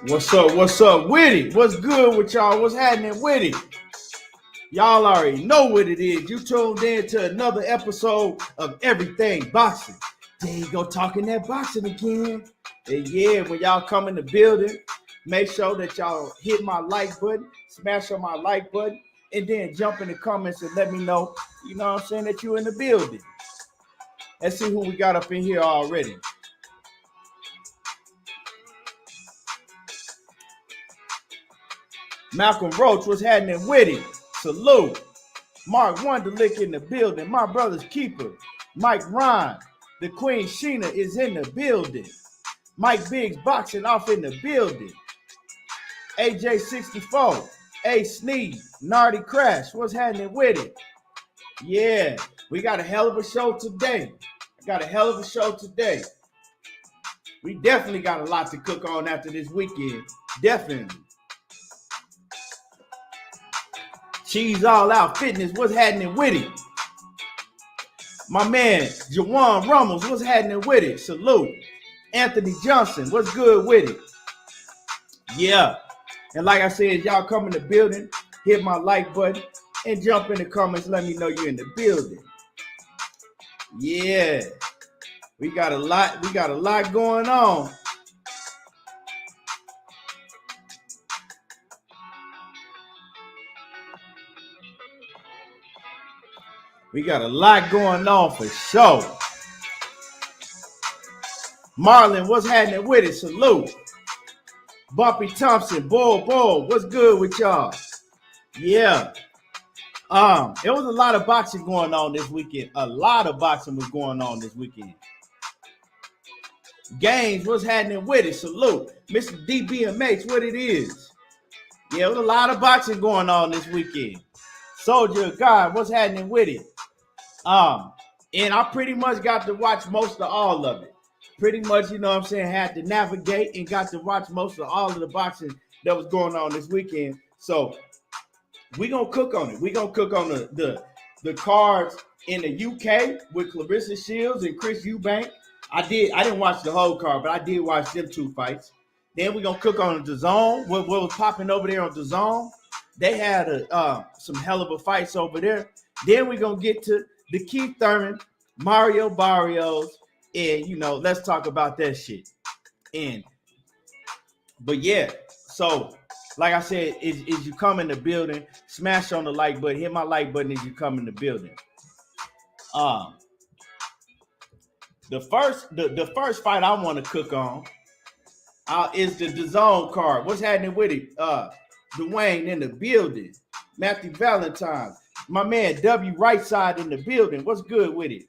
What's up? What's up with it? What's good with y'all? What's happening with it? Y'all already know what it is. You tuned in to another episode of Everything Boxing. There you go, talking that boxing again. And yeah, when y'all come in the building, make sure that y'all hit my like button, smash on my like button, and then jump in the comments and let me know, you know what I'm saying, that you in the building. Let's see who we got up in here already. Malcolm Roach was happening with it. Salute. Mark Wonderlick in the building. My brother's keeper. Mike Ryan. The Queen Sheena is in the building. Mike Biggs boxing off in the building. AJ64. A Sneed. Nardy Crash. What's happening with it? Yeah, we got a hell of a show today. We definitely got a lot to cook on after this weekend. Definitely. Cheese All Out Fitness, what's happening with it? My man, Jawan Rummels, what's happening with it? Salute. Anthony Johnson, what's good with it? Yeah. And like I said, y'all come in the building, hit my like button, and jump in the comments, let me know you're in the building. Yeah. We got a lot going on. We got a lot going on for sure. Marlon, what's happening with it? Salute. Bumpy Thompson, Bull, what's good with y'all? Yeah. There was a lot of boxing going on this weekend. A lot of boxing was going on this weekend. Gaines, what's happening with it? Salute. Mr. DBMH, what it is? Yeah, there was a lot of boxing going on this weekend. Soldier of God, what's happening with it? And I pretty much got to watch most of all of it. Pretty much, you know what I'm saying, had to navigate and got to watch most of all of the boxing that was going on this weekend. So we're going to cook on it. We're going to cook on the cards in the UK with Cleressa Shields and Chris Eubank. I didn't watch the whole card, but I did watch them two fights. Then we're going to cook on the DAZN. What was popping over there on the DAZN. They had some hell of a fights over there. Then we're going to get to the Keith Thurman, Mario Barrios, and, you know, let's talk about that shit. But yeah, so like I said, is you come in the building, smash on the like button, hit my like button as you come in the building. The first fight I want to cook on is the DAZN card. What's happening with it? Dwayne in the building. Matthew Valentine. My man W right side in the building. What's good with it?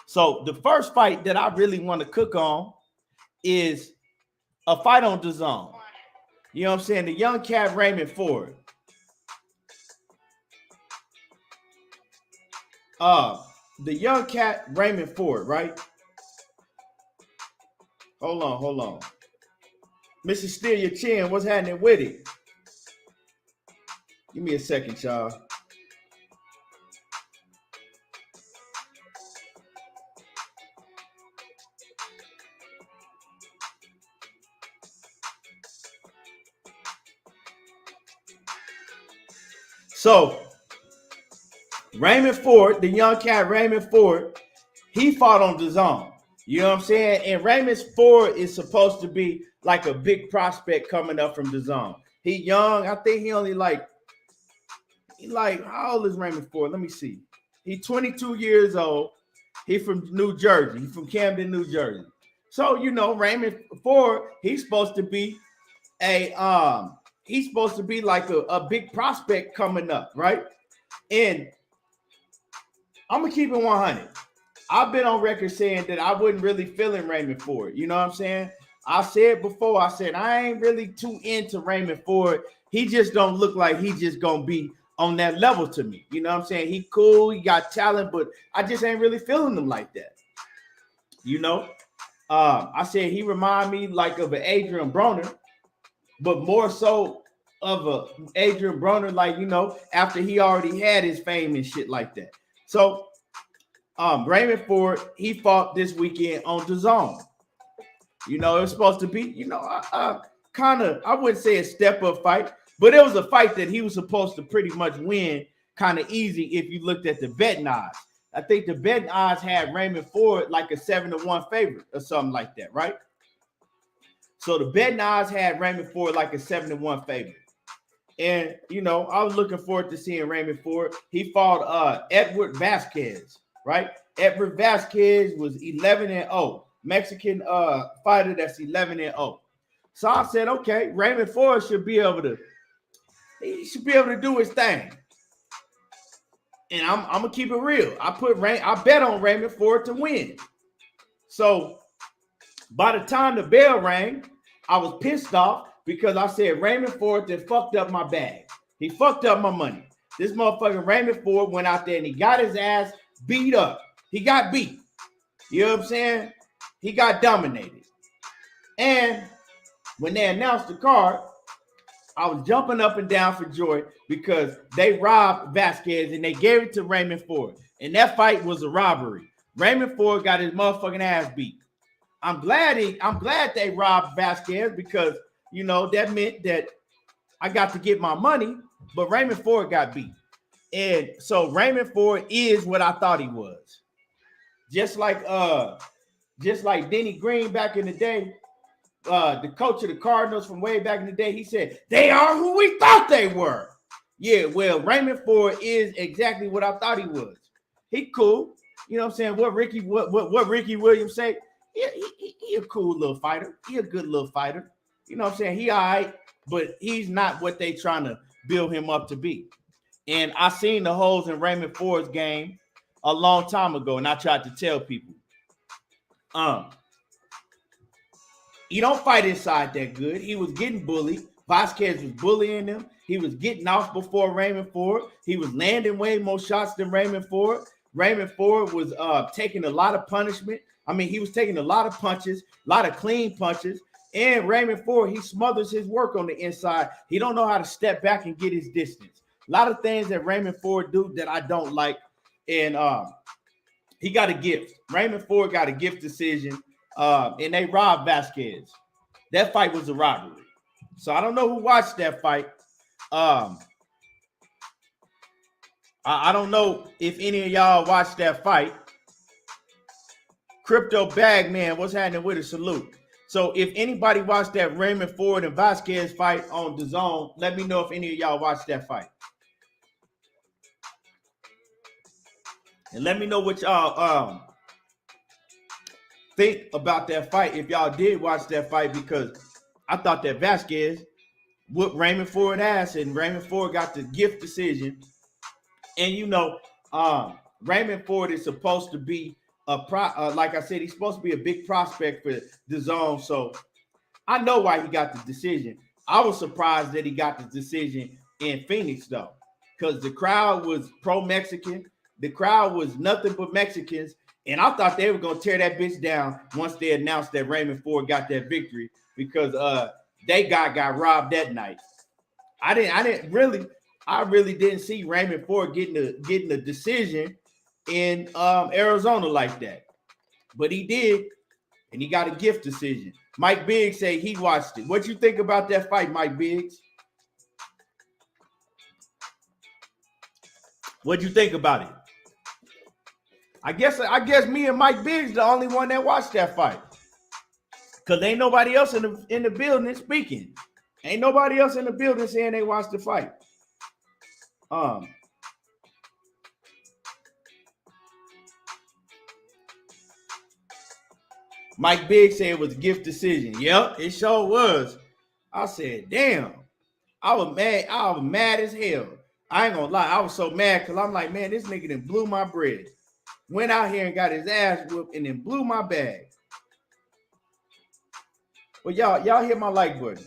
So the first fight that I really want to cook on is a fight on DAZN. You know what I'm saying? The young cat Raymond Ford. The young cat Raymond Ford, right? Hold on. Mr. Steer Your Chin, what's happening with it? Give me a second, y'all. So, Raymond Ford, the young cat Raymond Ford, he fought on DAZN. You know what I'm saying? And Raymond Ford is supposed to be like a big prospect coming up from DAZN. He young. I think he only how old is Raymond Ford? Let me see. He's 22 years old. He's from New Jersey. He's from Camden, New Jersey. So, you know, Raymond Ford, he's supposed to be like a big prospect coming up, right? And I'm going to keep it 100. I've been on record saying that I wasn't really feeling Raymond Ford. You know what I'm saying? I said before, I ain't really too into Raymond Ford. He just don't look like he just going to be on that level to me. You know what I'm saying? He cool, he got talent, but I just ain't really feeling him like that. You know? I said he remind me like of an Adrian Broner, but more so of a Adrian Broner, like, you know, after he already had his fame and shit like that. So Raymond Ford, he fought this weekend on DAZN. You know, it was supposed to be, you know, I wouldn't say a step up fight, but it was a fight that he was supposed to pretty much win kind of easy if you looked at the betting odds. I think the betting odds had Raymond Ford like a 7-1 favorite or something like that, right? So the betting odds had Raymond Ford like a 7-1 favorite. And, you know, I was looking forward to seeing Raymond Ford. He fought Edward Vasquez, right? Edward Vasquez was 11-0. Mexican fighter that's 11-0. So I said, okay, Raymond Ford should be able to do his thing. And I'm gonna keep it real. I bet on Raymond Ford to win. So by the time the bell rang, I was pissed off because I said Raymond Ford then fucked up my bag. He fucked up my money. This motherfucking Raymond Ford went out there and he got his ass beat up. He got beat. You know what I'm saying? He got dominated. And when they announced the card, I was jumping up and down for joy because they robbed Vasquez and they gave it to Raymond Ford. And that fight was a robbery. Raymond Ford got his motherfucking ass beat. I'm glad they robbed Vasquez because, you know, that meant that I got to get my money, but Raymond Ford got beat. And so Raymond Ford is what I thought he was. Just like Denny Green back in the day, the coach of the Cardinals from way back in the day, he said, they are who we thought they were. Yeah, well, Raymond Ford is exactly what I thought he was. He cool. You know what I'm saying? What Ricky Williams say? Yeah, he a cool little fighter. He a good little fighter. You know what I'm saying? He all right, but he's not what they trying to build him up to be. And I seen the holes in Raymond Ford's game a long time ago, and I tried to tell people, he don't fight inside that good. He was getting bullied. Vasquez was bullying him. He was getting off before Raymond Ford. He was landing way more shots than Raymond Ford. Raymond Ford was taking a lot of punishment. I mean, he was taking a lot of punches, a lot of clean punches. And Raymond Ford, he smothers his work on the inside. He don't know how to step back and get his distance. A lot of things that Raymond Ford do that I don't like. And he got a gift. Raymond Ford got a gift decision. And they robbed Vasquez. That fight was a robbery. So I don't know who watched that fight. I don't know if any of y'all watched that fight. Crypto Bagman, what's happening with a salute? So if anybody watched that Raymond Ford and Vasquez fight on DAZN, let me know if any of y'all watched that fight. And let me know what y'all think about that fight if y'all did watch that fight, because I thought that Vasquez whooped Raymond Ford ass and Raymond Ford got the gift decision. And you know, Raymond Ford is supposed to be like I said, he's supposed to be a big prospect for DAZN. So I know why he got the decision. I was surprised that he got the decision in Phoenix though, because the crowd was pro-Mexican. The crowd was nothing but Mexicans. And I thought they were going to tear that bitch down once they announced that Raymond Ford got that victory, because they got robbed that night. I really didn't see Raymond Ford getting a decision in Arizona like that. But he did, and he got a gift decision. Mike Biggs say he watched it. What you think about that fight, Mike Biggs? What'd you think about it? I guess me and Mike Biggs the only one that watched that fight, because ain't nobody else in the building speaking. Ain't nobody else in the building saying they watched the fight. Mike Biggs said it was a gift decision. Yep, it sure was. I said, damn. I was mad. I was mad as hell. I ain't gonna lie. I was so mad because I'm like, man, this nigga done blew my bread. Went out here and got his ass whooped and then blew my bag. Well, y'all hit my like button.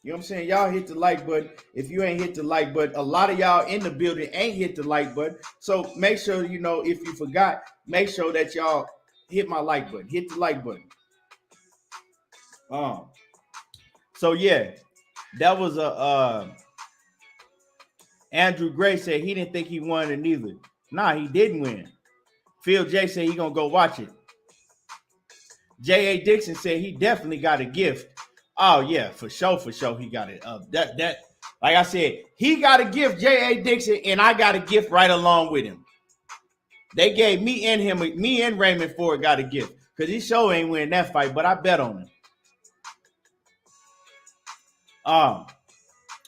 You know what I'm saying? Y'all hit the like button. If you ain't hit the like button, a lot of y'all in the building ain't hit the like button. So make sure, you know, if you forgot, make sure that y'all hit my like button. Hit the like button. So yeah, that was Andrew Gray said he didn't think he won it neither. Nah, he didn't win. Phil J said he gonna go watch it. J.A. Dixon said he definitely got a gift. Oh yeah, for sure, he got it. Like I said, he got a gift, J.A. Dixon, and I got a gift right along with him. They gave me and Raymond Ford got a gift because he sure ain't winning that fight, but I bet on him.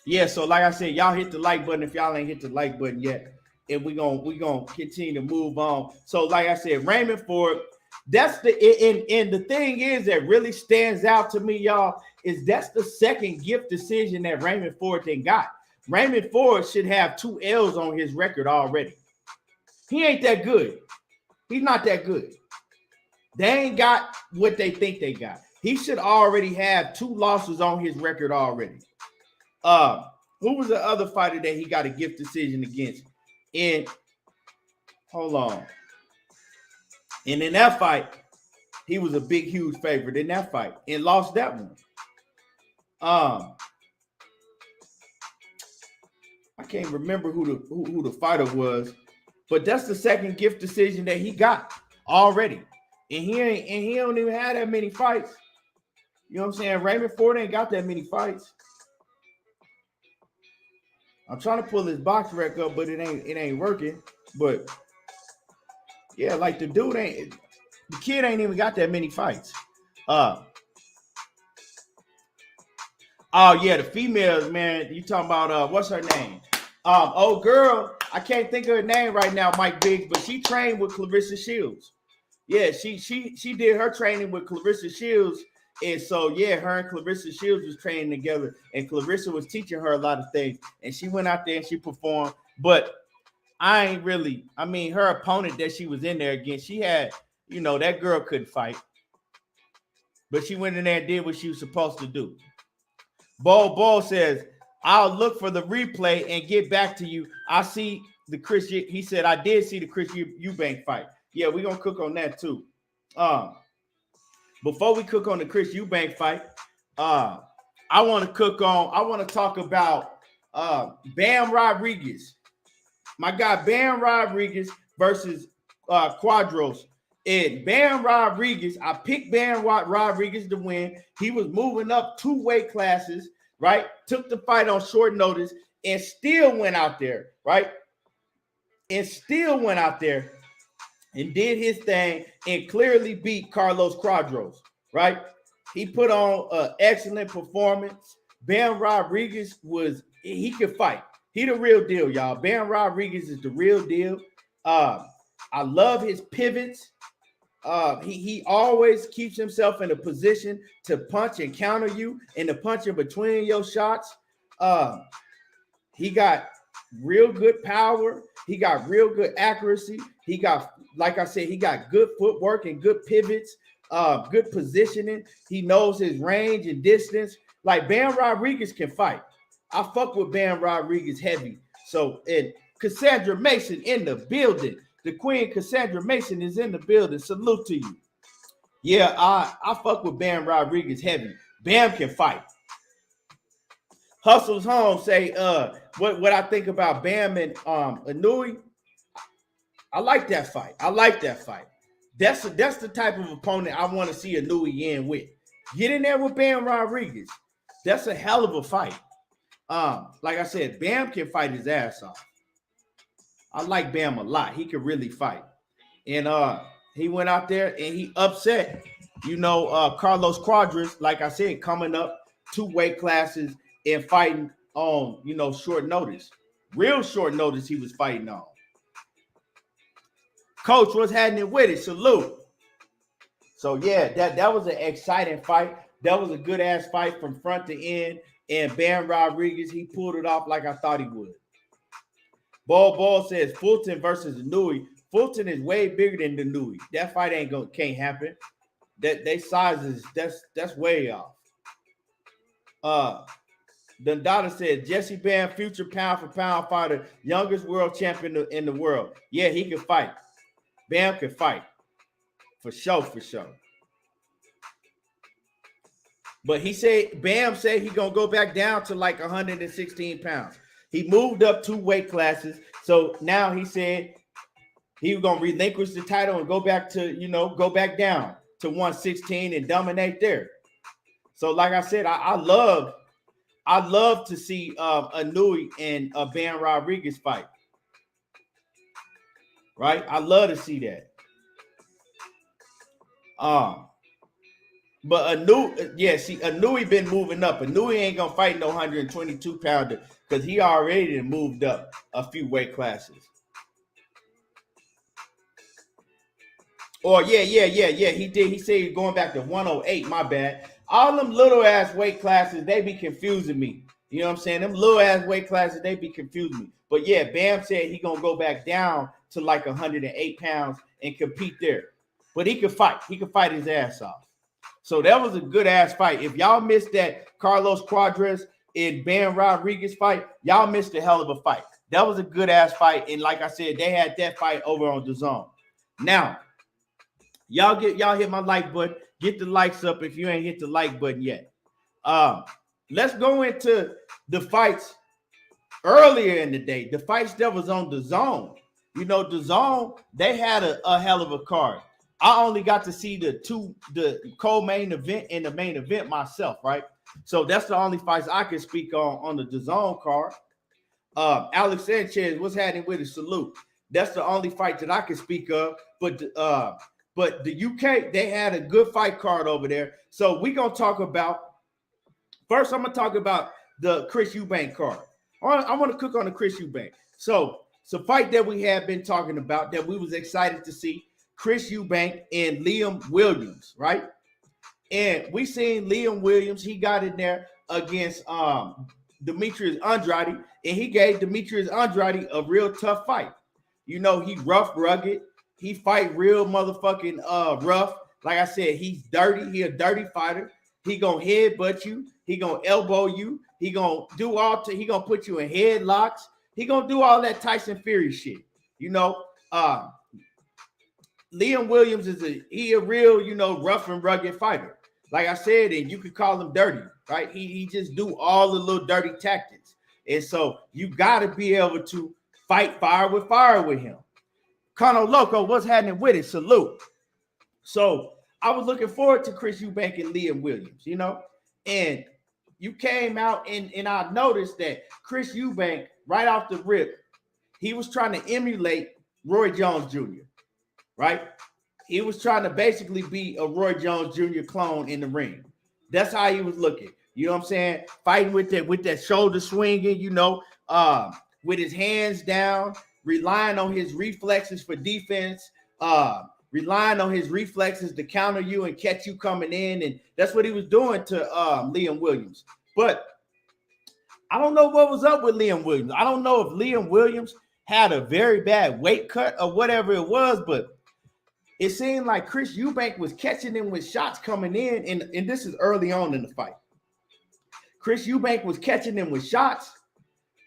Yeah, so like I said, y'all hit the like button if y'all ain't hit the like button yet. And we gonna continue to move on. So like I said, Raymond Ford, that's and the thing is that really stands out to me, y'all, is that's the second gift decision that Raymond Ford then got. Raymond Ford should have 2 L's on his record already. He ain't that good. He's not that good. They ain't got what they think they got. He should already have 2 losses on his record already. Who was the other fighter that he got a gift decision against? And hold on. And in that fight, he was a big, huge favorite in that fight and lost that one. I can't remember who the fighter was, but that's the second gift decision that he got already. And he don't even have that many fights. You know what I'm saying? Raymond Ford ain't got that many fights. I'm trying to pull his box rec up, but it ain't working. But yeah, like the kid ain't even got that many fights. Oh yeah, the females, man. You talking about what's her name? Old girl, I can't think of her name right now, Mike Biggs, but she trained with Cleressa Shields. Yeah, she did her training with Cleressa Shields. And so, yeah, her and Cleressa Shields was training together, and Cleressa was teaching her a lot of things. And she went out there and she performed. But her opponent that she was in there against, she had, that girl couldn't fight. But she went in there and did what she was supposed to do. Ball says, I'll look for the replay and get back to you. I see the Chris, he said, I did see the Chris Eubank fight. Yeah, we're going to cook on that too. Before we cook on the Chris Eubank fight, I want to talk about Bam Rodriguez. My guy Bam Rodriguez versus Cuadras. And Bam Rodriguez, I picked Bam Rodriguez to win. He was moving up 2 weight classes, right? Took the fight on short notice and still went out there, right? And did his thing and clearly beat Carlos Cuadras, right? He put on an excellent performance. Bam Rodriguez he could fight. He the real deal, y'all. Bam Rodriguez is the real deal. I love his pivots. He always keeps himself in a position to punch and counter you and to punch in between your shots. He got real good power. He got real good accuracy. He got, like I said, he got good footwork and good pivots, good positioning. He knows his range and distance. Like Bam Rodriguez can fight. I fuck with Bam Rodriguez heavy. So, and Cassandra Mason in the building. The Queen Cassandra Mason is in the building. Salute to you. Yeah, I fuck with Bam Rodriguez heavy. Bam can fight. Hustles Home say, what I think about Bam and Inouye. I like that fight. That's the type of opponent I want to see Inouye in with. Get in there with Bam Rodriguez. That's a hell of a fight. Like I said, Bam can fight his ass off. I like Bam a lot. He can really fight. And he went out there and he upset, Carlos Cuadras, like I said, coming up 2 weight classes and fighting on, short notice. Real short notice he was fighting on. Coach, what's happening with it? Salute. So, yeah, that was an exciting fight. That was a good-ass fight from front to end. And Bam Rodriguez, he pulled it off like I thought he would. Ball says Fulton versus Inouye. Fulton is way bigger than Inouye. That fight can't happen. That they sizes, that's way off. Dundada said Jesse Bam, future pound for pound fighter, youngest world champion in the world. Yeah, he can fight. Bam can fight. For sure. But Bam said he gonna go back down to like 116 pounds. He moved up 2 weight classes. So now he said he was gonna relinquish the title and go back to, go back down to 116 and dominate there. So, like I said, I love to see Inouye and Ben Rodriguez fight. Right? I love to see that. But Inouye been moving up. Inouye ain't gonna fight no 122 pounder because he already moved up a few weight classes. He did. He said he's going back to 108. My bad. All them little ass weight classes, they be confusing me. You know what I'm saying? Them little ass weight classes, they be confusing me. But yeah, Bam said he gonna go back down to like 108 pounds and compete there. But he could fight. He could fight his ass off. So that was a good ass fight. If y'all missed that Carlos Cuadras and Ben Rodriguez fight, y'all missed a hell of a fight. That was a good ass fight. And like I said, they had that fight over on DAZN. Now, y'all hit my like button. Get the likes up if you ain't hit the like button yet. Let's go into the fights earlier in the day. The fights that was on DAZN. You know, DAZN, they had a hell of a card. I only got to see the co-main event and the main event myself, right? So that's the only fights I can speak on the DAZN card. Alex Sanchez, what's happening with it? Salute. That's the only fight that I can speak of. But the UK, they had a good fight card over there. So we're going to talk about, first I'm going to talk about the Chris Eubank card. I want to cook on the Chris Eubank. So it's a fight that we have been talking about that we was excited to see. Chris Eubank and Liam Williams, right? And we seen Liam Williams. He got in there against Demetrius Andrade, and he gave Demetrius Andrade a real tough fight. You know, he rough, rugged. He fight real motherfucking rough. Like I said, he's dirty. He a dirty fighter. He gonna headbutt you. He gonna elbow you. He gonna do he gonna put you in headlocks. He gonna do all that Tyson Fury shit. You know, Liam Williams is a real, you know, rough and rugged fighter. Like I said, and you could call him dirty, right? He just do all the little dirty tactics. And so you got to be able to fight fire with him. Cono Loco, what's happening with it? Salute. So I was looking forward to Chris Eubank and Liam Williams, you know, and you came out and I noticed that Chris Eubank, right off the rip, he was trying to emulate Roy Jones Jr., right? He was trying to basically be a Roy Jones Jr. clone in the ring. That's how he was looking. You know what I'm saying? Fighting with that shoulder swinging, you know, with his hands down, relying on his reflexes for defense, relying on his reflexes to counter you and catch you coming in. And that's what he was doing to Liam Williams. But I don't know what was up with Liam Williams. I don't know if Liam Williams had a very bad weight cut or whatever it was, but it seemed like Chris Eubank was catching him with shots coming in, and this is early on in the fight. Chris Eubank was catching him with shots,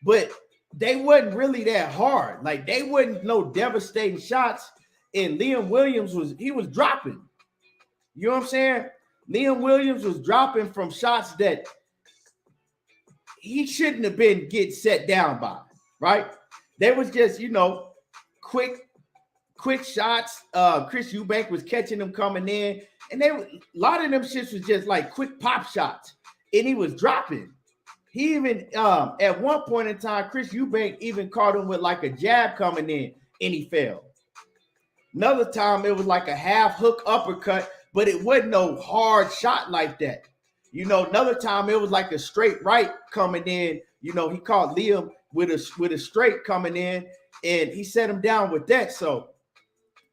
but they wasn't really that hard. Like, they wasn't no devastating shots, and Liam Williams was dropping. You know what I'm saying? Liam Williams was dropping from shots that he shouldn't have been getting set down by, right? They was just, you know, quick shots. Chris Eubank was catching them coming in, and a lot of them shits was just like quick pop shots, and he was dropping. He even at one point in time, Chris Eubank even caught him with like a jab coming in, and he fell. Another time it was like a half hook uppercut, but it wasn't no hard shot like that. You know, another time it was like a straight right coming in. You know, he caught Liam with a straight coming in, and he set him down with that. So,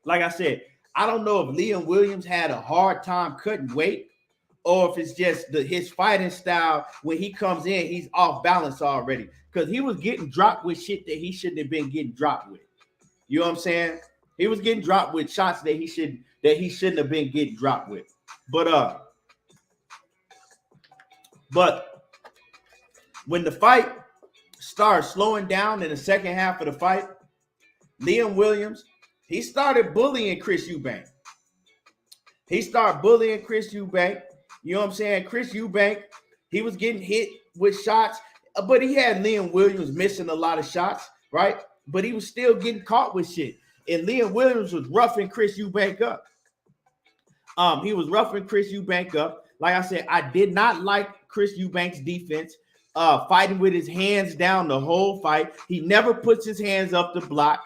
like I said, I don't know if Liam Williams had a hard time cutting weight, or if it's just his fighting style. When he comes in, he's off balance already, because he was getting dropped with shit that he shouldn't have been getting dropped with. You know what I'm saying? He was getting dropped with shots that he shouldn't have been getting dropped with. But when the fight started slowing down in the second half of the fight, Liam Williams, he started bullying Chris Eubank. You know what I'm saying? Chris Eubank, he was getting hit with shots, but he had Liam Williams missing a lot of shots, right? But he was still getting caught with shit. And Liam Williams was roughing Chris Eubank up. He was roughing Chris Eubank up. Like I said, I did not like Chris Eubank's defense, fighting with his hands down the whole fight. He never puts his hands up to block.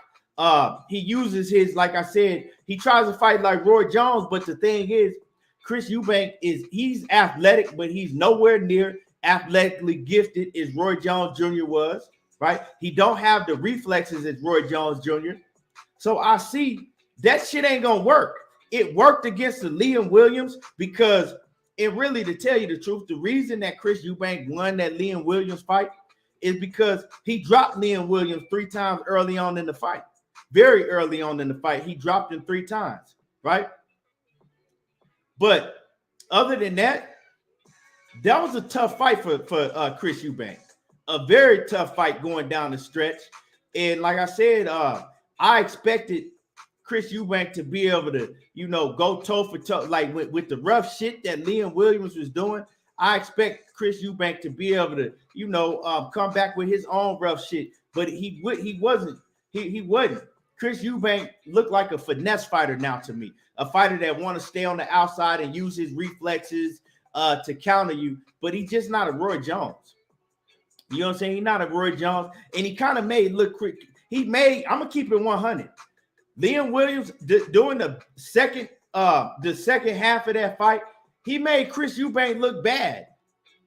He uses his, like I said, he tries to fight like Roy Jones, but the thing is, Chris Eubank he's athletic, but he's nowhere near athletically gifted as Roy Jones Jr. was, right? He don't have the reflexes as Roy Jones Jr. So I see that shit ain't gonna work. It worked against the Liam Williams because really, to tell you the truth, the reason that Chris Eubank won that Liam Williams fight is because he dropped Liam Williams 3 times early on in the fight. Very early on in the fight, he dropped him 3 times, right? But other than that, that was a tough fight for Chris Eubank. A very tough fight going down the stretch. And like I said, I expected Chris Eubank to be able to, go toe for toe, like with the rough shit that Liam Williams was doing. I expect Chris Eubank to be able to, come back with his own rough shit. But he wasn't. He wasn't. Chris Eubank looked like a finesse fighter now to me, a fighter that want to stay on the outside and use his reflexes to counter you. But he's just not a Roy Jones. You know what I'm saying? He's not a Roy Jones, and he kind of made look quick. I'm gonna keep it 100. Liam Williams during the second half of that fight, he made Chris Eubank look bad.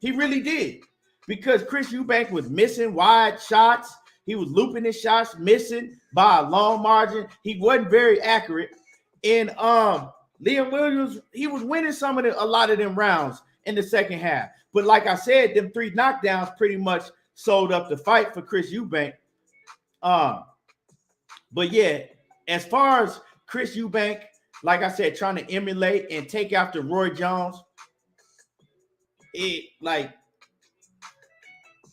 He really did, because Chris Eubank was missing wide shots. He was looping his shots, missing by a long margin. He wasn't very accurate. And Liam Williams, he was winning a lot of them rounds in the second half. But like I said, them 3 knockdowns pretty much sold up the fight for Chris Eubank. But yeah, as far as Chris Eubank, like I said, trying to emulate and take after Roy Jones, it ain't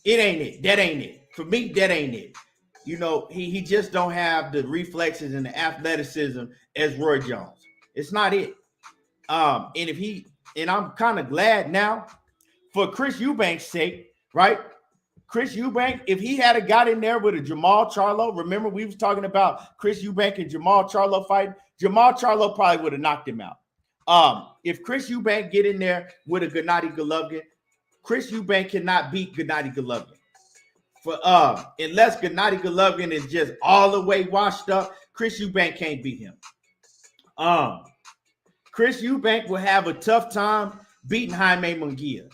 it. That ain't it. For me, that ain't it. He just don't have the reflexes and the athleticism as Roy Jones. It's not it. And I'm kind of glad now for Chris Eubank's sake, right? Chris Eubank, if he had got in there with a Jamal Charlo, remember we was talking about Chris Eubank and Jamal Charlo fight. Jamal Charlo probably would have knocked him out. If Chris Eubank get in there with a Gennady Golovkin, Chris Eubank cannot beat Gennady Golovkin. Unless Gennady Golovkin is just all the way washed up, Chris Eubank can't beat him. Chris Eubank will have a tough time beating Jaime Munguia.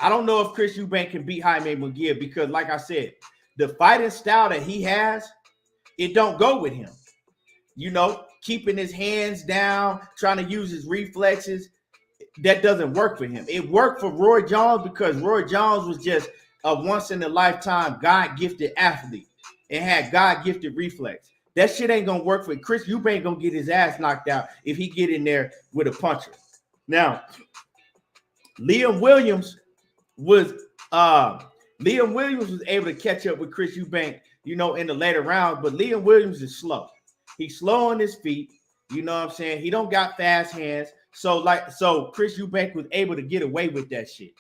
I don't know if Chris Eubank can beat Jaime Munguia because, like I said, the fighting style that he has, it don't go with him. Keeping his hands down, trying to use his reflexes, that doesn't work for him. It worked for Roy Jones because Roy Jones was just a once-in-a-lifetime God-gifted athlete and had God-gifted reflex. That shit ain't going to work for Chris Eubank. Going to get his ass knocked out if he get in there with a puncher. Now, Liam Williams was able to catch up with Chris Eubank, in the later rounds, but Liam Williams is slow. He's slow on his feet. You know what I'm saying? He don't got fast hands. So Chris Eubank was able to get away with that shit.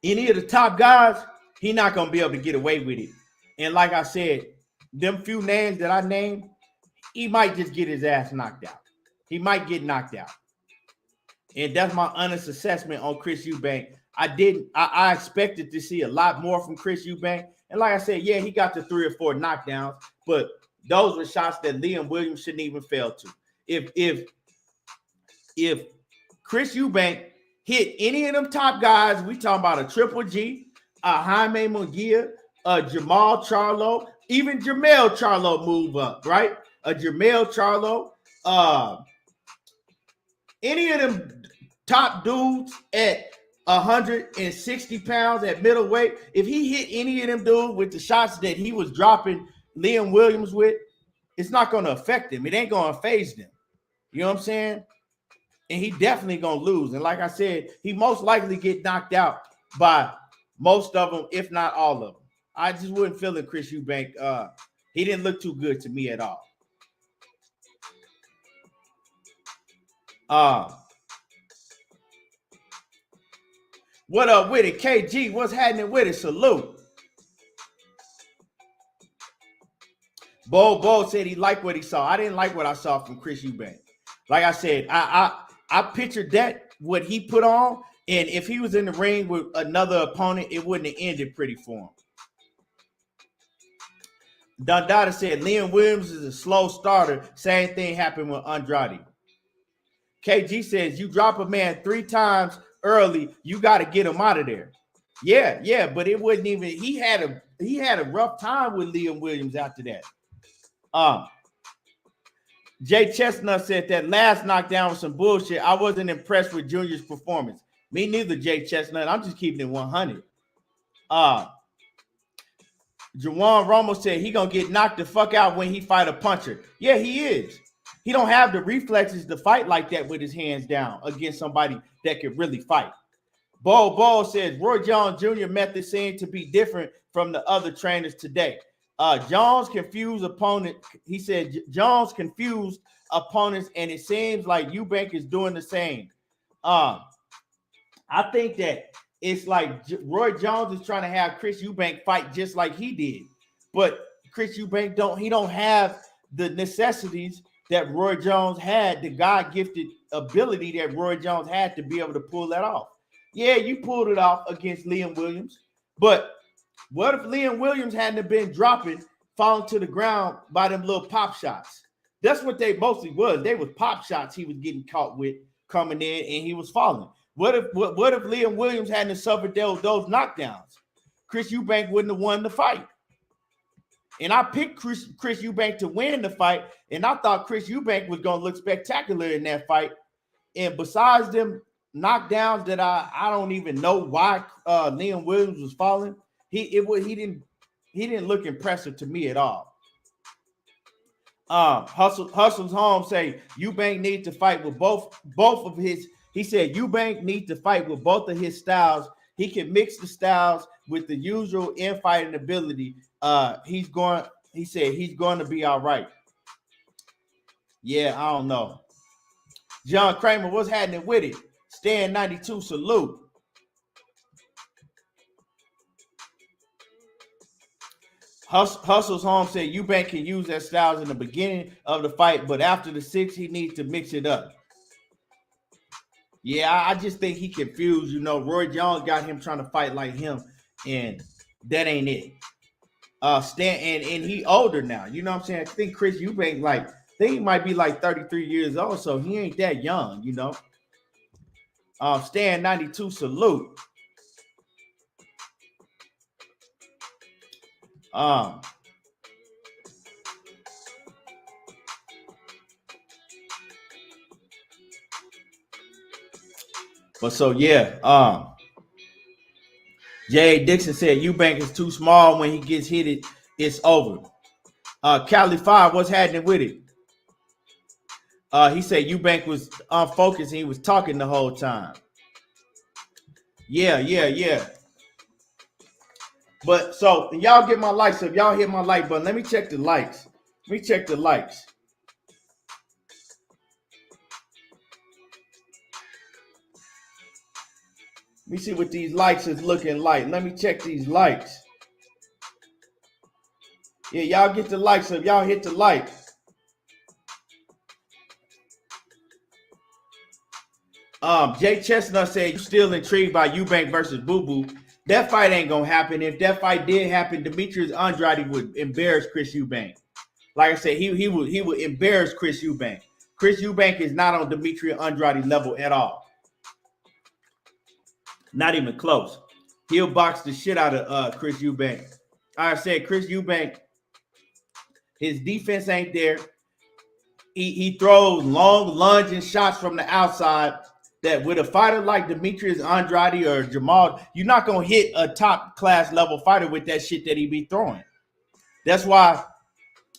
Any of the top guys, he not going to be able to get away with it. And like I said, them few names that I named, he might just get his ass knocked out. He might get knocked out. And that's my honest assessment on Chris Eubank. I expected to see a lot more from Chris Eubank. And like I said, yeah, he got the 3 or 4 knockdowns, but those were shots that Liam Williams shouldn't even fail to. If Chris Eubank hit any of them top guys, we talking about a Triple G, a Jaime Munguia, a Jamal Charlo, even Jermell Charlo move up, right? A Jermell Charlo, any of them top dudes at 160 pounds at middleweight, if he hit any of them dudes with the shots that he was dropping Liam Williams with, it's not going to affect him. It ain't going to phase them. You know what I'm saying? And he definitely going to lose. And like I said, he most likely get knocked out by most of them, if not all of them. I just wasn't feeling Chris Eubank. He didn't look too good to me at all. What up with it? KG, what's happening with it? Salute. Bo said he liked what he saw. I didn't like what I saw from Chris Eubank. Like I said, I pictured that what he put on, and if he was in the ring with another opponent, it wouldn't have ended pretty for him. Dundada said Liam Williams is a slow starter. Same thing happened with Andrade. KG says you drop a man 3 times early, you got to get him out of there. Yeah, but it wasn't even. He had a rough time with Liam Williams after that. Jay Chestnut said that last knockdown was some bullshit. I wasn't impressed with Junior's performance. Me neither, Jay Chestnut. I'm just keeping it 100. Juwan Ramos said he gonna get knocked the fuck out when he fight a puncher. Yeah, he is. He don't have the reflexes to fight like that with his hands down against somebody that could really fight. Bo says Roy Jones Jr. method seemed to be different from the other trainers today. Jones confused opponent. He said Jones confused opponents, and it seems like Eubank is doing the same. I think that it's like Roy Jones is trying to have Chris Eubank fight just like he did, but Chris Eubank don't have the necessities that Roy Jones had, the God-gifted ability that Roy Jones had to be able to pull that off. Yeah, you pulled it off against Liam Williams, but what if Liam Williams hadn't been dropping, falling to the ground by them little pop shots? That's what they mostly was. They was pop shots he was getting caught with coming in, and he was falling. What if Liam Williams hadn't suffered those knockdowns? Chris Eubank wouldn't have won the fight. And I picked Chris Eubank to win the fight, and I thought Chris Eubank was going to look spectacular in that fight. And besides them knockdowns that I don't even know why Liam Williams was falling, he didn't look impressive to me at all. Hustle's home say Eubank needs to fight with both of his. He said Eubank needs to fight with both of his styles. He can mix the styles with the usual infighting ability. He said he's going to be all right. Yeah, I don't know. John Kramer, what's happening with it? Stan 92, salute. Hustle's home said Eubank can use that styles in the beginning of the fight, but after the 6, he needs to mix it up. Yeah, I just think he confused. Roy Jones got him trying to fight like him, and that ain't it. Stan and he older now. You know what I'm saying? I think Chris Eubank, he might be 33 years old, so he ain't that young, Stan 92, salute. But so yeah, J.A. Dixon said Eubank is too small. When he gets hit, it's over. Cali 5, what's happening with it? He said Eubank was unfocused and he was talking the whole time. Yeah. But so y'all get my likes. So if y'all hit my like button, let me check the likes. Let me see what these likes is looking like. Let me check these likes. Yeah, y'all get the likes. So if y'all hit the like. Jay Chestnut said you still intrigued by Eubank versus Boo Boo. That fight ain't gonna happen. If that fight did happen, Demetrius Andrade would embarrass Chris Eubank. Like I said, he would embarrass Chris Eubank. Chris Eubank is not on Demetrius Andrade level at all. Not even close. He'll box the shit out of Chris Eubank. I said Chris Eubank, his defense ain't there. He throws long lunging shots from the outside that with a fighter like Demetrius Andrade or Jamal, you're not going to hit a top class level fighter with that shit that he be throwing. That's why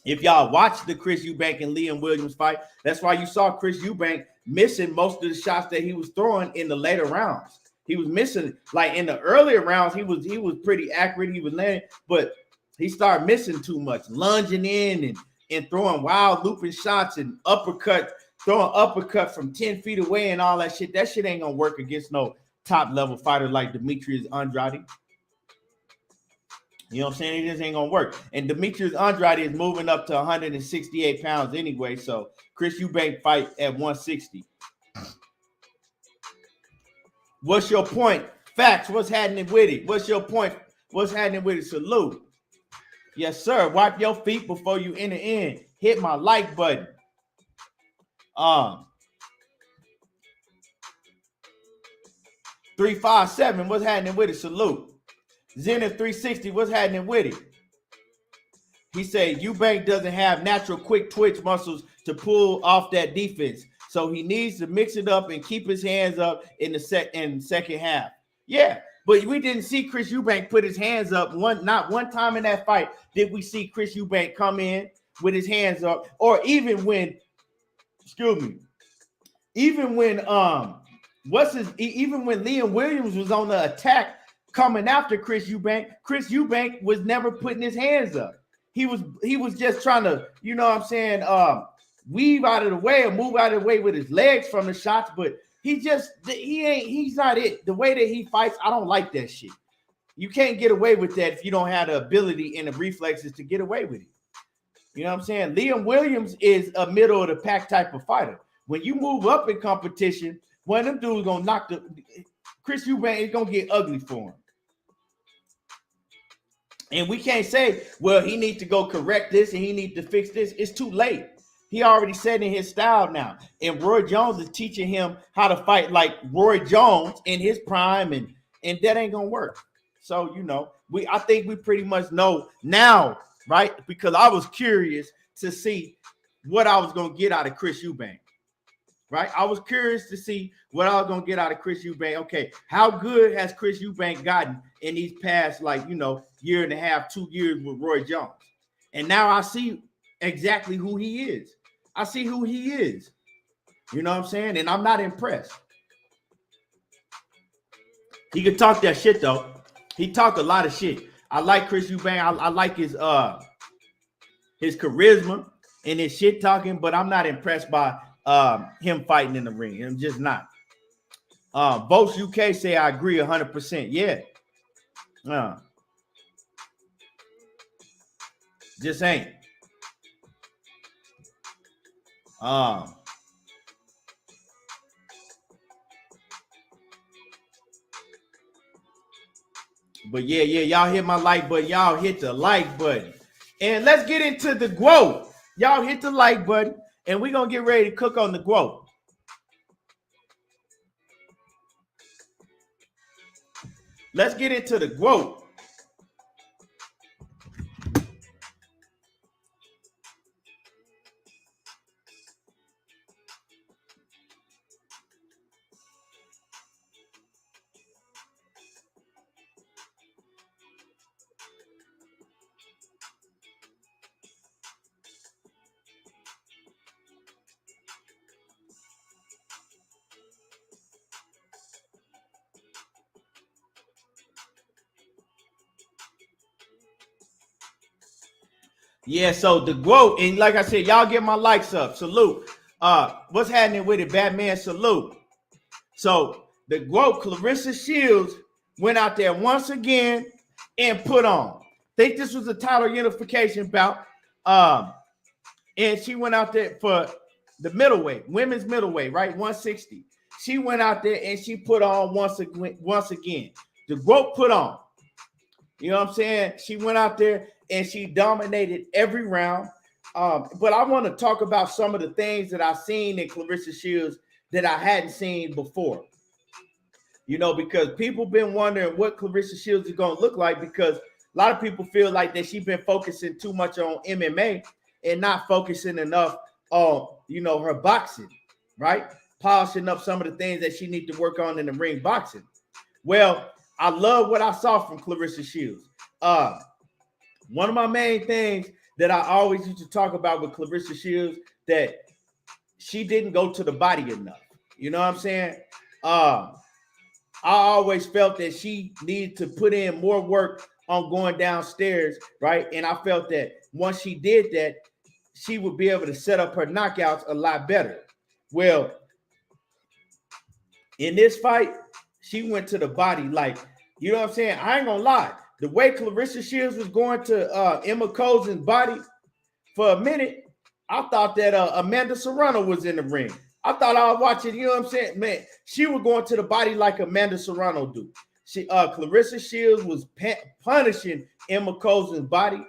if y'all watch the Chris Eubank and Liam Williams fight, that's why you saw Chris Eubank missing most of the shots that he was throwing in the later rounds. He was missing, in the earlier rounds, he was pretty accurate. He was landing, but he started missing too much, lunging in and throwing wild looping shots and throwing uppercut from 10 feet away and all that shit. That shit ain't gonna work against no top level fighter like Demetrius Andrade. You know what I'm saying? It just ain't gonna work. And Demetrius Andrade is moving up to 168 pounds anyway. So Chris Eubank fight at 160. What's your point? Facts. What's happening with it? What's your point? What's happening with it? Salute. Yes, sir. Wipe your feet before you enter in. Hit my like button. 357. What's happening with it? Salute. Zenith 360. What's happening with it? He said Eubank doesn't have natural quick twitch muscles to pull off that defense. So he needs to mix it up and keep his hands up in the second half. Yeah, but we didn't see Chris Eubank put his hands up. Not one time in that fight did we see Chris Eubank come in with his hands up, or even when even when Liam Williams was on the attack coming after Chris Eubank was never putting his hands up. He was just trying to, you know what I'm saying, weave out of the way or move out of the way with his legs from the shots, but he's not it. The way that he fights, I don't like that shit. You can't get away with that if you don't have the ability and the reflexes to get away with it. You know what I'm saying? Liam Williams is a middle of the pack type of fighter. When you move up in competition, one of them dudes gonna knock Chris Eubank is gonna get ugly for him. And we can't say, well, he needs to go correct this and he needs to fix this. It's too late. He already said in his style now. And Roy Jones is teaching him how to fight like Roy Jones in his prime, and that ain't gonna work. So, you know, I think we pretty much know now, right? Because I was curious to see what I was gonna get out of Chris Eubank. Right? I was curious to see what I was going to get out of Chris Eubank. Okay, how good has Chris Eubank gotten in these past, year and a half, 2 years with Roy Jones? And now I see exactly who he is. I see who he is. You know what I'm saying? And I'm not impressed. He could talk that shit, though. He talked a lot of shit. I like Chris Eubank. I like his charisma and his shit talking, but I'm not impressed by him fighting in the ring. I'm just not. Votes UK say I agree 100%. Yeah. Just ain't. But yeah, y'all hit my like button. Y'all hit the like button. And let's get into the growth. Y'all hit the like button. And we're going to get ready to cook on the growth. Let's get into the growth. Yeah, so the growth, and like I said, y'all get my likes up. Salute. What's happening with it, Batman? Salute. So the growth, Cleressa Shields went out there once again and put on. Think this was a title unification bout. And she went out there for the middleweight, women's middleweight, right? 160. She went out there and she put on once again. The growth put on. You know what I'm saying? She went out there and she dominated every round. But I want to talk about some of the things that I've seen in Cleressa Shields that I hadn't seen before. You know, because people been wondering what Cleressa Shields is going to look like, because a lot of people feel like that she's been focusing too much on MMA and not focusing enough on, her boxing, right? Polishing up some of the things that she needs to work on in the ring boxing. Well, I love what I saw from Cleressa Shields. One of my main things that I always used to talk about with Cleressa Shields, that she didn't go to the body enough. You know what I'm saying? I always felt that she needed to put in more work on going downstairs, right? And I felt that once she did that, she would be able to set up her knockouts a lot better. Well, in this fight, she went to the body like, you know what I'm saying? I ain't gonna lie. the way Cleressa Shields was going to Emma Cozin's body for a minute, I thought that Amanda Serrano was in the ring. I thought I was watching, you know what I'm saying? Man, she was going to the body like Amanda Serrano do. Cleressa Shields was punishing Emma Cozin's body.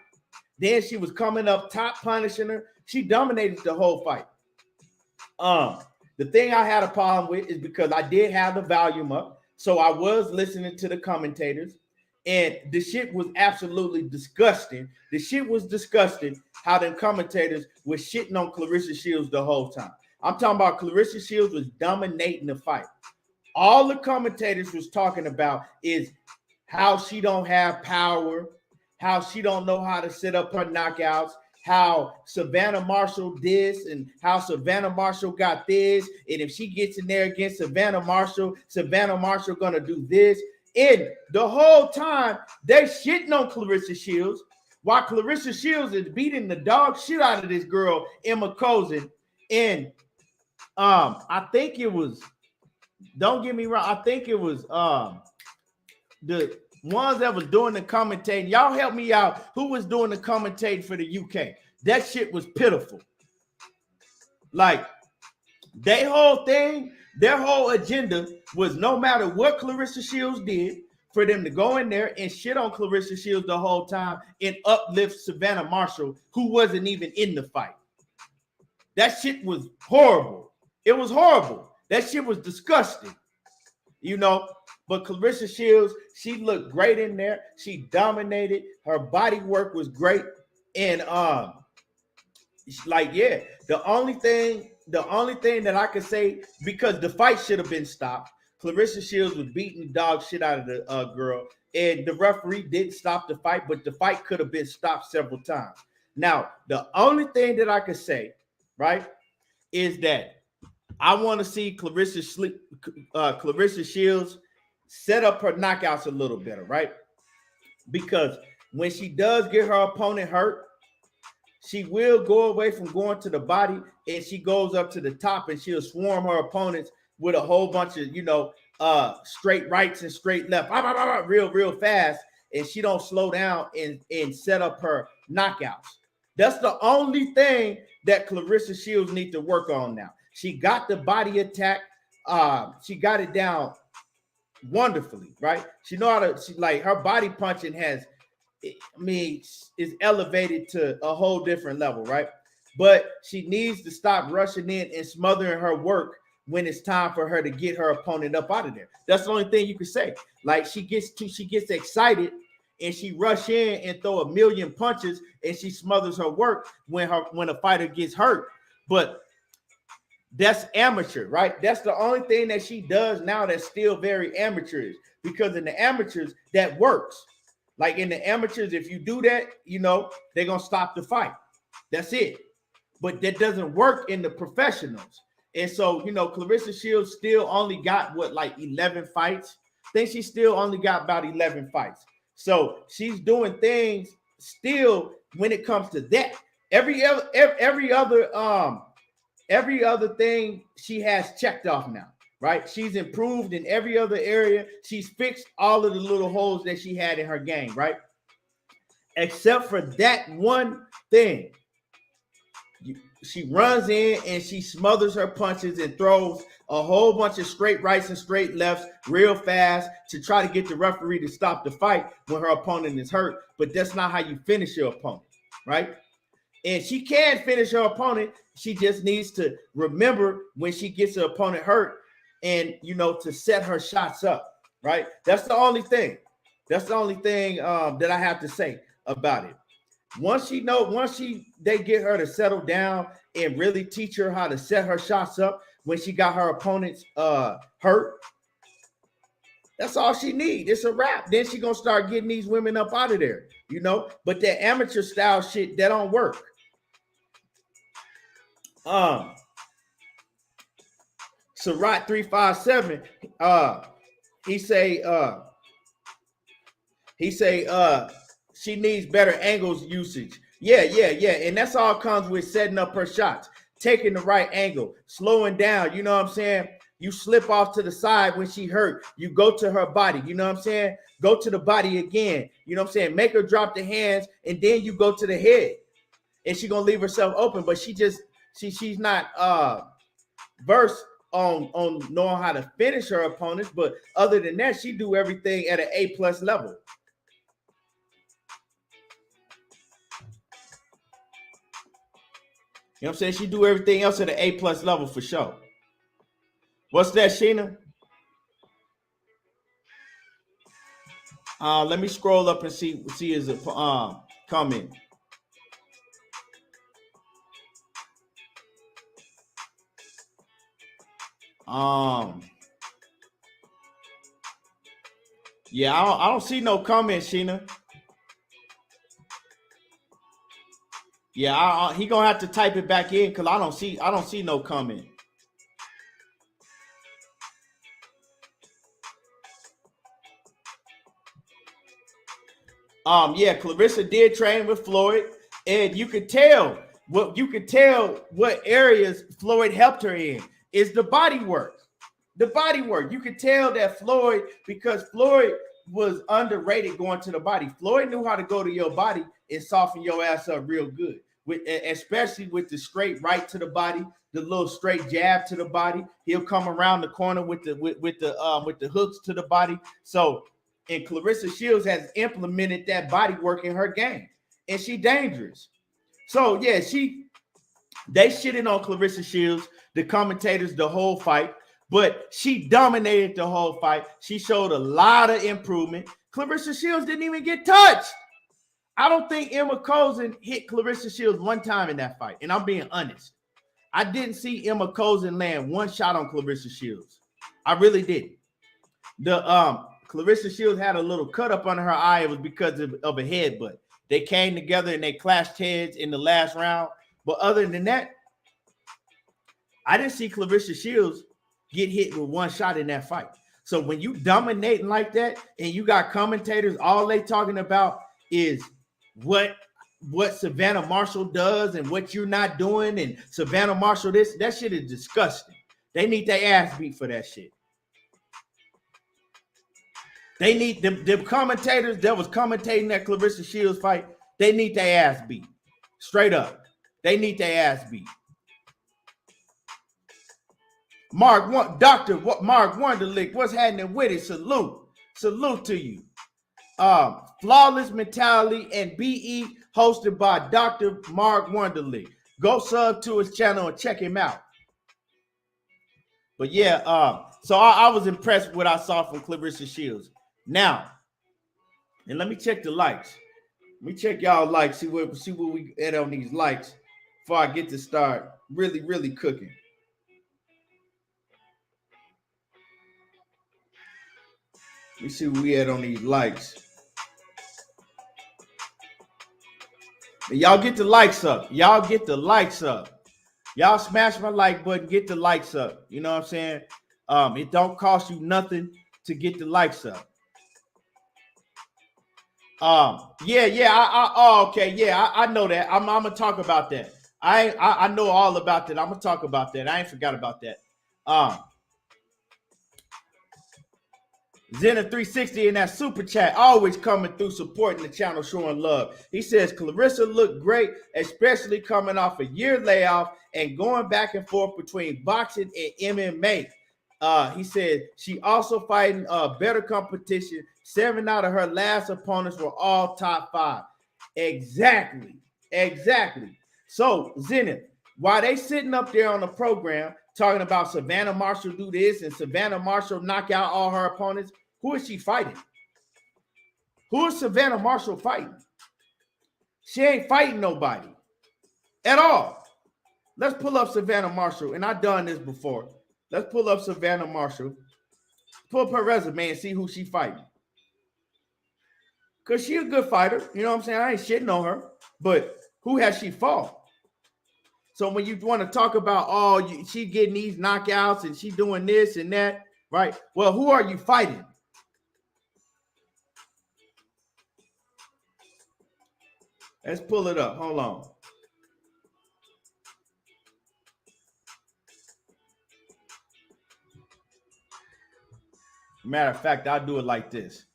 Then she was coming up top, punishing her. She dominated the whole fight. The thing I had a problem with is because I did have the volume up, so I was listening to the commentators, and the shit was absolutely disgusting. The shit was disgusting how them commentators were shitting on Cleressa Shields the whole time. I'm talking about Cleressa Shields was dominating the fight. All the commentators was talking about is how she don't have power, how she don't know how to set up her knockouts, how Savannah Marshall this and how Savannah Marshall got this. And if she gets in there against Savannah Marshall gonna do this. And the whole time they shitting on Cleressa Shields while Cleressa Shields is beating the dog shit out of this girl, Emma Kozin. And I think it was, don't get me wrong, I think it was the ones that was doing the commentating. Y'all help me out. Who was doing the commentating for the UK? That shit was pitiful. Like, their whole thing, their whole agenda was no matter what Cleressa Shields did, for them to go in there and shit on Cleressa Shields the whole time and uplift Savannah Marshall, who wasn't even in the fight. That shit was horrible. It was horrible. That shit was disgusting. You know, but Cleressa Shields, she looked great in there. She dominated. Her body work was great. And like, yeah, the only thing that I could say, because the fight should have been stopped. Cleressa Shields was beating the dog shit out of the girl, and the referee didn't stop the fight, but the fight could have been stopped several times. Now, the only thing that I could say, right, is that I want to see Cleressa Shields set up her knockouts a little better, right? Because when she does get her opponent hurt, she will go away from going to the body, and she goes up to the top, and she'll swarm her opponents with a whole bunch of, you know, straight rights and straight left, real fast, and she don't slow down and set up her knockouts. That's the only thing that Cleressa Shields needs to work on now. She got the body attack. She got it down wonderfully, right? She know how to, like, her body punching has, I mean, is elevated to a whole different level, right? But she needs to stop rushing in and smothering her work when it's time for her to get her opponent up out of there. That's the only thing you can say. Like, she gets excited and she rush in and throw a million punches and she smothers her work when a fighter gets hurt. But that's amateur, right? That's the only thing that she does now that's still very amateurish, because in the amateurs that works. Like, in the amateurs, if you do that, you know, they're going to stop the fight. That's it. But that doesn't work in the professionals. And so, you know, Cleressa Shields still only got, what, like 11 fights? I think she still only got about 11 fights. So she's doing things still when it comes to that. Every other thing she has checked off now, right? She's improved in every other area. She's fixed all of the little holes that she had in her game, right? Except for that one thing. She runs in and she smothers her punches and throws a whole bunch of straight rights and straight lefts real fast to try to get the referee to stop the fight when her opponent is hurt. But that's not how you finish your opponent, right? And she can finish her opponent. She just needs to remember when she gets her opponent hurt and, you know, to set her shots up, right? That's the only thing. That's the only thing that I have to say about it. Once they get her to settle down and really teach her how to set her shots up when she got her opponents hurt, that's all she needs. It's a wrap. Then she gonna start getting these women up out of there, you know. But that amateur style shit, that don't work. Sarat 357, he say she needs better angles usage. Yeah. And that's all comes with setting up her shots, taking the right angle, slowing down, you know what I'm saying? You slip off to the side when she hurt. You go to her body. You know what I'm saying? Go to the body again. You know what I'm saying? Make her drop the hands, and then you go to the head. And she's gonna leave herself open, but she's not versed on knowing how to finish her opponents. But other than that, she do everything at an A+ level. You know what I'm saying? She do everything else at an A+ level for sure. What's that, Sheena? Let me scroll up and see his comment. Yeah, I don't see no comment, Sheena. Yeah, he gonna have to type it back in because I don't see no comment. Yeah, Cleressa did train with Floyd, and you could tell what areas Floyd helped her in is the body work. The body work. You could tell that Floyd, because Floyd was underrated going to the body. Floyd knew how to go to your body and soften your ass up real good, especially with the straight right to the body, the little straight jab to the body. He'll come around the corner with the hooks to the body. So, and Cleressa Shields has implemented that body work in her game, and she dangerous. So yeah, they shitted on Cleressa Shields, the commentators, the whole fight. But she dominated the whole fight. She showed a lot of improvement. Cleressa Shields didn't even get touched. I don't think Emma Kozin hit Cleressa Shields one time in that fight. And I'm being honest. I didn't see Emma Kozin land one shot on Cleressa Shields. I really didn't. The Cleressa Shields had a little cut up under her eye. It was because of a headbutt. They came together and they clashed heads in the last round. But other than that, I didn't see Cleressa Shields get hit with one shot in that fight. So when you dominating like that and you got commentators, all they talking about is what Savannah Marshall does and what you're not doing, and Savannah Marshall this, that shit is disgusting. They need their ass beat for that shit. They need them commentators that was commentating that Cleressa Shields fight, they need their ass beat. Straight up. They need their ass beat. Mark Wonderlick, what's happening with it? Salute to you. Flawless Mentality and BE, hosted by Dr. Mark Wonderlick. Go sub to his channel and check him out. But yeah, so I was impressed with what I saw from Cleressa Shields. Now, and let me check the likes. Let me check y'all likes, see what we add on these likes before I get to start really cooking. Let me see what we had on these likes. Y'all get the likes up. Y'all get the likes up. Y'all smash my like button. Get the likes up. You know what I'm saying? It don't cost you nothing to get the likes up. Okay. Yeah, I know that. I'm gonna talk about that. I know all about that. I'm gonna talk about that. I ain't forgot about that. Zena360 in that super chat, always coming through, supporting the channel, showing love. He says Cleressa looked great, especially coming off a year layoff and going back and forth between boxing and MMA. He said she also fighting better competition. 7 out of her last opponents were all top 5. Exactly. So Zenith, while they sitting up there on the program talking about Savannah Marshall do this and Savannah Marshall knock out all her opponents, who is she fighting? Who is Savannah Marshall fighting? She ain't fighting nobody at all. Let's pull up Savannah Marshall, and I've done this before. Let's pull up Savannah Marshall, pull up her resume and see who she fighting. Because she's a good fighter. You know what I'm saying? I ain't shitting on her. But who has she fought? So when you want to talk about, she getting these knockouts and she doing this and that, right? Well, who are you fighting? Let's pull it up. Hold on. Matter of fact, I'll do it like this.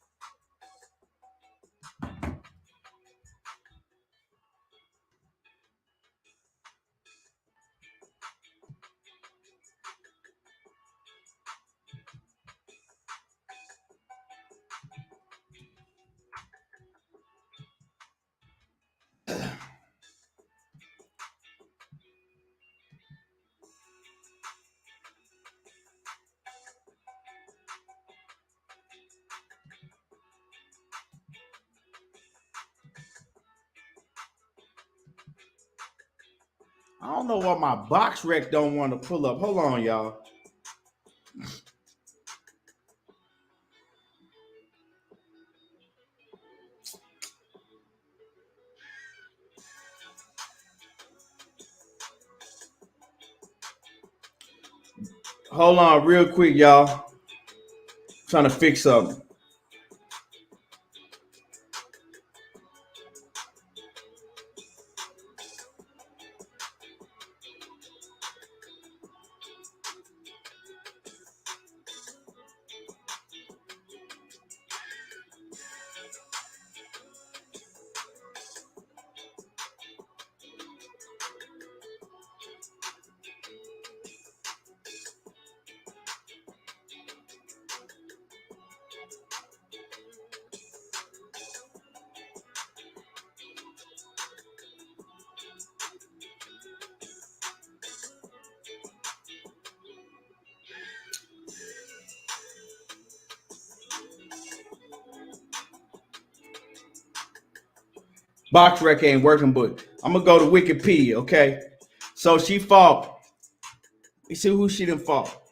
I don't know why my box rec don't want to pull up. Hold on, y'all. Hold on real quick, y'all. Trying to fix something. Box rec ain't working, but I'm gonna go to Wikipedia, okay? So she fought. You see who she done fought.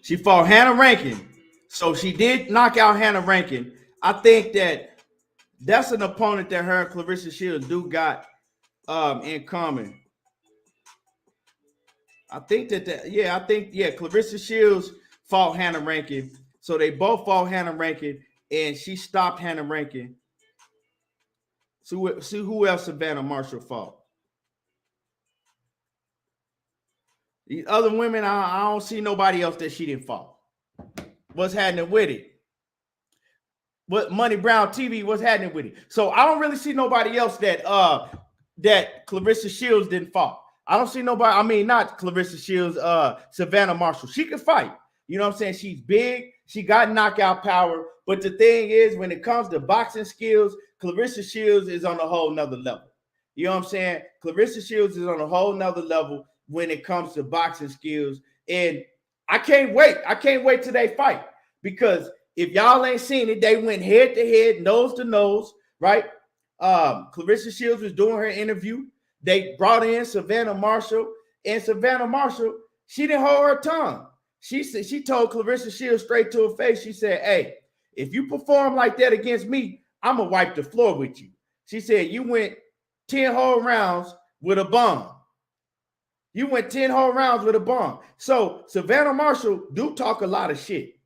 She fought Hannah Rankin. So she did knock out Hannah Rankin. I think that's an opponent that her and Claressa Shields do got in common. I think Claressa Shields fought Hannah Rankin. So they both fought Hannah Rankin, and she stopped Hannah Rankin. See who else Savannah Marshall fought. These other women, I don't see nobody else that she didn't fight. What's happening with it? What Money Brown TV? What's happening with it? So I don't really see nobody else that Claressa Shields didn't fight. I don't see nobody. I mean, not Claressa Shields. Savannah Marshall. She can fight. You know what I'm saying? She's big. She got knockout power. But the thing is, when it comes to boxing skills, Claressa Shields is on a whole nother level. You know what I'm saying? Claressa Shields is on a whole nother level when it comes to boxing skills. And I can't wait. I can't wait till they fight. Because if y'all ain't seen it, they went head to head, nose to nose, right? Claressa Shields was doing her interview. They brought in Savannah Marshall. And Savannah Marshall, she didn't hold her tongue. She told Claressa Shields straight to her face. She said, hey, if you perform like that against me, I'm going to wipe the floor with you. She said, you went 10 whole rounds with a bomb. You went 10 whole rounds with a bomb. So Savannah Marshall do talk a lot of shit,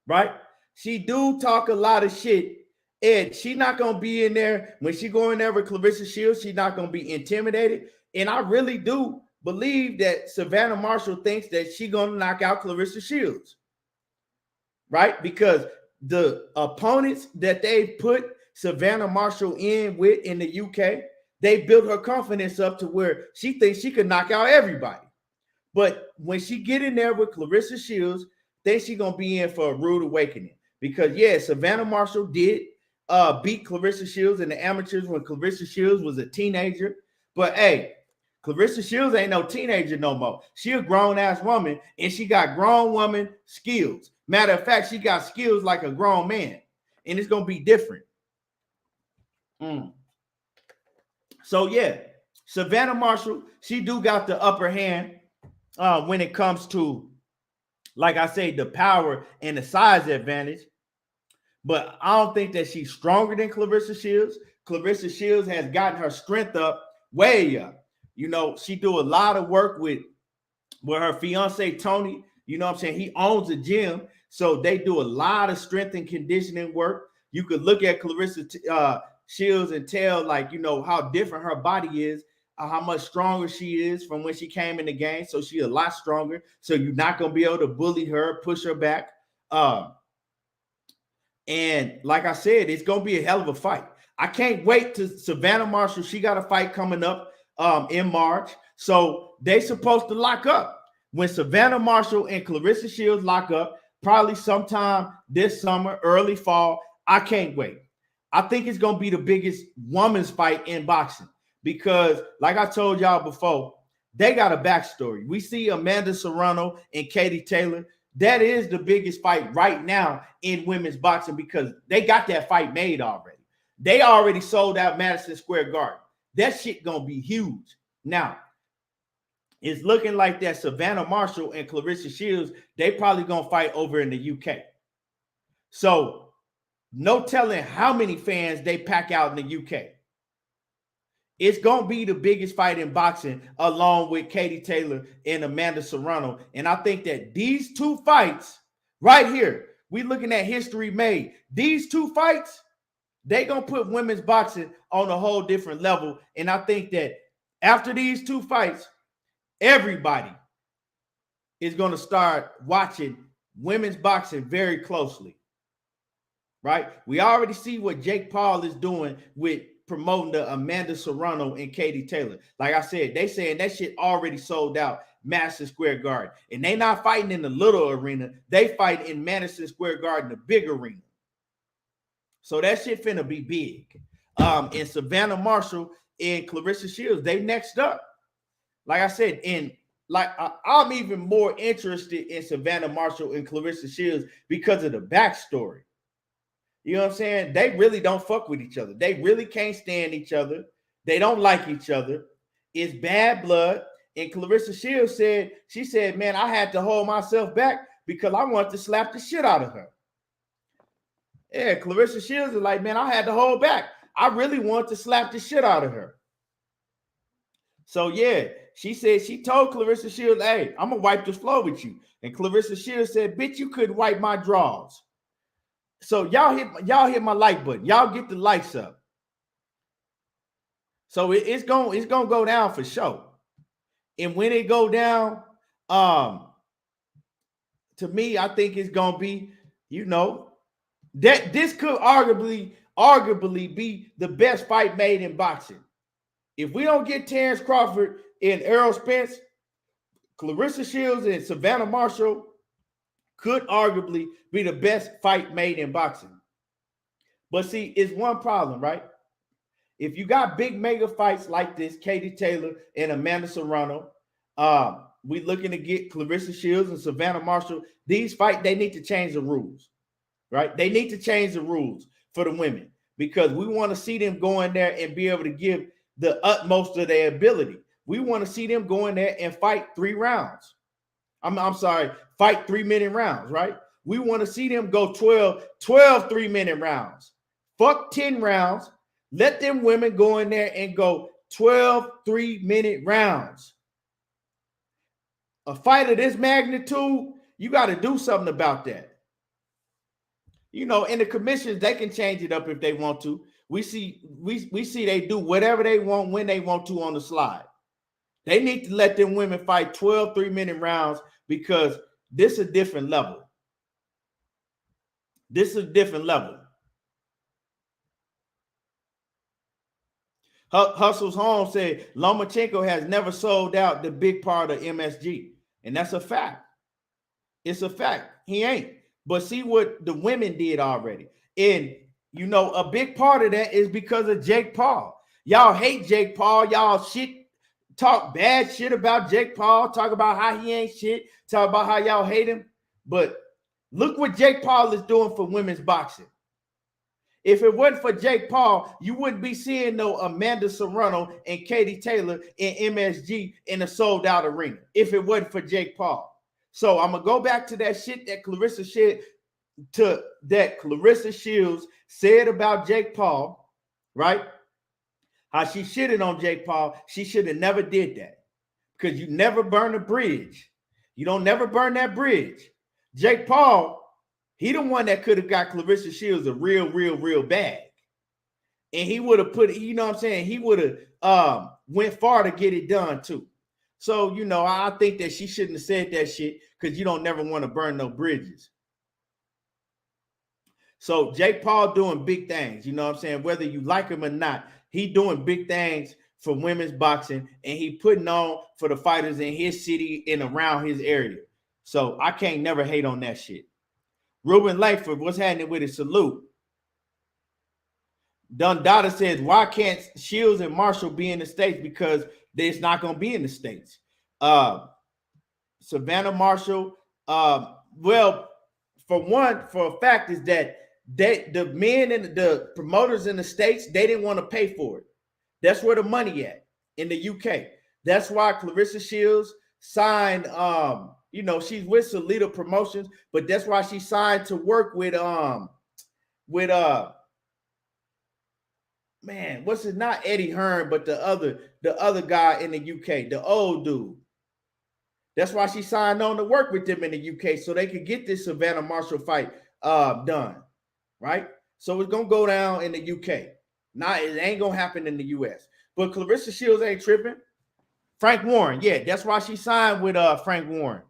right? She do talk a lot of shit. And she not going to be in there. When she go in there with Claressa Shields, she's not going to be intimidated. And I really do believe that Savannah Marshall thinks that she's going to knock out Claressa Shields, right? Because the opponents that they put Savannah Marshall in with in the UK, they built her confidence up to where she thinks she could knock out everybody. But when she get in there with Claressa Shields, then she's going to be in for a rude awakening. Because, yeah, Savannah Marshall did beat Claressa Shields in the amateurs when Claressa Shields was a teenager. But, hey, Claressa Shields ain't no teenager no more. She a grown-ass woman, and she got grown woman skills. Matter of fact, she got skills like a grown man, and it's going to be different. So, yeah, Savannah Marshall, she do got the upper hand when it comes to, like I say, the power and the size advantage. But I don't think that she's stronger than Claressa Shields. Claressa Shields has gotten her strength up, way up. You know, she do a lot of work with her fiance, Tony. You know what I'm saying? He owns a gym. So they do a lot of strength and conditioning work. You could look at Claressa Shields and tell, like, you know, how different her body is. how much stronger she is from when she came in the game. So she's a lot stronger. So you're not going to be able to bully her, push her back. And like I said, it's going to be a hell of a fight. I can't wait to Savannah Marshall. She got a fight coming up in March. So they supposed to lock up. When Savannah Marshall and Cleressa Shields lock up, probably sometime this summer, early fall, I can't wait. I think it's going to be the biggest women's fight in boxing because, like I told y'all before, they got a backstory. We see Amanda Serrano and Katie Taylor. That is the biggest fight right now in women's boxing because they got that fight made already. They already sold out Madison Square Garden. That shit going to be huge. Now, it's looking like that Savannah Marshall and Cleressa Shields, they probably going to fight over in the UK. So, no telling how many fans they pack out in the UK. It's going to be the biggest fight in boxing along with Katie Taylor and Amanda Serrano. And I think that these two fights right here, we looking at history made. These two fights, they going to put women's boxing on a whole different level. And I think that after these two fights, everybody is going to start watching women's boxing very closely. Right? We already see what Jake Paul is doing with promoting the Amanda Serrano and Katie Taylor. Like I said, they saying that shit already sold out Madison Square Garden. And they not fighting in the little arena. They fight in Madison Square Garden, the big arena. So that shit finna be big. And Savannah Marshall and Cleressa Shields, they next up. Like I said, I'm even more interested in Savannah Marshall and Cleressa Shields because of the backstory. You know what I'm saying? They really don't fuck with each other. They really can't stand each other. They don't like each other. It's bad blood. And Cleressa Shields said, man, I had to hold myself back because I wanted to slap the shit out of her. Yeah, Cleressa Shields is like, man, I had to hold back. I really wanted to slap the shit out of her. So, yeah, she said, she told Cleressa Shields, hey, I'm going to wipe the floor with you. And Cleressa Shields said, bitch, you couldn't wipe my drawers. So y'all hit my like button. Y'all get the likes up. So it's gonna go down for sure. And when it go down, to me, I think it's gonna be, that this could arguably be the best fight made in boxing. If we don't get Terence Crawford and Errol Spence, Cleressa Shields and Savannah Marshall could arguably be the best fight made in boxing. But see, it's one problem, right? If you got big mega fights like this, Katie Taylor and Amanda Serrano, we looking to get Cleressa Shields and Savannah Marshall. These fights, they need to change the rules, right? They need to change the rules for the women because we want to see them go in there and be able to give the utmost of their ability. We want to see them go in there and fight 3 rounds. Fight 3-minute rounds, right? We want to see them go 12 3-minute rounds. Fuck 10 rounds. Let them women go in there and go 12 3-minute rounds. A fight of this magnitude, you got to do something about that. In the commissions, they can change it up if they want to. We see they do whatever they want when they want to on the slide. They need to let them women fight 12 3-minute rounds because this is a different level. This is a different level. Hustles Home said Lomachenko has never sold out the big part of MSG. And that's a fact. It's a fact. He ain't. But see what the women did already. And, a big part of that is because of Jake Paul. Y'all hate Jake Paul. Y'all talk bad shit about Jake Paul. Talk about how he ain't shit. Talk about how y'all hate him. But look what Jake Paul is doing for women's boxing. If it wasn't for Jake Paul, you wouldn't be seeing no Amanda Serrano and Katie Taylor in MSG in a sold-out arena. If it wasn't for Jake Paul. So I'm going to go back to that shit that Cleressa Shields said about Jake Paul, right? How she shitted on Jake Paul. She should have never did that because you never burn a bridge. You don't never burn that bridge. Jake Paul, he the one that could have got Cleressa Shields a real bag. And he would have put it, you know what I'm saying? He would have went far to get it done too. So, you know, I think that she shouldn't have said that shit because you don't never want to burn no bridges. So Jake Paul doing big things, you know what I'm saying? Whether you like him or not, he doing big things for women's boxing, and he putting on for the fighters in his city and around his area. So I can't never hate on that shit. Ruben Langford, what's happening with it? Salute. Dundada says, why can't Shields and Marshall be in the States? Because it's not going to be in the States. Savannah Marshall, well, for a fact is that the men and the promoters in the States, they didn't want to pay for it. That's where the money at in the UK. That's why Cleressa Shields signed, you know, she's with Solita Promotions, but that's why she signed to work with man, what's it? Not Eddie Hearn, but the other guy in the UK, the old dude. That's why she signed on to work with them in the UK so they could get this Savannah Marshall fight done, right? So it's gonna go down in the UK. It ain't gonna happen in the US. But Cleressa Shields ain't tripping. Frank Warren, yeah, that's why she signed with Frank Warren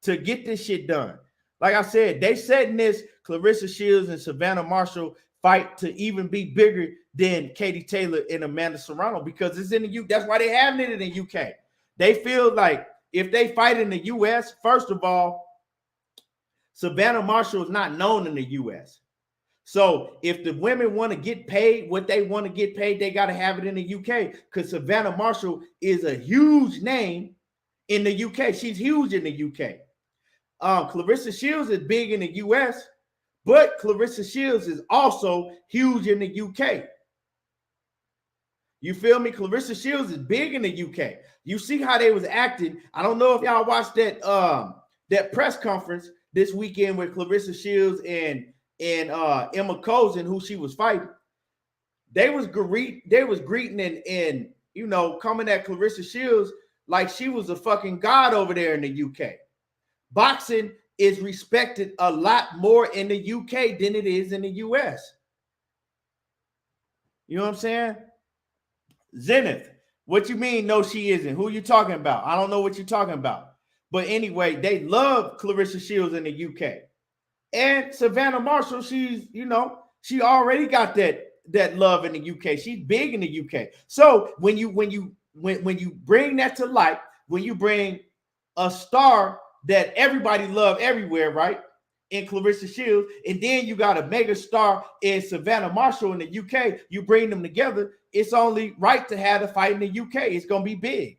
to get this shit done. Like I said, they setting this Cleressa Shields and Savannah Marshall fight to even be bigger than Katie Taylor and Amanda Serrano because it's in the UK. That's why they having it in the UK. They feel like if they fight in the US, first of all, Savannah Marshall is not known in the US. So if the women want to get paid what they want to get paid, they got to have it in the UK because Savannah Marshall is a huge name in the UK. She's huge in the UK. Cleressa Shields is big in the US, but Cleressa Shields is also huge in the UK. You feel me? Cleressa Shields is big in the UK. You see how they was acting. I don't know if y'all watched that press conference this weekend with Cleressa Shields and Emma Kozin, who she was fighting. They was greeting and you know, coming at Cleressa Shields like she was a fucking god over there in the UK. Boxing is respected a lot more in the UK than it is in the US. You know what I'm saying? Zenith, what you mean? No, she isn't. Who you talking about? I don't know what you're talking about. But anyway, they love Cleressa Shields in the UK. And Savannah Marshall, she's, you know, she already got that love in the UK. She's big in the UK. So when you bring that to light, when you bring a star that everybody love everywhere, right? In Cleressa Shields, and then you got a mega star in Savannah Marshall in the UK, you bring them together, it's only right to have a fight in the UK. It's gonna be big.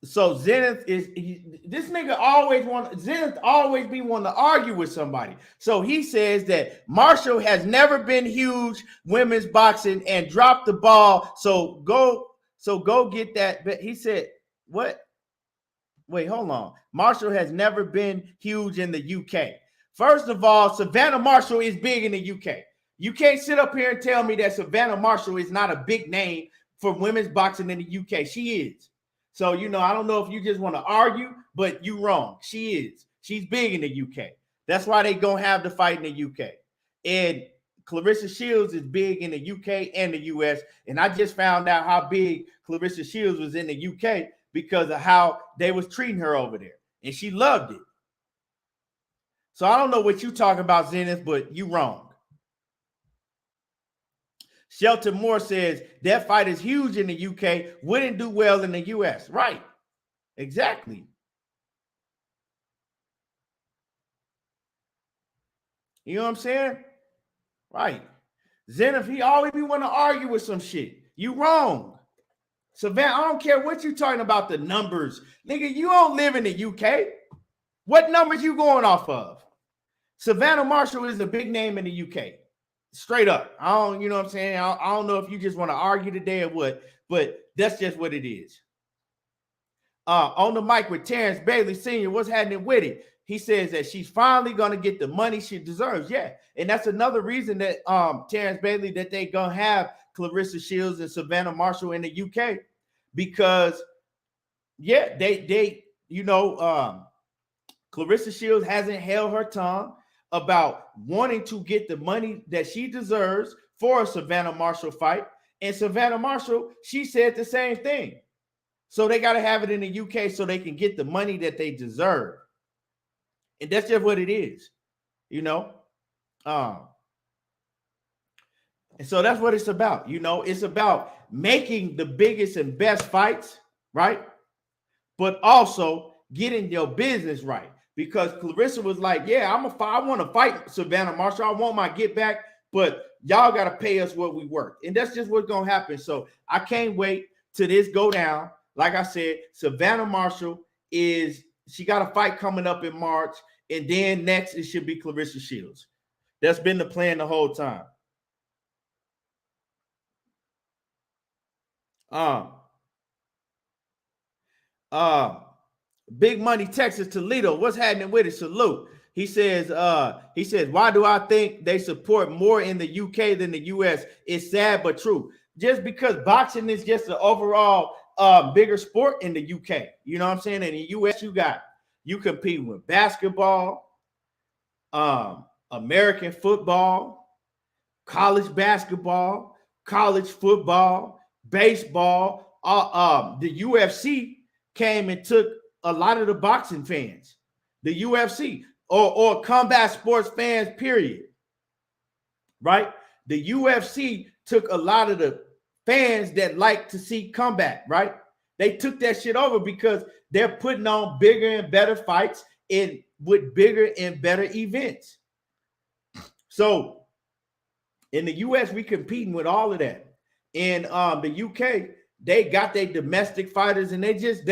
So Zenith this nigga Zenith always be wanting to argue with somebody. So he says that Marshall has never been huge women's boxing and dropped the ball. So go get that. But he said, what? Wait, hold on. Marshall has never been huge in the UK. First of all, Savannah Marshall is big in the UK. You can't sit up here and tell me that Savannah Marshall is not a big name for women's boxing in the UK. She is. So, you know, I don't know if you just want to argue, but you wrong. She is. She's big in the UK. That's why they gonna have the fight in the UK. And Cleressa Shields is big in the UK and the US. And I just found out how big Cleressa Shields was in the UK because of how they was treating her over there. And she loved it. So I don't know what you talking about, Zenith, but you wrong. Shelton Moore says that fight is huge in the UK, wouldn't do well in the US. Right. Exactly. You know what I'm saying? Right. Zenith, he always be want to argue with some shit. You wrong. Savannah, I don't care what you talking about the numbers. Nigga, you don't live in the UK. What numbers you going off of? Savannah Marshall is a big name in the UK. Straight up. I don't, you know what I'm saying? I don't know if you just want to argue today or what, but that's just what it is. On the mic with Terence Bailey Sr., what's happening with it? He says that she's finally going to get the money she deserves. Yeah. And that's another reason that Terence Bailey, that they going to have Cleressa Shields and Savannah Marshall in the UK because, yeah, they Cleressa Shields hasn't held her tongue about wanting to get the money that she deserves for a Savannah Marshall fight. And Savannah Marshall, she said the same thing. So they got to have it in the UK so they can get the money that they deserve. And that's just what it is, you know. And so that's what it's about. You know, it's about making the biggest and best fights, right? But also getting your business right. Because Cleressa was like, yeah, I want to fight Savannah Marshall. I want my get back, but y'all got to pay us what we worth. And that's just what's going to happen. So I can't wait till this go down. Like I said, Savannah Marshall she got a fight coming up in March. And then next, it should be Cleressa Shields. That's been the plan the whole time. Big Money, Texas, Toledo. What's happening with it? Salute. He says, why do I think they support more in the UK than the US? It's sad but true. Just because boxing is just an overall bigger sport in the UK. You know what I'm saying? In the US, you compete with basketball, American football, college basketball, college football, baseball. The UFC came and took a lot of the boxing fans, the UFC or combat sports fans, period. Right? The UFC took a lot of the fans that like to see combat, right? They took that shit over because they're putting on bigger and better fights with bigger and better events. So in the US, we competing with all of that. In the UK, they got their domestic fighters, and they just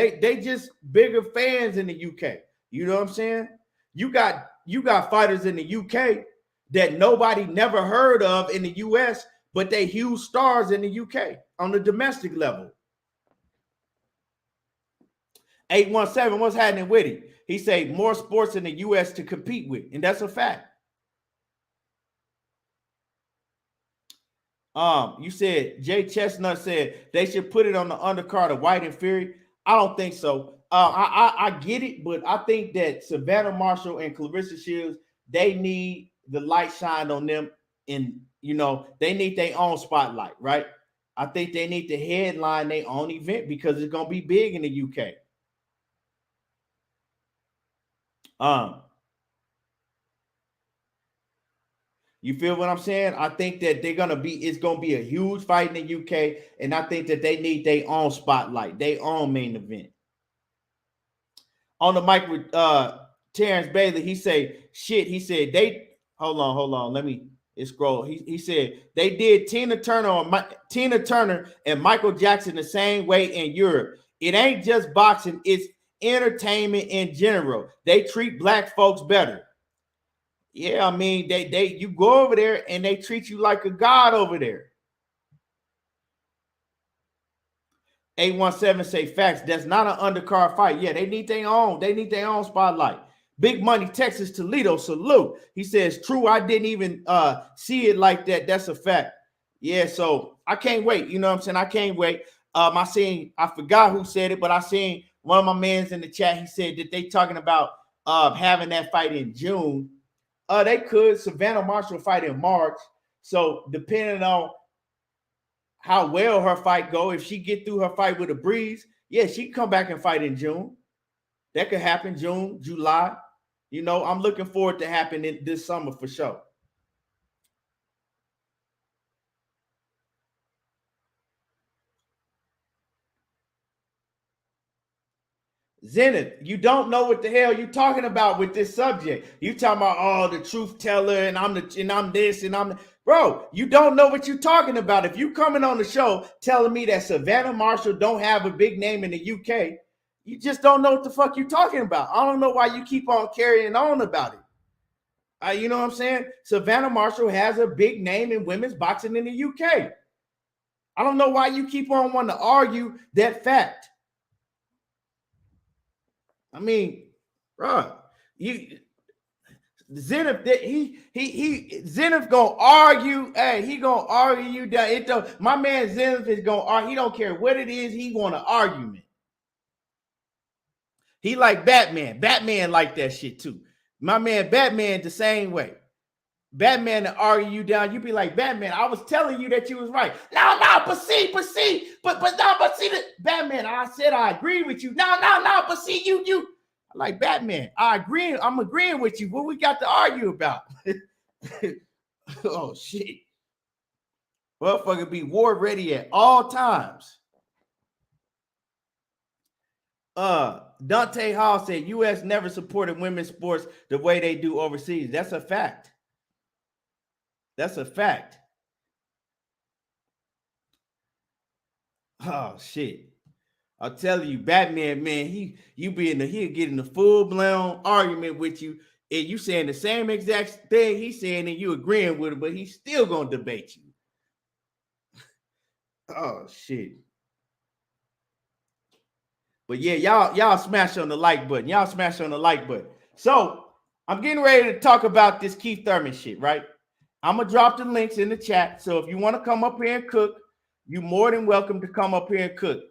bigger fans in the UK. You know what I'm saying? You got fighters in the UK that nobody never heard of in the US, but they huge stars in the UK on the domestic level. 817, what's happening with it? He say more sports in the US to compete with, and that's a fact. You said Jay Chestnut said they should put it on the undercard of White and Fury. I don't think so. I get it, but I think that Savannah Marshall and Cleressa Shields, they need the light shined on them, and they need their own spotlight, right? I think they need to headline their own event because it's gonna be big in the UK. You feel what I'm saying? I think that it's gonna be a huge fight in the UK, and I think that they need their own spotlight, their own main event. On the mic with Terrence Bailey, he said, hold on, let me scroll. He said they did Tina Turner and Michael Jackson the same way in Europe. It ain't just boxing, it's entertainment in general. They treat black folks better. Yeah, I mean, you go over there and they treat you like a god over there. 817 say facts. That's not an undercard fight. Yeah, they need their own spotlight. Big Money, Texas, Toledo, salute. He says, true, I didn't even see it like that. That's a fact. Yeah, so I can't wait. You know what I'm saying? I can't wait. I forgot who said it, but I seen one of my mans in the chat. He said that they talking about having that fight in June. They could. Savannah Marshall fight in March. So depending on how well her fight go, if she get through her fight with a breeze, yeah, she can come back and fight in June. That could happen June, July. I'm looking forward to happening this summer for sure. Zenith, you don't know what the hell you're talking about with this subject. You talking about the truth teller and I'm this and I'm bro. You don't know what you're talking about. If you coming on the show telling me that Savannah Marshall don't have a big name in the UK, you just don't know what the fuck you're talking about. I don't know why you keep on carrying on about it. You know what I'm saying? Savannah Marshall has a big name in women's boxing in the UK. I don't know why you keep on wanting to argue that fact. I mean, bro, Zenith, Zenith gonna argue. Hey, he gonna argue you down. It don't, my man Zenith is gonna argue. He don't care what it is. He want an argument. He like Batman. Batman like that shit too. My man Batman the same way. Batman to argue you down. You be like, Batman, I was telling you that you was right. No, but see, the Batman, I said I agree with you. No, but see, you. Like, Batman, I agree. I'm agreeing with you. What we got to argue about? Oh, shit. Motherfucker be war ready at all times. Dante Hall said, U.S. never supported women's sports the way they do overseas. That's a fact. That's a fact. Oh, shit. I'll tell you, Batman, man, he'll get in a full-blown argument with you, and you saying the same exact thing he's saying, and you agreeing with it, but he's still gonna debate you. Oh, shit. But yeah, y'all smash on the like button. Y'all smash on the like button. So I'm getting ready to talk about this Keith Thurman shit, right? I'm going to drop the links in the chat. So if you want to come up here and cook, you're more than welcome to come up here and cook.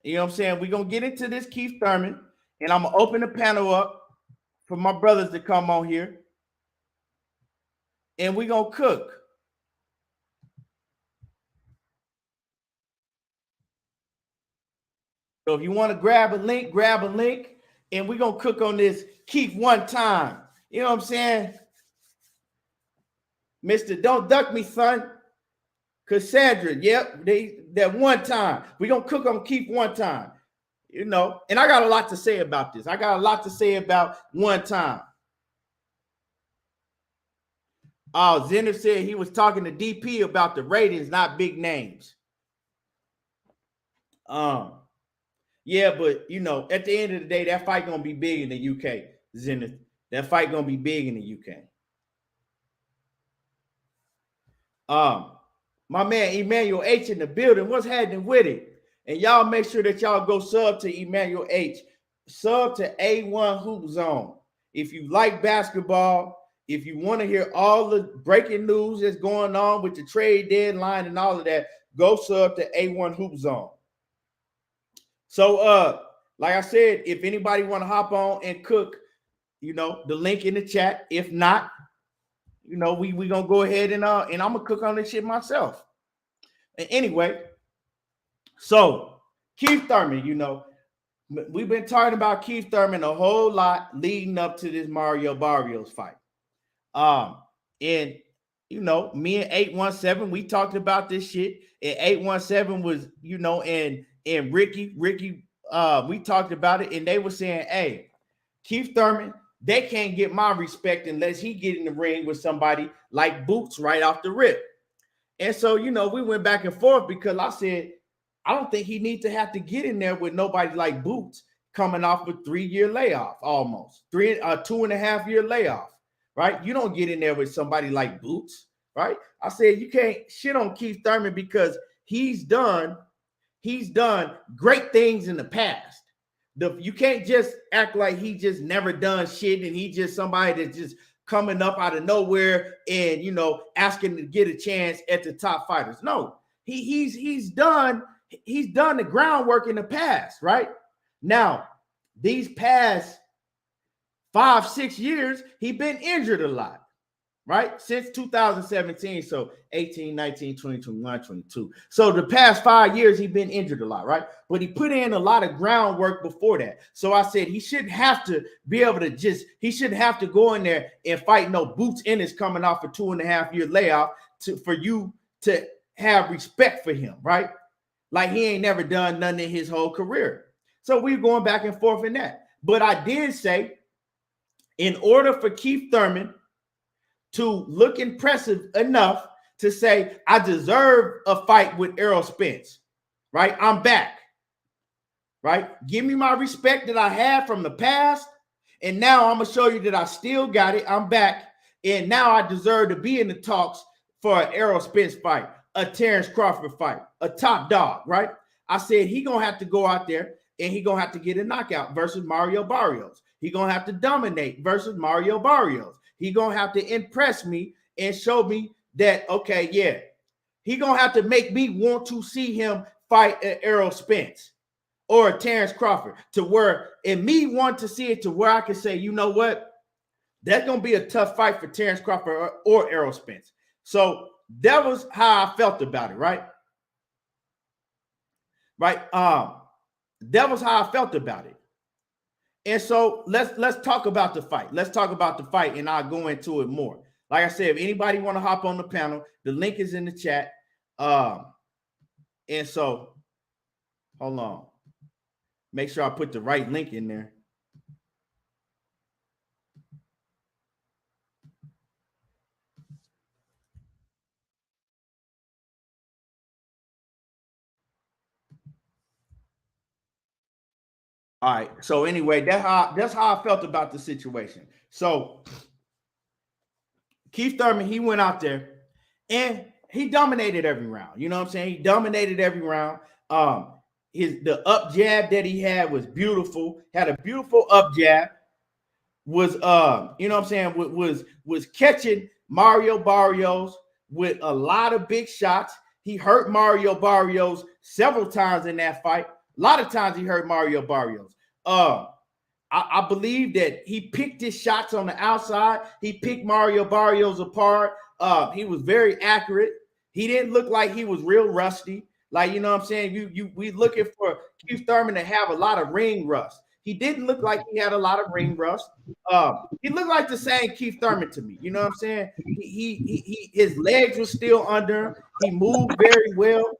You know what I'm saying? We're going to get into this Keith Thurman, and I'm going to open the panel up for my brothers to come on here, and we're going to cook. So if you want to grab a link, and we're going to cook on this Keith one time. You know what I'm saying? Mr. Don't Duck Me, son. Cassandra, yep, that one time. We're going to cook on Keith one time. You know, and I got a lot to say about this. I got a lot to say about one time. Oh, Zenith said he was talking to DP about the ratings, not big names. Yeah, but, you know, at the end of the day, that fight going to be big in the UK, Zenith. That fight going to be big in the UK. My man Emmanuel H in the building. What's happening with it? And y'all make sure that y'all go sub to Emmanuel H. Sub to A1 Hoop Zone. If you like basketball, if you want to hear all the breaking news that's going on with the trade deadline and all of that, go sub to A1 Hoop Zone. So, like I said, if anybody want to hop on and cook, you know, the link in the chat. If not, you know, we gonna go ahead and I'm gonna cook on this shit myself. And anyway, so Keith Thurman, you know, we've been talking about Keith Thurman a whole lot leading up to this Mario Barrios fight. And you know, me and 817, we talked about this shit. And 817 was, you know, and Ricky, we talked about it, and they were saying, hey, Keith Thurman, they can't get my respect unless he get in the ring with somebody like Boots right off the rip. And so, you know, we went back and forth because I said, I don't think he needs to have to get in there with nobody like Boots coming off a 3-year layoff, almost 2.5-year layoff, right? You don't get in there with somebody like Boots, right? I said, you can't shit on Keith Thurman because he's done great things in the past. You can't just act like he just never done shit and he just somebody that's just coming up out of nowhere and, you know, asking to get a chance at the top fighters. No, he's done the groundwork in the past, right? Now, these past 5-6 years, he's been injured a lot, right? Since 2017, so 18, 19, 20, 21, 22. So the past 5 years, he's been injured a lot, right? But he put in a lot of groundwork before that. So I said he shouldn't have to be able to he shouldn't have to go in there and fight no Boots Ennis coming off a 2.5-year layoff for you to have respect for him, right? Like he ain't never done nothing in his whole career. So we're going back and forth in that. But I did say, in order for Keith Thurman to look impressive enough to say, I deserve a fight with Errol Spence, right? I'm back, right? Give me my respect that I had from the past, and now I'm going to show you that I still got it. I'm back, and now I deserve to be in the talks for an Errol Spence fight, a Terence Crawford fight, a top dog, right? I said he going to have to go out there, and he going to have to get a knockout versus Mario Barrios. He gonna have to dominate versus Mario Barrios. He gonna have to impress me and show me that, okay, yeah, he gonna have to make me want to see him fight Errol Spence or Terence Crawford, to where, and me want to see it to where I can say, you know what, that's gonna be a tough fight for Terence Crawford or Errol Spence. So that was how I felt about it, right? Right. That was how I felt about it. And so let's talk about the fight. Let's talk about the fight, and I'll go into it more. Like I said, if anybody want to hop on the panel, the link is in the chat. And so hold on. Make sure I put the right link in there. All right. So anyway, that's how I felt about the situation. So Keith Thurman, he went out there and he dominated every round. You know what I'm saying? He dominated every round. The up jab that he had was beautiful. Had a beautiful up jab. Was you know what I'm saying? Was catching Mario Barrios with a lot of big shots. He hurt Mario Barrios several times in that fight. A lot of times he hurt Mario Barrios. I believe that he picked his shots on the outside. He picked Mario Barrios apart. He was very accurate. He didn't look like he was real rusty. Like, you know what I'm saying? We looking for Keith Thurman to have a lot of ring rust. He didn't look like he had a lot of ring rust. He looked like the same Keith Thurman to me. You know what I'm saying? His legs were still under him. He moved very well.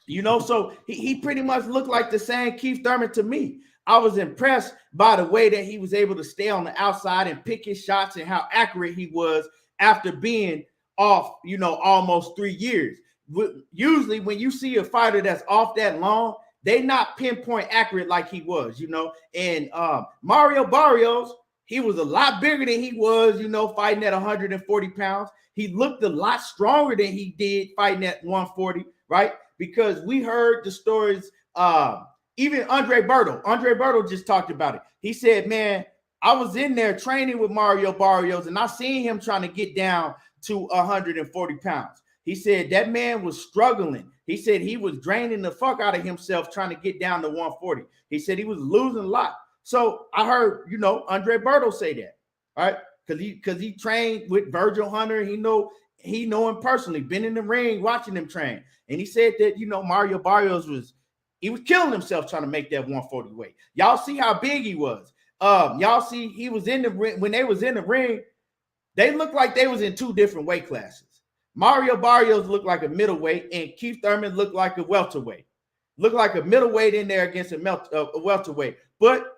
You know, so he pretty much looked like the same Keith Thurman to me. I was impressed by the way that he was able to stay on the outside and pick his shots and how accurate he was after being off, you know, almost 3 years. Usually when you see a fighter that's off that long, they not pinpoint accurate like he was, you know. And Mario Barrios, he was a lot bigger than he was, you know, fighting at 140 pounds. He looked a lot stronger than he did fighting at 140, right? Because we heard the stories, even Andre Berto just talked about it. He said, man, I was in there training with Mario Barrios, and I seen him trying to get down to 140 pounds. He said that man was struggling. He said he was draining the fuck out of himself trying to get down to 140. He said he was losing a lot. So I heard, you know, Andre Berto say that, right? Because he trained with Virgil Hunter. He know him personally, been in the ring, watching him train. And he said that, you know, Mario Barrios was killing himself trying to make that 140 weight. Y'all see how big he was. Y'all see he was in the ring. When they was in the ring, they looked like they was in two different weight classes. Mario Barrios looked like a middleweight, and Keith Thurman looked like a welterweight. Looked like a middleweight in there against a welterweight. But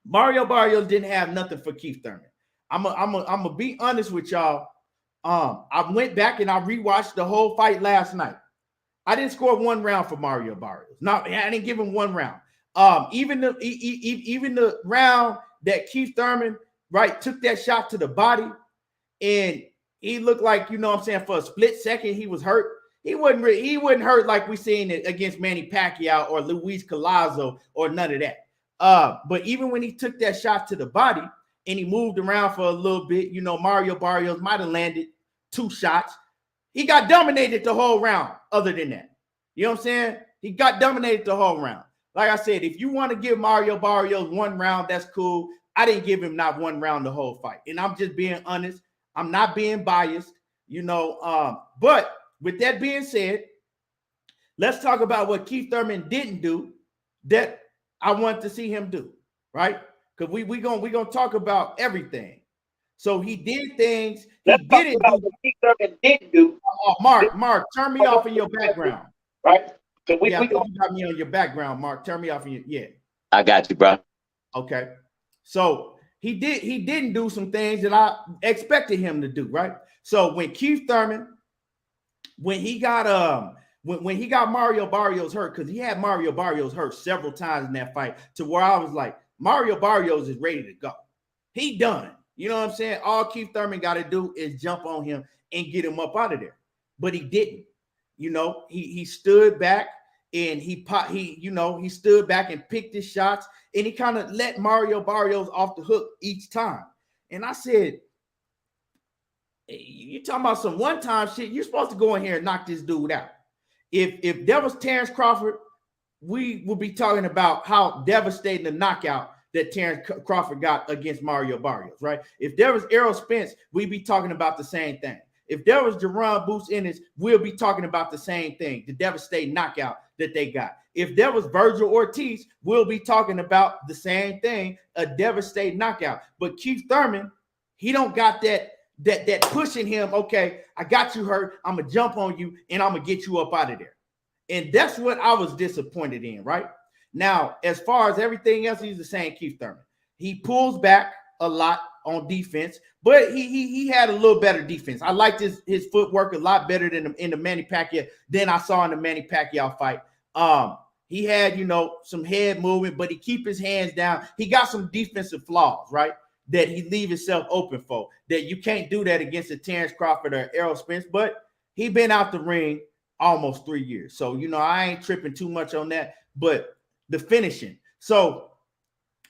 Mario Barrios didn't have nothing for Keith Thurman. I'm gonna be honest with y'all. I went back and I rewatched the whole fight last night. I didn't score one round for Mario Barrios. No, I didn't give him one round. Even the round that Keith Thurman, right, took that shot to the body, and he looked like, you know what I'm saying, for a split second he was hurt. He wasn't hurt like we seen it against Manny Pacquiao or Luis Collazo or none of that. But even when he took that shot to the body and he moved around for a little bit, you know, Mario Barrios might have landed 2 shots. He got dominated the whole round. Other than that, you know what I'm saying? He got dominated the whole round. Like I said, if you want to give Mario Barrios one round, that's cool. I didn't give him not one round the whole fight. And I'm just being honest. I'm not being biased, you know. But with that being said, let's talk about what Keith Thurman didn't do that I want to see him do, right? Because we're gonna talk about everything. So he did things he didn't do. What Keith Thurman didn't do. Mark, turn me off in your background. Right? So you got me on your background, Mark. Turn me off in your, yeah. I got you, bro. Okay. So he didn't do some things that I expected him to do, right? So when Keith Thurman, when he got Mario Barrios hurt, because he had Mario Barrios hurt several times in that fight, to where I was like, Mario Barrios is ready to go. He done. You know what I'm saying? All Keith Thurman got to do is jump on him and get him up out of there. But he didn't. You know, he stood back and he stood back and picked his shots, and he kind of let Mario Barrios off the hook each time. And I said, you talking about some one-time shit, you're supposed to go in here and knock this dude out. If there was Terence Crawford, we would be talking about how devastating the knockout that Terence Crawford got against Mario Barrios, right? If there was Errol Spence, we'd be talking about the same thing. If there was Jerron Boots Ennis, we'll be talking about the same thing, the devastating knockout that they got. If there was Virgil Ortiz, we'll be talking about the same thing, a devastating knockout. But Keith Thurman, he don't got that pushing him, okay, I got you hurt, I'm going to jump on you, and I'm going to get you up out of there. And that's what I was disappointed in, right? Now, as far as everything else, he's the same Keith Thurman. He pulls back a lot on defense, but he had a little better defense. I liked his footwork a lot better than in the Manny Pacquiao than I saw in the Manny Pacquiao fight. He had, some head movement, but he keep his hands down. He got some defensive flaws, right, that he leave himself open for, that you can't do that against a Terence Crawford or Errol Spence, but he been out the ring almost 3 years. So, I ain't tripping too much on that, but the finishing. So,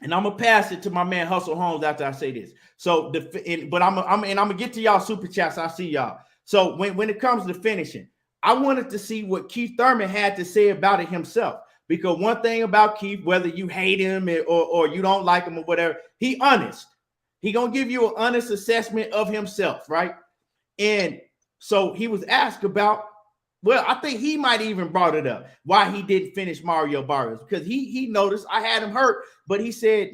and I'm going to pass it to my man Hustle Holmes after I say this. So, but I'm going to get to y'all super chats. I see y'all. So when it comes to finishing, I wanted to see what Keith Thurman had to say about it himself. Because one thing about Keith, whether you hate him or you don't like him or whatever, he honest. He going to give you an honest assessment of himself, right? And so he was asked about, well, I think he might even brought it up, why he didn't finish Mario Barrios, because he noticed I had him hurt, but he said,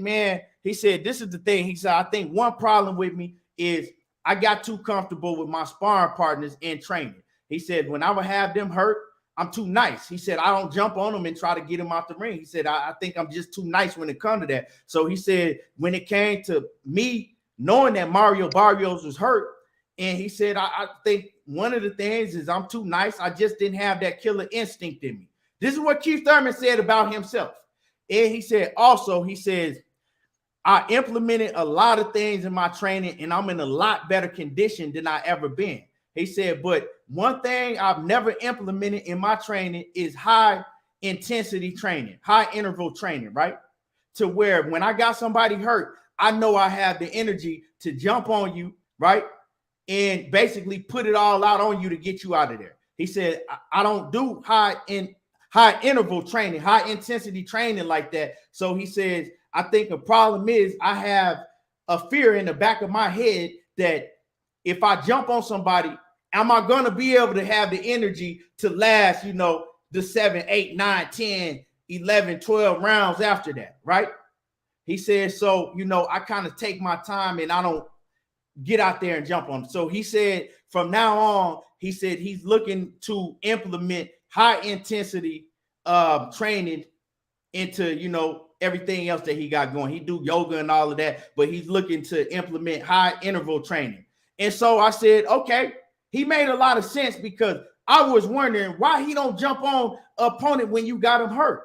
this is the thing. He said, I think one problem with me is I got too comfortable with my sparring partners in training. He said, when I would have them hurt, I'm too nice. He said, I don't jump on them and try to get him out the ring. He said, I think I'm just too nice when it comes to that. So he said, when it came to me knowing that Mario Barrios was hurt, and he said, I think one of the things is I'm too nice. I just didn't have that killer instinct in me. This is what Keith Thurman said about himself. And he said, also, he says, I implemented a lot of things in my training, and I'm in a lot better condition than I ever been. He said, but one thing I've never implemented in my training is high intensity training, high interval training, right? To where when I got somebody hurt, I know I have the energy to jump on you, right? And basically put it all out on you to get you out of there. He said, I don't do high interval training, high intensity training like that. So he says, I think a problem is I have a fear in the back of my head that if I jump on somebody, am I going to be able to have the energy to last, the 7, 8, 9, 10, 11, 12 rounds after that, right? He said, so, I kind of take my time and I don't get out there and jump on them. So he said from now on, he said he's looking to implement high intensity training into, everything else that he got going. He do yoga and all of that, but he's looking to implement high interval training. And so I said, okay, he made a lot of sense, because I was wondering why he don't jump on opponent when you got him hurt.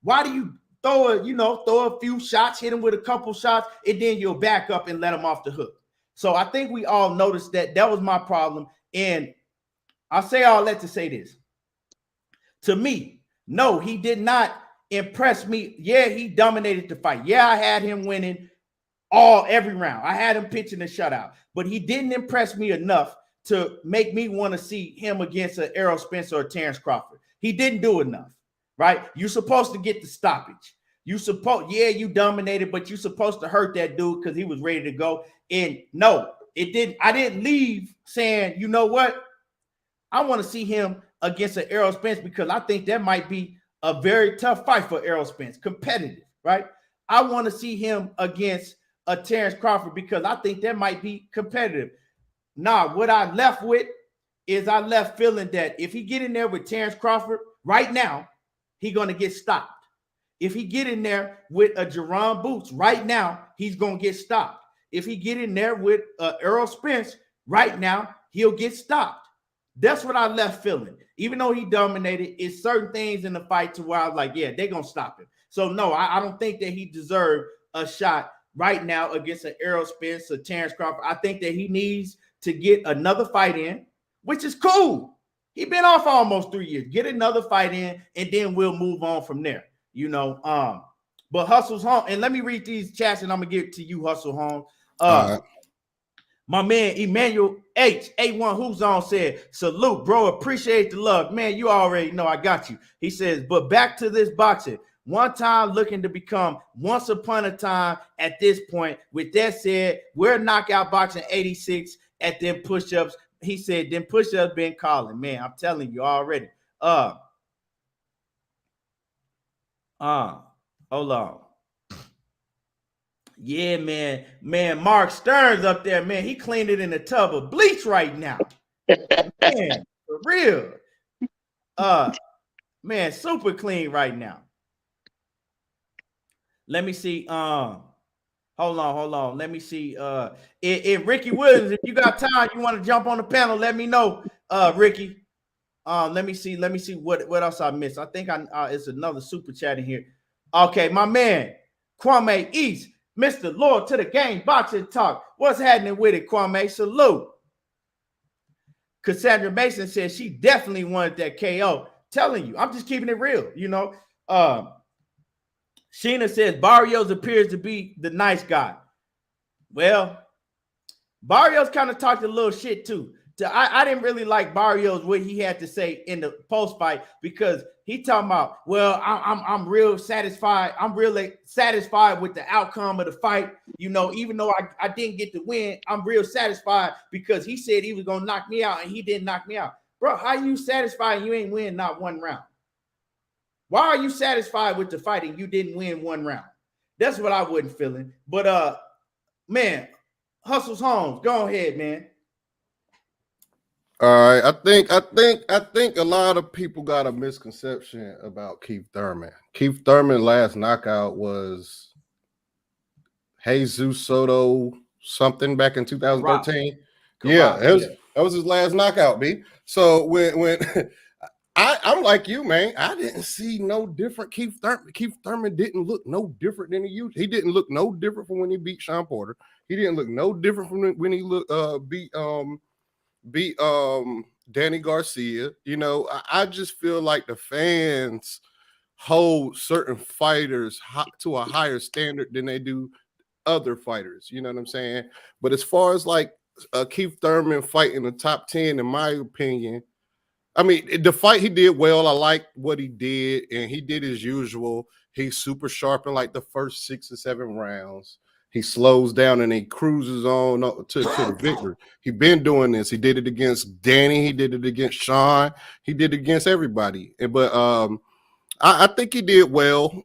Why do you throw a few shots, hit him with a couple shots, and then you'll back up and let him off the hook? So I think we all noticed that was my problem. And I say all that to say this. To me, no, he did not impress me. Yeah, he dominated the fight. Yeah, I had him winning every round. I had him pitching a shutout. But he didn't impress me enough to make me want to see him against an Errol Spence or a Terence Crawford. He didn't do enough, right? You're supposed to get the stoppage. You dominated, but you're supposed to hurt that dude because he was ready to go. And no, it didn't. I didn't leave saying, you know what? I want to see him against an Errol Spence, because I think that might be a very tough fight for Errol Spence, competitive, right? I want to see him against a Terence Crawford, because I think that might be competitive. Nah, what I left with is I left feeling that if he get in there with Terence Crawford right now, he's going to get stopped. If he get in there with a Jerron Boots right now, he's going to get stopped. If he get in there with Errol Spence right now, he'll get stopped. That's what I left feeling. Even though he dominated, it's certain things in the fight to where I was like, yeah, they're going to stop him. So, no, I don't think that he deserved a shot right now against an Errol Spence or Terence Crawford. I think that he needs to get another fight in, which is cool. He been off almost 3 years. Get another fight in, and then we'll move on from there. But Hustle's home, and let me read these chats, and I'm gonna give it to you, Hustle home. My man Emmanuel H81 Who's On said, salute, bro. Appreciate the love. Man, you already know I got you. He says, but back to this boxing. One time looking to become once upon a time at this point. With that said, we're knockout boxing 86 at them push-ups. He said, them push-ups been calling. Man, I'm telling you already. Hold on. Yeah, man. Mark Stearns up there, man. He cleaned it in a tub of bleach right now. Man, for real. Man, super clean right now. Let me see. Hold on. Let me see. If Ricky Williams, if you got time, you want to jump on the panel, let me know, Ricky. Let me see what else I missed. I think it's another super chat in here. Okay, my man, Kwame East. Mr. Lord to the game, boxing talk. What's happening with it, Kwame? Salute. Cassandra Mason says she definitely wanted that KO. Telling you, I'm just keeping it real, Sheena says Barrios appears to be the nice guy. Well, Barrios kind of talked a little shit too. I didn't really like Barrios, what he had to say in the post fight, because he talking about, well, I'm real satisfied. I'm really satisfied with the outcome of the fight. Even though I didn't get to win, I'm real satisfied because he said he was gonna knock me out and he didn't knock me out. Bro, how you satisfied you ain't win not one round? Why are you satisfied with the fight and you didn't win one round? That's what I wasn't feeling. But man, Hustle's Holmes, go ahead, man. All right, I think a lot of people got a misconception about Keith Thurman. Keith Thurman last knockout was Jesus Soto something back in 2013. Yeah, that was his last knockout, B. So when I'm like you, man, I didn't see no different Keith Thurman. Keith Thurman didn't look no different than he didn't look no different from when he beat Sean Porter. He didn't look no different from when he beat Danny Garcia. I just feel like the fans hold certain fighters to a higher standard than they do other fighters. You know what I'm saying? But as far as like Keith Thurman fighting the top 10, in my opinion, I mean, the fight he did well. I like what he did, and he did his usual. He's super sharp in like the first 6 or 7 rounds. He slows down and he cruises on to the victory. He's been doing this. He did it against Danny. He did it against Sean. He did it against everybody. But I think he did well.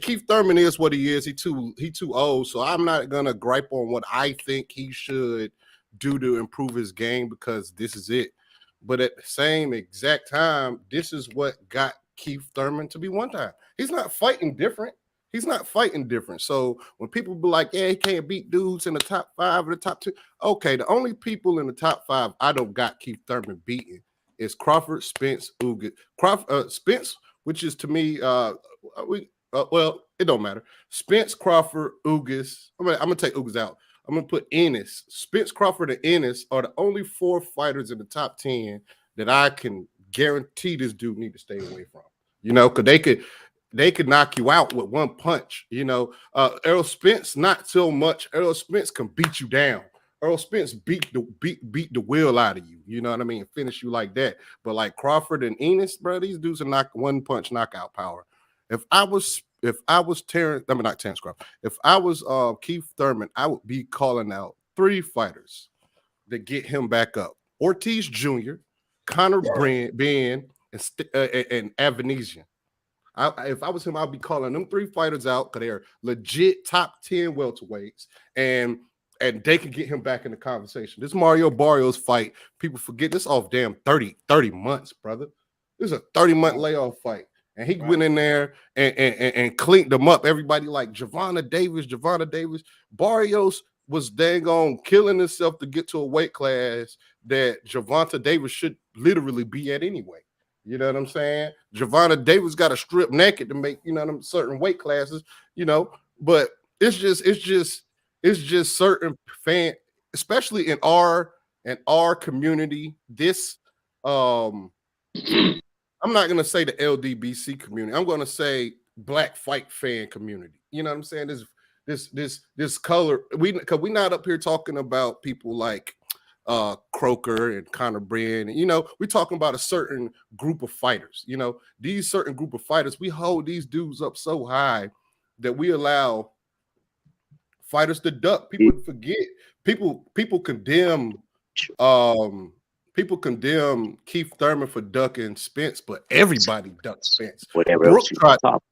Keith Thurman is what he is. He too old, so I'm not gonna gripe on what I think he should do to improve his game, because this is it. But at the same exact time, this is what got Keith Thurman to be one time. He's not fighting different. So when people be like, yeah, he can't beat dudes in the top 5 or the top 2. Okay, the only people in the top 5 I don't got Keith Thurman beating is Crawford, Spence, Ugas. Spence, which is to me, well, it don't matter. Spence, Crawford, Ugas. I'm gonna take Ugas out. I'm gonna put Ennis. Spence, Crawford, and Ennis are the only 4 fighters in the top 10 that I can guarantee this dude need to stay away from. Because they could knock you out with one punch. Errol Spence, not so much. Errol Spence can beat you down. Errol Spence beat the will out of you. You know what I mean? Finish you like that. But like Crawford and Ennis, bro, these dudes are one punch knockout power. If I was Terence, I mean not Terence Crawford. If I was Keith Thurman, I would be calling out 3 fighters that get him back up: Ortiz Jr., Conor Ben, and Avanesian. If I was him, I'd be calling them 3 fighters out because they're legit top 10 welterweights, and they can get him back in the conversation. This Mario Barrios fight, people forget this off damn 30 months, brother. This is a 30-month layoff fight. And he went in there and cleaned them up. Everybody like Javonna Davis. Barrios was dang on killing himself to get to a weight class that Javonta Davis should literally be at anyway. You know what I'm saying? Javonna Davis got to strip naked to make, them certain weight classes, but it's just certain fan, especially in our community, this I'm not gonna say the LDBC community. I'm gonna say black fight fan community. You know what I'm saying? This color. Because we're not up here talking about people like Croker and Conor Brand. You know, we're talking about a certain group of fighters. You know, these certain group of fighters, we hold these dudes up so high that we allow fighters to duck. People forget. People condemn. People condemn Keith Thurman for ducking Spence, but everybody ducked Spence. Whatever else you talk about.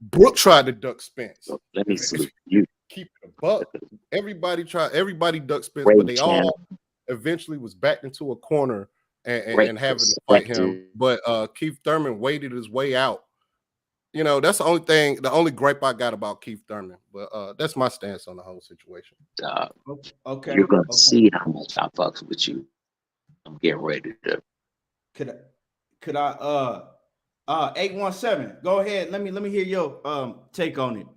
Brooke tried to duck Spence. So let me salute you. Keep it a buck. Everybody ducked Spence, but they all eventually was backed into a corner and having to fight him. But Keith Thurman waited his way out. You know, that's the only gripe I got about Keith Thurman. But that's my stance on the whole situation. Okay. You're gonna see how much I fucks with you. I'm getting ready to. Could I 817? Go ahead. Let me hear your take on it.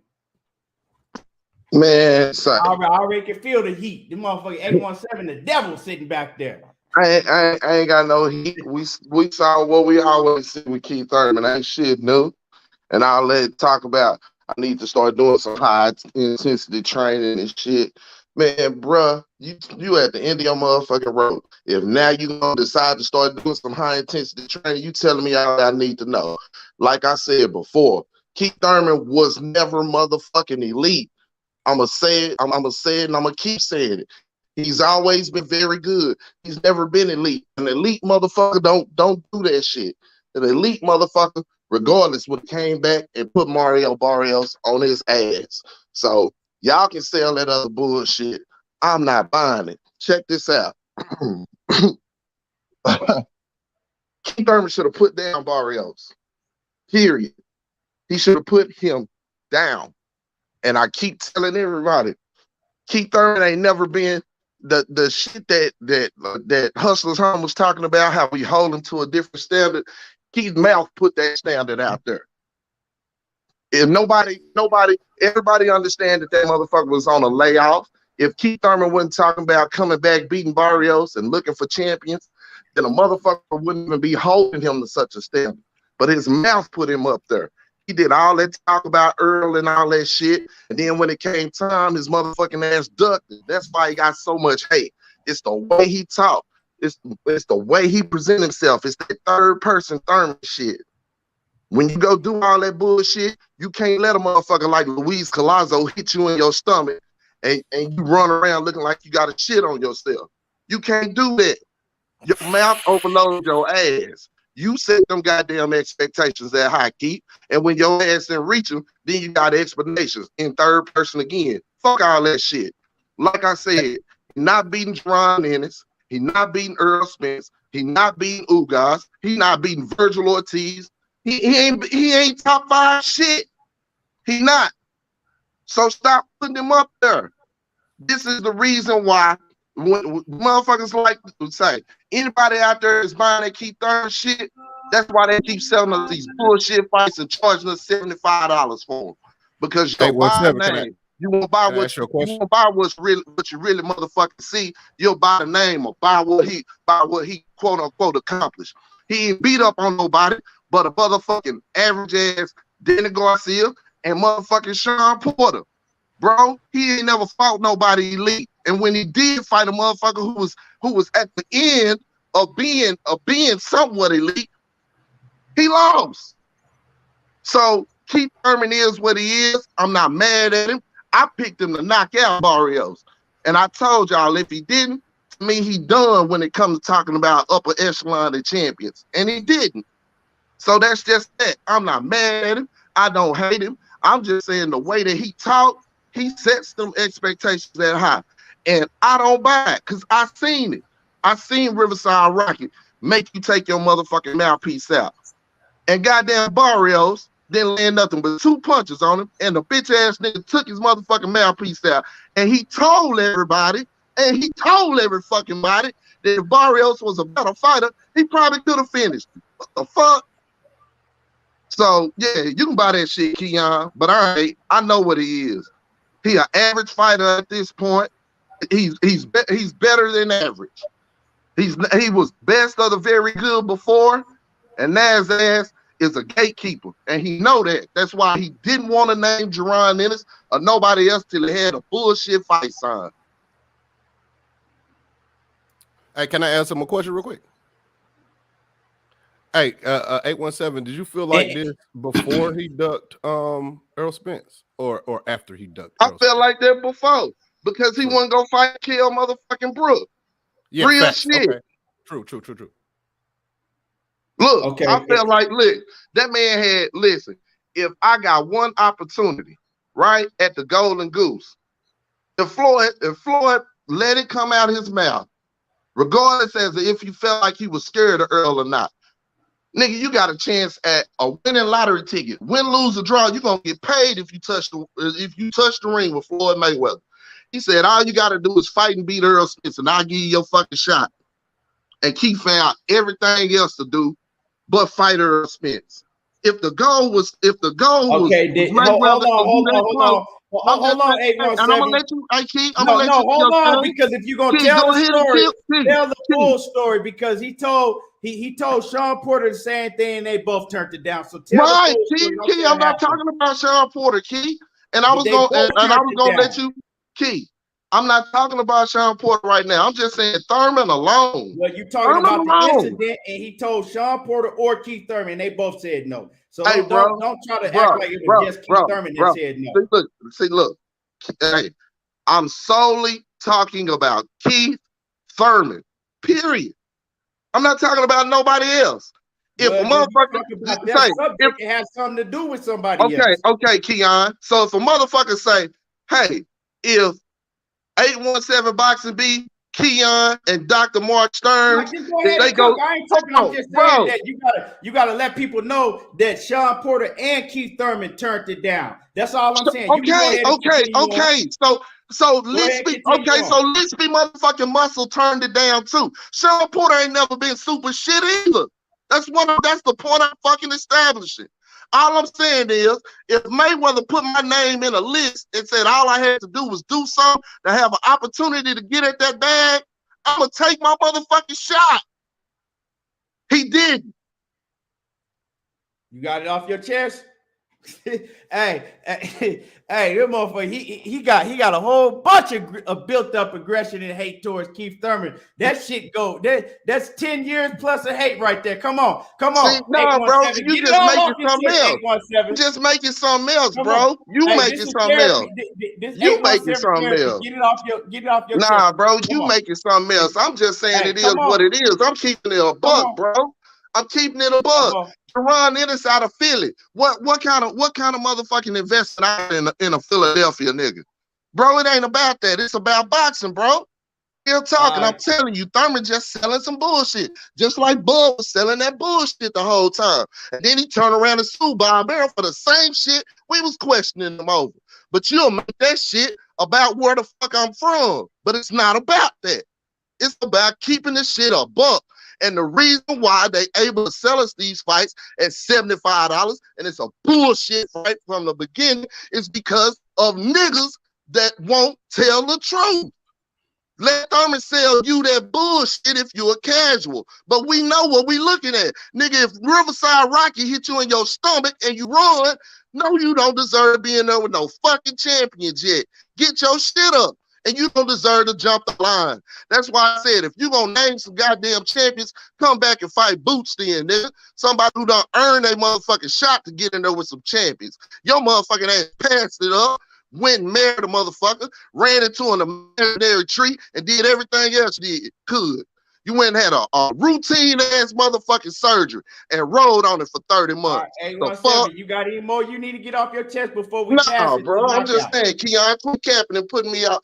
Man, I already can feel the heat. The motherfucker 817, the devil sitting back there. I ain't got no heat. We saw what we always see with Keith Thurman. Ain't shit new. And I'll let it talk about I need to start doing some high intensity training and shit. Man, bruh, you at the end of your motherfucking road. If now you gonna decide to start doing some high intensity training, you telling me all I need to know. Like I said before, Keith Thurman was never motherfucking elite. I'ma say it, and I'm gonna keep saying it. He's always been very good. He's never been elite. An elite motherfucker don't do that shit. An elite motherfucker, regardless, would have came back and put Mario Barrios on his ass. So y'all can sell that other bullshit. I'm not buying it. Check this out. Keith Thurman should have put down Barrios. Period. He should have put him down. And I keep telling everybody, Keith Thurman ain't never been the shit that Hustlers Home was talking about, how we hold him to a different standard. Keith's mouth put that standard out there. If everybody understand that motherfucker was on a layoff. If Keith Thurman wasn't talking about coming back, beating Barrios and looking for champions, then a motherfucker wouldn't even be holding him to such a standard. But his mouth put him up there. He did all that talk about Earl and all that shit. And then when it came time, his motherfucking ass ducked it. That's why he got so much hate. It's the way he talked. It's the way he present himself. It's that third person Thurman shit. When you go do all that bullshit, you can't let a motherfucker like Luis Collazo hit you in your stomach and you run around looking like you got a shit on yourself. You can't do that. Your mouth overloads your ass. You set them goddamn expectations that high, Keith. And when your ass didn't reach them, then you got explanations in third person again. Fuck all that shit. Like I said, he not beating Jerron Ennis. He not beating Errol Spence. He not beating Ugas. He not beating Virgil Ortiz. He ain't top 5 shit. He not. So stop putting him up there. This is the reason why when motherfuckers like to say anybody out there is buying that Keith Thurman shit, that's why they keep selling us these bullshit fights and charging us $75 for them. Because you buy a name, you won't buy what you won't buy what you really motherfucking see. You'll buy the name or buy what he quote unquote accomplished. He ain't beat up on nobody but a motherfucking average ass Danny Garcia and motherfucking Sean Porter. Bro, he ain't never fought nobody elite. And when he did fight a motherfucker who was at the end of being somewhat elite, he lost. So Keith Thurman is what he is. I'm not mad at him. I picked him to knock out Barrios. And I told y'all if he didn't, to me he done when it comes to talking about upper echelon of champions. And he didn't. So that's just that. I'm not mad at him. I don't hate him. I'm just saying the way that he talked, he sets them expectations that high. And I don't buy it because I seen it. I seen Riverside Rocket make you take your motherfucking mouthpiece out. And goddamn Barrios didn't land nothing but 2 punches on him, and the bitch ass nigga took his motherfucking mouthpiece out. And he told everybody, and he told every fucking body that if Barrios was a better fighter, he probably could have finished. What the fuck? So yeah, you can buy that shit, Keon, but I know what he is. He an average fighter at this point. He's better than average. He was best of the very good before, and now his ass is a gatekeeper, and he know that. That's why he didn't want to name Jerron Ennis or nobody else till he had a bullshit fight sign. Hey, can I ask him a question real quick? Hey, 817, did you feel like this before he ducked Errol Spence or after he ducked I Errol felt Spence? like that before because he wasn't gonna fight kill motherfucking Brooke. Yeah, real facts. shit. Okay. True. Look, Okay. I felt like, look, that man had, listen, if I got one opportunity, right, at the Golden Goose, if Floyd let it come out of his mouth, regardless as if he felt like he was scared of Earl or not, nigga, you got a chance at a winning lottery ticket. Win, lose, or draw, you're gonna get paid if you touch the ring with Floyd Mayweather. He said, all you gotta do is fight and beat Errol Spence, and I'll give you your fucking shot. And Keith found everything else to do but fight Errol Spence. If the goal was Okay, hold on, 817. and I'm gonna let you, Hold on, because if you're gonna tell the story, tell the full Keith. story, because he told Sean Porter the same thing, and they both turned it down. So tell Right, the full story. Key, I'm not talking about Sean Porter, Key, and I was gonna let you, Key. I'm not talking about Sean Porter right now. I'm just saying Thurman alone. Well, you talking about the incident, and he told Sean Porter or Keith Thurman, they both said no. So hey, don't try to act like it was just Keith Thurman that said no. Look. Hey, I'm solely talking about Keith Thurman. Period. I'm not talking about nobody else. If a motherfucker say it has something to do with somebody else. Okay, Keon. So if a motherfucker say, hey, if 817 Boxing B, Keon, and Dr. Mark Stearns, they go. I ain't talking. I'm just saying that you gotta let people know that Sean Porter and Keith Thurman turned it down. That's all I'm saying. Okay. So let's be motherfucking Muscle turned it down too. Sean Porter ain't never been super shit either. That's the point I'm fucking establishing. All I'm saying is, if Mayweather put my name in a list and said all I had to do was do something to have an opportunity to get at that bag, I'm gonna take my motherfucking shot. He didn't. You got it off your chest? hey, that motherfucker, he got a whole bunch of built up aggression and hate towards Keith Thurman. That shit that's 10 years plus of hate right there. Come on. See, no, bro, you just making something else. You just making something else, bro. You making something else. You making something else. Get it off your nah, chest. bro, you making something else. I'm just saying it is what it is. I'm keeping it a buck, bro. I'm keeping it a buck. Jerron Ennis out of Philly. What kind of motherfucking investment in a Philadelphia nigga? Bro, it ain't about that. It's about boxing, bro. Still talking. I'm telling you, Thurman just selling some bullshit. Just like Bud was selling that bullshit the whole time. And then he turned around and sued Bob Barrow for the same shit we was questioning him over. But you'll make that shit about where the fuck I'm from. But it's not about that. It's about keeping the shit a buck. And the reason why they able to sell us these fights at $75, and it's a bullshit fight from the beginning, is because of niggas that won't tell the truth. Let Thurman sell you that bullshit if you're a casual. But we know what we looking at. Nigga, if Riverside Rocky hit you in your stomach and you run, no, you don't deserve to be in there with no fucking champions yet. Get your shit up. And you don't deserve to jump the line. That's why I said, if you gonna name some goddamn champions, come back and fight Boots then, nigga. Somebody who done earned a motherfucking shot to get in there with some champions. Your motherfucking ass passed it up, went and married a motherfucker, ran into an imaginary tree, and did everything else you could. You went and had a routine ass motherfucking surgery and rode on it for 30 months. Right, you got any more you need to get off your chest before we pass it? Bro, I'm just saying, Keon, quit capping and putting me off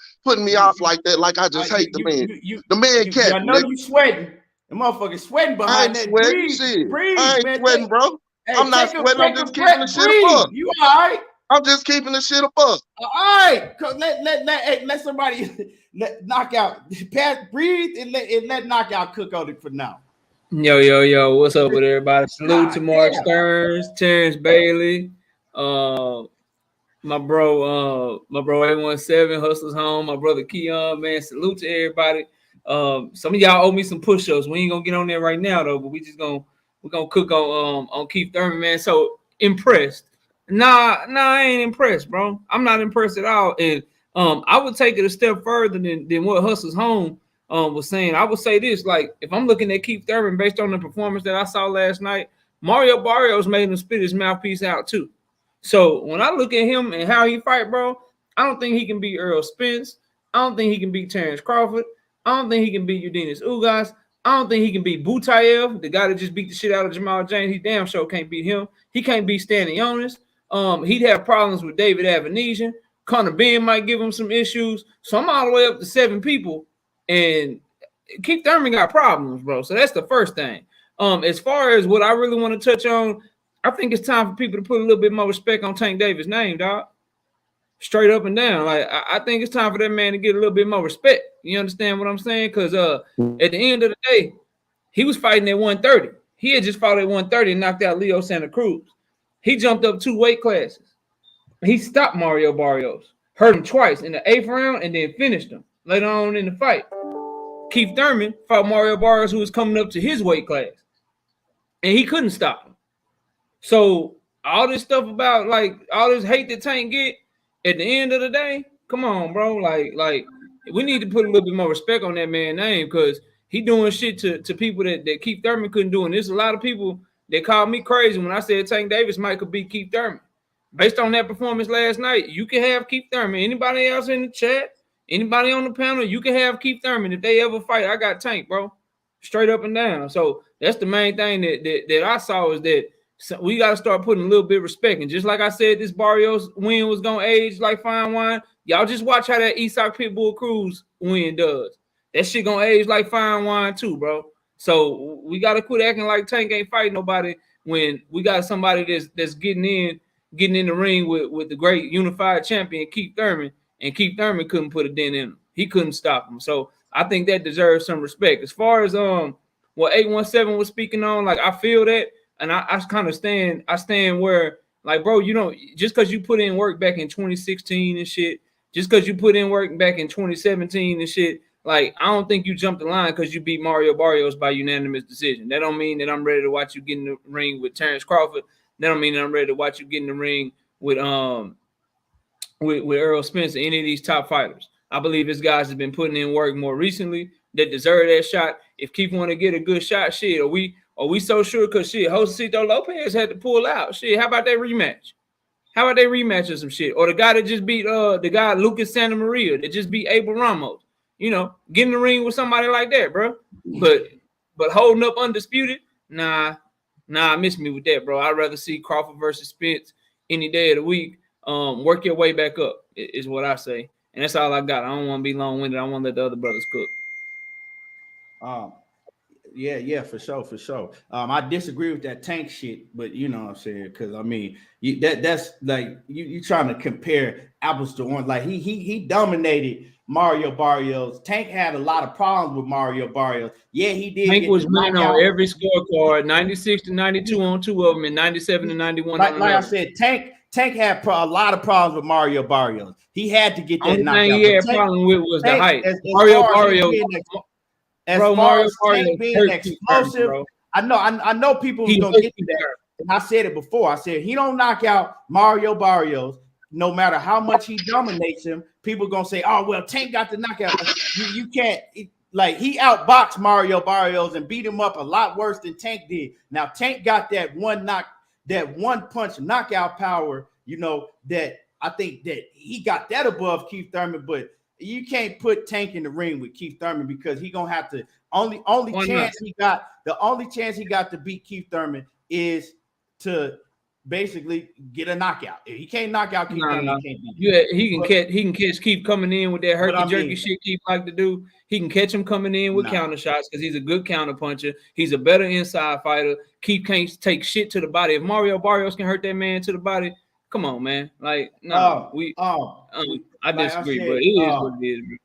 like that, like I just hate the man. The man capping. I know you sweating. The motherfucker sweating behind that. Breathe, I ain't man. bro. Hey, I'm not sweating. I'm just keeping the shit a buck. You all right? I'm just keeping the shit a buck. All right. Let somebody knock out. Breathe and let knockout cook on it for now. Yo, what's up with everybody? Salute to Mark Stearns, Terrence Bailey, my bro 817, Hustlers Home, my brother Keon, man. Salute to everybody Some of y'all owe me some push-ups. We ain't gonna get on there right now though, but we're gonna cook on Keith Thurman, man. So impressed. Nah, I ain't impressed, bro. I'm not impressed at all. And I would take it a step further than what Hustle's Home was saying. I would say this: like, if I'm looking at Keith Thurman based on the performance that I saw last night, Mario Barrios made him spit his mouthpiece out too. So when I look at him and how he fight, bro, I don't think he can beat Errol Spence. I don't think he can beat Terence Crawford. I don't think he can beat Ubanks. I don't think he can beat Butayev, the guy that just beat the shit out of Jamal James. He damn sure can't beat him. He can't beat Stanley Jonas. He'd have problems with David Avanesian. Conor Ben might give him some issues. So I'm all the way up to 7 people. And Keith Thurman got problems, bro. So that's the first thing. As far as what I really want to touch on, I think it's time for people to put a little bit more respect on Tank Davis' name, dog. Straight up and down. Like, I think it's time for that man to get a little bit more respect. You understand what I'm saying? Because at the end of the day, he was fighting at 130. He had just fought at 130 and knocked out Leo Santa Cruz. He jumped up 2 weight classes. He stopped Mario Barrios, hurt him twice in the 8th round, and then finished him later on in the fight. Keith Thurman fought Mario Barrios, who was coming up to his weight class, and he couldn't stop him. So all this stuff about, like, all this hate that Tank get, at the end of the day, come on, bro. Like we need to put a little bit more respect on that man's name, because he doing shit to people that Keith Thurman couldn't do. And there's a lot of people that called me crazy when I said Tank Davis might could beat Keith Thurman. Based on that performance last night, you can have Keith Thurman. Anybody else in the chat, anybody on the panel, you can have Keith Thurman. If they ever fight, I got Tank, bro. Straight up and down. So that's the main thing that I saw, is that we got to start putting a little bit of respect. And just like I said, this Barrios win was going to age like fine wine. Y'all just watch how that Esoc Pitbull Cruz win does. That shit going to age like fine wine too, bro. So we got to quit acting like Tank ain't fighting nobody when we got somebody that's getting in the ring with the great unified champion, Keith Thurman, and Keith Thurman couldn't put a dent in him. He couldn't stop him. So I think that deserves some respect. As far as what 817 was speaking on, like, I feel that. And I kind of stand where, like, bro, you know, just because you put in work back in 2016 and shit, just because you put in work back in 2017 and shit, like, I don't think you jumped the line because you beat Mario Barrios by unanimous decision. That don't mean that I'm ready to watch you get in the ring with Terence Crawford. That don't mean that I'm ready to watch you get in the ring with Errol Spence or any of these top fighters. I believe this guys have been putting in work more recently that deserve that shot. If Keith want to get a good shot, shit, are we so sure? Because shit, Josecito Lopez had to pull out. Shit, how about that rematch? How about they rematch or some shit? Or the guy that just beat the guy Lucas Santa Maria that just beat Abel Ramos. You know, get in the ring with somebody like that, bro. But holding up undisputed, nah, miss me with that, bro. I'd rather see Crawford versus Spence any day of the week. Work your way back up is what I say. And that's all I got. I don't want to be long-winded. I want to let the other brothers cook. Yeah, for sure. I disagree with that Tank shit, but you know what I'm saying, because I mean, that's like you trying to compare apples to oranges. Like he dominated Mario Barrios. Tank had a lot of problems with Mario Barrios. Yeah, he did. Tank was winning on every scorecard, 96 to 92 on 2 of them, and 97 to 91 like, on like I said, Tank had a lot of problems with Mario Barrios. He had to get that only knockout. Thing he had problem with was the height. Mario Barrios. Mario Barrios being explosive, bro. I know people who's gonna get to that. And I said it before. I said he don't knock out Mario Barrios, no matter how much he dominates him. People gonna say, "Oh well, Tank got the knockout." You can't. Like, he outboxed Mario Barrios and beat him up a lot worse than Tank did. Now Tank got that one punch knockout power. You know, that I think that he got that above Keith Thurman, but you can't put Tank in the ring with Keith Thurman, because he gonna have to only chance he got to beat Keith Thurman is to basically get a knockout. If he can't knock out Keith Thurman, he can't beat him. He can catch Keith coming in with that herky-jerky shit Keith like to do. He can catch him coming in with counter shots because he's a good counter puncher. He's a better inside fighter. Keith can't take shit to the body. If Mario Barrios can hurt that man to the body, come on, man. Like, no, I disagree, but it is what it is, bro.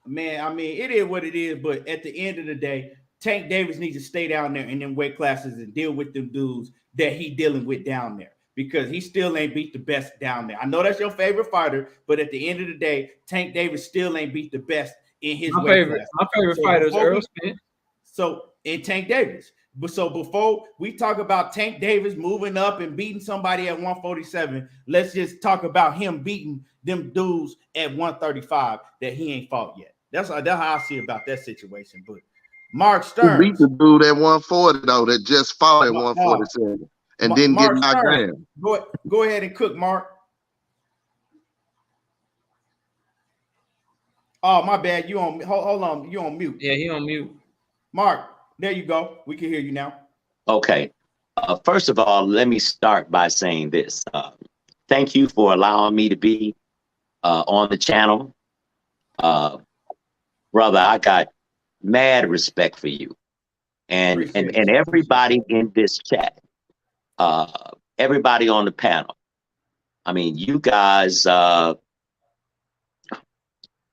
Man, I mean, it is what it is, but at the end of the day, Tank Davis needs to stay down there in them weight classes and deal with them dudes that he dealing with down there, because he still ain't beat the best down there. I know that's your favorite fighter, but at the end of the day, Tank Davis still ain't beat the best in his My weight favorite class. fighter is before Errol we- Spence. So and Tank Davis. But so before we talk about Tank Davis moving up and beating somebody at 147, let's just talk about him beating them dudes at 135 that he ain't fought yet. That's how I see about that situation. But Mark Who Stearns, beat the dude at 140 though that just fought at 147 and didn't Mark get knocked Stearns, down? go ahead and cook, Mark. Oh, my bad. You on hold on. You on mute. Yeah, he on mute. Mark, there you go. We can hear you now. Okay. First of all, let me start by saying this. Thank you for allowing me to be on the channel. Brother, I got mad respect for you. And everybody in this chat, everybody on the panel. I mean, you guys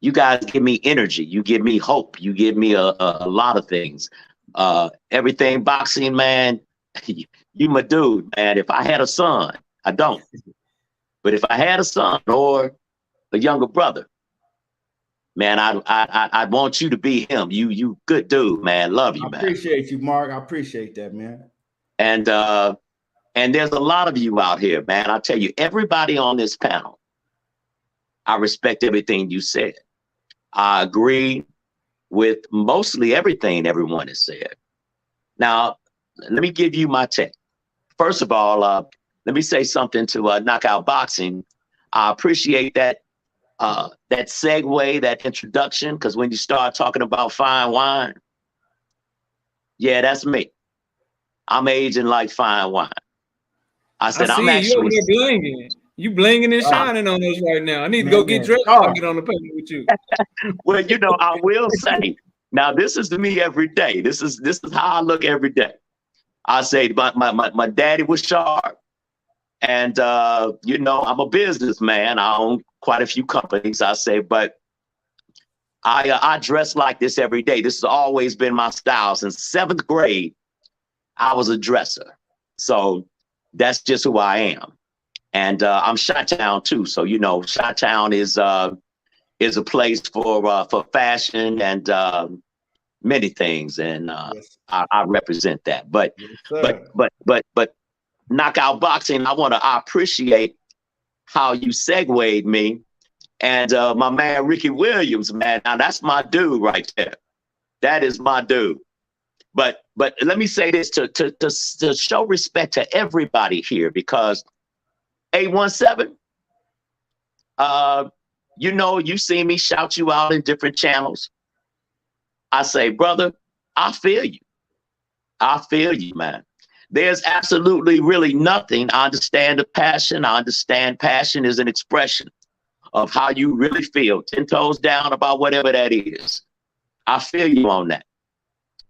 give me energy. You give me hope. You give me a lot of things. Everything boxing, man, you my dude, man. If I had a son, I don't. But if I had a son or a younger brother, man, I want you to be him. You good dude, man. Love you, man. I appreciate you, Mark. I appreciate that, man. And there's a lot of you out here, man. I tell you, everybody on this panel, I respect everything you said. I agree with mostly everything everyone has said. Now, let me give you my take. First of all, let me say something to Knockout Boxing. I appreciate that segue, that introduction, because when you start talking about fine wine, yeah, that's me. I'm aging like fine wine. I said, I'm actually. You over there blinging. You blinging and shining on us right now. I need to go get dressed before I get on the panel with you. Well, you know, I will say, now this is me every day. This is how I look every day. I say my daddy was sharp. And, you know, I'm a businessman. I own quite a few companies, I say, but I dress like this every day. This has always been my style. Since 7th grade, I was a dresser. So that's just who I am. And I'm Chi-Town too. So, you know, Chi-Town is a place for fashion and many things. And Yes. I represent that. But, Yes, but Knockout Boxing, I appreciate how you segued me. And my man, Ricky Williams, man, now that's my dude right there. That is my dude. But let me say this to show respect to everybody here, because 817, you know, you see me shout you out in different channels. I say, brother, I feel you. I feel you, man. There's absolutely really nothing. I understand the passion. I understand passion is an expression of how you really feel, 10 toes down about whatever that is. I feel you on that.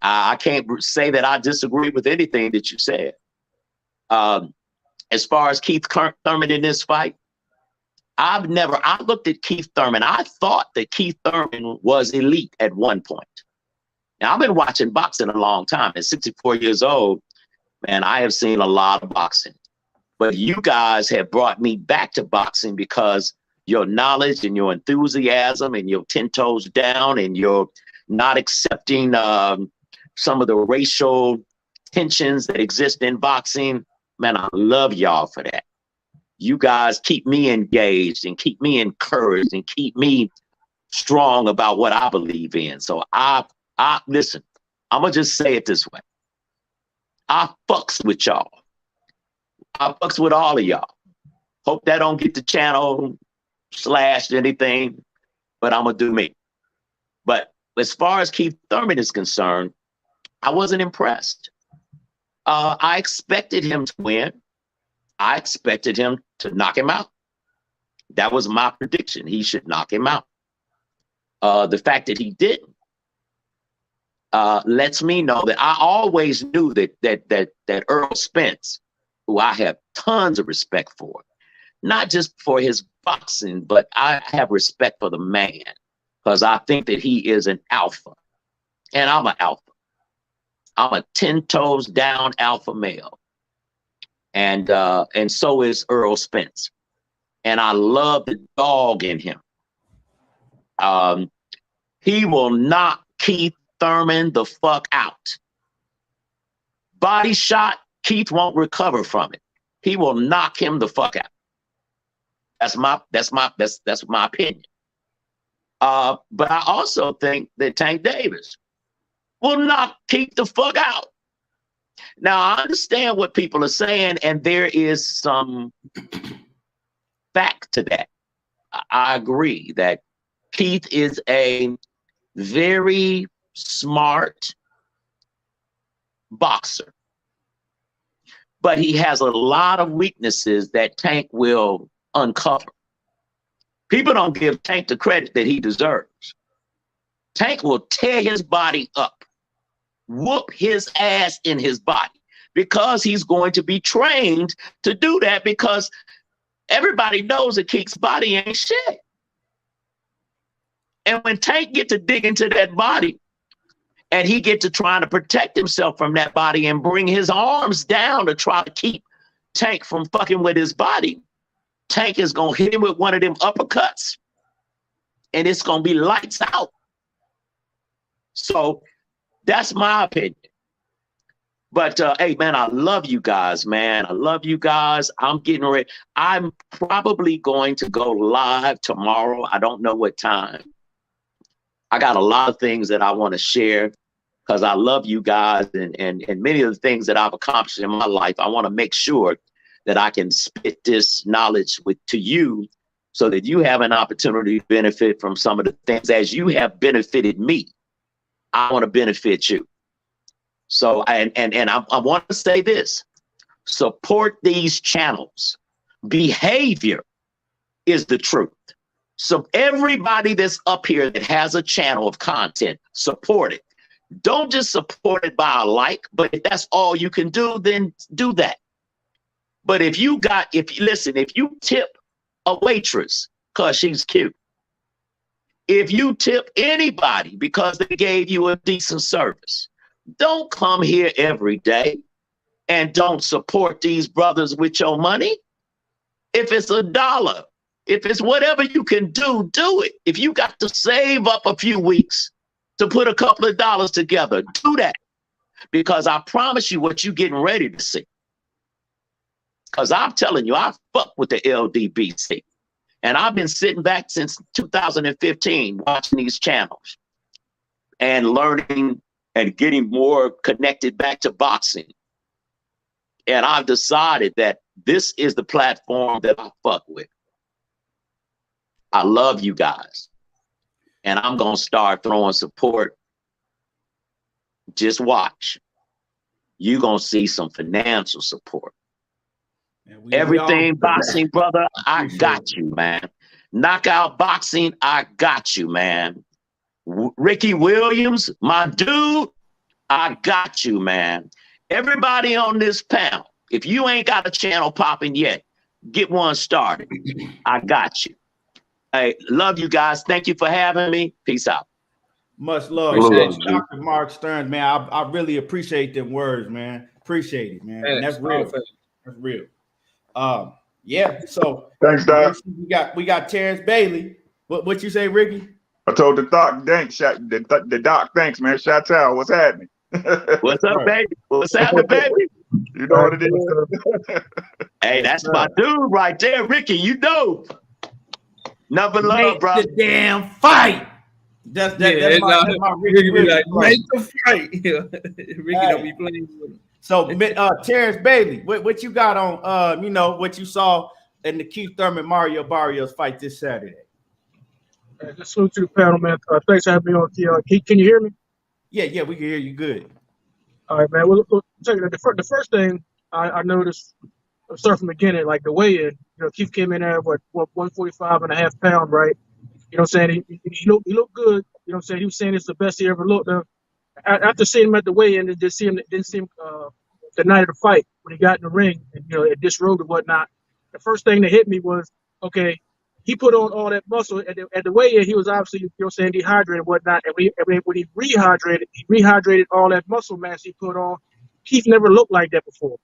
I can't say that I disagree with anything that you said. As far as Keith Thurman in this fight, I looked at Keith Thurman. I thought that Keith Thurman was elite at one point. Now, I've been watching boxing a long time. At 64 years old, man, I have seen a lot of boxing. But you guys have brought me back to boxing because your knowledge and your enthusiasm and your 10 toes down and your not accepting some of the racial tensions that exist in boxing. Man, I love y'all for that. You guys keep me engaged and keep me encouraged and keep me strong about what I believe in. So I listen, I'm gonna just say it this way. I fucks with y'all. I fucks with all of y'all. Hope that don't get the channel slashed anything, but I'm gonna do me. But as far as Keith Thurman is concerned, I wasn't impressed. I expected him to win. I expected him to knock him out. That was my prediction. He should knock him out. The fact that he didn't lets me know that I always knew that Errol Spence, who I have tons of respect for, not just for his boxing, but I have respect for the man, because I think that he is an alpha, and I'm an alpha. I'm a 10 toes down alpha male, and so is Errol Spence, and I love the dog in him. He will knock Keith Thurman the fuck out. Body shot, Keith won't recover from it. He will knock him the fuck out. That's my opinion. But I also think that Tank Davis will knock Keith the fuck out. Now, I understand what people are saying, and there is some fact to that. I agree that Keith is a very smart boxer, but he has a lot of weaknesses that Tank will uncover. People don't give Tank the credit that he deserves. Tank will tear his body up, whoop his ass in his body, because he's going to be trained to do that, because everybody knows that Keith's body ain't shit. And when Tank get to dig into that body, and he get to trying to protect himself from that body and bring his arms down to try to keep Tank from fucking with his body, Tank is going to hit him with one of them uppercuts, and it's going to be lights out. So that's my opinion. But, hey, man, I love you guys, man. I love you guys. I'm getting ready. I'm probably going to go live tomorrow. I don't know what time. I got a lot of things that I want to share because I love you guys, and many of the things that I've accomplished in my life. I want to make sure that I can spit this knowledge to you so that you have an opportunity to benefit from some of the things as you have benefited me. I want to benefit you. So, and I want to say this, support these channels. Behavior is the truth. So everybody that's up here that has a channel of content, support it. Don't just support it by a like, but if that's all you can do, then do that. But if you tip a waitress because she's cute, if you tip anybody because they gave you a decent service, don't come here every day and don't support these brothers with your money. If it's $1, if it's whatever you can do, do it. If you got to save up a few weeks to put a couple of dollars together, do that. Because I promise you what you're getting ready to see. Because I'm telling you, I fuck with the LDBC. And I've been sitting back since 2015 watching these channels and learning and getting more connected back to boxing. And I've decided that this is the platform that I fuck with. I love you guys. And I'm going to start throwing support. Just watch. You're going to see some financial support. Everything boxing, brother, I got you, man. Knockout boxing, I got you, man. Ricky Williams, my dude, I got you, man. Everybody on this panel, if you ain't got a channel popping yet, get one started. I got you. Hey, love you guys. Thank you for having me. Peace out. Much love, Dr. Mark Stearns, man. I really appreciate them words, man. Appreciate it, man. And that's real. That's real. Yeah. So thanks, Doc. We got Terrence Bailey. What you say, Ricky? I told the doc, thanks. The doc, thanks, man. Shout out. What's happening? What's up, baby? What's happening, baby? You know what it is. Hey, that's my dude right there, Ricky. You know. Number love, bro. The damn fight. That's my Ricky. Like, make the fight. Ricky don't be playing with him. So, Terrence Bailey, what you got on? What you saw in the Keith Thurman Mario Barrios fight this Saturday. Just salute to the panel, man. Thanks for having me on. Can you hear me? Yeah, we can hear you good. All right, man. Well, the first thing I noticed, start from the beginning, like the weigh-in. Keith came in at 145.5 pounds, right? You know what I'm saying? He looked good. You know what I'm saying? He was saying it's the best he ever looked. After seeing him at the weigh-in, didn't see him the night of the fight when he got in the ring and it disrobed and whatnot. The first thing that hit me was, okay, he put on all that muscle at the weigh-in. He was obviously dehydrated and whatnot. And when he rehydrated all that muscle mass he put on. Keith never looked like that before.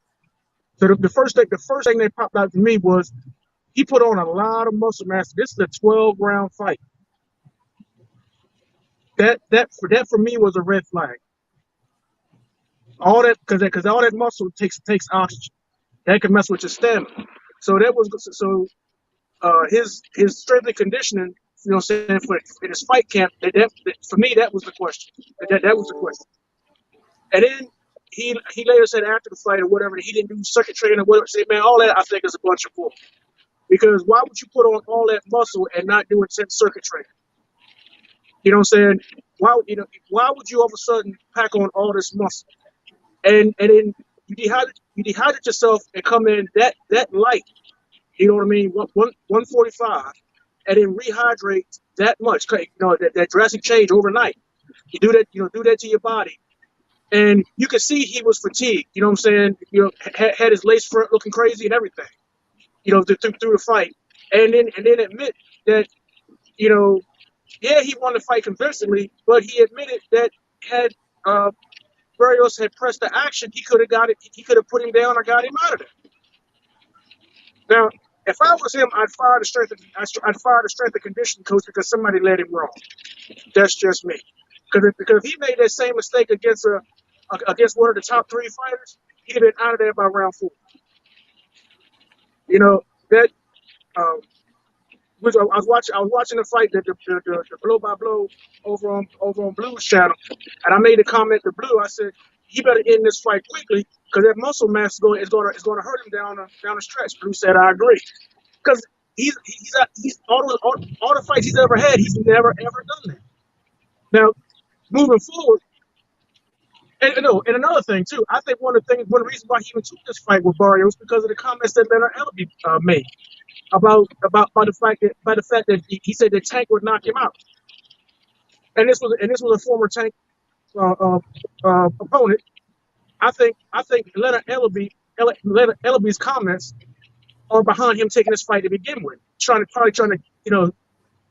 So the first thing that popped out to me was he put on a lot of muscle mass. This is a 12-round fight. That for me was a red flag. All that because all that muscle takes oxygen. That can mess with your stamina. So that was his strength and conditioning. You know, what I'm saying for in his fight camp. That for me that was the question. That was the question. And then he later said after the fight or whatever he didn't do circuit training or whatever. Say, man, all that I think is a bunch of bull. Because why would you put on all that muscle and not do intense circuit training? You know what I'm saying? Why would you all of a sudden pack on all this muscle and then you dehydrate yourself and come in that light? You know what I mean? 145, and then rehydrate that much. You know that drastic change overnight. You do that. Do that to your body, and you can see he was fatigued. You know what I'm saying? Had his lace front looking crazy and everything. Through the fight, and then admit that yeah, he won the fight convincingly, but he admitted that had Barrios had pressed the action, he could have got it. He could have put him down or got him out of there. Now, if I was him, I'd fire the strength and conditioning coach because somebody led him wrong. That's just me. Because if he made that same mistake against one of the top 3 fighters, he'd have been out of there by round 4. That. I was watching the fight, the blow by blow over on Blue's channel, and I made a comment to Blue. I said he better end this fight quickly because that muscle mass is going to hurt him down the stretch. Blue said I agree because he's all the fights he's ever had, he's never ever done that. Now moving forward, and another thing too, I think one of the reasons why he even took this fight with Barrios because of the comments that Leonard Ellaby made. About the fact that he said that Tank would knock him out, and this was a former Tank opponent. I think Leonard Ellaby's comments are behind him taking this fight to begin with, trying to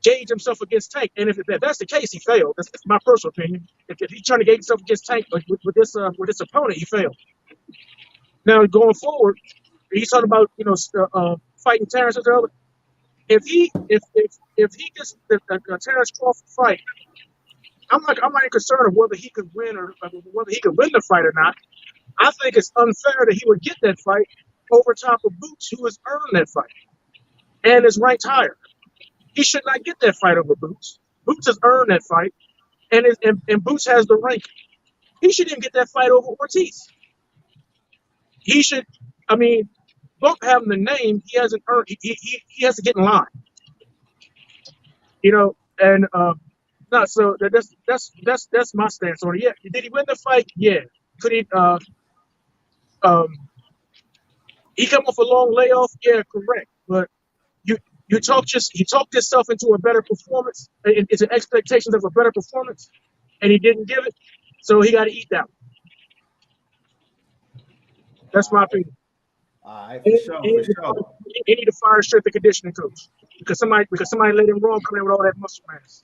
gauge himself against Tank. And if that's the case, he failed. That's my personal opinion. If he's trying to gauge himself against Tank with this opponent, he failed. Now going forward, he's talking about fighting Terence earlier. If he gets the Terence Crawford fight, I'm not even concerned of whether he could win or whether he could win the fight or not. I think it's unfair that he would get that fight over top of Boots, who has earned that fight and is ranked higher. He should not get that fight over Boots. Boots has earned that fight, and Boots has the ranking. He shouldn't get that fight over Ortiz. He should. I mean. Bump having the name, he hasn't earned. He has to get in line, and no. So that's my stance on it. Yeah, did he win the fight? Yeah. Could he? He come off a long layoff. Yeah, correct. But he talked himself into a better performance. It's an expectations of a better performance, and he didn't give it. So he got to eat that one. That's my opinion. All right, for sure. He need to fire strength and conditioning coach because somebody let him wrong coming in with all that muscle mass.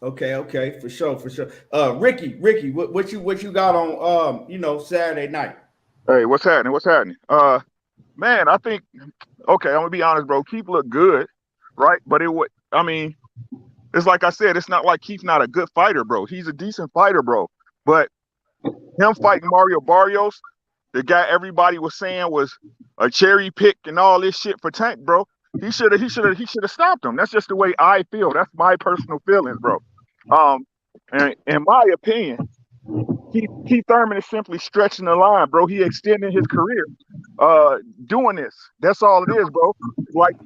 Okay, for sure. Ricky, what you got on Saturday night? Hey, what's happening? Man, I think I'm gonna be honest, bro. Keith looked good, right? But it's like I said, it's not like Keith's not a good fighter, bro. He's a decent fighter, bro. But him fighting Mario Barrios, the guy everybody was saying was a cherry pick and all this shit for Tank, bro. He should have stopped him. That's just the way I feel. That's my personal feelings, bro. And in my opinion, Keith Thurman is simply stretching the line, bro. He extending his career, doing this. That's all it is, bro. Like,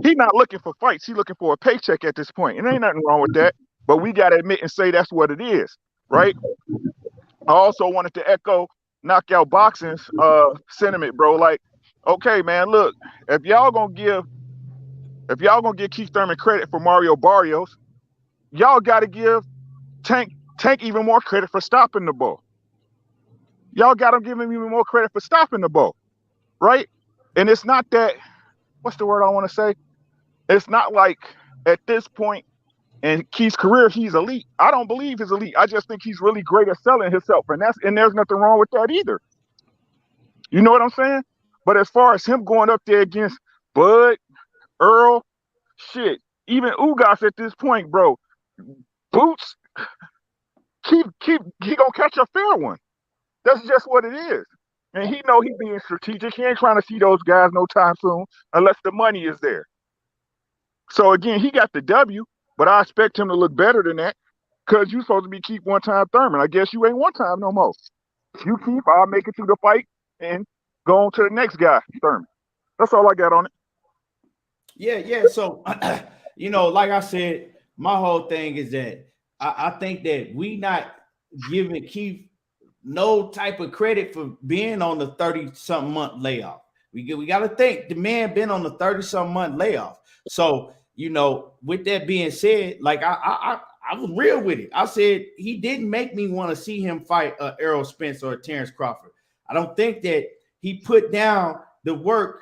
he's not looking for fights. He's looking for a paycheck at this point. And ain't nothing wrong with that. But we gotta admit and say that's what it is, right? I also wanted to echo knockout boxing's sentiment, bro. Like, okay, man, look, if y'all gonna give Keith Thurman credit for Mario Barrios, y'all gotta give Tank even more credit for stopping the ball. Y'all gotta give him even more credit for stopping the ball, right? And it's not that, what's the word I want to say? It's not like at this point in Keith's career, he's elite. I don't believe he's elite. I just think he's really great at selling himself. And there's nothing wrong with that either. You know what I'm saying? But as far as him going up there against Bud, Earl, shit, even Ugas at this point, bro, Boots, he gonna catch a fair one. That's just what it is. And he know he being strategic. He ain't trying to see those guys no time soon unless the money is there. So again, he got the W, but I expect him to look better than that because you supposed to be Keith one-time Thurman. I guess you ain't one-time no more. You Keith, I'll make it through the fight and go on to the next guy, Thurman. That's all I got on it. Yeah. So, like I said, my whole thing is that I think that we not giving Keith no type of credit for being on the 30-something month layoff. We got to think the man been on the 30-something month layoff. So, with that being said, like I was real with it. I said he didn't make me want to see him fight Errol Spence or Terence Crawford. I don't think that he put down the work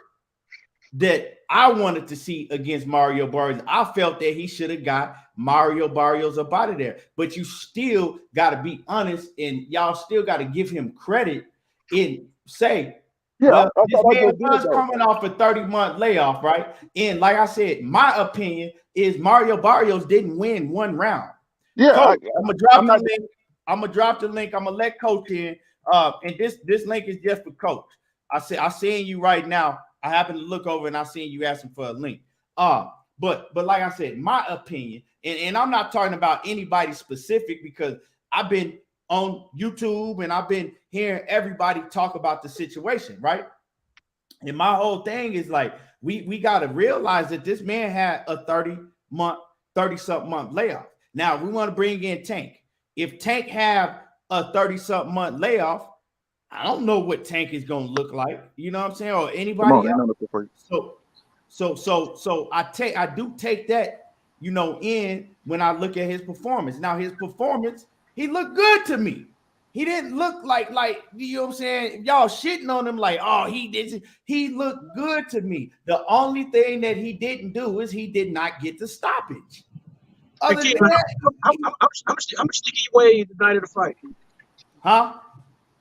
that I wanted to see against Mario Barrios. I felt that he should have got Mario Barrios up out of there. But you still got to be honest, and y'all still got to give him credit and say, well, this man was coming off a 30-month layoff, right? And like I said, my opinion is Mario Barrios didn't win one round. Yeah, Coach, I'm gonna drop the link. I'm gonna let Coach in. And this link is just for Coach. I seen you right now. I happen to look over and I seen you asking for a link. But like I said, my opinion, and I'm not talking about anybody specific because I've been on YouTube and I've been hearing everybody talk about the situation, right? And my whole thing is like we got to realize that this man had a 30-something month layoff. Now we want to bring in Tank. If Tank have a 30-something month layoff, I don't know what Tank is going to look like. You know what I'm saying? Or anybody else. So I do take that, in when I look at his performance. Now his performance, he looked good to me. He didn't look like you know what I'm saying? Y'all shitting on him like, oh, he did. He looked good to me. The only thing that he didn't do is he did not get the stoppage. Other than that, how much did he weigh the night of the fight? Huh?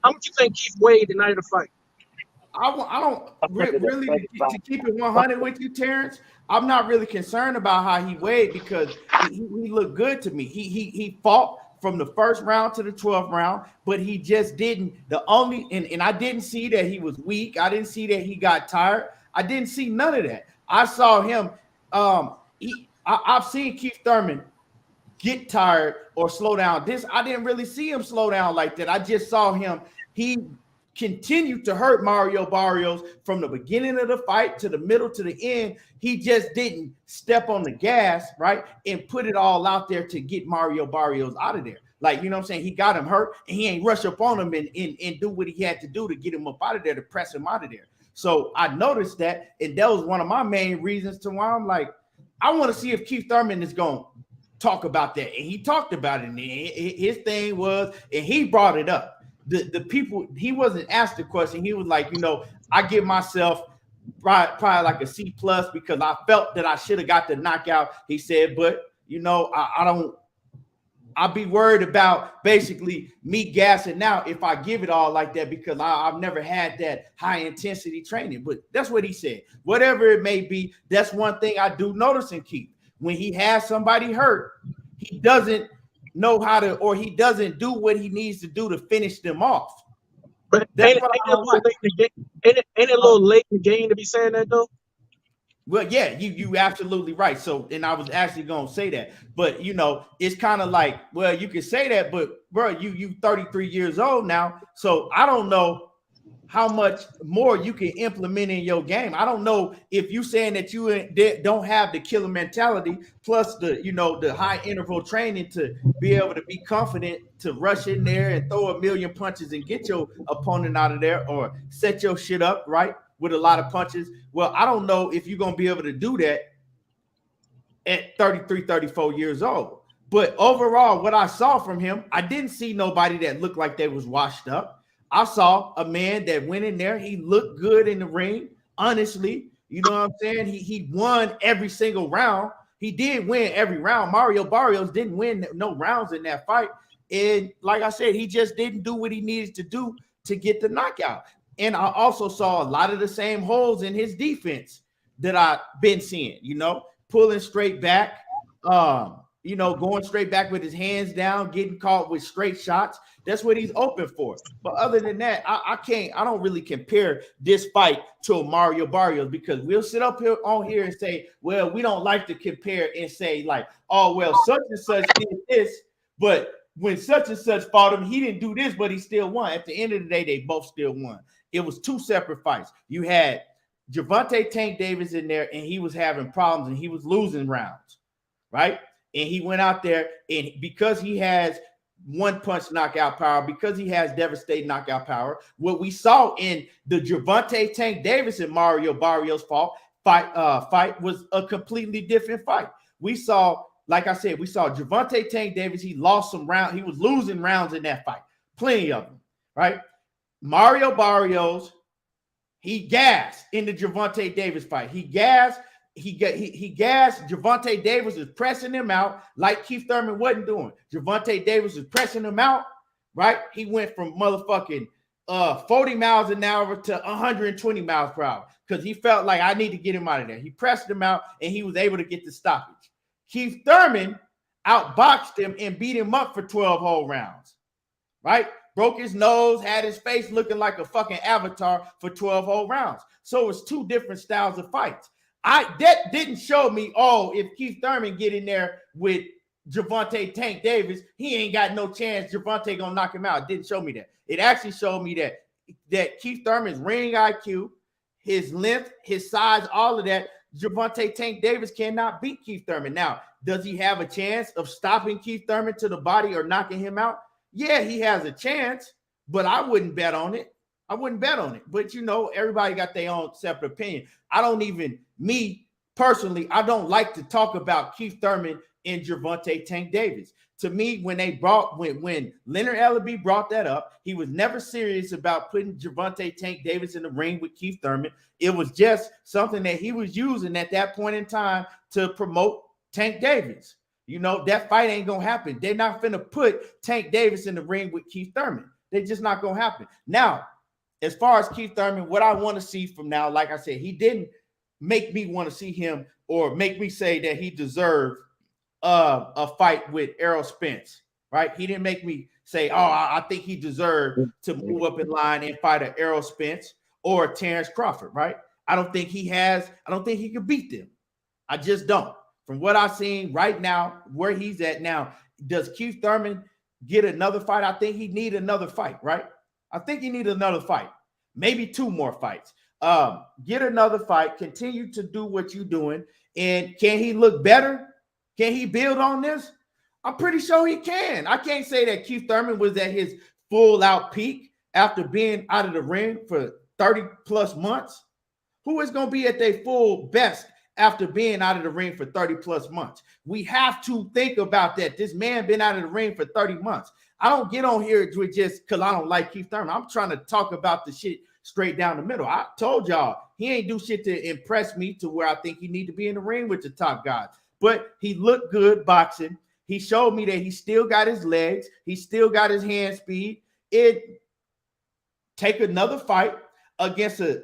How much you think Keith weighed the night of the fight? I don't really to keep it 100 with you, Terrence. I'm not really concerned about how he weighed because he looked good to me. He fought from the first round to the 12th round, but he just didn't. And I didn't see that he was weak. I didn't see that he got tired. I didn't see none of that. I saw him. I've seen Keith Thurman get tired or slow down. I didn't really see him slow down like that. I just saw him. He continued to hurt Mario Barrios from the beginning of the fight to the middle to the end. He just didn't step on the gas, right, and put it all out there to get Mario Barrios out of there. Like, you know what I'm saying? He got him hurt, and he ain't rush up on him and do what he had to do to get him up out of there, to press him out of there. So I noticed that, and that was one of my main reasons to why I'm like, I want to see if Keith Thurman is going to talk about that. And he talked about it, and his thing was, and he brought it up. The people, he wasn't asked the question. He was like, I give myself probably like a C+ because I felt that I should have got the knockout. He said, but I'll be worried about basically me gassing out if I give it all like that because I've never had that high intensity training. But that's what he said. Whatever it may be, that's one thing I do notice in Keith. When he has somebody hurt, he doesn't know how to, or he doesn't do what he needs to do to finish them off. But ain't it a little late in the game to be saying that though? Well, yeah, you absolutely right. So, and I was actually gonna say that, but it's kind of like, well, you can say that, but bro, you 33 years old now, so I don't know how much more you can implement in your game. I don't know if you saying that you don't have the killer mentality plus the high interval training to be able to be confident to rush in there and throw a million punches and get your opponent out of there or set your shit up right with a lot of punches. Well, I don't know if you're going to be able to do that at 33, 34 years old. But overall, what I saw from him, I didn't see nobody that looked like they was washed up. I saw a man that went in there. He looked good in the ring, honestly. You know what I'm saying? He won every single round. He did win every round. Mario Barrios didn't win no rounds in that fight. And like I said, he just didn't do what he needed to do to get the knockout. And I also saw a lot of the same holes in his defense that I've been seeing, pulling straight back, going straight back with his hands down, getting caught with straight shots. That's what he's open for. But other than that, I don't really compare this fight to Mario Barrios, because we'll sit up here on here and say, well, we don't like to compare and say like, oh, well, such and such did this, but when such and such fought him, he didn't do this, but he still won. At the end of the day, they both still won. It was two separate fights. You had Gervonta Tank Davis in there, and he was having problems, and he was losing rounds, right? And he went out there, and because he has one punch knockout power, because he has devastating knockout power, what we saw in the Gervonta Tank Davis and Mario Barrios fight was a completely different fight. We saw, like I said, we saw Gervonta Tank Davis. He lost some rounds. He was losing rounds in that fight, plenty of them, right? Mario Barrios, he gassed in the Gervonta Davis fight. He gassed. He gassed. Gervonta Davis was pressing him out like Keith Thurman wasn't doing. Gervonta Davis was pressing him out, right? He went from motherfucking 40 miles an hour to 120 miles per hour because he felt like I need to get him out of there. He pressed him out, and he was able to get the stoppage. Keith Thurman outboxed him and beat him up for 12 whole rounds, right? Broke his nose, had his face looking like a fucking avatar for 12 whole rounds. So it's two different styles of fights. That didn't show me, oh, if Keith Thurman get in there with Gervonta Tank Davis, he ain't got no chance. Gervonta gonna knock him out. It didn't show me that. It actually showed me that Keith Thurman's ring IQ, his length, his size, all of that, Gervonta Tank Davis cannot beat Keith Thurman. Now, does he have a chance of stopping Keith Thurman to the body or knocking him out? Yeah, he has a chance, but I wouldn't bet on it. I wouldn't bet on it. But, everybody got their own separate opinion. Me personally, I don't like to talk about Keith Thurman and Gervonta Tank Davis. To me, when Leonard Ellaby brought that up, he was never serious about putting Gervonta Tank Davis in the ring with Keith Thurman. It was just something that he was using at that point in time to promote Tank Davis. That fight ain't gonna happen. They're not gonna put Tank Davis in the ring with Keith Thurman. They're just not gonna happen. Now, as far as Keith Thurman, what I want to see from now, like I said, he didn't make me want to see him or make me say that he deserved a fight with Errol Spence, right? He didn't make me say, oh, I think he deserved to move up in line and fight an Errol Spence or a Terence Crawford, right? I don't think he could beat them. I just don't. From what I've seen right now, where he's at now, does Keith Thurman get another fight? I think he need another fight, right? I think he needs another fight, maybe two more fights. Get another fight, continue to do what you're doing. And can he look better? Can he build on this? I'm pretty sure he can. I can't say that Keith Thurman was at his full out peak after being out of the ring for 30 plus months. Who is going to be at their full best after being out of the ring for 30 plus months? We have to think about that. This man been out of the ring for 30 months. I don't get on here with just because I don't like Keith Thurman. I'm trying to talk about the shit straight down the middle. I told y'all he ain't do shit to impress me to where I think he need to be in the ring with the top guys. But he looked good boxing. He showed me that he still got his legs. He still got his hand speed. Take another fight against a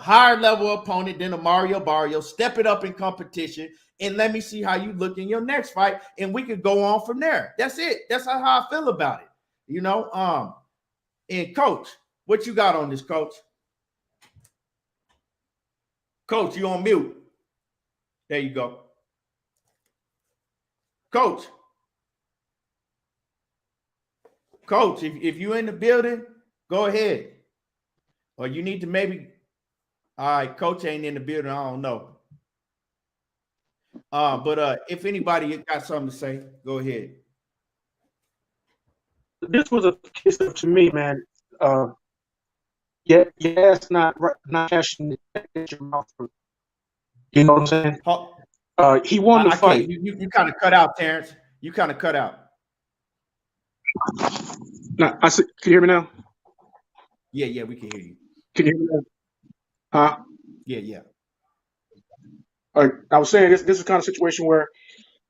higher level opponent than a Mario Barrios. Step it up in competition and let me see how you look in your next fight, and we could go on from there. That's it. That's how I feel about it. And Coach, what you got on this, Coach? Coach, you on mute. There you go. Coach, if you're in the building, go ahead. Or you need to maybe, all right, Coach ain't in the building, I don't know. But if anybody got something to say, go ahead. This was a case of, to me, man. It's not cashing your mouth. You know what I'm saying? He won the fight. You kind of cut out, Terrence. You kind of cut out. No, can you hear me now? Yeah, we can hear you. Can you hear me now? Huh? Yeah. All right, I was saying this is the kind of situation where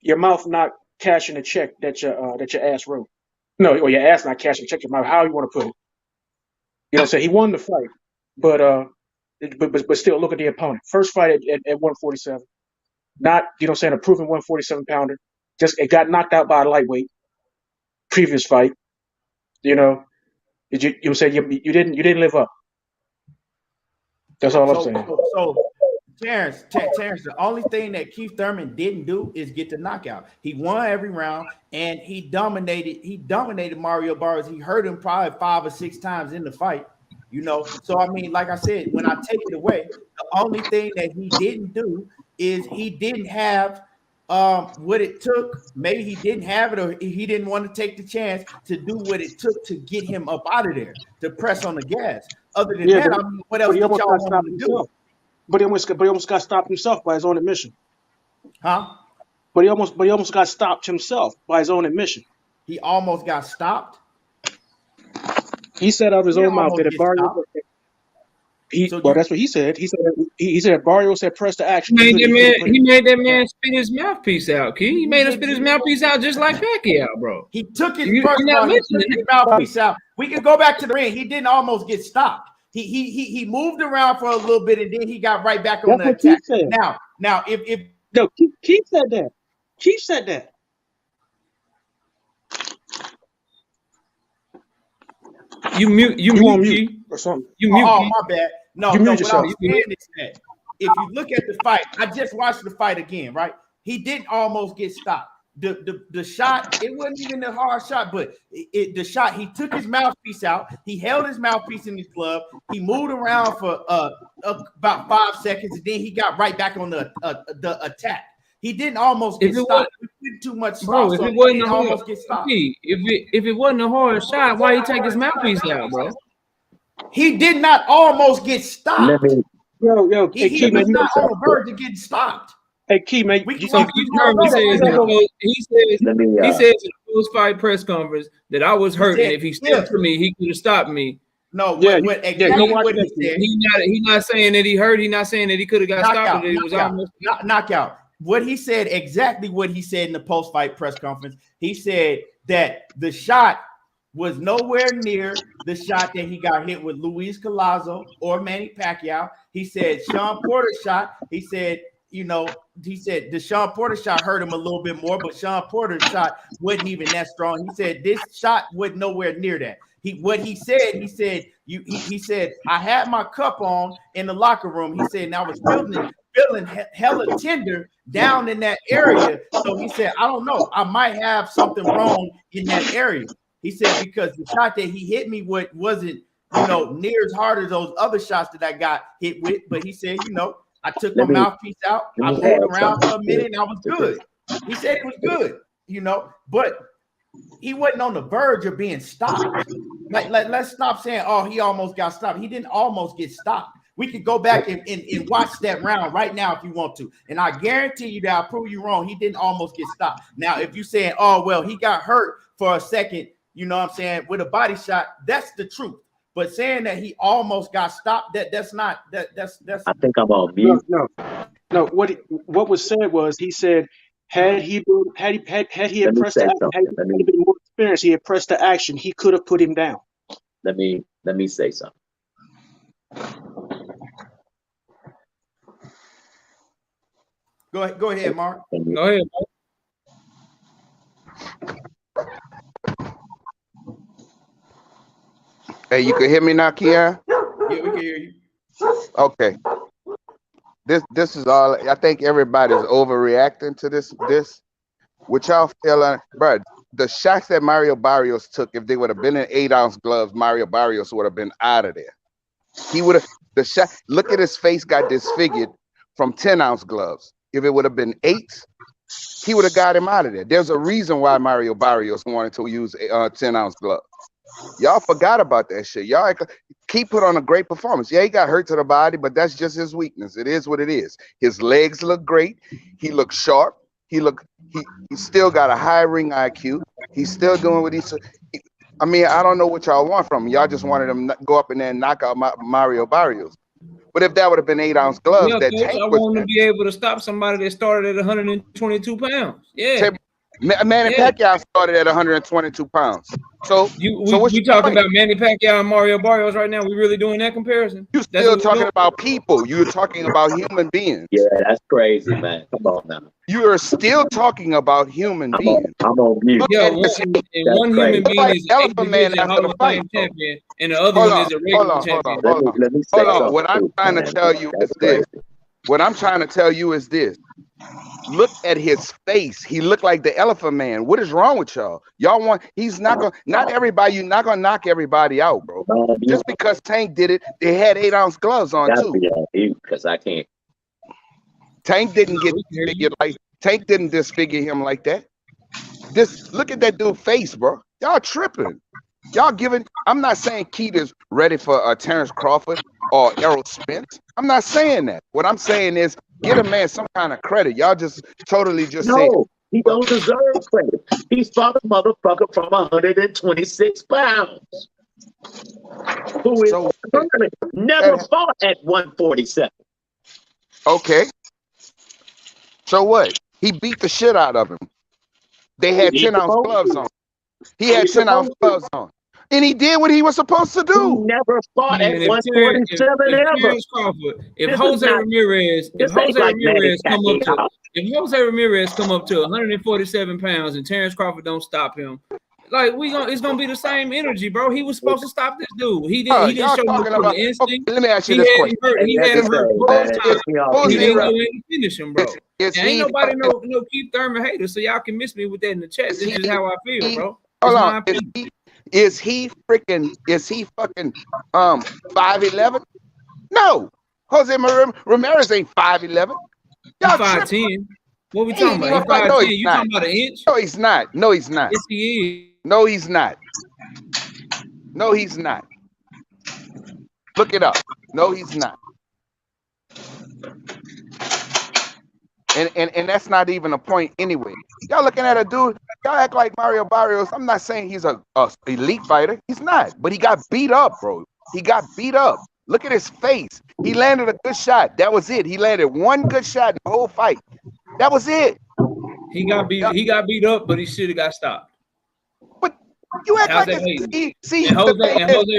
your mouth not cashing a check that your ass wrote. No, or your ass not cashing a check. Your mouth, how you want to put it? You know what I'm saying? He won the fight, but still look at the opponent. First fight at 147. not, you know what I'm saying, a proven 147 pounder. Just it got knocked out by a lightweight previous fight. You know, you said you didn't live up. That's all I'm saying. So Terence, the only thing that Keith Thurman didn't do is get the knockout. He won every round and he dominated Mario Barrios. He hurt him probably 5 or 6 times in the fight. You know, so I mean, like I said, when I take it away, the only thing that he didn't do is he didn't have what it took. Maybe he didn't have it, or he didn't want to take the chance to do what it took to get him up out of there, to press on the gas. Other than that, I mean, what else did y'all want him to do? But he almost got stopped himself by his own admission. Huh? But he almost got stopped himself by his own admission. He almost got stopped. He said out of his own mouth that if Barrios, that's what he said. He said Barrios had pressed the action. He made that man spit his mouthpiece out, Key. He made him spit his mouthpiece out just like Pacquiao, bro. He took his mouthpiece out. We can go back to the ring. He didn't almost get stopped. He moved around for a little bit and then he got right back on the attack. Now if Keith said that. Keith said that. You on mute or something. My bad. No, what I'm saying is that if you look at the fight, I just watched the fight again, right? He didn't almost get stopped. The shot, it wasn't even a hard shot, but the shot, he took his mouthpiece out, he held his mouthpiece in his glove, he moved around for about 5 seconds, and then he got right back on the attack. He didn't almost get stopped. He did too much, bro. If it wasn't almost get stopped. If it wasn't a hard shot, why he take his mouthpiece out, bro? He did not almost get stopped. Yo, he was not on the verge of getting stopped. Hey, Key, man. He says in the post-fight press conference that I was hurt, and if he stepped for me, he could have stopped me. No, what he said. He's not saying that he hurt. He's not saying that he could have got stopped. It was almost knockout. What he said, exactly what he said in the post-fight press conference. He said that the shot was nowhere near the shot that he got hit with Luis Collazo or Manny Pacquiao. He said Sean Porter's shot. He said, the Sean Porter shot hurt him a little bit more, but Sean Porter's shot wasn't even that strong. He said this shot was nowhere near that. He said, I had my cup on in the locker room. He said, and I was feeling hella tender down in that area. So he said, I don't know, I might have something wrong in that area. He said, because the shot that he hit me with wasn't, near as hard as those other shots that I got hit with. But he said, I took my mouthpiece out. I moved around for a minute and I was good. He said it was good, but he wasn't on the verge of being stopped. Let's stop saying, oh, he almost got stopped. He didn't almost get stopped. We could go back and watch that round right now if you want to. And I guarantee you that I'll prove you wrong. He didn't almost get stopped. Now, if you're saying, oh, well, he got hurt for a second, with a body shot, that's the truth. But saying that he almost got stopped, that's not. I think I'm on mute. No. What was said was, he said, had he had pressed the action, had he been more experienced, he had pressed the action, he could have put him down. Let me say something. Go ahead, Mark. Go ahead, Mark. Hey, you can hear me now, Keon? Yeah, we can hear you. Okay. This is all. I think everybody's overreacting to this. What y'all feeling, bro? The shots that Mario Barrios took, if they would have been in 8-ounce gloves, Mario Barrios would have been out of there. He would have. The shot. Look at his face, got disfigured from 10-ounce gloves. If it would have been 8, he would have got him out of there. There's a reason why Mario Barrios wanted to use 10-ounce gloves. Y'all forgot about that shit. Y'all keep put on a great performance. Yeah, he got hurt to the body, but that's just his weakness. It is what it is. His legs look great. He looks sharp. He still got a high ring IQ. He's still doing what he's. I mean, I don't know what y'all want from him. Y'all just wanted him to go up in there and knock out Mario Barrios. But if that would have been 8-ounce gloves, I want to be able to stop somebody that started at 122 pounds. Yeah. Manny Pacquiao started at 122 pounds. So we talking about Manny Pacquiao and Mario Barrios right now? We really doing that comparison? You still talking about people. You're talking about human beings. Yeah, that's crazy, man. Come on now. You are still talking about human beings. I'm on mute. Yeah, one human being is an division Hall of Fame champion, and the other one is a regular champion. Hold on. What I'm trying to tell you is this. What I'm trying to tell you is this. Look at his face. He looked like the Elephant Man. What is wrong with y'all? He's not gonna, not everybody, you're not gonna knock everybody out, bro. Just because Tank did it, they had 8-ounce gloves on too. Because I can't. Tank didn't get disfigured like Tank didn't disfigure him like that. Look at that dude's face, bro. Y'all tripping. Y'all giving. I'm not saying Keith is ready for Terence Crawford or Errol Spence. I'm not saying that. What I'm saying is get a man some kind of credit. Y'all just totally just say he don't deserve credit. He's fought a motherfucker from 126 pounds. Who is never fought at 147. Okay. So what? He beat the shit out of him. They had 10-ounce gloves on. He had 10-ounce gloves on. And he did what he was supposed to do. He never fought at 147 ever. If Jose Ramirez come up to 147 pounds and Terence Crawford don't stop him, like it's gonna be the same energy, bro. He was supposed to stop this dude. He didn't show the instinct. Let me ask you this question. He had him hurt both times. He didn't go in and finish him, bro. Ain't nobody no Keith Thurman hater, so y'all can miss me with that in the chat. This is how I feel, bro. Hold on. Is he fucking 5'11"? No. Jose Ramirez ain't 5'11". Y'all 5'10". What we talking about? He's 5'10". You talking about an inch? No, he's not. No, he's not. Yes, he is. No, he's not. No, he's not. Look it up. No, he's not. And that's not even a point anyway. Y'all looking at a dude, y'all act like Mario Barrios. I'm not saying he's a elite fighter. He's not. But he got beat up, bro. He got beat up. Look at his face. He landed a good shot. That was it. He landed one good shot in the whole fight. That was it. He got beat up, but he should have got stopped. But you act like Jose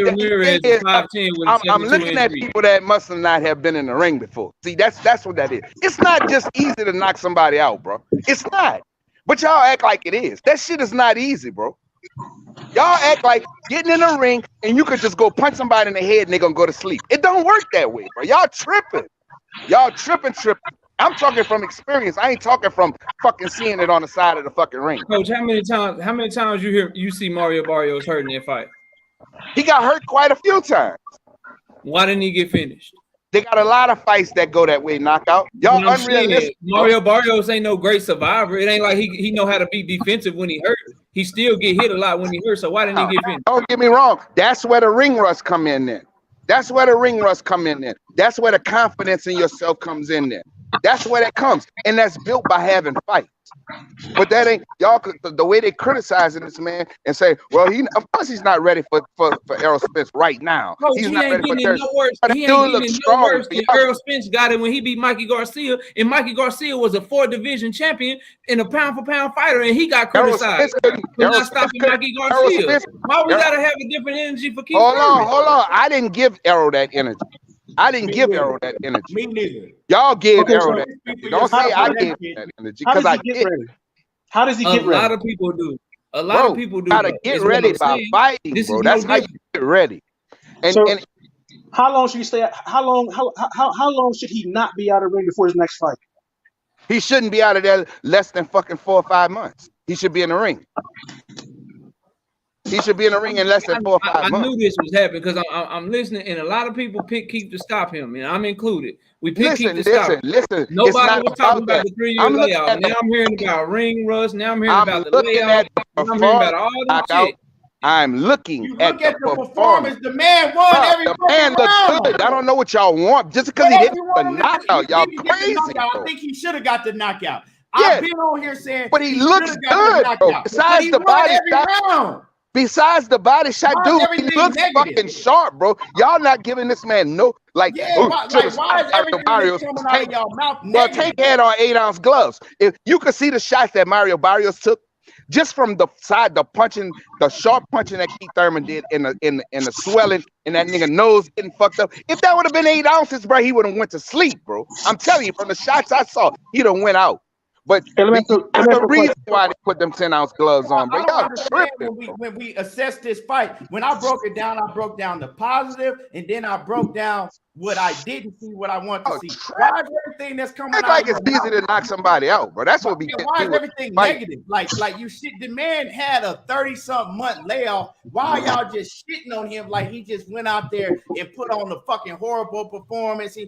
Ramirez is 5'10" with a 72-inch I'm looking at people that must not have been in the ring before. See, that's what that is. It's not just easy to knock somebody out, bro. It's not. But y'all act like it is. That shit is not easy, bro. Y'all act like getting in the ring and you could just go punch somebody in the head and they're gonna go to sleep. It don't work that way, bro. Y'all tripping. Y'all tripping. I'm talking from experience. I ain't talking from fucking seeing it on the side of the fucking ring. Coach, how many times you see Mario Barrios hurt in that fight? He got hurt quite a few times. Why didn't he get finished? They got a lot of fights that go that way, knockout. Y'all unrealistic. Mario Barrios ain't no great survivor. It ain't like he know how to be defensive when he hurt. He still get hit a lot when he hurt. So why didn't he get finished? Don't get me wrong. That's where the ring rust come in there. That's where the ring rust come in there. That's where the confidence in yourself comes in there. That's where that comes. And that's built by having fights. But that ain't y'all. The way they criticizing this man and say, well, of course he's not ready for Errol Spence right now. Coach, he's not ready for Terence. He ain't getting no worse than Errol Spence got it when he beat Mikey Garcia, and Mikey Garcia was a 4-division champion and a pound-for-pound fighter, and he got criticized for not stopping Mikey Garcia. Why we gotta have a different energy for Keith? Hold on. I didn't give Errol that energy. Errol that energy. Me neither. Y'all gave Errol that energy. Don't say I gave that energy because I did. How does he get ready? A lot of people do. A lot of people do. Gotta get ready by fighting, bro. That's how you get ready. And how long should he stay? How long should he not be out of the ring before his next fight? He shouldn't be out of there less than fucking 4 or 5 months. He should be in the ring. He should be in the ring in less than 4 or 5 months. I knew this was happening because I'm listening, and a lot of people pick Keith to stop him, and I'm included. We pick Keith to stop him. Listen. Nobody was talking about the 3-year layout. Now I'm hearing about ring rust. Now I'm hearing about the layout. I'm hearing about all this shit. I'm looking at the performance. The man won every The man looks good. I don't know what y'all want. Just because he hit the knockout, y'all crazy. I think he should have got the knockout. I've been on here saying, but he looks good, bro. Besides the body shot. Besides the body shot, dude, he looks fucking sharp, bro. Y'all not giving this man no why is everything Barrios coming out of y'all mouth? Well, Tank had on 8-ounce gloves. If you could see the shots that Mario Barrios took, just from the side, the punching, the sharp punching that Keith Thurman did in the swelling and that nigga nose getting fucked up. If that would have been 8 ounces, bro, he would have went to sleep, bro. I'm telling you, from the shots I saw, he'd have went out. But that's the reason why they put them 10-ounce gloves on, bro. Y'all tripping. When we assess this fight, when I broke it down, I broke down the positive, and then I broke down what I didn't see, what I want to see. Why is everything that's coming it's out? Like it's easy to knock somebody out, bro. That's what we get. Why is everything negative? Like you shit. The man had a 30-something month layoff. Why are y'all just shitting on him like he just went out there and put on the fucking horrible performance?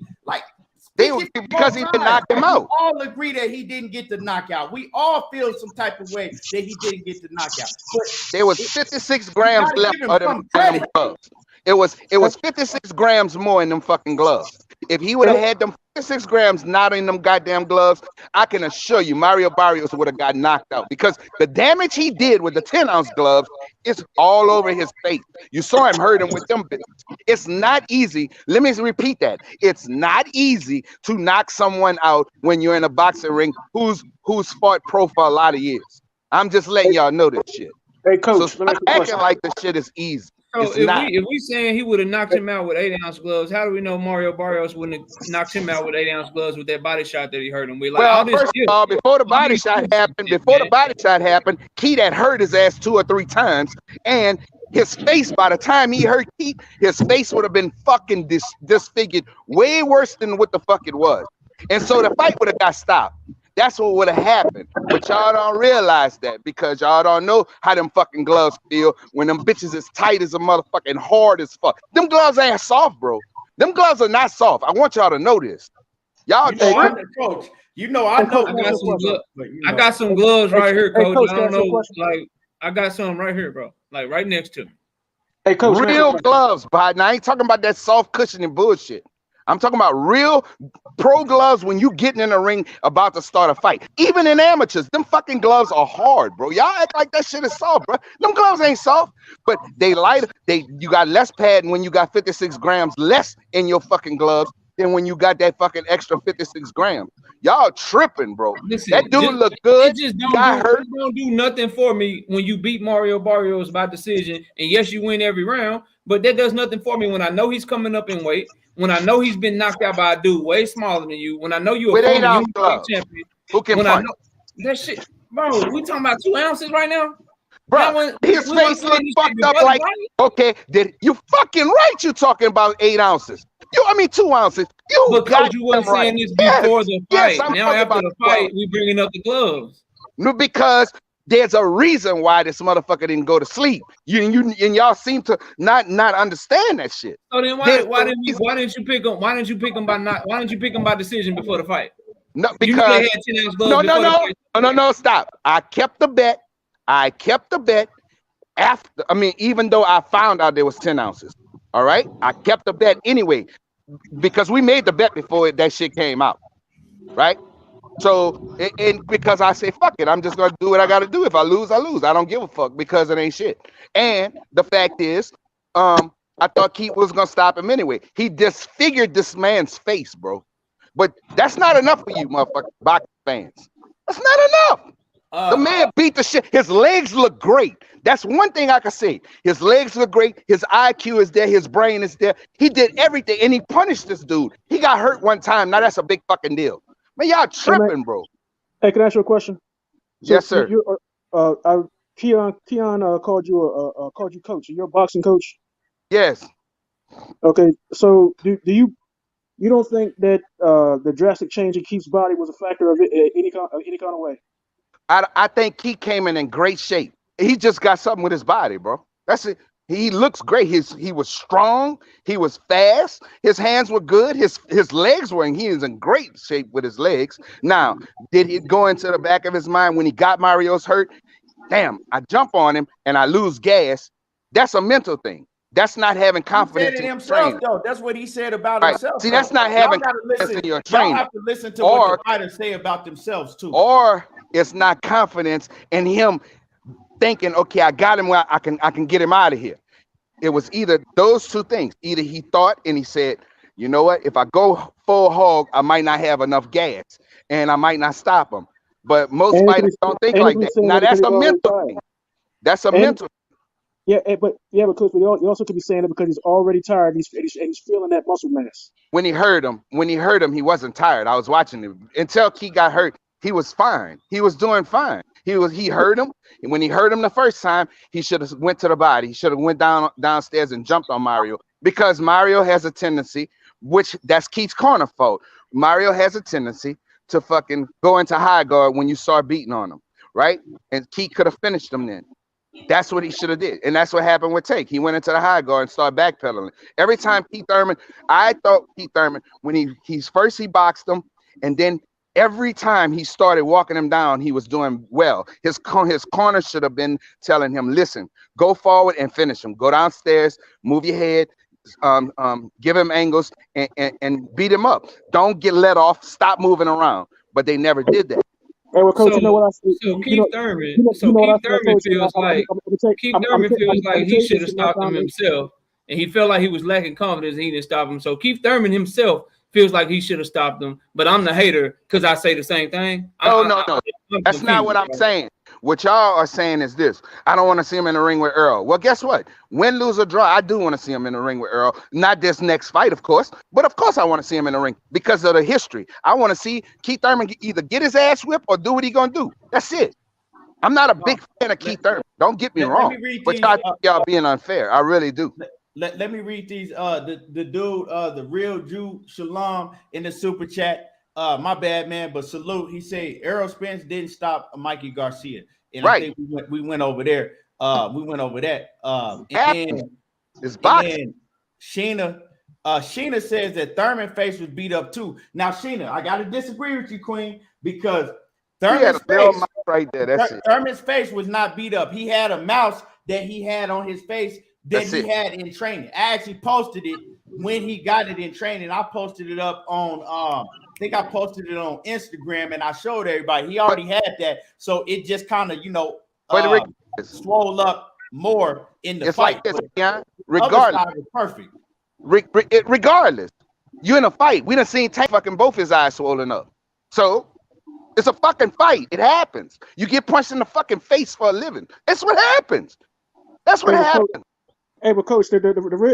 Because he didn't knock him out. We all agree that he didn't get the knockout. We all feel some type of way that he didn't get the knockout. But there was 56 grams left of them gloves. It was 56 grams more in them fucking gloves. If he would have had them 56 grams not in them goddamn gloves, I can assure you Mario Barrios would have got knocked out, because the damage he did with the 10-ounce gloves is all over his face. You saw him hurt him with them bits. It's not easy. Let me repeat that. It's not easy to knock someone out when you're in a boxing ring who's fought pro for a lot of years. I'm just letting y'all know this shit. Hey, Coach, so stop acting like this shit is easy. So if we saying he would have knocked him out with 8-ounce gloves, how do we know Mario Barrios wouldn't have knocked him out with 8-ounce gloves with that body shot that he hurt him with? Like, well, first of all, before the body shot happened, Keith had hurt his ass 2 or 3 times, and his face, by the time he hurt Keith, his face would have been fucking disfigured way worse than what the fuck it was. And so the fight would have got stopped. That's what would have happened. But y'all don't realize that, because y'all don't know how them fucking gloves feel when them bitches is tight as a motherfucking hard as fuck. Them gloves ain't soft, bro. Them gloves are not soft. I want y'all to know this. Y'all Coach. I got some gloves right here, Coach. Coach, I don't know, like I got some right here, bro. Like right next to me. Hey, Coach. Real gloves, but I ain't talking about that soft cushioning bullshit. I'm talking about real pro gloves when you getting in the ring about to start a fight. Even in amateurs, them fucking gloves are hard, bro. Y'all act like that shit is soft, bro. Them gloves ain't soft, but they lighter. You got less padding when you got 56 grams less in your fucking gloves than when you got that fucking extra 56 grams. Y'all tripping, bro. Listen, that dude look good. It just don't do nothing for me when you beat Mario Barrios by decision. And yes, you win every round, but that does nothing for me when I know he's coming up in weight. When I know he's been knocked out by a dude way smaller than you, when I know you're a former champion, who can punch? That shit, bro. We talking about 2 ounces right now, bro. His face look fucked up like. Okay, you fucking right? You talking about 8 ounces? 2 ounces. Because you weren't saying this before the fight. Now after the fight, we bringing up the gloves. No, because there's a reason why this motherfucker didn't go to sleep. And y'all seem to not understand that shit. So then why didn't you pick him? Why didn't you pick him by decision before the fight? No, because no, stop. I kept the bet after. Even though I found out there was 10 ounces. All right, I kept the bet anyway because we made the bet before that shit came out, right? So, and because I say, fuck it, I'm just going to do what I got to do. If I lose, I lose. I don't give a fuck because it ain't shit. And the fact is, I thought Keith was going to stop him anyway. He disfigured this man's face, bro. But that's not enough for you, motherfucking boxing fans. That's not enough. The man beat the shit. His legs look great. That's one thing I can say. His legs look great. His IQ is there. His brain is there. He did everything, and he punished this dude. He got hurt one time. Now that's a big fucking deal. Man, y'all tripping, bro. Hey, can I ask you a question? So yes, sir. Keon called you coach. You're a boxing coach. Yes. Okay. So do you don't think that the drastic change in Keith's body was a factor of it any kind of way? I think Keith came in great shape. He just got something with his body, bro. That's it. He looks great. He was strong. He was fast. His hands were good. His legs were, and he is in great shape with his legs. Now, did it go into the back of his mind when he got Mario's hurt? Damn, I jump on him and I lose gas. That's a mental thing. That's not having confidence in himself, though. That's what he said about himself. See, that's not having confidence in your training. Y'all have to listen to what the fighters say about themselves too. Or it's not confidence in him thinking, okay, I got him where I can get him out of here. It was either those two things. Either he thought and he said, you know what, if I go full hog, I might not have enough gas and I might not stop him. But most And fighters don't think like that. Now that's a mental thing. That's a mental. Yeah, but Coach, you also could be saying it because he's already tired. He's feeling that muscle mass. When he hurt him, he wasn't tired. I was watching him until Key got hurt. He was fine. He was doing fine. He hurt him. And when he hurt him the first time, he should have went to the body. He should have went downstairs and jumped on Mario, because Mario has a tendency, which that's Keith's corner fault. Mario has a tendency to fucking go into high guard when you start beating on him, right? And Keith could have finished him then. That's what he should have did. And that's what happened with Take. He went into the high guard and started backpedaling. Every time Keith Thurman, I thought Keith Thurman, when he boxed him, and then every time he started walking him down, he was doing well. His corner should have been telling him, listen, go forward and finish him. Go downstairs, move your head, give him angles, and beat him up. Don't get let off. Stop moving around. But they never did that. Hey, well, Coach, you know what I see? So Keith Thurman feels like he should have stopped him himself, and he felt like he was lacking confidence and he didn't stop him. So Keith Thurman himself feels like he should have stopped him, but I'm the hater because I say the same thing. No. That's not what I'm saying. What y'all are saying is this: I don't want to see him in the ring with Errol. Well, guess what? Win, lose, or draw, I do want to see him in the ring with Errol. Not this next fight, of course, but of course I want to see him in the ring because of the history. I want to see Keith Thurman either get his ass whipped or do what he gonna do. That's it. I'm not a big fan of Keith Thurman. Don't get me wrong, but y'all being unfair. I really do. Let me read these. The dude, the real Jew Shalom in the super chat. My bad, man, but salute. He said Errol Spence didn't stop Mikey Garcia, and right. I think we went over there. We went over that. And Sheena says that Thurman's face was beat up too. Now, Sheena, I gotta disagree with you, Queen, because Thurman's face right there. That's it. Thurman's face was not beat up. He had a mouse that he had on his face that he had in training. I actually posted it when he got it in training. I posted it up on I think I posted it on Instagram and I showed everybody. He already had that, so it just kind of swole up more in the fight. Like this, regardless, perfect. Regardless, you're in a fight. We done seen Tank fucking both his eyes swollen up. So it's a fucking fight. It happens. You get punched in the fucking face for a living. That's what happens. That's what happens. Hey, but Coach, the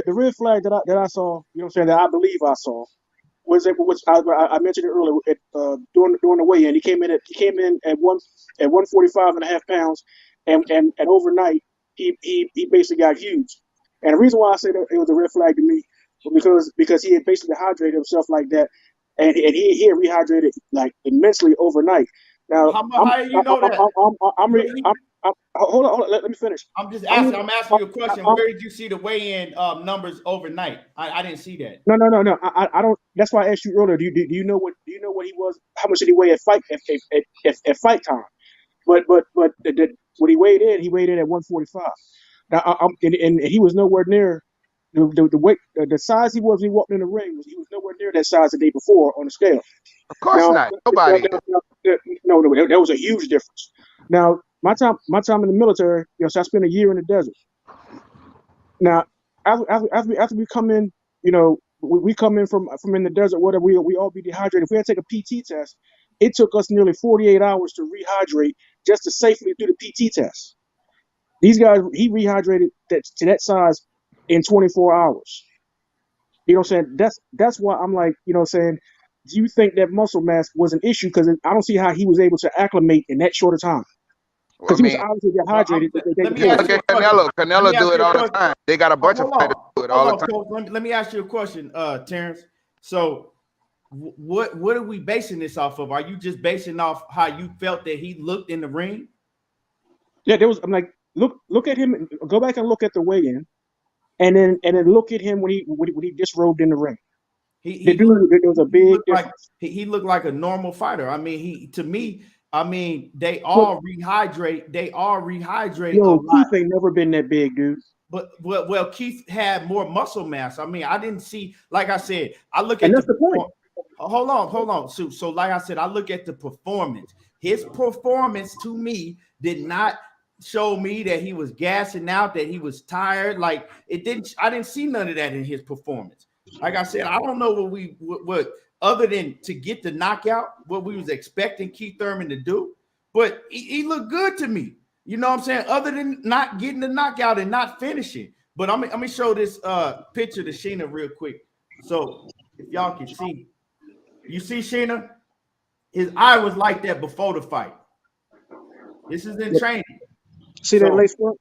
red flag that I saw, you know what I'm saying, that I believe I saw, was I mentioned it earlier during the weigh-in. He came in at 145.5 pounds, and overnight he basically got huge. And the reason why I say that it was a red flag to me was because he had basically hydrated himself like that, and he had rehydrated like immensely overnight. Now, how do you know that? Hold on. Let me finish. I'm asking you a question. Where did you see the weigh-in numbers overnight? I didn't see that. No. I don't. That's why I asked you earlier. Do you know what he was? How much did he weigh at fight time? But when he weighed in at 145. Now and he was nowhere near the weight, the size he was when he walked in the ring. He was nowhere near that size the day before on the scale. Of course not. Nobody. No, that was a huge difference. Now, my time in the military, so I spent a year in the desert. Now, after we come in, we come in from in the desert, whatever, we all be dehydrated. If we had to take a PT test, it took us nearly 48 hours to rehydrate just to safely do the PT test. These guys, he rehydrated to that size in 24 hours. You know what I'm saying? That's why I'm like, do you think that muscle mass was an issue? Because I don't see how he was able to acclimate in that short of time. Because he was obviously dehydrated. Look at Canelo. Canelo do it all the time. They got a bunch of fighters do it all the time. Let me ask you a question, Terence. So, what are we basing this off of? Are you just basing off how you felt that he looked in the ring? Yeah, I'm like, look at him. Go back and look at the weigh-in, and then look at him when he disrobed in the ring. There was a big difference. He looked like a normal fighter. I mean, they all rehydrate. They all rehydrate. Yo, Keith ain't never been that big, dude. But well, Keith had more muscle mass. I mean, I didn't see. Like I said, I look at that's the point. Hold on. So like I said, I look at the performance. His performance to me did not show me that he was gassing out, that he was tired. Like it didn't. I didn't see none of that in his performance. Like I said, I don't know what other than to get the knockout, what we was expecting Keith Thurman to do. but he looked good to me. You know what I'm saying? Other than not getting the knockout and not finishing. But I'm gonna show this picture to Sheena real quick. So if y'all can see, you see Sheena, his eye was like that before the fight. This is in training. See that lace front?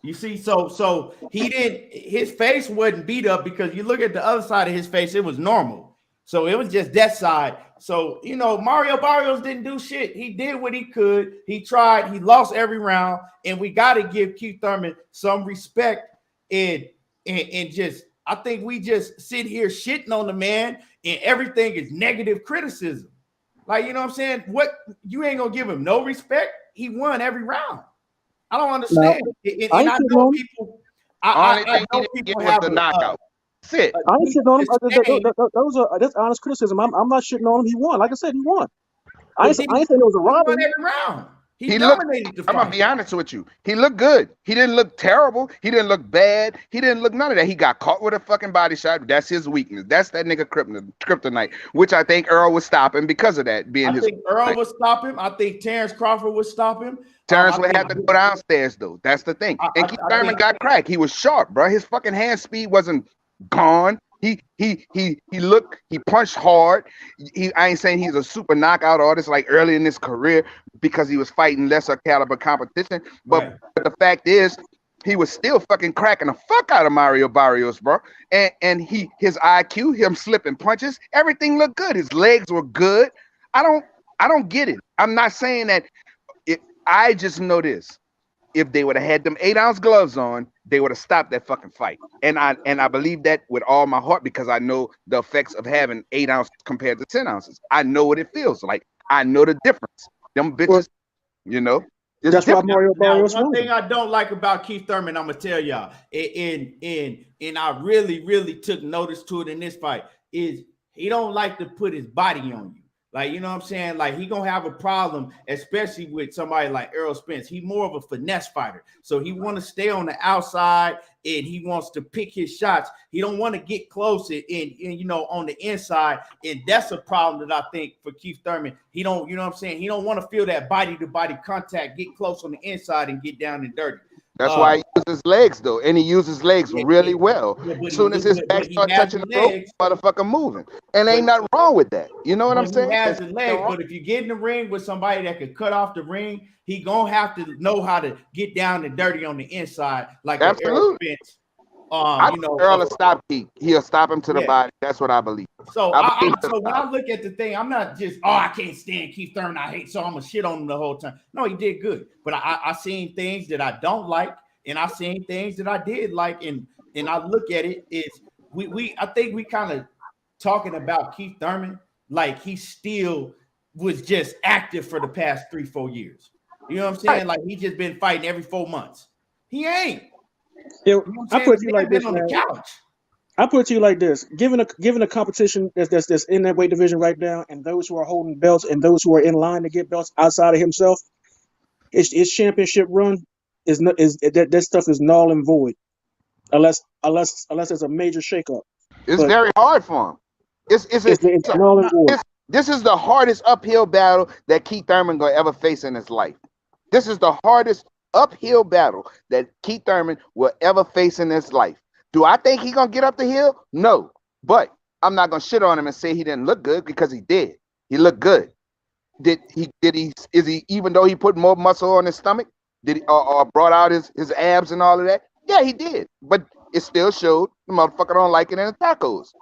You see, so he didn't, his face wasn't beat up because you look at the other side of his face, it was normal. So it was just that side. So, you know, Mario Barrios didn't do shit. He did what he could. He tried. He lost every round. And we got to give Keith Thurman some respect. And just, I think we just sit here shitting on the man and everything is negative criticism. Like, you know what I'm saying? What, you ain't going to give him no respect? He won every round. I don't understand. And I know people. I know people have the knockout. That's it. I ain't shitting on him. That's honest criticism. I'm not shitting on him. He won. Like I said, he won. I ain't saying it was a robbery. He won every round. He looked, dominated the fight. I'm gonna be honest with you. He looked good. He didn't look terrible. He didn't look bad. He didn't look none of that. He got caught with a fucking body shot. That's his weakness. That's that nigga kryptonite, which I think Errol was stopping because of that. I think Errol would stop him. I think Terence Crawford would stop him. Terence would have to go downstairs though. That's the thing. And Keith Thurman got cracked. He was sharp, bro. His fucking hand speed wasn't gone. He looked, he punched hard. I ain't saying he's a super knockout artist like early in his career because he was fighting lesser caliber competition. But the fact is, he was still fucking cracking the fuck out of Mario Barrios, bro. And his IQ, him slipping punches, everything looked good. His legs were good. I don't get it. I'm not saying that. I just know this. If they would have had them 8-ounce gloves on, they would have stopped that fucking fight. And I believe that with all my heart because I know the effects of having 8 ounces compared to 10 ounces. I know what it feels like. I know the difference. Them bitches, you know. That's why Mario Barrios won. One thing I don't like about Keith Thurman, I'm gonna tell y'all, and I really took notice to it in this fight, is he don't like to put his body on you. Like, you know what I'm saying? Like, he gonna have a problem, especially with somebody like Errol Spence. He's more of a finesse fighter. So he want to stay on the outside and he wants to pick his shots. He don't want to get close and you know, on the inside. And that's a problem that I think for Keith Thurman. He don't, you know what I'm saying? He don't want to feel that body-to-body contact, get close on the inside and get down and dirty. That's why he uses legs, though, and he uses legs really well. As soon as his back starts touching the rope, motherfucker moving, and ain't nothing wrong with that. You know what I'm saying? He has the legs, but if you get in the ring with somebody that can cut off the ring, he gonna have to know how to get down and dirty on the inside, like Errol Spence. You know, Errol will stop Keith. He'll stop him to the body. That's what I believe. So, so when I look at the thing, I'm not just I can't stand Keith Thurman. I hate, so I'm gonna shit on him the whole time. No, he did good, but I seen things that I don't like, and I seen things that I did like, and I look at it is I think we kind of talking about Keith Thurman like he still was just active for the past 3-4 years. You know what I'm saying? Like he just been fighting every 4 months. He ain't. I put it to you like this, man. I put it to you like this: given a competition that's in that weight division right now, and those who are holding belts and those who are in line to get belts outside of himself, his championship run that stuff is null and void, unless there's a major shakeup. It's very hard for him. It's null and void. This is the hardest uphill battle that Keith Thurman gonna ever face in his life. This is the hardest uphill battle that Keith Thurman will ever face in his life. Do I think he's gonna get up the hill? No, but I'm not gonna shit on him and say he didn't look good because he did. He looked good. Is he even though he put more muscle on his stomach? Did he or brought out his abs and all of that? Yeah, he did. But it still showed the motherfucker don't like it in the tacos.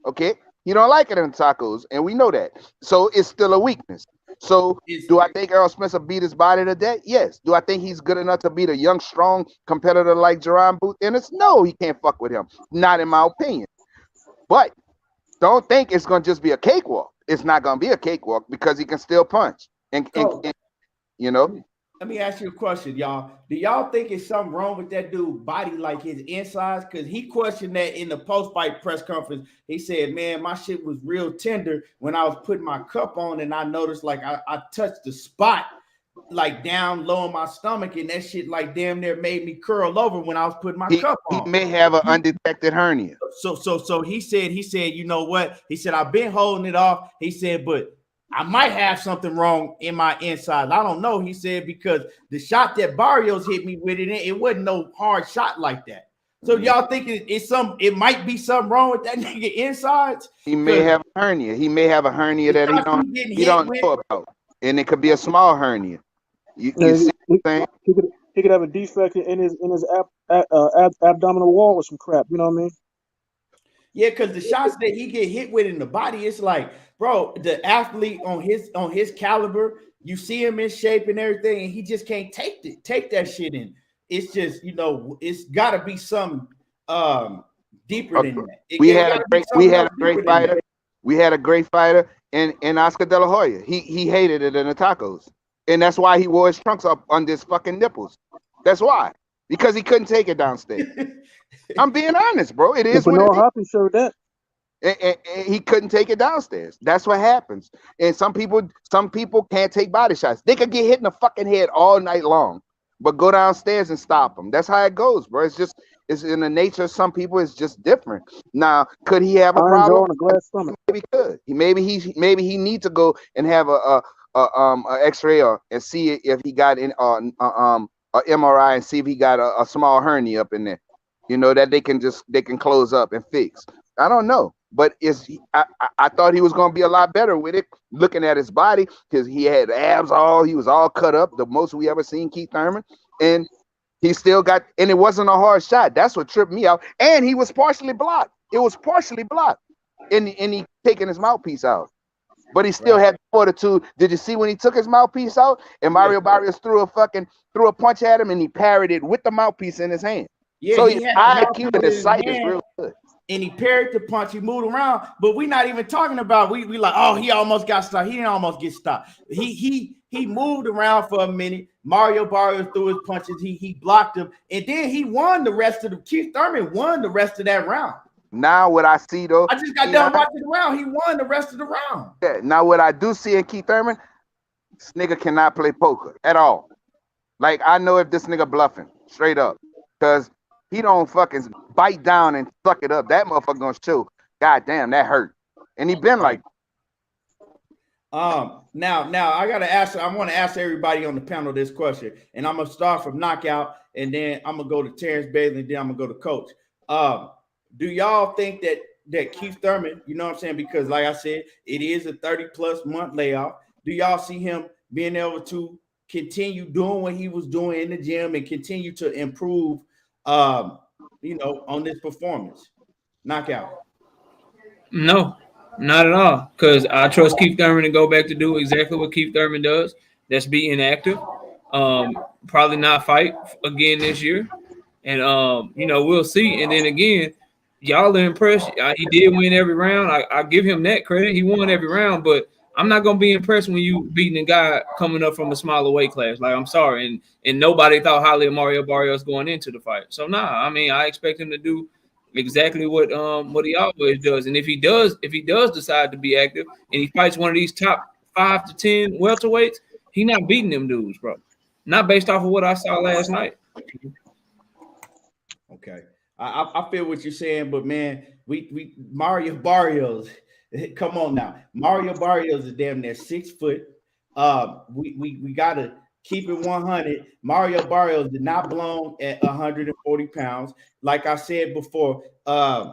Okay, he don't like it in the tacos, and we know that. So it's still a weakness. So do I think Errol Spence will beat his body to death? Yes. Do I think he's good enough to beat a young, strong competitor like Jerron Booth Ennis? No, he can't fuck with him. Not in my opinion. But don't think it's going to just be a cakewalk. It's not going to be a cakewalk because he can still punch. And you know. Let me ask you a question, y'all. Do y'all think it's something wrong with that dude body, like his insides? Because he questioned that in the post-fight press conference. He said, man, my shit was real tender when I was putting my cup on, and I noticed like I touched the spot like down low in my stomach, and that shit like damn near made me curl over when I was putting my cup on. He may have an undetected hernia. So he said, you know what? He said, I've been holding it off. He said, but I might have something wrong in my insides. I don't know. He said because the shot that Barrios hit me with it wasn't no hard shot like that. So y'all think it might be something wrong with that nigga insides? He may have a hernia. He may have a hernia that he don't know about, and it could be a small hernia. You see what I'm saying? He could have a defect in his abdominal wall or some crap. You know what I mean? Yeah, because the shots that he get hit with in the body, it's like, bro, the athlete on his caliber, you see him in shape and everything, and he just can't take that shit in. It's just, it's got to be some deeper than that. We had a great fighter. We had a great fighter in Oscar De La Hoya. He hated it in the tacos, and that's why he wore his trunks up on his fucking nipples. That's why, because he couldn't take it downstairs. I'm being honest, bro. It is what it is. Hoppy showed that. And he couldn't take it downstairs. That's what happens. And some people can't take body shots. They could get hit in the fucking head all night long, but go downstairs and stop them. That's how it goes, bro. It's in the nature of some people. It's just different. Now, could he have a problem? On a glass stomach. Maybe he could. Maybe he needs to go and have a X-ray and see if he got an MRI and see if he got a small hernia up in there. That they can close up and fix. I don't know, but I thought he was going to be a lot better with it, looking at his body, because he had abs he was all cut up, the most we ever seen Keith Thurman, and he still got, and it wasn't a hard shot. That's what tripped me out, and he was partially blocked. It was partially blocked, and he taking his mouthpiece out, but he still had the fortitude. Did you see when he took his mouthpiece out and Mario Barrios threw a punch at him and he parried it with the mouthpiece in his hand? Yeah, so his IQ and his sight is real good. And he parried the punch. He moved around, but we're not even talking about. We like, oh, he almost got stopped. He didn't almost get stopped. He moved around for a minute. Mario Barrios threw his punches. He blocked him, and then he won the rest of the. Keith Thurman won the rest of that round. Now what I see though, I just got done watching the round. He won the rest of the round. Yeah. Now what I do see in Keith Thurman, this nigga cannot play poker at all. Like I know if this nigga bluffing straight up, because he don't fucking bite down and suck it up. That motherfucker gonna show. God damn, that hurt. And he been like. Now I gotta ask. I want to ask everybody on the panel this question, and I'm gonna start from knockout, and then I'm gonna go to Terence Bailey, and then I'm gonna go to Coach. Do y'all think that Keith Thurman, you know what I'm saying? Because like I said, it is a 30+ month layoff. Do y'all see him being able to continue doing what he was doing in the gym and continue to improve? On this performance, knockout? No, not at all. Because I trust Keith Thurman to go back to do exactly what Keith Thurman does. That's be inactive. Probably not fight again this year. And we'll see. And then again, y'all are impressed. He did win every round. I give him that credit. He won every round, but I'm not gonna be impressed when you beating a guy coming up from a smaller weight class. Like, I'm sorry, and nobody thought highly of Mario Barrios going into the fight. So I expect him to do exactly what he always does. And if he does decide to be active and he fights one of these top 5 to 10 welterweights, he not beating them dudes, bro. Not based off of what I saw last night. Okay, I feel what you're saying, but man, we Mario Barrios. Come on now. Mario Barrios is damn near 6 foot. We gotta keep it 100. Mario Barrios did not belong at 140 pounds. Like I said before, Andre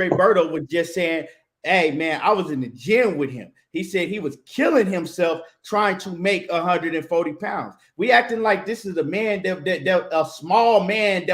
Berto was just saying, hey man, I was in the gym with him. He said he was killing himself trying to make 140 pounds. We acting like this is a man that a small man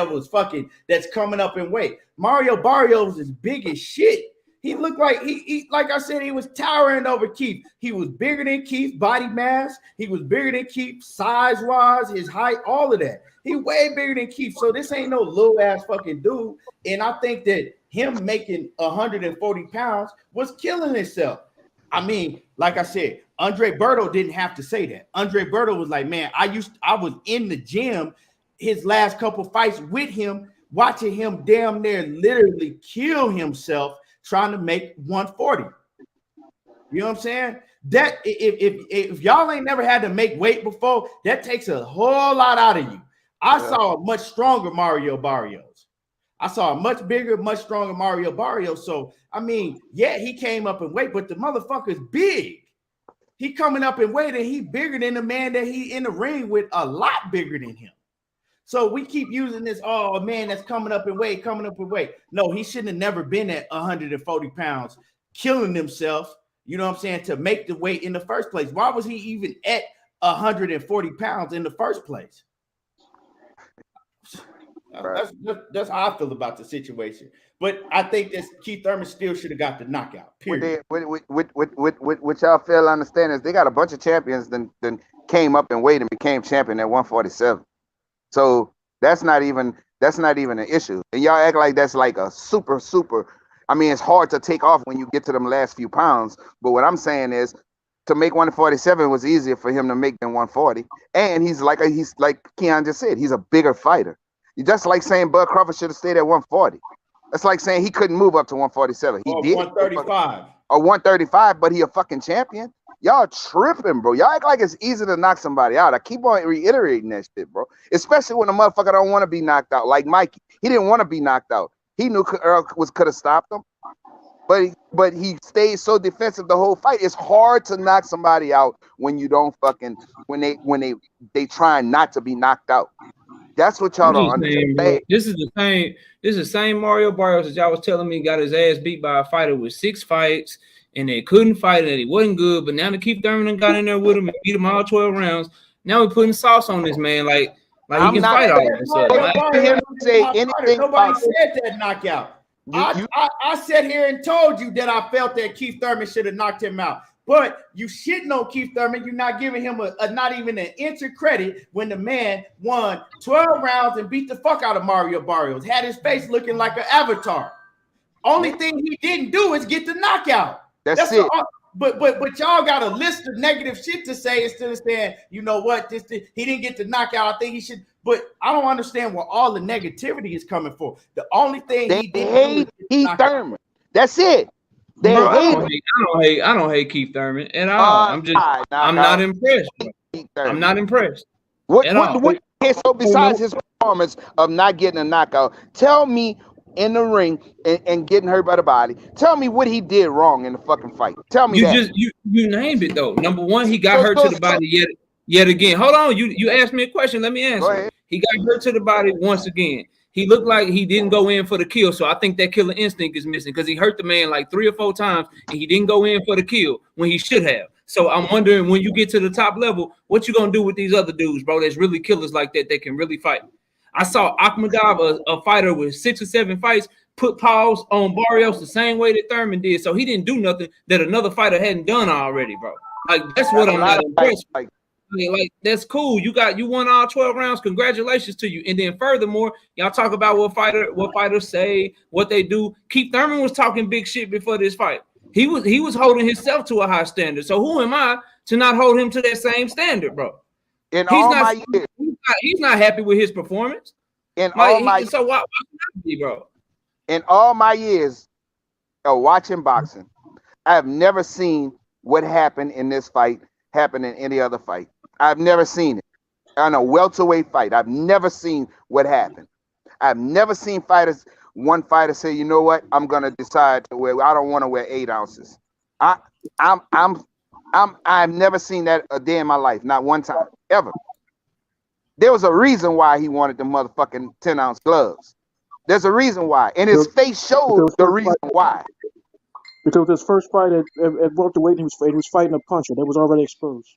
that's coming up in weight. Mario Barrios is big as shit. He looked like he like I said, he was towering over Keith. He was bigger than Keith, body mass. He was bigger than Keith, size-wise, his height, all of that. He way bigger than Keith. So this ain't no little ass fucking dude. And I think that him making 140 pounds was killing himself. I mean, like I said, Andre Berto didn't have to say that. Andre Berto was like, man, I was in the gym his last couple fights with him, watching him damn near literally kill himself trying to make 140. You know what I'm saying? That if y'all ain't never had to make weight before, that takes a whole lot out of you. I saw a much stronger Mario Barrios. I saw a much bigger, much stronger Mario Barrios. So, I mean, yeah, he came up in weight, but the motherfucker's big. He coming up in weight and he bigger than the man that he in the ring with, a lot bigger than him. So we keep using this, oh, a man that's coming up in weight. No, he shouldn't have never been at 140 pounds, killing himself, you know what I'm saying, to make the weight in the first place. Why was he even at 140 pounds in the first place? That's how I feel about the situation. But I think that Keith Thurman still should have got the knockout. Period. What y'all fail to understand is they got a bunch of champions then came up in weight and became champion at 147. So that's not even an issue. And y'all act like that's like a super. I mean, it's hard to take off when you get to them last few pounds. But what I'm saying is, to make 147 was easier for him to make than 140. And he's like Keon just said, he's a bigger fighter. You just like saying Bud Crawford should have stayed at 140. That's like saying he couldn't move up to 147. He did 135 or 135, but he a fucking champion. Y'all tripping, bro. Y'all act like it's easy to knock somebody out. I keep on reiterating that shit, bro. Especially when a motherfucker don't want to be knocked out, like Mikey. He didn't want to be knocked out. He knew Earl could have stopped him, but he stayed so defensive the whole fight. It's hard to knock somebody out when you don't fucking when they trying not to be knocked out. That's what y'all don't understand. This is the same Mario Barrios that y'all was telling me got his ass beat by a fighter with 6 fights and they couldn't fight and he wasn't good. But now to Keith Thurman got in there with him and beat him all 12 rounds. Now we're putting sauce on this man, like he can fight all this. Nobody said that knockout. I sat here and told you that I felt that Keith Thurman should have knocked him out. But you shitting on Keith Thurman. You're not giving him a not even an inch of credit when the man won 12 rounds and beat the fuck out of Mario Barrios. Had his face looking like an avatar. Only thing he didn't do is get the knockout. That's it. But y'all got a list of negative shit to say instead of saying, you know what, he didn't get the knockout. I think he should. But I don't understand where all the negativity is coming from. The only thing he did hate Keith Thurman. That's it. Bro, I don't hate Keith Thurman at all. I'm not impressed. I'm not impressed. What so besides his performance of not getting a knockout, tell me in the ring and getting hurt by the body, tell me what he did wrong in the fucking fight. Tell me you named it though. Number one, he got hurt to the body yet again. Hold on, you asked me a question. Let me answer. He got hurt to the body once again. He looked like he didn't go in for the kill, so I think that killer instinct is missing because he hurt the man like 3 or 4 times and he didn't go in for the kill when he should have. So I'm wondering when you get to the top level, what you gonna do with these other dudes, bro? That's really killers like that can really fight. I saw Akhmadov, a fighter with 6 or 7 fights, put paws on Barrios the same way that Thurman did. So he didn't do nothing that another fighter hadn't done already, bro. Like that's what I'm not impressed with. Like that's cool. You won all 12 rounds. Congratulations to you. And then furthermore, y'all talk about what fighters say, what they do. Keith Thurman was talking big shit before this fight. He was holding himself to a high standard. So who am I to not hold him to that same standard, bro? He's not happy with his performance. So why should I be, bro? In all my years of watching boxing, I have never seen what happened in this fight happen in any other fight. I've never seen it. On a welterweight fight, I've never seen what happened. I've never seen one fighter say, you know what, I'm gonna decide to wear. I don't want to wear 8 ounces. I've never seen that a day in my life, not one time, ever. There was a reason why he wanted the motherfucking 10-ounce gloves. There's a reason why, and his face showed the reason why. Because his first fight at welterweight, he was fighting a puncher that was already exposed.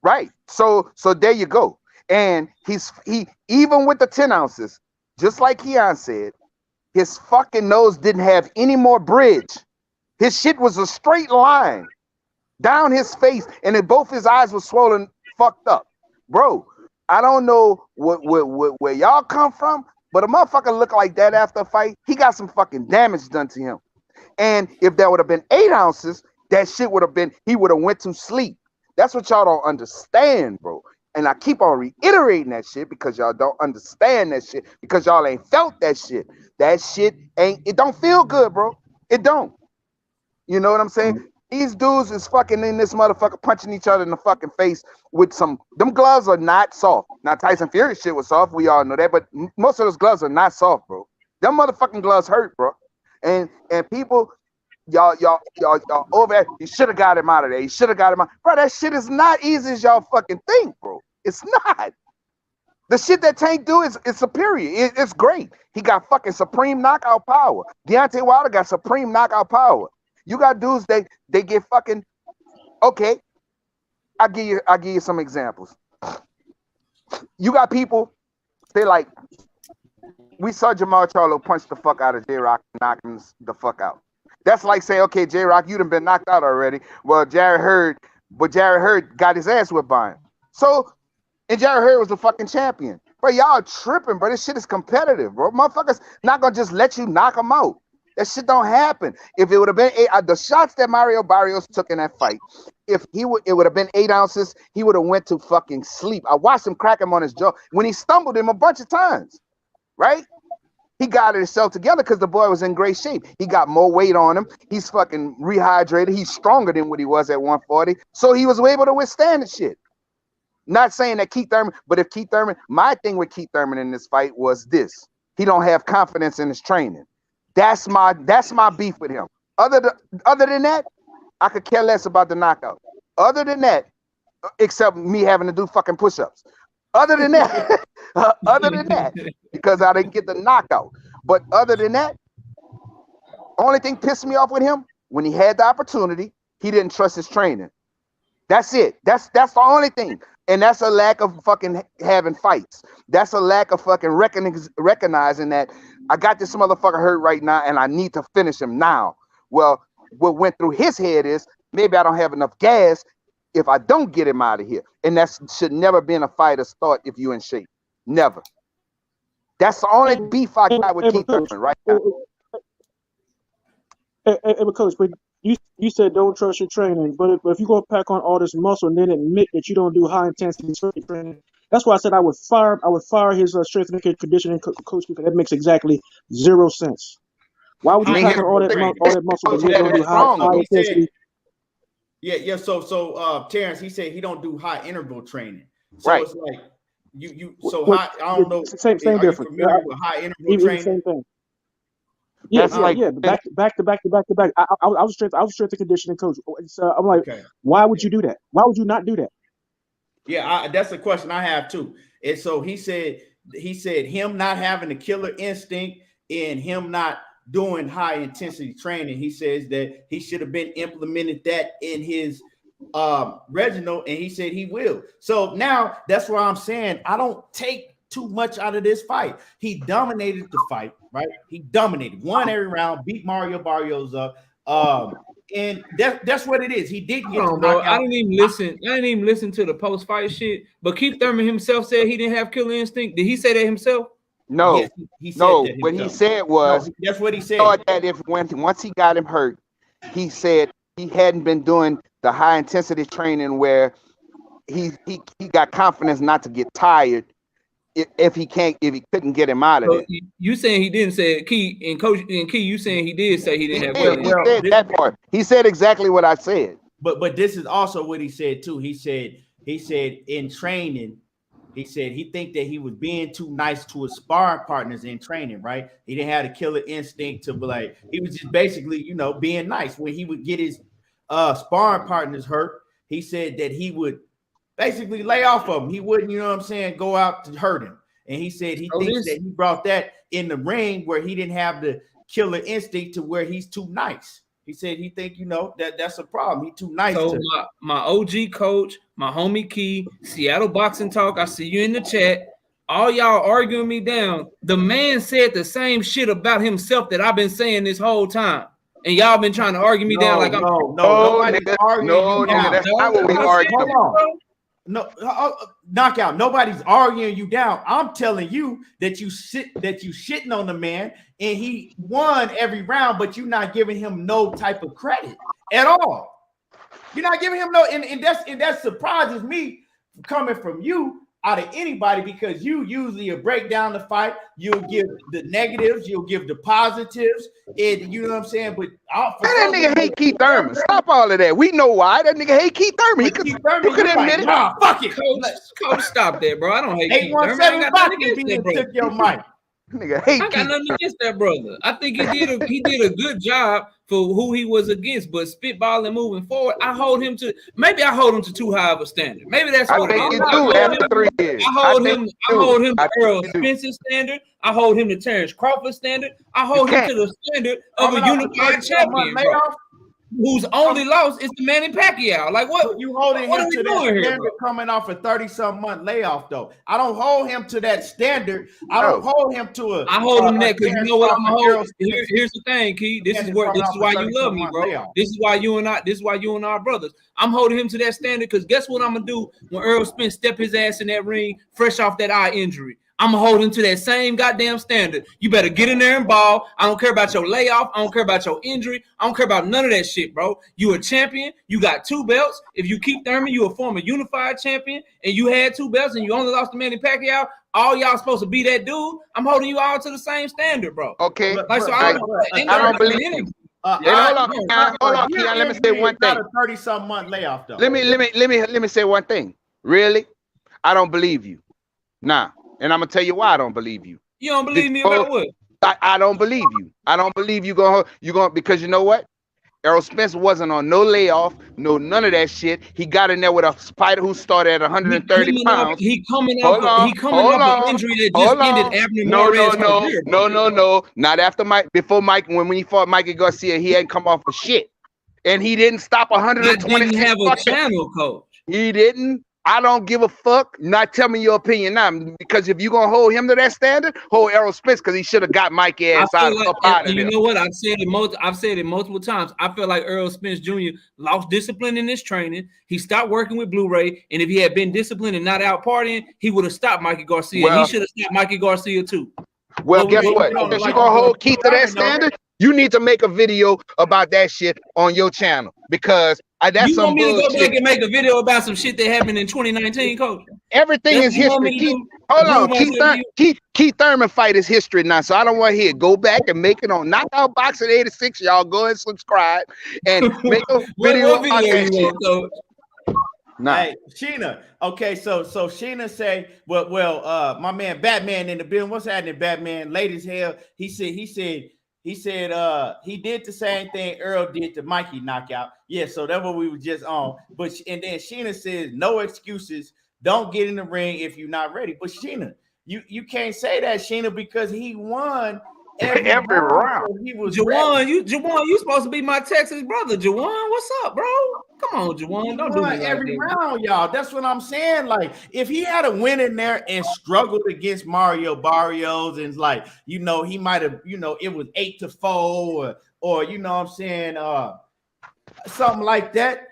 Right. So there you go. And he even with the 10 ounces, just like Keon said, his fucking nose didn't have any more bridge. His shit was a straight line down his face, and then both his eyes were swollen, fucked up. Bro, I don't know where y'all come from, but a motherfucker look like that after a fight, he got some fucking damage done to him. And if that would have been 8 ounces, that shit would have been, he would have went to sleep. That's what y'all don't understand, bro. And I keep on reiterating that shit because y'all don't understand that shit because y'all ain't felt that shit. That shit it don't feel good, bro. It don't. You know what I'm saying? These dudes is fucking in this motherfucker punching each other in the fucking face with them gloves are not soft. Now Tyson Fury shit was soft. We all know that, but most of those gloves are not soft, bro. Them motherfucking gloves hurt, bro. And people, y'all over there, you should have got him out of there. You should have got him out. Bro, that shit is not easy as y'all fucking think, bro. It's not. The shit that Tank do is superior. It's great. He got fucking supreme knockout power. Deontay Wilder got supreme knockout power. You got dudes they get fucking okay. I'll give you some examples. You got people, they like, we saw Jamal Charlo punch the fuck out of J-Rock and knock him the fuck out. That's like saying, okay, J-Rock, you done been knocked out already. Well, Jarrett Hurd got his ass whipped by him. So, and Jarrett Hurd was the fucking champion. Bro, y'all tripping, bro. This shit is competitive, bro. Motherfuckers not gonna just let you knock him out. That shit don't happen. If it would have been the shots that Mario Barrios took in that fight, it would have been 8 ounces, he would have went to fucking sleep. I watched him crack him on his jaw when he stumbled him a bunch of times, right? He got himself together because the boy was in great shape. He got more weight on him. He's fucking rehydrated. He's stronger than what he was at 140. So he was able to withstand the shit. Not saying that Keith Thurman, but if Keith Thurman, my thing with Keith Thurman in this fight was this. He don't have confidence in his training. That's my beef with him. Other than that, I could care less about the knockout. Other than that, except me having to do fucking push-ups. Other than that, because I didn't get the knockout. But other than that, only thing pissed me off with him, when he had the opportunity, he didn't trust his training. That's it. That's the only thing. And that's a lack of fucking having fights. That's a lack of fucking recognizing that I got this motherfucker hurt right now and I need to finish him now. Well, what went through his head is maybe I don't have enough gas if I don't get him out of here. And that should never be in a fighter's thought if you're in shape. Never. That's the only beef I got with Keith Thurman right now. Hey, Coach, but you said don't trust your training, but if you're gonna pack on all this muscle and then admit that you don't do high intensity training, that's why I said I would fire his strength and conditioning coach, because that makes exactly 0 sense. Why would you pack on all that muscle and you're gonna do high intensity? Yeah. So Terence, he said he don't do high interval training. So right. It's like I don't know. Same difference. With high interval training. Same thing. Yeah, back to back. I was strength and conditioning coach. So I'm like, okay. Why would you do that? Why would you not do that? Yeah, that's a question I have too. And so he said him not having a killer instinct and him not doing high intensity training. He says that he should have been implemented that in his Reginald, and he said he will. So now that's why I'm saying I don't take too much out of this fight. He dominated the fight, right? He dominated, won every round, beat Mario Barrios up. And that's what it is. He did get bro. I didn't even listen to the post-fight shit. But Keith Thurman himself said he didn't have killer instinct. Did he say that himself? No, yes, he said no. That what he said was that's what he said. That once he got him hurt, he said he hadn't been doing the high intensity training where he got confidence not to get tired. If he couldn't get him out of it. You saying he didn't say it, Key, and Coach and Key, you saying he did say he didn't have he said that part. He said exactly what I said. But this is also what he said too. He said in training, he said he think that he was being too nice to his sparring partners in training, right? He didn't have a killer instinct to be like, he was just basically, being nice. When he would get his sparring partners hurt, he said that he would basically lay off of him. He wouldn't, go out to hurt him. And he said he thinks that he brought that in the ring where he didn't have the killer instinct to where he's too nice. He said he think, that's a problem. He too nice. So my OG coach, my homie Key, Seattle Boxing Talk, I see you in the chat. All y'all arguing me down. The man said the same shit about himself that I've been saying this whole time. And y'all been trying to argue me down like I'm nigga, that's not what we arguing. No, knockout. Nobody's arguing you down. I'm telling you that you shitting on the man, and he won every round, but you're not giving him no type of credit at all. You're not giving him no, and that surprises me coming from you out of anybody, because you usually break down the fight. You'll give the negatives, you'll give the positives, and you know what I'm saying. But that nigga hate Keith Thurman. Stop all of that. We know why that nigga hate Keith Thurman. You could admit it. Nah, fuck it. Coach, stop that, bro. I don't hate Keith Thurman. Took your mic. Nigga hate I got Keith. nothing against that brother. I think he did a good job for who he was against, but spitballing moving forward, I hold him to too high of a standard. Maybe that's I what it think is. you do after 3 years. I hold him to I Errol think you do. Spence's standard. I hold him to Terence Crawford standard. I hold him can't. to the standard of a Coming off unified 30-some champion, month bro, layoff, whose only loss is the Manny Pacquiao. Like what? you holding What him are we to that doing here, standard bro? coming off a 30-some month layoff, though. I don't hold him to that standard. I don't No. hold him to a. I hold him that because you Terence know what I'm Crawford, gonna Errol hold. Spence Here's the thing, Key. This is coming off why a you love me, 30-some bro. month layoff. This is why you and I are brothers. I'm holding him to that standard because guess what I'm gonna do when Errol Spence step his ass in that ring, fresh off that eye injury. I'm gonna hold him to that same goddamn standard. You better get in there and ball. I don't care about your layoff. I don't care about your injury. I don't care about none of that shit, bro. You a champion. You got 2 belts. If you keep Thurman, you a former unified champion, and you had 2 belts, and you only lost to Manny Pacquiao. All y'all supposed to be that dude. I'm holding you all to the same standard, bro. Okay. Like so, I don't believe you. energy. Hold on, Keon. Let me say one thing. Not a 30-some month layoff, though. Let me say one thing. Really, I don't believe you. Nah, and I'm gonna tell you why I don't believe you. You don't believe me about what? I don't believe you. I don't believe you going because you know what? Errol Spence wasn't on no layoff, none of that shit. He got in there with a fighter who started at 130 pounds. He coming off an injury that just ended Abner Morales' career. No. Not after Mike. Before Mike, when he fought Mikey Garcia, he hadn't come off of shit, and he didn't stop 120. Didn't have a channel coach. He didn't. I don't give a fuck. Not tell me your opinion now, because if you're gonna hold him to that standard, hold Errol Spence because he should have got Mikey ass out of there. You know what? I've said it multiple times. I feel like Errol Spence Jr. lost discipline in his training. He stopped working with Blu-ray, and if he had been disciplined and not out partying, he would have stopped Mikey Garcia. He should have stopped Mikey Garcia too. Well, guess what? If you gonna hold Keith to that standard, you need to make a video about that shit on your channel, because that's you want me to go bullshit. back and make a video about some shit that happened in 2019, coach? Everything is history. Hold on, Keith Thurman fight is history now, so I don't want to hear it. Go back and make it on Knockout Boxing 86. Y'all go and subscribe and make a video about that shit. Nah. Hey, Sheena. Okay, so Sheena say, well, my man Batman in the building. What's happening, Batman? Late as hell. He said he did the same thing Earl did to Mikey knockout. Yeah, so that's what we were just on. And then Sheena says, no excuses. Don't get in the ring if you're not ready. But Sheena, you can't say that, Sheena, because he won every round. So he was Juwan, you supposed to be my Texas brother. Juwan, what's up, bro? Come on, Juwan. Don't do me like every that. round, y'all. That's what I'm saying. Like, if he had a win in there and struggled against Mario Barrios, and like, he might have, it was 8-4, or you know what I'm saying, something like that,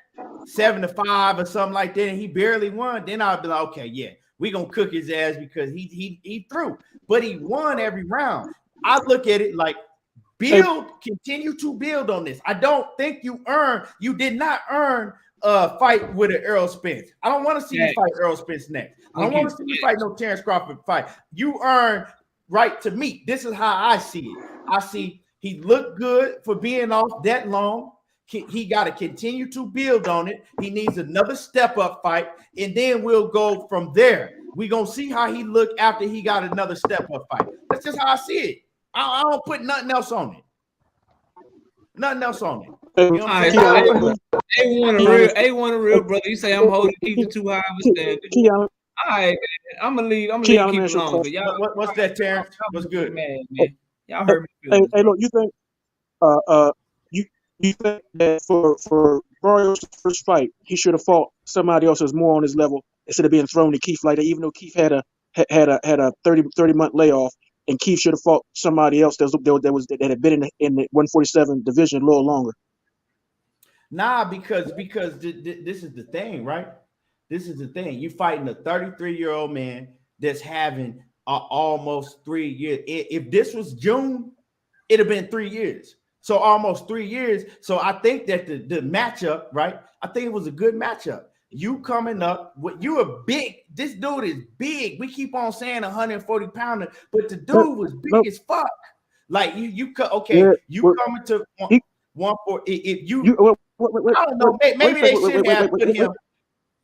7-5 or something like that, and he barely won, then I'd be like, okay, yeah, we gonna cook his ass because he threw, but he won every round. I look at it like continue to build on this. I don't think you did not earn a fight with an Errol Spence. I don't want to see you fight Errol Spence next. I don't want to see you fight no Terence Crawford fight. You earn right to meet. This is how I see it. I see he looked good for being off that long. He got to continue to build on it. He needs another step-up fight, and then we'll go from there. We're going to see how he looked after he got another step-up fight. That's just how I see it. I don't put nothing else on it. Nothing else on it. You know what A1 a real brother. You say I'm holding Keith too high of a standard. All right, I'm gonna leave Keith alone. What's that, Terrence? What's good? Man. Y'all heard me. Hey, look, you think you think that for Barrios' first fight, he should have fought somebody else who's more on his level instead of being thrown to Keith like that, even though Keith had a 30-month layoff, and Keith should have fought somebody else that had been in the 147 division a little longer. Nah, because this is the thing, right? This is the thing. You fighting a 33-year-old man that's having almost 3 years. If this was June, it'd have been 3 years. So almost 3 years. So I think that the matchup, right? I think it was a good matchup. You coming up, you are big. This dude is big. We keep on saying 140 pounder, but the dude was big as fuck. Like you coming to 140. If you I don't know. Maybe they should have put him.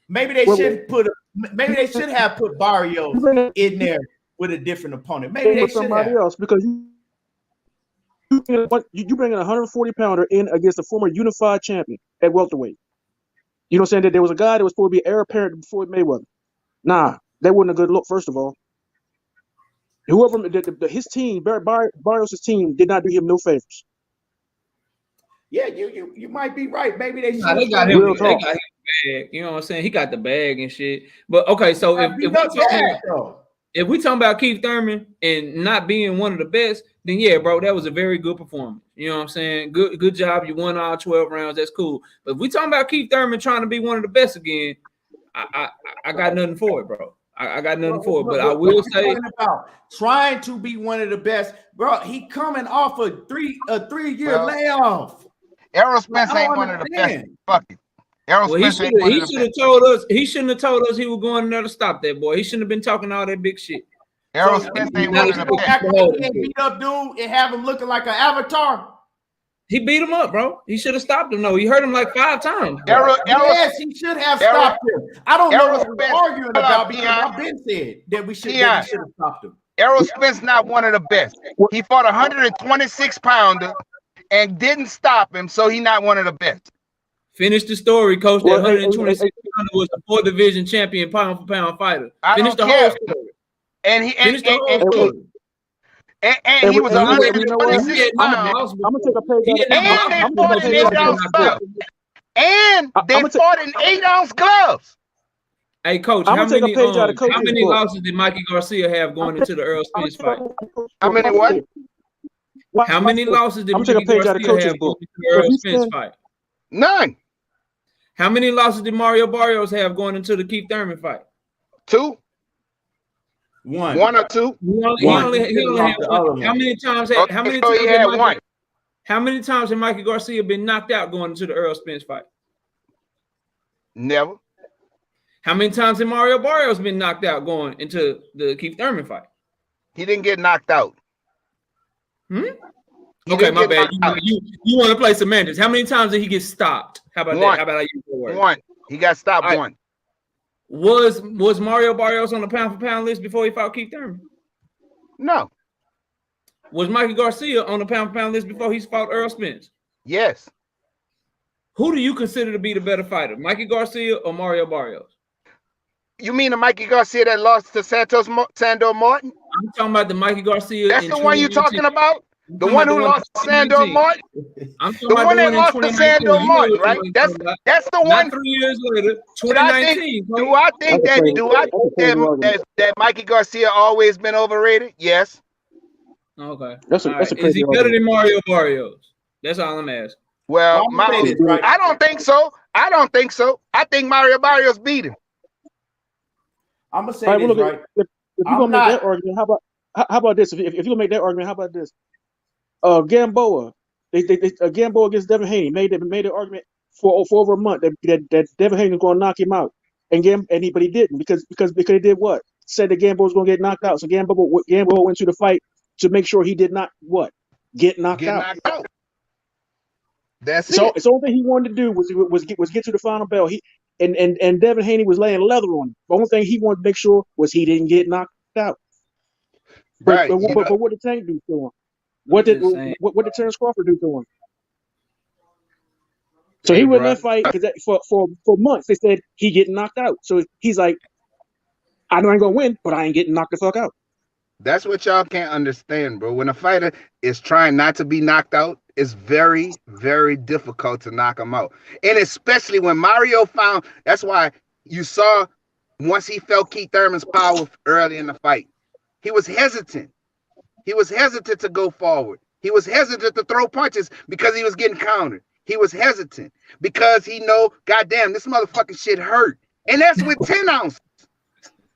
Maybe they should have put Barrios in there with a different opponent. Maybe they with should somebody have. else because you bring a 140 pounder in against a former unified champion at welterweight. You know what I'm saying? That there was a guy that was supposed to be heir apparent before Mayweather. Nah, that wasn't a good look. First of all, whoever his team, Barrios' team, did not do him no favors. Yeah, you might be right. Maybe they should. Nah, they got him. They got him bag. You know what I'm saying? He got the bag and shit. But okay, so if we talking about Keith Thurman and not being one of the best, then yeah, bro, that was a very good performance. You know what I'm saying? Good job. You won all 12 rounds. That's cool. But if we talking about Keith Thurman trying to be one of the best again, I got nothing for it, bro. I got nothing for it. But I will say about trying to be one of the best, bro. He coming off a 3-year layoff. Errol Spence ain't one of the best. Fuck it. Errol Spence ain't one of the best. He should have told us. He shouldn't have told us he was going there to stop that boy. He shouldn't have been talking all that big shit. Errol Spence ain't one of the best. He beat up dude and have him looking like an avatar. He beat him up, bro. He should have stopped him. No, he hurt him like 5 times. Yes, he should have stopped him. I don't know what we're arguing about because I've been said that we should have stopped him. Errol Spence not one of the best. He fought a 126 pounder and didn't stop him, so he not one of the best. Finish the story, coach. That 126 pounder was a 4th division champion pound for pound fighter. Finish the whole story. And he was 126 pounds. I'm gonna take a page and they fought in 8-ounce gloves. Hey, coach, how many losses did Mikey Garcia have going into the Errol Spence fight? How many what? How many losses did Mikey Garcia have going into the Errol Spence fight? None. How many losses did Mario Barrios have going into the Keith Thurman fight? 2. One or 2. He only had one. How many times? How many times had Mikey Garcia been knocked out going into the Errol Spence fight? Never. How many times had Mario Barrios been knocked out going into the Keith Thurman fight? He didn't get knocked out. Okay, my bad. You want to play semantics. How many times did he get stopped? How about that? How about I use the word? 1. He got stopped 1. Was Mario Barrios on the pound for pound list before he fought Keith Thurman? No. Was Mikey Garcia on the pound for pound list before he fought Errol Spence? Yes. Who do you consider to be the better fighter, Mikey Garcia or Mario Barrios? You mean the Mikey Garcia that lost to Sandor Martin? I'm talking about the Mikey Garcia. That's the one you're talking about? The one who lost to Sandor Martin? I'm talking the about one that lost to Sandor Martin, right? That's the one. Not 3 years later, 2019. Do I think that Mikey Garcia always been overrated? Yes. Okay. Is he better than Mario Barrios? That's all I'm asking. Well, I don't think so. I think Mario Barrios beat him. I'm gonna say this, right? If you're gonna make that argument, how about this? If you're gonna make that argument, how about this? Gamboa, Gamboa against Devin Haney made the argument for over a month that Devin Haney was going to knock him out, but he didn't because he did what? Said that Gamboa was going to get knocked out. So Gamboa went to the fight to make sure he did not get knocked out. That's so the only thing he wanted to do was get to the final bell. And Devin Haney was laying leather on him. The only thing he wanted to make sure was he didn't get knocked out. But what did Tank do to him? What did Terence Crawford do to him? So he went in that fight because for months they said he getting knocked out. So he's like, I know I ain't gonna win, but I ain't getting knocked the fuck out. That's what y'all can't understand, bro. When a fighter is trying not to be knocked out, it's very, very difficult to knock him out. And especially when Mario found, that's why you saw once he felt Keith Thurman's power early in the fight, he was hesitant. He was hesitant to go forward. He was hesitant to throw punches because he was getting countered. He was hesitant because he know, goddamn, this motherfucking shit hurt. And that's with 10 ounces.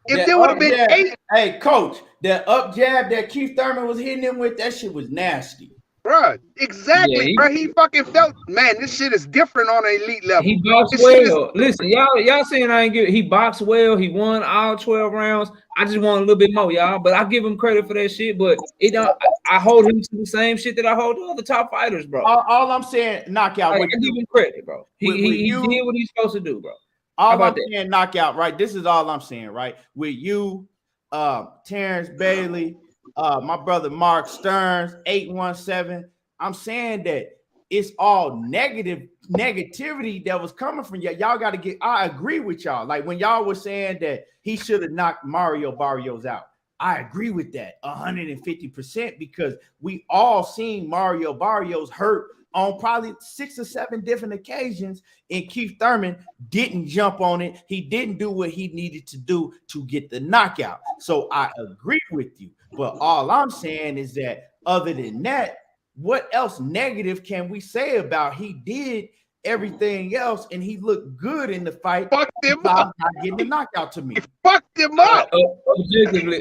If there would have been 8. Hey, coach, that up jab that Keith Thurman was hitting him with, that shit was nasty. Bro, exactly, bro. He fucking felt, man, this shit is different on an elite level. He boxed well. Listen, y'all saying I ain't give. He boxed well. He won all 12 rounds. I just want a little bit more, y'all. But I give him credit for that shit. But I hold him to the same shit that I hold the other top fighters, bro. All I'm saying, knockout. I give him credit, bro. He did what he's supposed to do, bro. All I'm saying, knockout, right? This is all I'm saying, right? With you, Terrence Bailey, my brother Mark Stearns, 817. I'm saying that it's all negativity that was coming from y'all. Y'all got to get. I agree with y'all. Like when y'all were saying that he should have knocked Mario Barrios out. I agree with that 150% because we all seen Mario Barrios hurt on probably 6 or 7 different occasions, and Keith Thurman didn't jump on it. He didn't do what he needed to do to get the knockout. So I agree with you. But all I'm saying is that other than that, what else negative can we say about he did everything else and he looked good in the fight? Fucked him up. Not getting the knockout to me. Fucked him up.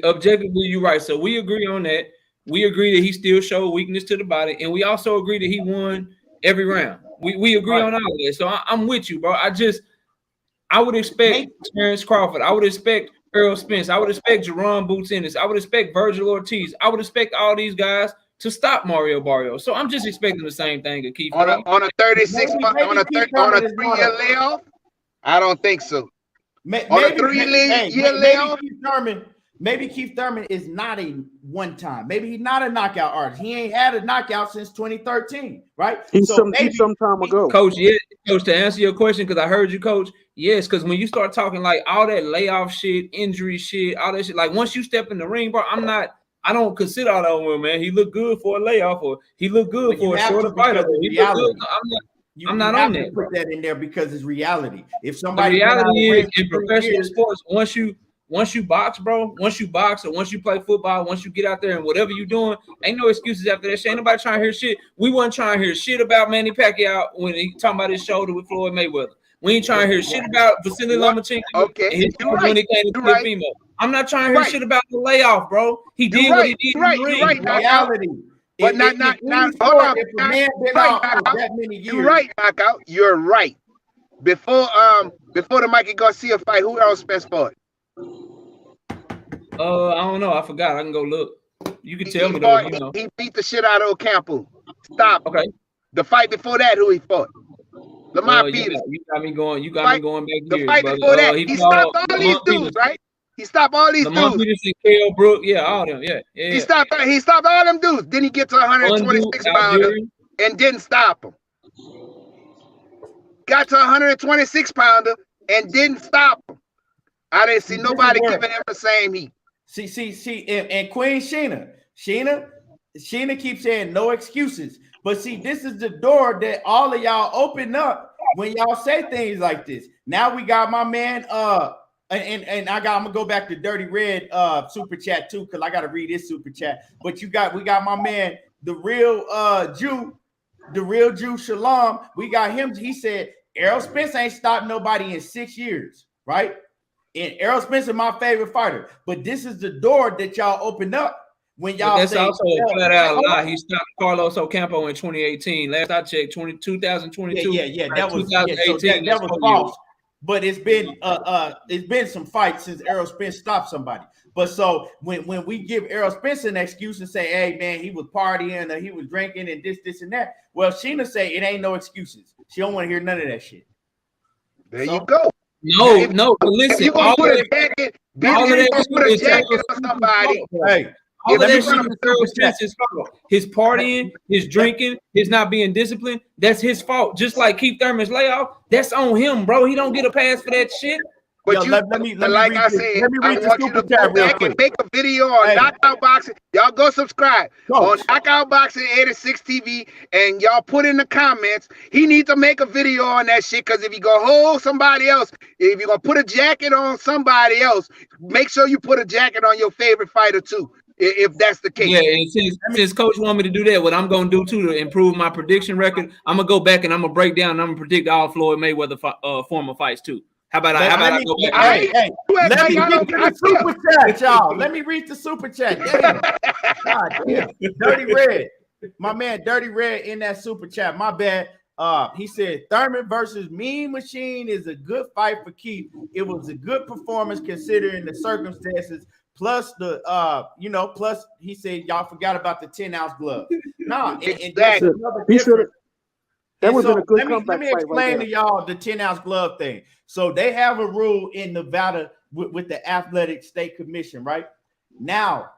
Objectively, you're right. So we agree on that. We agree that he still showed weakness to the body, and we also agree that he won every round. We agree on all of that. So I'm with you, bro. I would expect Terence Crawford. I would expect Errol Spence. I would expect Jerron Boots Ennis. I would expect Virgil Ortiz. I would expect all these guys to stop Mario Barrios. So I'm just expecting the same thing of Keith. On a 36 month, on a 3-year layoff? I don't think so. On a 3-year layoff? Maybe Keith Thurman is not a one-time. Maybe he's not a knockout artist. He ain't had a knockout since 2013, right? He's some time ago. Coach, Coach, to answer your question, because I heard you, Coach, yes, because when you start talking like all that layoff shit, injury shit, all that shit, like once you step in the ring, bro, I don't consider all that one, man. He looked good for a layoff, or he looked good for a shorter fight. I'm not on that. Put that in there because it's reality. If somebody, the reality is in professional sports, once you box, bro, once you box or once you play football, once you get out there and whatever you're doing, ain't no excuses after that shit. Ain't nobody trying to hear shit. We wasn't trying to hear shit about Manny Pacquiao when he talking about his shoulder with Floyd Mayweather. We ain't trying to hear shit about Vasily Lomachenko when he came to the female. I'm not trying to hear shit about the layoff, bro. He did what he did. You're right. Reality. But not. Hold on. You're right, Knockout. You're right. Before the Mikey Garcia fight, who else Spence fought? I don't know. I forgot. I can go look. You can tell me though. You know. He beat the shit out of Ocampo. Stop. Okay. The fight before that, who he fought? Lamont Peters. You got me going. You got me going back the years, fight brother. before that, he stopped all these dudes, right? He stopped all these Lamont dudes. Peters and K.O. Brook, all them, He stopped all them dudes. Then he get to 126 pounder and didn't stop him. Got to 126 pounder and didn't stop him. I didn't see nobody giving him the same heat. See, and Queen Sheena keeps saying no excuses. But see, this is the door that all of y'all open up when y'all say things like this. Now we got my man, and I'm gonna go back to Dirty Red super chat too, because I gotta read this super chat. But we got my man, the real Jew Shalom. We got him. He said Errol Spence ain't stopped nobody in 6 years, right? And Errol Spence is my favorite fighter. But this is the door that y'all open up. When y'all that's say, also a flat out lie. He stopped Carlos Ocampo in 2018. Last I checked, 2022. Yeah. That was 2018. That was false. But it's been some fights since Errol Spence stopped somebody. But so when we give Errol Spence an excuse and say, hey man, he was partying or he was drinking and this and that. Well, Sheena say it ain't no excuses. She don't want to hear none of that shit. There you go. No, but listen, you gonna put a jacket, put a jacket on somebody. Hey. All of that shit is his partying, his drinking, his not being disciplined. That's his fault. Just like Keith Thurman's layoff, that's on him, bro. He don't get a pass for that shit. But let me like I said, I want you to go back and make a video on Knockout Boxing. Y'all go subscribe on Knockout Boxing 86 TV, and y'all put in the comments. He needs to make a video on that shit, because if you go hold somebody else, if you're gonna put a jacket on somebody else, make sure you put a jacket on your favorite fighter too. If that's the case. Yeah, and since Coach want me to do that, what I'm going to do too to improve my prediction record, I'm going to go back and I'm going to break down and I'm going to predict all Floyd Mayweather former fights too. How about I go back? Hey, let me read the super chat, y'all. Let me read the super chat. God damn. Dirty Red. My man Dirty Red in that super chat. My bad. He said Thurman versus Mean Machine is a good fight for Keith. It was a good performance considering the circumstances. Plus plus he said y'all forgot about the 10-ounce glove. Nah, exactly. He should have. That was a good comeback. Let me explain to y'all the 10-ounce glove thing. So they have a rule in Nevada with the Athletic State Commission, right? Now,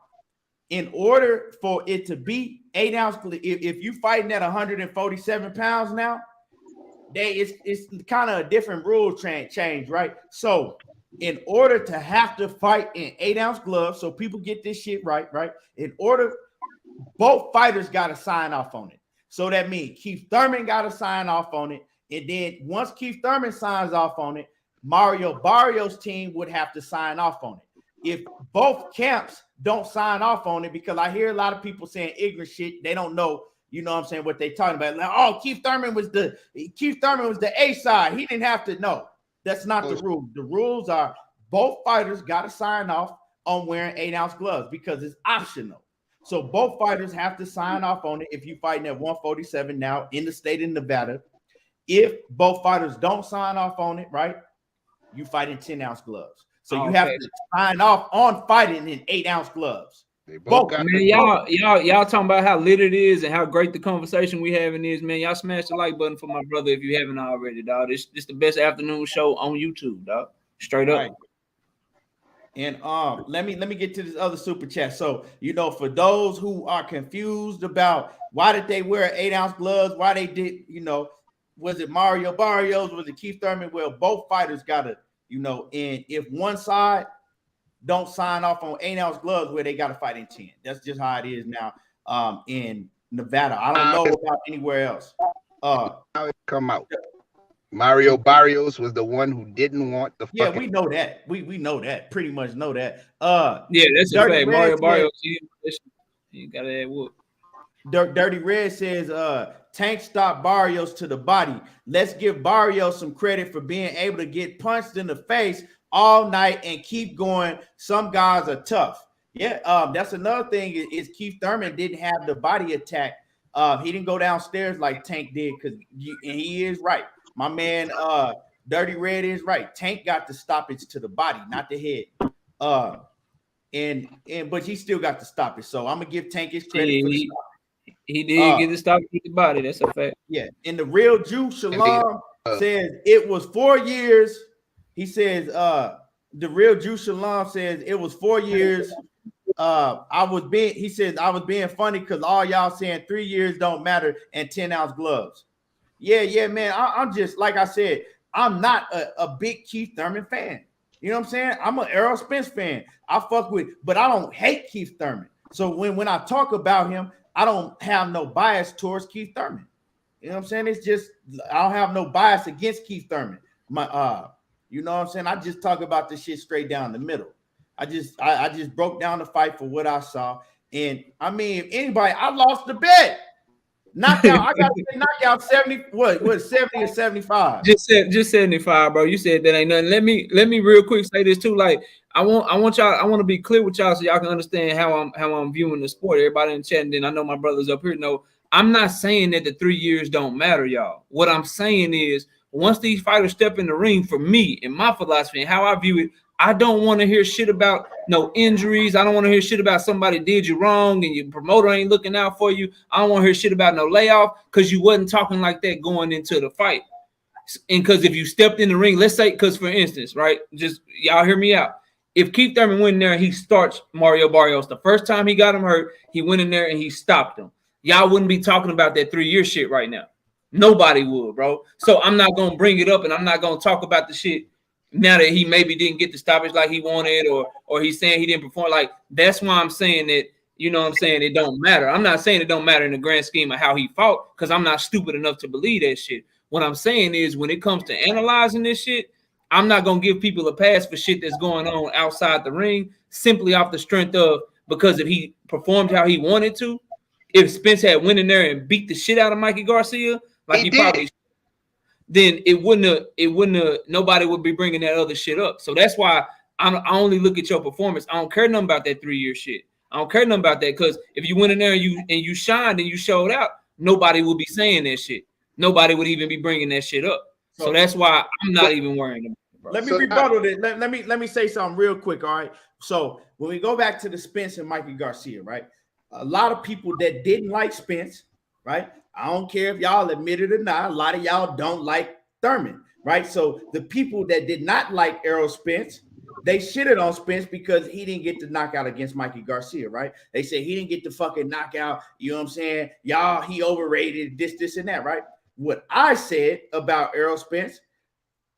in order for it to be 8 ounce, if you fighting at 147 pounds now, it's kind of a different rule change, right? So in order to have to fight in 8 ounce gloves, so people get this shit right? In order, both fighters got to sign off on it. So that means Keith Thurman got to sign off on it. And then once Keith Thurman signs off on it, Mario Barrios' team would have to sign off on it. If both camps don't sign off on it, because I hear a lot of people saying ignorant shit, they don't know, you know what I'm saying, what they talking about. Like, oh, Keith Thurman was the A side. He didn't have to. No, that's not the rule. The rules are both fighters got to sign off on wearing 8 ounce gloves because it's optional. So both fighters have to sign off on it if you're fighting at 147 now in the state of Nevada. If both fighters don't sign off on it, right, you fight in 10 ounce gloves. So you have to sign off on fighting in 8 ounce gloves. Man, y'all talking about how lit it is and how great the conversation we having is, man. Y'all smash the like button for my brother if you haven't already, dog. This the best afternoon show on YouTube, dog. Straight up. Right. And let me get to this other super chat. So, you know, for those who are confused about why did they wear 8 ounce gloves, why they did, you know, was it Mario Barrios, was it Keith Thurman? Well, both fighters gotta, you know, and if one side don't sign off on 8 ounce gloves, where they gotta fight in 10. That's just how it is now in Nevada. I don't know about anywhere else. How it come out? Mario Barrios was the one who didn't want the. Yeah, we know that. We know that. Pretty much know that. Yeah, that's a fact. Mario Barrios, you gotta add whoop. Dirty Red says, Tank stopped Barrios to the body. Let's give Barrios some credit for being able to get punched in the face all night and keep going. Some guys are tough. Yeah, that's another thing is Keith Thurman didn't have the body attack. He didn't go downstairs like Tank did, and he is right. My man, Dirty Red is right. Tank got the stoppage to the body, not the head. But he still got the stoppage. So I'm gonna give Tank his credit for the stoppage. He did get the stoppage with the body. That's a fact. Yeah. And the real Jew Shalom says it was 4 years. He says the real Jew Shalom says it was 4 years. I was being funny because all y'all saying 3 years don't matter and 10 ounce gloves. Yeah, man. I'm just, like I said, I'm not a big Keith Thurman fan. You know what I'm saying? I'm an Errol Spence fan. I fuck with, but I don't hate Keith Thurman. So when I talk about him, I don't have no bias towards Keith Thurman. You know what I'm saying? It's just, I don't have no bias against Keith Thurman. You know what I'm saying? I just talk about this shit straight down the middle. I just broke down the fight for what I saw. And I mean, if anybody, I lost the bet. Knockout, I got to say knockout 70, what 70 or 75? Just 75, bro. You said that ain't nothing. Let me real quick say this too. Like, I want y'all, I want to be clear with y'all so y'all can understand how I'm viewing the sport. Everybody in the chat, and then I know my brothers up here know. I'm not saying that the 3 years don't matter, y'all. What I'm saying is once these fighters step in the ring, for me and my philosophy and how I view it, I don't want to hear shit about no injuries. I don't want to hear shit about somebody did you wrong and your promoter ain't looking out for you. I don't want to hear shit about no layoff because you wasn't talking like that going into the fight. And because if you stepped in the ring, let's say, because for instance, right, just y'all hear me out. If Keith Thurman went in there and he starts Mario Barrios, the first time he got him hurt, he went in there and he stopped him. Y'all wouldn't be talking about that 3 year shit right now. Nobody would, bro. So I'm not going to bring it up and I'm not going to talk about the shit now that he maybe didn't get the stoppage like he wanted, or he's saying he didn't perform. Like, that's why I'm saying that, you know what I'm saying, it don't matter. I'm not saying it don't matter in the grand scheme of how he fought, because I'm not stupid enough to believe that shit. What I'm saying is when it comes to analyzing this shit, I'm not going to give people a pass for shit that's going on outside the ring simply off the strength of, because if he performed how he wanted to, if Spence had went in there and beat the shit out of Mikey Garcia, like he probably, then it wouldn't have, nobody would be bringing that other shit up. So that's why I only look at your performance. I don't care nothing about that 3 year shit. I don't care nothing about that, because if you went in there and you shined and you showed out, nobody would be saying that shit. Nobody would even be bringing that shit up. So that's why I'm not even worrying about it, bro. Let me rebuttal it. Let me say something real quick. All right. So when we go back to the Spence and Mikey Garcia, right? A lot of people that didn't like Spence, right? I don't care if y'all admit it or not. A lot of y'all don't like Thurman, right? So the people that did not like Errol Spence they shitted on Spence because he didn't get the knockout against Mikey Garcia, right? They said he didn't get the fucking knockout. You know what I'm saying? Y'all, he overrated this, and that, right? What I said about Errol Spence,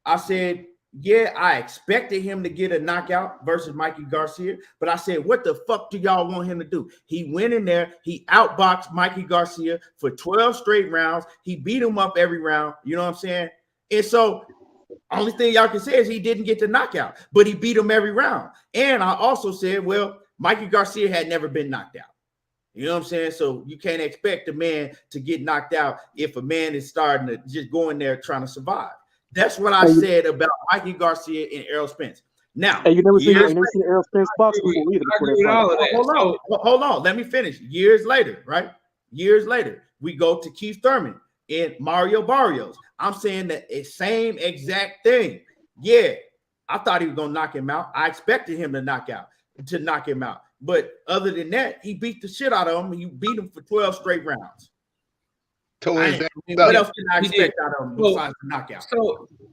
I said, yeah, I expected him to get a knockout versus Mikey Garcia, but I said, what the fuck do y'all want him to do? He went in there, he outboxed Mikey Garcia for 12 straight rounds. He beat him up every round. You know what I'm saying? And so only thing y'all can say is he didn't get the knockout, but he beat him every round. And I also said, well, Mikey Garcia had never been knocked out. You know what I'm saying? So you can't expect a man to get knocked out if a man is starting to just go in there trying to survive. That's what I said about Mikey Garcia and Errol Spence. Now, you never seen Errol Spence box before either. Hold on. Let me finish. Years later, right? Years later, we go to Keith Thurman and Mario Barrios. I'm saying the same exact thing. Yeah, I thought he was gonna knock him out. I expected him to knock him out. But other than that, he beat the shit out of him. He beat him for 12 straight rounds. What else can I expect out of him besides the knockout?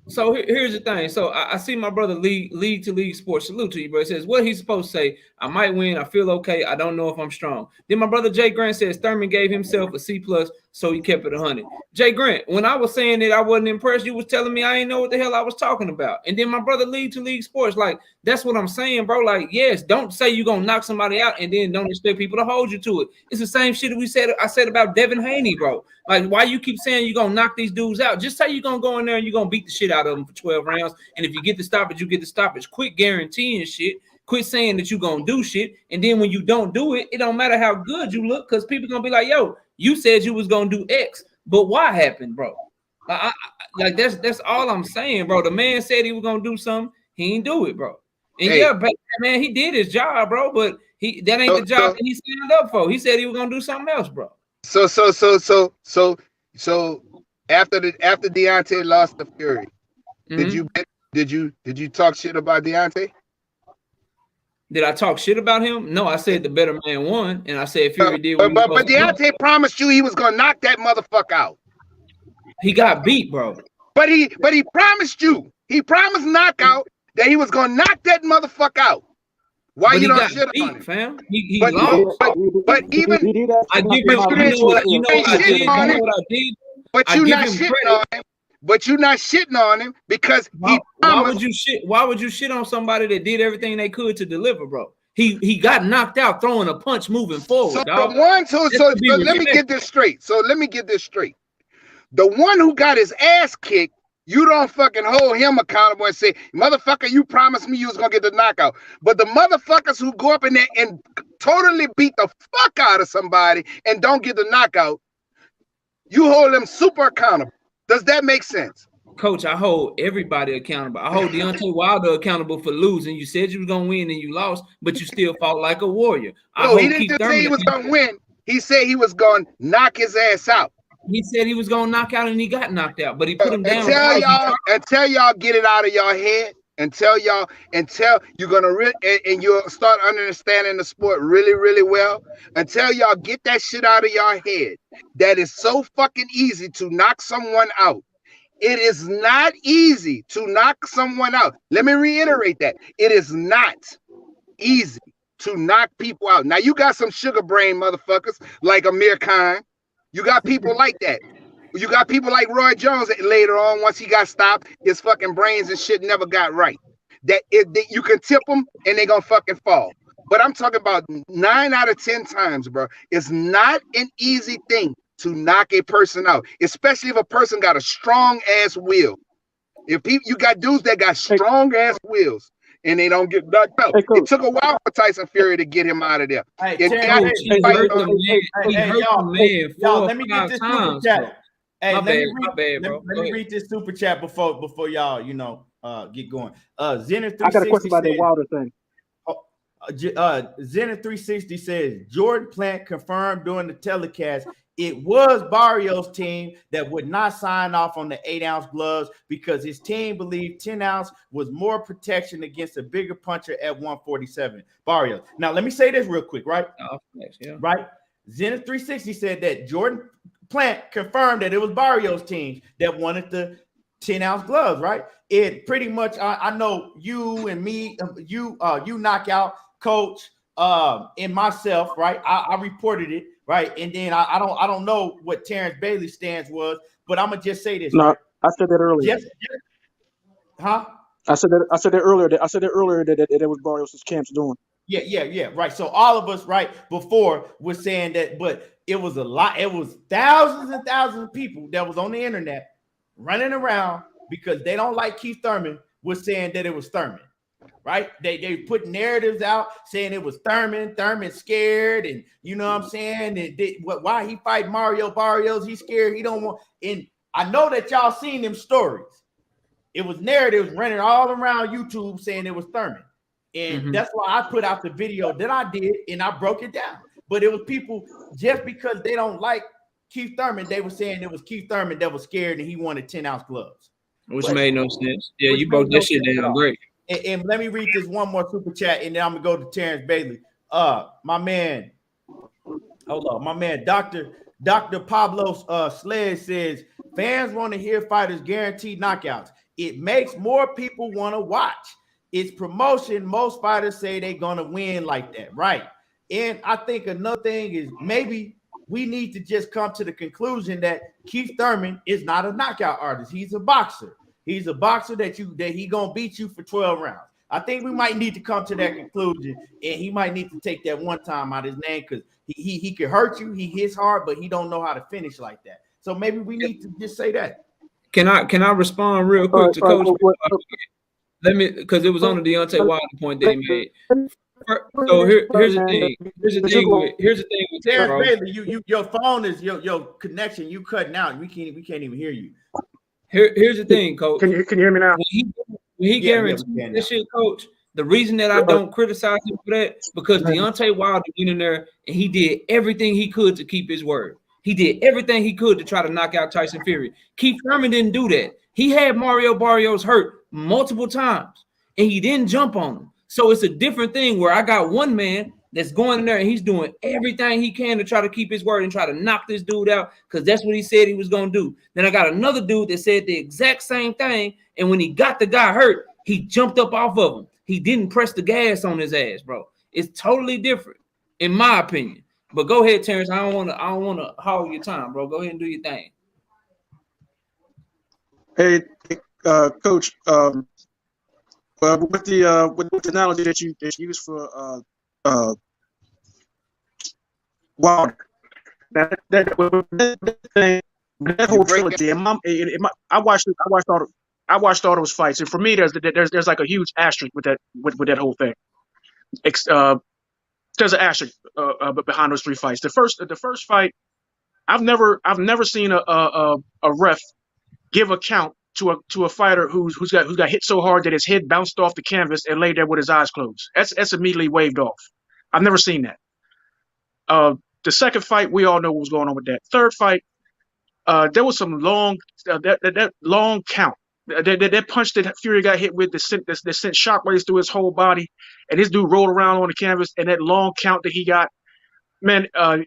So here's the thing. So I see my brother League to League Sports. Salute to you, bro. It says what he's supposed to say. I might win. I feel okay. I don't know if I'm strong. Then my brother Jay Grant says Thurman gave himself a C+, so he kept it 100. Jay Grant, when I was saying that I wasn't impressed, you was telling me I ain't know what the hell I was talking about. And then my brother League to League Sports, like that's what I'm saying, bro. Like, yes, don't say you're gonna knock somebody out and then don't expect people to hold you to it. It's the same shit that I said about Devin Haney, bro. Like, why you keep saying you're gonna knock these dudes out? Just say you're gonna go in there and you're gonna beat the shit out of them for 12 rounds. And if you get the stoppage, you get the stoppage. Quit guaranteeing shit. Quit saying that you're gonna do shit. And then when you don't do it, it don't matter how good you look, because people gonna be like, yo, you said you was gonna do X, but why happened, bro? Like that's all I'm saying, bro. The man said he was gonna do something, he ain't do it, bro. And yeah, man, he did his job, bro, but that ain't the job that he signed up for. He said he was gonna do something else, bro. So after Deontay lost to Fury, did you talk shit about Deontay? Did I talk shit about him? No, I said the better man won, and I said Fury did. But Deontay promised you he was gonna knock that motherfucker out. He got beat, bro. But he promised you. He promised knockout that he was gonna knock that motherfucker out. Why you don't shit on him, fam? He lost. But even I give him. You know what I did. But you not shitting on him. But you're not shitting on him because why would you shit? Why would you shit on somebody that did everything they could to deliver, bro? He got knocked out throwing a punch moving forward. So dog. the one, so let me get this straight. The one who got his ass kicked, you don't fucking hold him accountable and say, motherfucker, you promised me you was gonna get the knockout. But the motherfuckers who go up in there and totally beat the fuck out of somebody and don't get the knockout, you hold them super accountable. Does that make sense? Coach, I hold everybody accountable. I hold Deontay Wilder accountable for losing. You said you were gonna win and you lost, but you still fought like a warrior. No, he didn't just say he was gonna win. He said he was gonna knock his ass out. He said he was gonna knock out and he got knocked out, but he put him down. Until y'all get it out of your head, until you're gonna and you'll start understanding the sport really, really well. Until y'all get that shit out of your head, that is so fucking easy to knock someone out. It is not easy to knock someone out. Let me reiterate that. It is not easy to knock people out. Now you got some sugar brain motherfuckers like Amir Khan. You got people like that. You got people like Roy Jones that later on, once he got stopped, his fucking brains and shit never got right. That you can tip them and they gonna fucking fall. But I'm talking about 9 out of 10 times, bro. It's not an easy thing to knock a person out, especially if a person got a strong ass will. If you got dudes that got strong ass wills and they don't get knocked out, it took a while for Tyson Fury to get him out of there. Y'all, let me get this super chat. Hey, let me read this super chat before y'all, get going. Zenith 360 I got a question about that Wilder thing. Zenith 360 says Jordan Plant confirmed during the telecast it was Barrios' team that would not sign off on the 8-ounce gloves because his team believed 10-ounce was more protection against a bigger puncher at 147. Barrios. Now, let me say this real quick, right? Right? Zenith 360 said that Jordan Plant confirmed that it was Barrios' team that wanted the 10-ounce gloves, right? It pretty much, I know you and me, you knockout coach, and myself, right? I reported it, right? And then I don't know what Terence Bailey's stance was, but I'm gonna just say this, No, right? I said that earlier. Huh? I said that earlier. That it was Barrios' camp's doing. Yeah, right. So all of us, right, before was saying that, but it was a lot. It was thousands and thousands of people that was on the internet running around because they don't like Keith Thurman, was saying that it was Thurman, right? They put narratives out saying it was Thurman scared, and you know what I'm saying, and why he fight Mario Barrios, he's scared, he don't want. And I know that y'all seen them stories. It was narratives running all around YouTube saying it was Thurman. And that's why I put out the video that I did, and I broke it down. But it was people, just because they don't like Keith Thurman, they were saying it was Keith Thurman that was scared and he wanted 10-ounce gloves. Which made no sense. Yeah, you broke that shit down great. And let me read this one more super chat, and then I'm gonna go to Terence Bailey. My man, hold on, my man, Dr. Pablo Sled says fans want to hear fighters guaranteed knockouts. It makes more people want to watch. It's promotion. Most fighters say they're gonna win like that, right? And I think another thing is maybe we need to just come to the conclusion that Keith Thurman is not a knockout artist. He's a boxer. He's a boxer that he gonna beat you for 12 rounds. I think we might need to come to that conclusion, and he might need to take that one time out of his name, because he can hurt you. He hits hard, but he don't know how to finish like that. So maybe we need to just say that. Can I respond real quick to Coach? Let me, because it was on the Deontay Wilder point that he made. So here's the thing. Here's the thing with Terence Bailey, your phone is your connection. You cutting out. We can't even hear you. Here's the thing, Coach. Can you hear me now? When he guaranteed this shit, Coach, the reason that I don't criticize him for that, because Deontay Wilder went in there and he did everything he could to keep his word. He did everything he could to try to knock out Tyson Fury. Keith Thurman didn't do that. He had Mario Barrios hurt multiple times, and he didn't jump on him. So it's a different thing where I got one man that's going in there and he's doing everything he can to try to keep his word and try to knock this dude out, because that's what he said he was going to do. Then I got another dude that said the exact same thing, and when he got the guy hurt, he jumped up off of him. He didn't press the gas on his ass, bro. It's totally different, in my opinion. But go ahead, Terence. I don't want to hog your time, bro. Go ahead and do your thing. Hey, Coach. With the analogy that you used for Wilder, that whole trilogy. I watched all those fights, and for me, there's like a huge asterisk with that whole thing. There's an asterisk behind those three fights. The first fight, I've never seen a ref give a count to a fighter who's got hit so hard that his head bounced off the canvas and laid there with his eyes closed. That's immediately waved off. I've never seen that. The second fight, we all know what was going on with that. Third fight, there was some long that long count. That punch that Fury got hit with that sent shockwaves through his whole body, and this dude rolled around on the canvas, and that long count that he got, man, I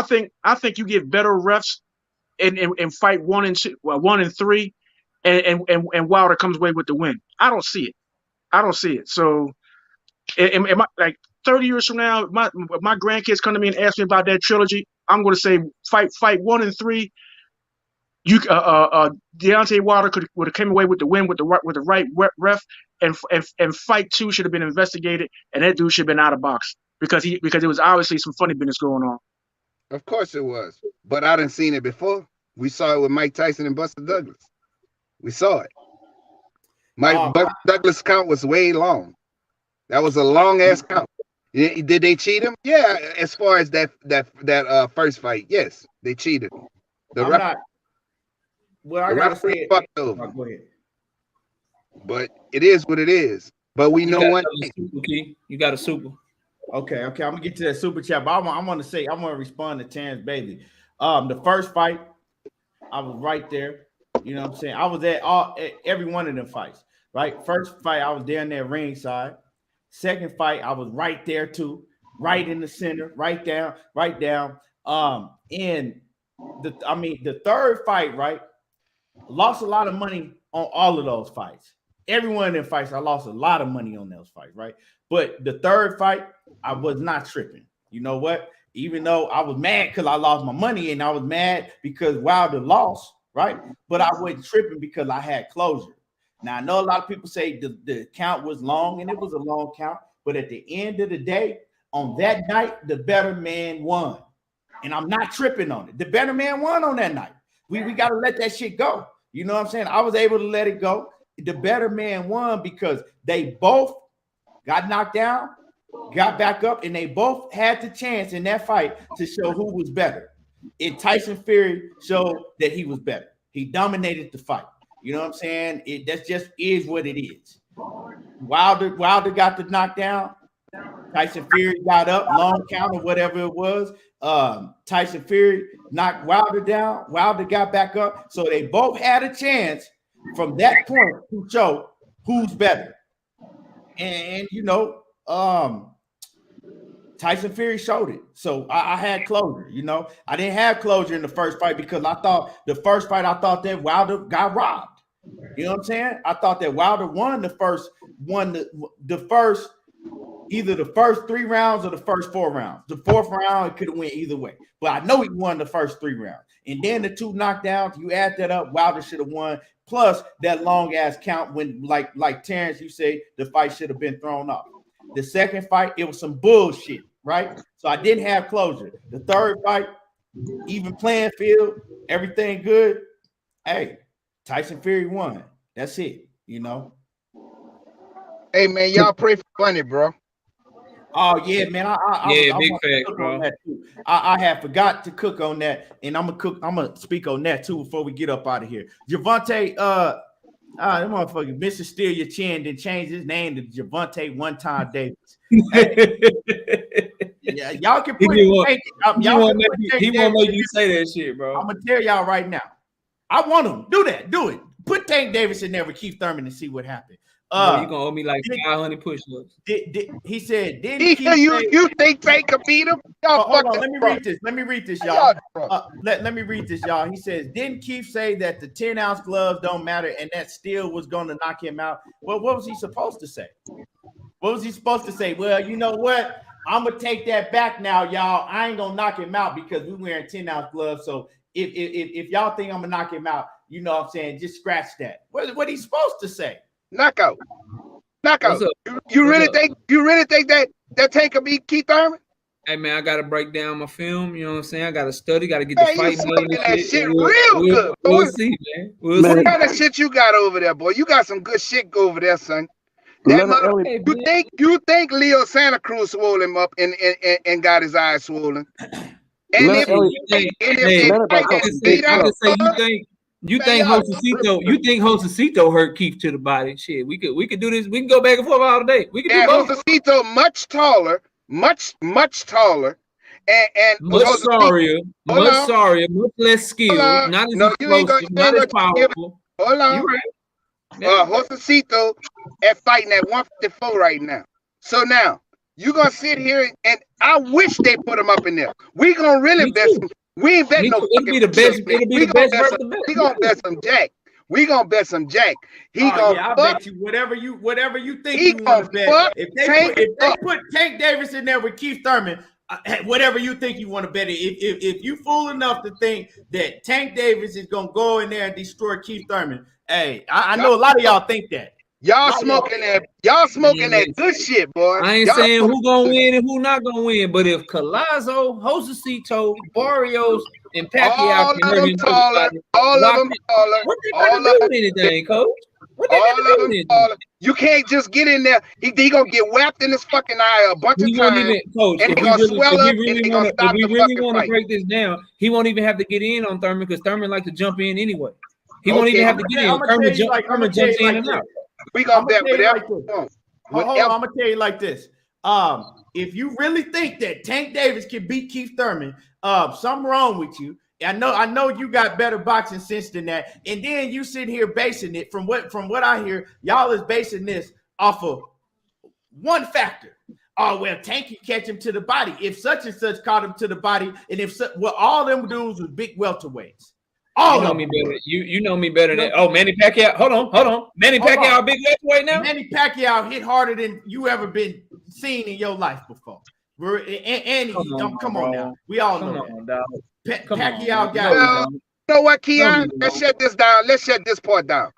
think you get better refs in fight 1 and 2, 1 and 3, and Wilder comes away with the win. I don't see it. So, am I, like 30 years from now, my grandkids come to me and ask me about that trilogy, I'm going to say fight 1 and 3. Deontay Wilder would have came away with the win with the right ref, and fight 2 should have been investigated, and that dude should have been out of box because it was obviously some funny business going on. Of course it was, but I done seen it before. We saw it with Mike Tyson and Buster Douglas. We saw it. Buster Douglas' count was way long. That was a long ass count. Did they cheat him? Yeah, as far as that first fight, yes, they cheated. I gotta say it. Go ahead. But it is what it is. But we know one thing. You got a super. Okay. I'm gonna get to that super chat, but I want to respond to Terence Bailey. The first fight, I was right there. You know what I'm saying? I was at every one of them fights. Right. First fight, I was down there ringside. Second fight, I was right there too, right in the center, right down. And the third fight, right, lost a lot of money on all of those fights. Every one of them fights, I lost a lot of money on those fights, right? But the third fight, I was not tripping. You know what? Even though I was mad because I lost my money, and I was mad because Wilder lost, right? But I wasn't tripping because I had closure. Now, I know a lot of people say the count was long, and it was a long count. But at the end of the day, on that night, the better man won. And I'm not tripping on it. The better man won on that night. We got to let that shit go. You know what I'm saying? I was able to let it go. The better man won because they both got knocked down, got back up, and they both had the chance in that fight to show who was better. And Tyson Fury showed that he was better. He dominated the fight. You know what I'm saying? That just is what it is. Wilder got the knockdown. Tyson Fury got up, long count or whatever it was. Tyson Fury knocked Wilder down. Wilder got back up. So they both had a chance from that point to show who's better. And you know, Tyson Fury showed it. So I had closure. You know, I didn't have closure in the first fight because I thought that Wilder got robbed. You know what I'm saying? I thought that Wilder won the first either the first 3 rounds or the first 4 rounds. The fourth round, it could have went either way. But I know he won the first 3 rounds. And then the 2 knockdowns, you add that up, Wilder should have won. Plus that long-ass count when, like Terence, you say, the fight should have been thrown off. The second fight, it was some bullshit, right? So I didn't have closure. The third fight, even playing field, everything good. Hey, Tyson Fury won. That's it, you know. Hey, man, y'all pray for Bunny, bro. Oh yeah, man. I big fact, bro. I had forgot to cook on that, and I'm gonna speak on that too before we get up out of here. Javante, that motherfucker, Mr. Steal Your Chin, then changed his name to Javante One Time Davis. Yeah, y'all can put he won't make you say that shit, bro. I'm gonna tell y'all right now. I want him. Do that. Do it. Put Tank Davis in there with Keith Thurman and see what happens. Bro, you gonna owe me like 500 push-ups. He said, you think Tank could beat him? Hold on, let me read this, y'all. Let me read this, y'all. He says, didn't Keith say that the 10-ounce gloves don't matter and that still was going to knock him out? Well, what was he supposed to say? What was he supposed to say? Well, you know what? I'm going to take that back now, y'all. I ain't going to knock him out because we wearing 10-ounce gloves. So if y'all think I'm going to knock him out, you know what I'm saying? Just scratch that. What he's supposed to say? Knockout. You really think that Tank could beat Keith Thurman? Hey man, I gotta break down my film. You know what I'm saying? I gotta study. Gotta get the fight made. That shit real good. We'll see, man. What kind of shit you got over there, boy? You got some good shit over there, son. You think Leo Santa Cruz swole him up and got his eyes swollen? You think Josecito hurt Keith to the body? Shit, we could do this. We can go back and forth all day. We can do both. Josecito much taller, much taller, and much sorrier, much less skilled, not as explosive, not as powerful. Hold on, you right. Josecito at fighting at 154 right now. So now you gonna sit here and I wish they put him up in there. We gonna really bet some. We ain't betting no fucking. It'll be the best. We gonna bet some Jack. We gonna bet some Jack. I bet you whatever you think you want to bet. If they put Tank Davis in there with Keith Thurman, whatever you think you want to bet it. If you fool enough to think that Tank Davis is gonna go in there and destroy Keith Thurman, hey, I know a lot of y'll think that. Y'all smoking that good shit, boy. I ain't saying who gonna win and who not gonna win, but if Collazo, Josecito, Barrios, and Pacquiao can hurt him, all of them taller. What they got to do with anything, coach? What they got to do with anything? You can't just get in there. He gonna get whacked in his fucking eye a bunch of times. Coach, and he gonna swell up and he gonna stop the fucking fight. If we really want to break this down, he won't even have to get in on Thurman because Thurman like to jump in anyway. He won't even have to get in. Thurman jumps in and out. We gonna bet whatever. Hold on, I'm gonna tell you like this. If you really think that Tank Davis can beat Keith Thurman, something wrong with you. I know you got better boxing sense than that. And then you sit here basing it from what I hear, y'all is basing this off of one factor. Oh, well, Tank can catch him to the body. If such and such caught him to the body, and if all them dudes was big welterweights. All You know of me them. better. You know me better than. Oh, Manny Pacquiao. Hold on. Manny Pacquiao, big lightweight now. Manny Pacquiao hit harder than you ever been seen in your life before. Come on now. We all know that. Pacquiao got Well, you know what, Keon? Let's shut this down. Let's shut this part down.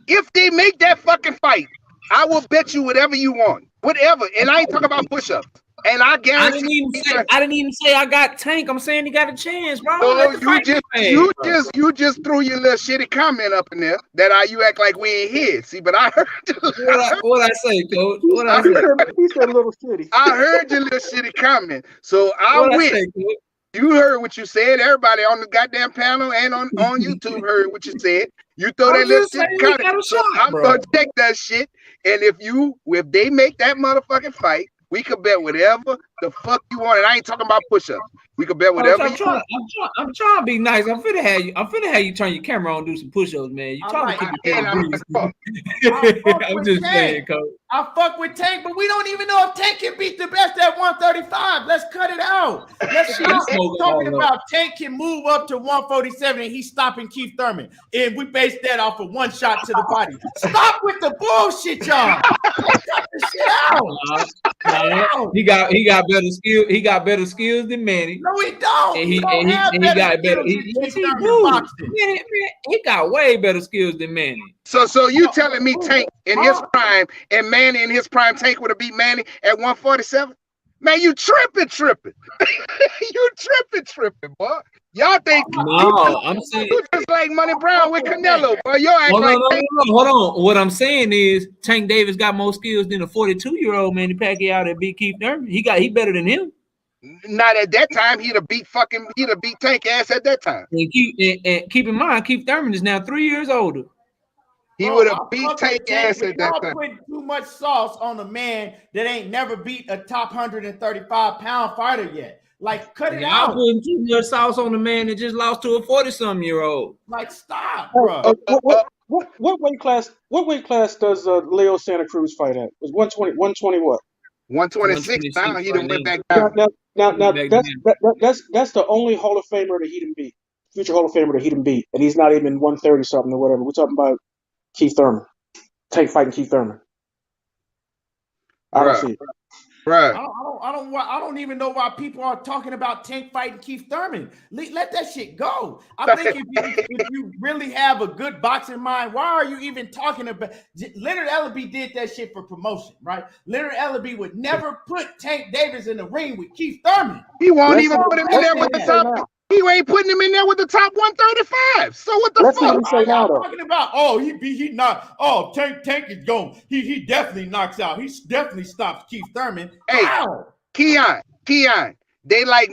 If they make that fucking fight, I will bet you whatever you want. Whatever. And I ain't talking about push-ups. And I guarantee I didn't even say I got Tank. I'm saying he got a chance, bro. So you just threw your little shitty comment up in there that you act like we ain't here. See, but I heard what I say, Coach. What I say? He said a little shitty. I heard your little shitty comment. So I wish you heard what you said. Everybody on the goddamn panel and on YouTube heard what you said. You throw that little shit comment. So I'm gonna check that shit. And if they make that motherfucking fight, we could bet whatever the fuck you want. And I ain't talking about push-ups. We could bet whatever I'm trying to be nice. I'm finna have you turn your camera on and do some push-ups, man. You trying to keep it I'm just saying, Coach. I fuck with Tank, but we don't even know if Tank can beat the best at 135. Let's cut it out. Let's stop talking about Tank can move up to 147 and he's stopping Keith Thurman. And we base that off of one shot to the body. Stop with the bullshit, y'all. Cut the shit out. He got better skills. He got better skills than Manny. No, he don't. And he got better. He got way better skills than Manny. So you telling me Tank in his prime and Manny in his prime, Tank would have beat Manny at 147? Man, you tripping. You tripping, boy. Y'all think I'm saying you just like Money Brown with Canelo, boy. Y'all act hold on. What I'm saying is Tank Davis got more skills than a 42-year-old Manny Pacquiao that beat Keith Thurman. He better than him. Not at that time. He'd have beat Tank ass at that time. And keep in mind, Keith Thurman is now 3 years older. He would have beat Tank ass at that time. Putting too much sauce on a man that ain't never beat a top 135-pound fighter yet. Like, cut it out. Putting too much sauce on a man that just lost to a 40-something-year-old. Like, stop, bro. What weight class? What weight class does Leo Santa Cruz fight at? It was 120. 120 what? 126. Now he done went back down. Now that's the only Hall of Famer that he didn't beat. Future Hall of Famer that he didn't beat, and he's not even 130 something or whatever. We're talking about Keith Thurman. Tank fighting Keith Thurman. I don't see it. Right. I don't even know why people are talking about Tank fighting Keith Thurman. Let that shit go. I think if you really have a good boxing mind, why are you even talking about? Leonard Ellaby did that shit for promotion, right? Leonard Ellaby would never put Tank Davis in the ring with Keith Thurman. He won't even put him in there with the top. He ain't putting him in there with the top 135. So what the fuck? What y'all talking about? Oh, he knocked. Oh, Tank is going. He definitely knocks out. He definitely stops Keith Thurman. Hey, Keon. They like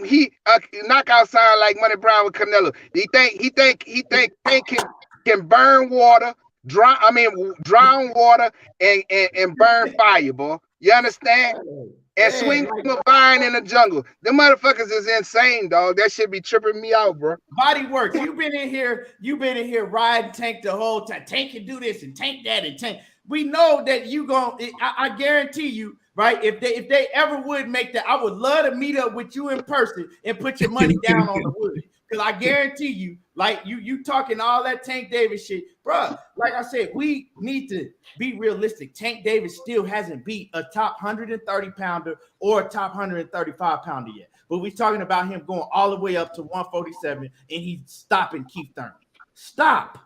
knockout sound like Money Brown with Canelo. He think Tank can burn water, drown water and burn fire, boy. You understand? And swing from a vine in the jungle. Them motherfuckers is insane, dog. That should be tripping me out, bro. Body work. You've been in here riding Tank the whole time. Tank can do this and Tank that and Tank. We know that you I guarantee you, right? If they ever would make that, I would love to meet up with you in person and put your money down on the wood. Because I guarantee you, like you talking all that Tank Davis shit, bro. Like I said, we need to be realistic. Tank Davis still hasn't beat a top 130-pounder or a top 135-pounder yet. But we're talking about him going all the way up to 147, and he's stopping Keith Thurman. Stop.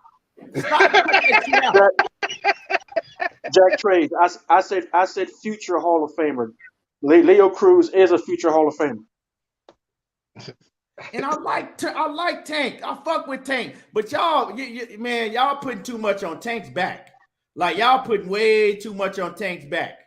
Jack Trades. I said future Hall of Famer. Leo Cruz is a future Hall of Famer. And I like Tank. I fuck with Tank. But y'all, man, y'all putting too much on Tank's back. Like y'all putting way too much on Tank's back.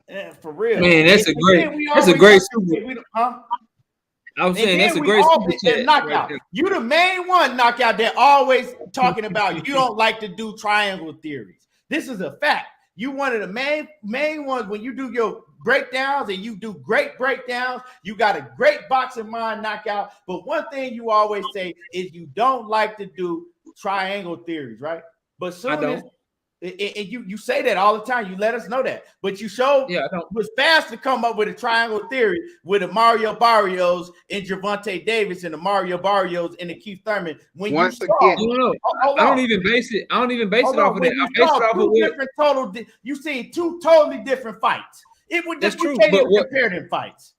Yeah, for real. Man, that's a great super. I was saying that's a great super knockout. Right, you the main one knockout that always talking about you don't like to do triangle theories. This is a fact. You one of the main ones when you do your breakdowns and you do great breakdowns. You got a great boxing mind knockout. But one thing you always say is you don't like to do triangle theories, right? But soon And you say that all the time. You let us know that, but you showed was fast to come up with a triangle theory with a Mario Barrios and Gervonta Davis and the Mario Barrios and the Keith Thurman. When Once you saw, again, I don't even base it. I don't even base it off of that. I base it off of different total. You seen two totally different fights. It would just you can't even compare them fights.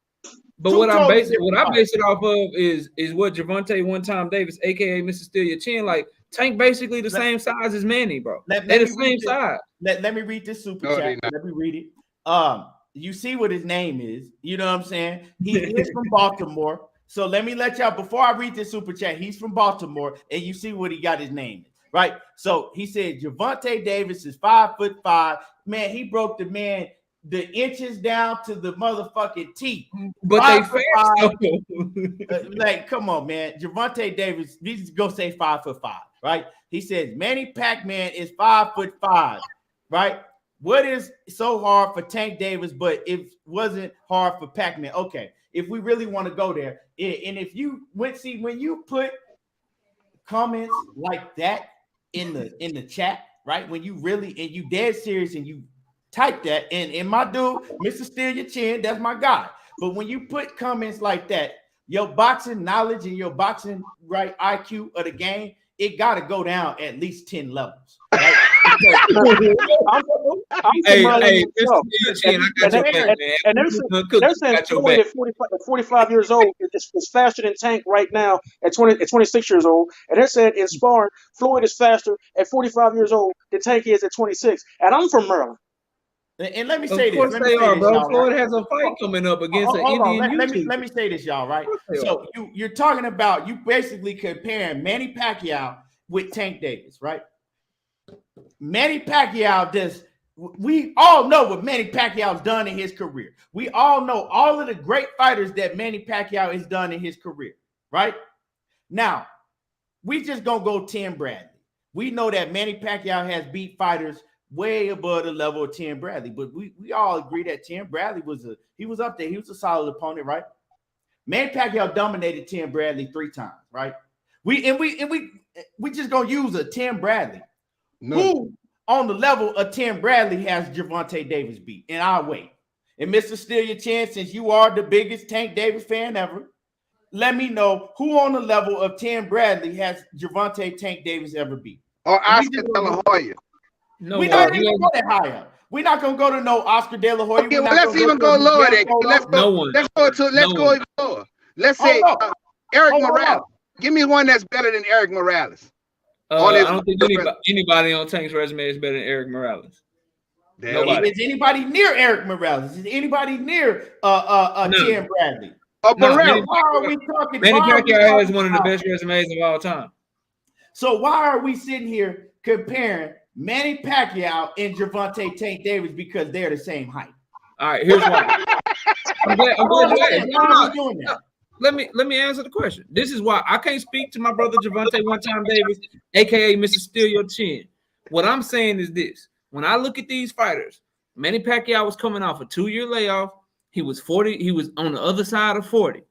But what I base it off of is what Gervonta One Time Davis, aka Mr. Steal Your Chin, like Tank basically the same size as Manny, bro. They're the same size. Let me read this super chat. Let me read it. You see what his name is. You know what I'm saying? He is from Baltimore. So let me let y'all, before I read this super chat, he's from Baltimore, and you see what he got his name in, right? So he said Gervonta Davis is 5'5". Man, he broke the inches down to the motherfucking teeth. But they fast. Like, come on, man. Gervonta Davis, we just go say 5'5", right? He says Manny Pac-Man is 5'5", right? What is so hard for Tank Davis, but it wasn't hard for Pac-Man? Okay, if we really want to go there, and if you when you put comments like that in the chat, right? When you really and you dead serious and you type that, and my dude, Mr. Steal Your Chin, that's my guy. But when you put comments like that, your boxing knowledge and your boxing IQ of the game, it got to go down at least 10 levels. Right? And they're saying Floyd at 45 years old is faster than Tank right now at 26 years old. And they're saying in sparring, Floyd is faster at 45 years old than Tank is at 26. And I'm from Maryland. And let me say this. Of course they are, bro. Floyd has a fight coming up against an Indian. Let me say this, y'all, right? So you're talking about, you basically comparing Manny Pacquiao with Tank Davis, right? Manny Pacquiao we all know what Manny Pacquiao's done in his career. We all know all of the great fighters that Manny Pacquiao has done in his career, right? Now, we just gonna go Tim Bradley. We know that Manny Pacquiao has beat fighters way above the level of Tim Bradley, but we all agree that Tim Bradley was up there. He was a solid opponent, right? Manny Pacquiao dominated Tim Bradley 3 times, right? We just gonna use a Tim Bradley. No. Who on the level of Tim Bradley has Gervonta Davis beat? And I'll wait. And Mr. Steal Your Chin, since you are the biggest Tank Davis fan ever, let me know who on the level of Tim Bradley has Gervonta Tank Davis ever beat. Or Oscar De La Hoya. No, we're not even going to go that higher. We're not going to go to no Oscar De La Hoya. Okay, well, let's even go lower there. Let's go even lower. Let's say Eric Morales. Give me one that's better than Eric Morales. I don't think anybody on Tank's resume is better than Eric Morales. Nobody. Is anybody near Eric Morales? Is anybody near Tim Bradley? Manny Pacquiao has one of the best resumes of all time. So why are we sitting here comparing Manny Pacquiao and Gervonta Tank Davis because they're the same height? All right, here's why. I'm glad you're doing that. Let me answer the question. This is why I can't speak to my brother Gervonta One Time Davis, aka Mr. Steal Your Chin. What I'm saying is this: when I look at these fighters, Manny Pacquiao was coming off a 2-year layoff. He was 40. He was on the other side of 40.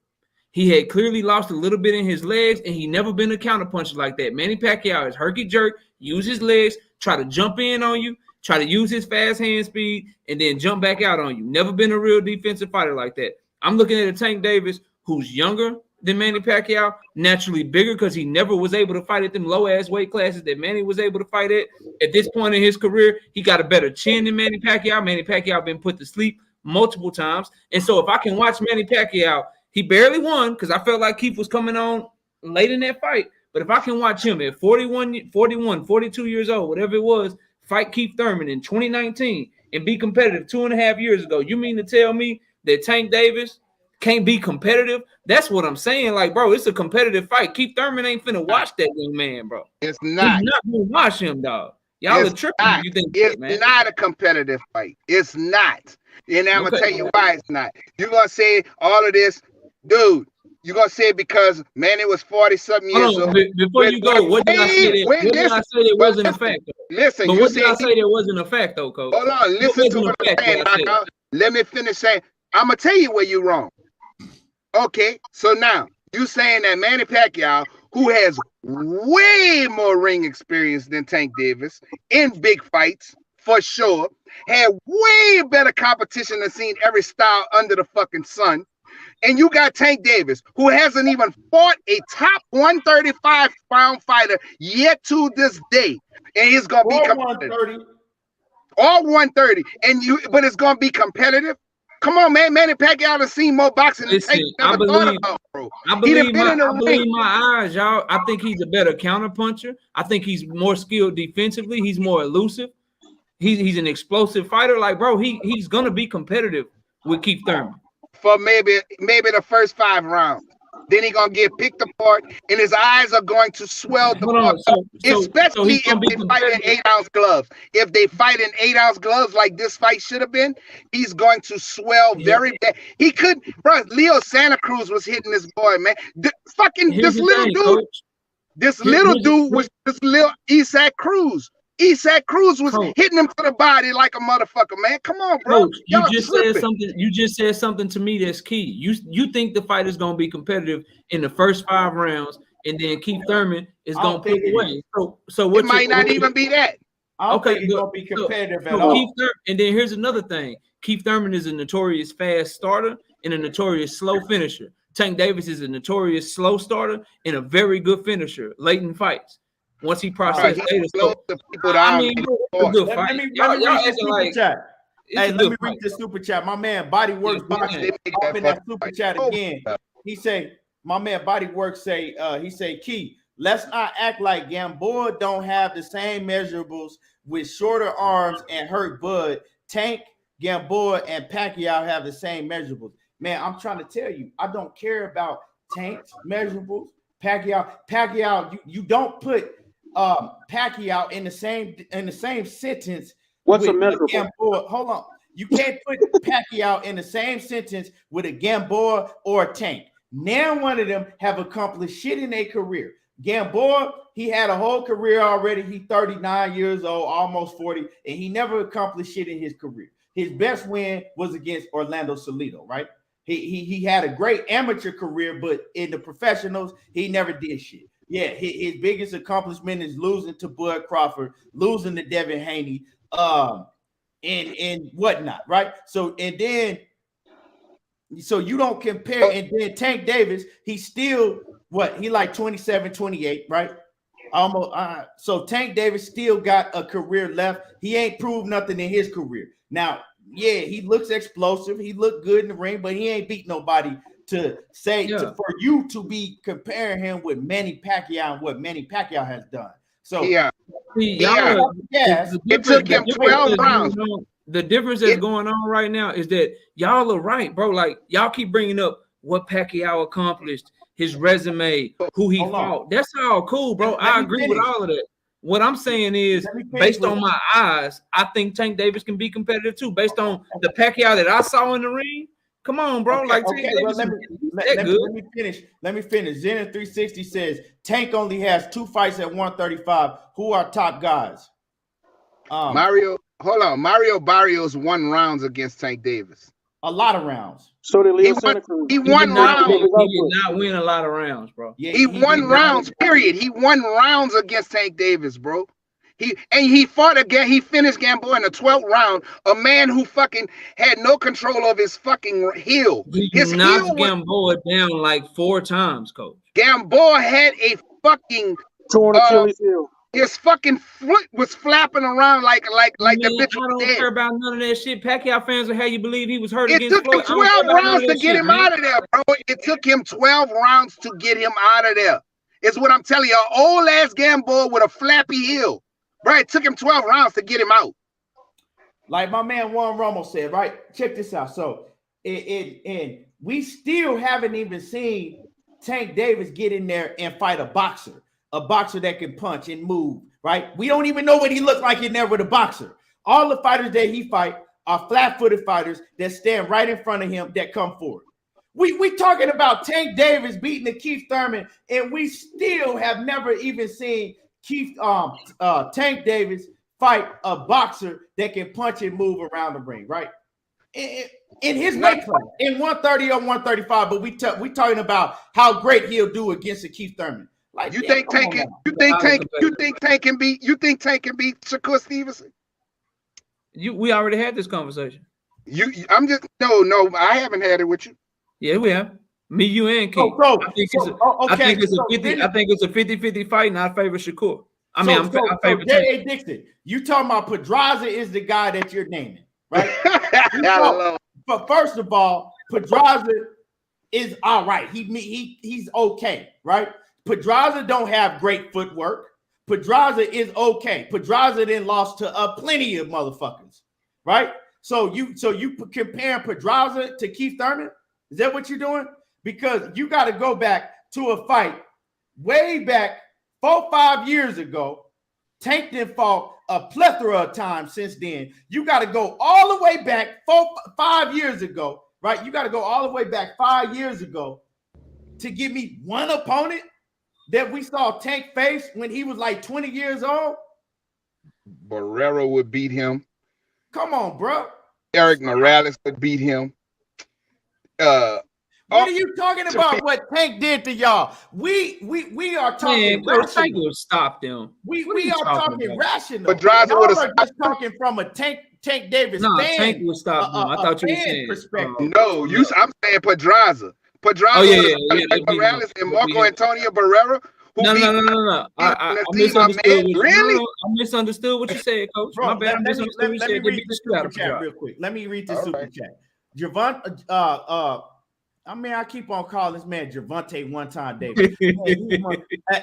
He had clearly lost a little bit in his legs, and he never been a counterpuncher like that. Manny Pacquiao is herky jerk, use his legs, try to jump in on you, try to use his fast hand speed, and then jump back out on you. Never been a real defensive fighter like that. I'm looking at a Tank Davis who's younger than Manny Pacquiao, naturally bigger because he never was able to fight at them low-ass weight classes that Manny was able to fight at. At this point in his career, he got a better chin than Manny Pacquiao. Manny Pacquiao been put to sleep multiple times. And so if I can watch Manny Pacquiao, he barely won because I felt like Keith was coming on late in that fight. But if I can watch him at 41, 42 years old, whatever it was, fight Keith Thurman in 2019 and be competitive 2.5 years ago, you mean to tell me that Tank Davis can't be competitive? That's what I'm saying. Like, bro, it's a competitive fight. Keith Thurman ain't finna watch that young man, bro. It's not. He's not gonna watch him, dog. Y'all are tripping. You think it's not a competitive fight. It's not. And I'm gonna tell you why it's not. You're gonna say all of this, dude. You're gonna say it because Manny was 40-something years old. Before you go, what did I say? What did I say that wasn't a fact? Listen, but what did I say that wasn't a fact, though, Coach? Hold on, listen to what I'm saying. Let me finish saying. I'm gonna tell you where you're wrong. Okay, so now you saying that Manny Pacquiao who has way more ring experience than Tank Davis in big fights, for sure, had way better competition than seen every style under the fucking sun. And you got Tank Davis, who hasn't even fought a top 135-pound fighter yet to this day. And he's going to be competitive. All 130. But it's going to be competitive. Come on, man. Manny Pacquiao has seen more boxing than Tank never thought about, bro. I believe my eyes, y'all. I think he's a better counter puncher. I think he's more skilled defensively. He's more elusive. He's an explosive fighter. Like, bro, he's going to be competitive with Keith Thurman. For maybe the first 5 rounds. Then he's going to get picked apart, and his eyes are going to swell the fuck up, especially if they fight in 8-ounce gloves. If they fight in 8-ounce gloves like this fight should have been, he's going to swell very bad. He could, bro, Leo Santa Cruz was hitting this boy, man. This little dude was this little Isaac Cruz. Isaac Cruz was hitting him to the body like a motherfucker, man. Come on, bro. Coach, you just said something to me that's key. You think the fight is going to be competitive in the first 5 rounds, and then Keith Thurman is going to pull away. So what? It might not even be that. I don't think it's going to be competitive at all. And then here's another thing. Keith Thurman is a notorious fast starter and a notorious slow finisher. Tank Davis is a notorious slow starter and a very good finisher late in fights. Once he processed data, let me read the super chat. My man Body Works Boxing open that super chat again. He say, my man Body Works say, he say, Key, let's not act like Gamboa don't have the same measurables with shorter arms and hurt bud. Tank, Gamboa, and Pacquiao have the same measurables. Man, I'm trying to tell you, I don't care about Tank's measurables. Pacquiao, you don't put Pacquiao in the same sentence. What's a measurable? Gamboa. Hold on. You can't put Pacquiao in the same sentence with a Gamboa or a Tank. Now one of them have accomplished shit in their career. Gamboa, he had a whole career already. He's 39 years old, almost 40, and he never accomplished shit in his career. His best win was against Orlando Salido, right? He had a great amateur career, but in the professionals, he never did shit. Yeah, his biggest accomplishment is losing to Bud Crawford, losing to Devin Haney, and whatnot, right? So you don't compare. And then Tank Davis, he's still he like 27, 28, right? Almost. So Tank Davis still got a career left. He ain't proved nothing in his career. Now, yeah, he looks explosive. He looked good in the ring, but he ain't beat nobody to say for you to be comparing him with Manny Pacquiao and what Manny Pacquiao has done. So it took him 12 rounds. The difference that's going on right now is that y'all are right, bro. Like, y'all keep bringing up what Pacquiao accomplished, his resume, who he fought. That's all cool, bro. I agree with all of that. What I'm saying is, based on my eyes, I think Tank Davis can be competitive too. Based on the Pacquiao that I saw in the ring, come on, bro. Tank Davis, let me finish. Zenith 360 says Tank only has 2 fights at 135. Who are top guys? Mario Barrios won rounds against Tank Davis. A lot of rounds. So did Leo Santa Cruz. He won rounds. He did not win a lot of rounds, bro. Yeah, he won rounds, period. He won rounds against Tank Davis, bro. He fought again. He finished Gamboa in the 12th round. A man who fucking had no control of his fucking heel. His heel Gamboa down like 4 times, coach. Gamboa had a fucking torn Achilles heel. His fucking foot was flapping around like the bitch was dead. I don't care about none of that shit. Pacquiao fans will have you believe he was hurt against Floyd. It took him 12 rounds to get him out of there, bro. It took him 12 rounds to get him out of there. It's what I'm telling you. An old ass Gamboa with a flappy heel. Right, it took him 12 rounds to get him out. Like my man Juan Ramos said, right? Check this out. So, and we still haven't even seen Tank Davis get in there and fight a boxer that can punch and move, right? We don't even know what he looks like in there with a boxer. All the fighters that he fight are flat-footed fighters that stand right in front of him that come forward. We talking about Tank Davis beating the Keith Thurman, and we still have never even seen Tank Davis fight a boxer that can punch and move around the ring, right? In his weight class, in 130 or 135, but we talking about how great he'll do against a Keith Thurman. Like, You yeah, think come Tank on can? now. You think Tank can beat? You think Tank can beat Shakur Stevenson? We already had this conversation. I'm just no. I haven't had it with you. Yeah, we have. Me, you, and Keith. So, I think okay, it's a so 50. then- I think it's a 50-50 fight, and I favor Shakur. I mean, I so favor Tank. J.A. Dixon, you talking about Pedraza is the guy that you're naming, right? But first of all, Pedraza is all right. He's okay, right? Pedraza don't have great footwork. Pedraza is okay. Pedraza then lost to plenty of motherfuckers, right? So you comparing Pedraza to Keith Thurman? Is that what you're doing? Because you got to go back to a fight way back 4-5 years ago. Tank done fought a plethora of times since then. You got to go all the way back 4-5 years ago, right? You got to go all the way back 5 years ago to give me one opponent that we saw Tank face when he was like 20 years old. Barrera would beat him. Come on, bro. Eric Morales would beat him. What are you talking about? What Tank did to y'all? We are talking. Man, Tank would stop them. We are talking rational. Pedraza Y'all would are just talking from a Tank Davis fan. Tank would stop them. I thought you were saying perspective. No, I'm saying Pedraza. Pedraza Morales and Marco Antonio Barrera. No. I misunderstood what you said, Coach. Bro, My bad. I misunderstood what you said. Let me read the super chat real quick. Let me read the super chat. Javon, I mean, I keep on calling this man Javante one time, David.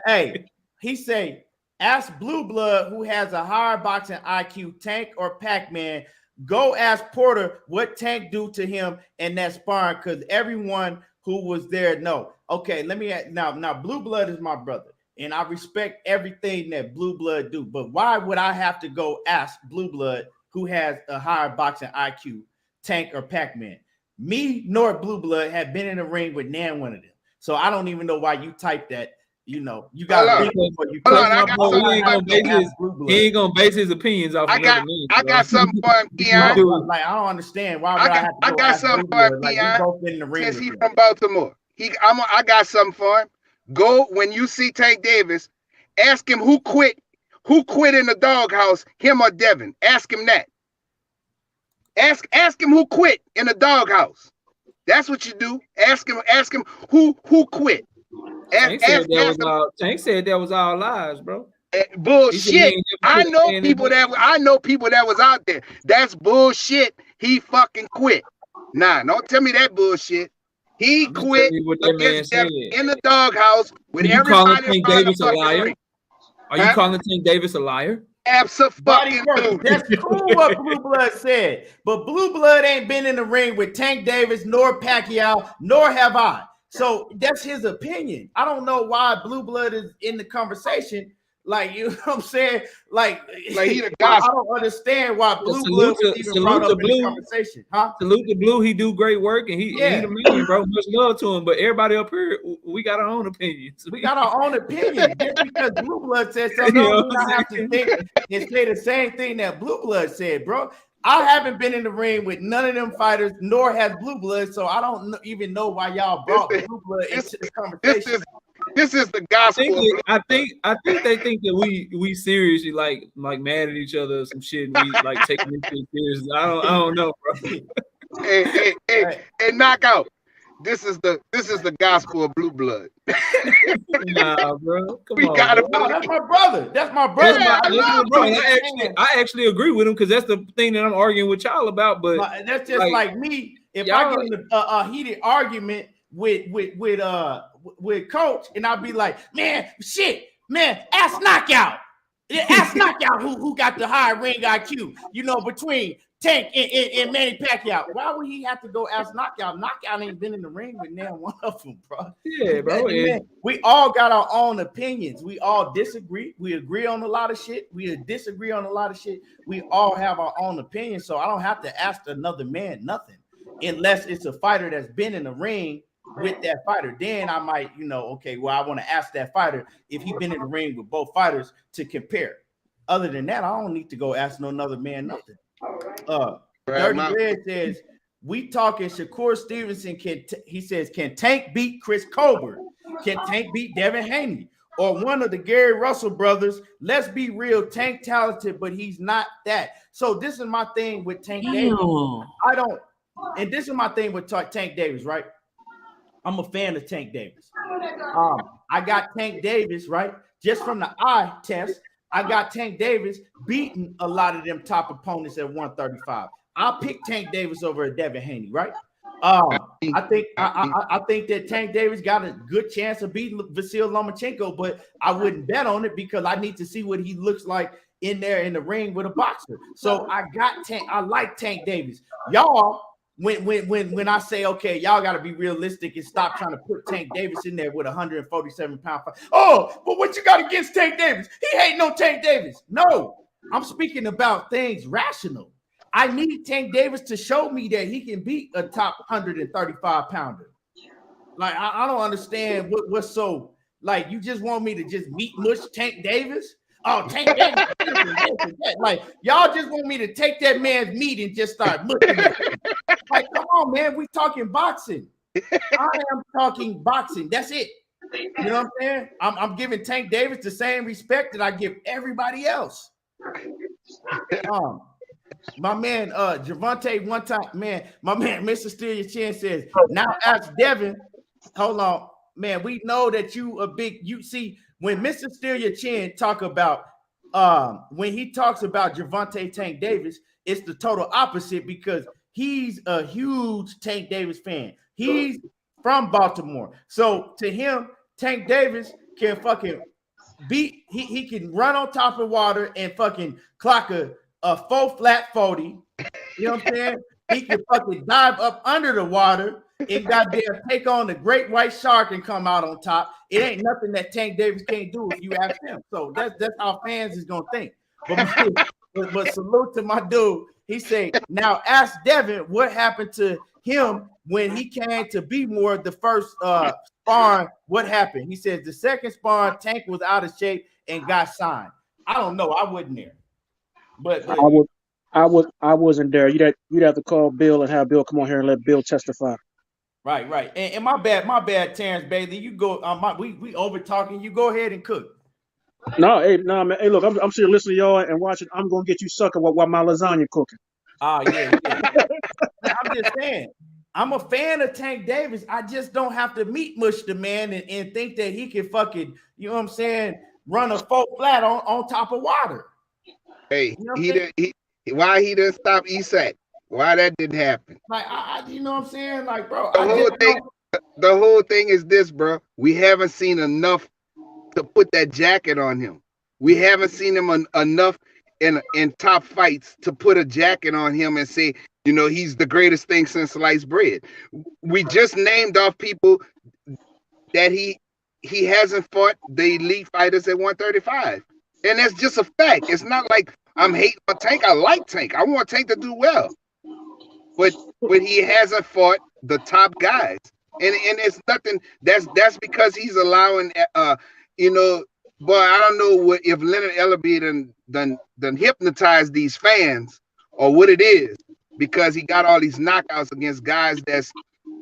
Hey, he say, ask Blue Blood who has a higher boxing IQ, Tank or Pac-Man. Go ask Porter what Tank do to him in that sparring, because everyone who was there know. Okay, let me now Blue Blood is my brother, and I respect everything that Blue Blood do. But why would I have to go ask Blue Blood who has a higher boxing IQ, Tank or Pac-Man? Me nor Blue Blood have been in the ring with nan one of them. So I don't even know why you typed that. You know, you got to he ain't gonna base his opinions off. I got something for him, Keon. Like, I don't understand why would I have to I got something for him, Keon. Since he's from Baltimore, I got something for him. Go when you see Tank Davis, ask him who quit in the doghouse, him or Devin. Ask him that. Ask him who quit in the doghouse. That's what you do. Ask him who quit. Tank said that was all lies, bro. Bullshit. I know people that was out there. That's bullshit. He fucking quit. Nah, don't tell me that bullshit. He quit against them in the doghouse with everybody. Davis a liar? Are you calling Tank Davis a liar? Absolutely. That's cool what Blue Blood said, but Blue Blood ain't been in the ring with Tank Davis nor Pacquiao, nor have I. So that's his opinion. I don't know why Blue Blood is in the conversation. Like, you know what I'm saying? Like he the guy. I don't understand why Blue Blood was even brought up in the conversation. Huh? Salute to Blue. He do great work, and he the man, bro. Much love to him. But everybody up here, we got our own opinions. We got our own opinion. Just because Blue Blood said something, I have to think and say the same thing that Blue Blood said, bro. I haven't been in the ring with none of them fighters, nor has Blue Blood, so I don't even know why y'all brought Blue Blood into the conversation. This is the gospel. I think they think that we seriously like mad at each other or some shit, and we like taking this shit seriously. I don't know, bro. Hey, knockout. This is the gospel of Blue Blood. Nah, bro. Come on, that's my brother. That's my brother. I actually agree with him, because that's the thing that I'm arguing with y'all about. But that's just like me. If I get in a heated argument with Coach, and I'll be like, ask Knockout. Ask Knockout who got the high ring IQ, between Tank and Manny Pacquiao. Why would he have to go ask Knockout? Knockout ain't been in the ring with now one of them, bro. Yeah, bro. We all got our own opinions. We all disagree. We agree on a lot of shit. We disagree on a lot of shit. We all have our own opinions. So I don't have to ask another man nothing, unless it's a fighter that's been in the ring with that fighter. Then I might, I want to ask that fighter if he's been in the ring with both fighters to compare. Other than that, I don't need to go ask no another man nothing. Dirty Red says, we talking Shakur Stevenson. He says, can Tank beat Chris Colbert? Can Tank beat Devin Haney? or one of the Gary Russell brothers. Let's be real, Tank talented, but he's not that. So this is my thing with Tank Davis. And this is my thing with Tank Davis, right? I'm a fan of Tank Davis. I got Tank Davis, right? Just from the eye test, I got Tank Davis beating a lot of them top opponents at 135. I'll pick Tank Davis over Devin Haney, right? I think that Tank Davis got a good chance of beating Vasyl Lomachenko, but I wouldn't bet on it because I need to see what he looks like in there in the ring with a boxer. So I like Tank Davis. Y'all, when I say, okay, y'all got to be realistic and stop trying to put Tank Davis in there with 147-pound fight. Oh, but what you got against Tank Davis? He ain't no Tank Davis. No, I'm speaking about things rational. I need Tank Davis to show me that he can beat a top 135-pounder. Like, I don't understand what's so, like, you just want me to just meat mush Tank Davis? Oh, Tank Davis. Like, y'all just want me to take that man's meat and just start mushing it. Like, come on, man. We talking boxing. I am talking boxing. That's it. You know what I'm saying? I'm giving Tank Davis the same respect that I give everybody else. My man, Javante, one time, man, my man, Mr. Steal Your Chin says, now ask Devin, hold on, man, we know that you see, when Mr. Steal Your Chin talk about, when he talks about Javante Tank Davis, it's the total opposite because he's a huge Tank Davis fan. He's from Baltimore. So to him, Tank Davis can fucking beat, he can run on top of water and fucking clock a 4 flat 40. You know what I'm saying? He can fucking dive up under the water and goddamn take on the great white shark and come out on top. It ain't nothing that Tank Davis can't do if you ask him. So that's how fans is gonna think. But salute to my dude. He said, now ask Devin what happened to him when he came to be more the first sparring. What happened? He says the second sparring, Tank was out of shape and got signed. I don't know. I wasn't there. But I wasn't there. You'd have to call Bill and have Bill come on here and let Bill testify. Right. And my bad, Terrence Bailey. You go. We over talking. You go ahead and cook. Man. Hey, look, I'm sitting listening to y'all and watching. I'm gonna get you sucking while my lasagna cooking. Oh yeah. I'm just saying. I'm a fan of Tank Davis. I just don't have to meat mush the man and think that he can fucking, you know what I'm saying, run a 4 flat on top of water. Hey, why he didn't stop ESAC? Why that didn't happen? Like, you know what I'm saying? Like, bro, the whole thing is this, bro. We haven't seen enough to put that jacket on him. We haven't seen him enough in top fights to put a jacket on him and say, you know, he's the greatest thing since sliced bread. We just named off people that he hasn't fought the elite fighters at 135. And that's just a fact. It's not like I'm hating on Tank. I like Tank. I want Tank to do well. But he hasn't fought the top guys. And it's nothing. That's because he's allowing boy, I don't know if Leonard Ellerbe done hypnotized these fans or what it is, because he got all these knockouts against guys that's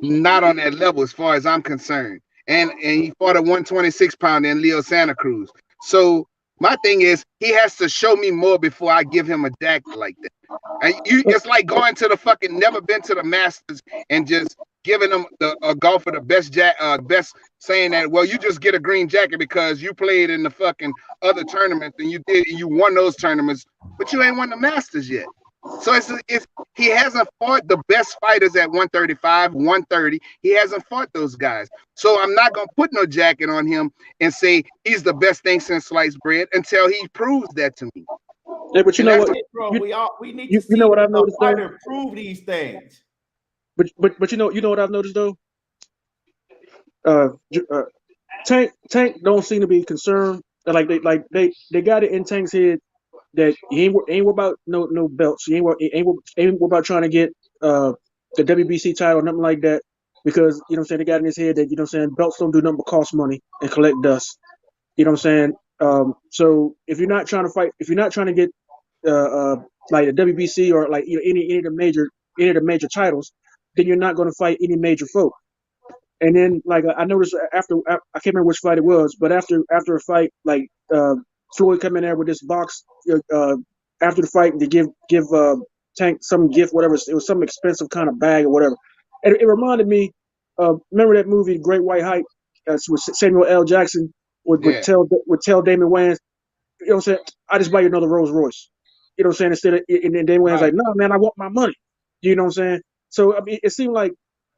not on that level as far as I'm concerned. And he fought a 126 pounder in Leo Santa Cruz. So my thing is, he has to show me more before I give him a jacket like that. And it's like going to the fucking never been to the Masters and just giving them a golfer the best saying that, well, you just get a green jacket because you played in the fucking other tournaments and you won those tournaments, but you ain't won the Masters yet. So it's he hasn't fought the best fighters at 135, 130. He hasn't fought those guys. So I'm not gonna put no jacket on him and say he's the best thing since sliced bread until he proves that to me. Yeah, but you know what, bro, we need to see know what I've noticed, fighter prove these things. But you know what I've noticed though. Tank don't seem to be concerned. Like they got it in Tank's head that he ain't worried about no belts. He ain't worried about trying to get the WBC title or nothing like that, because you know what I'm saying, they got in his head that, you know what I'm saying, belts don't do nothing but cost money and collect dust. You know what I'm saying? So if you're not trying to fight, if you're not trying to get like the WBC or like any of the major titles, then you're not going to fight any major folk. And then like I noticed after I can't remember which fight it was, but after a fight, like Floyd come in there with this box after the fight to give Tank some gift, whatever. It was some expensive kind of bag or whatever. And it reminded me remember that movie Great White Hype with Samuel L. Jackson would tell Damon Wayans, you know what I'm saying, I just buy you another Rolls Royce. You know what I'm saying? Instead of, and then Damon Wayans like, no man, I want my money. You know what I'm saying? So I mean, it seemed like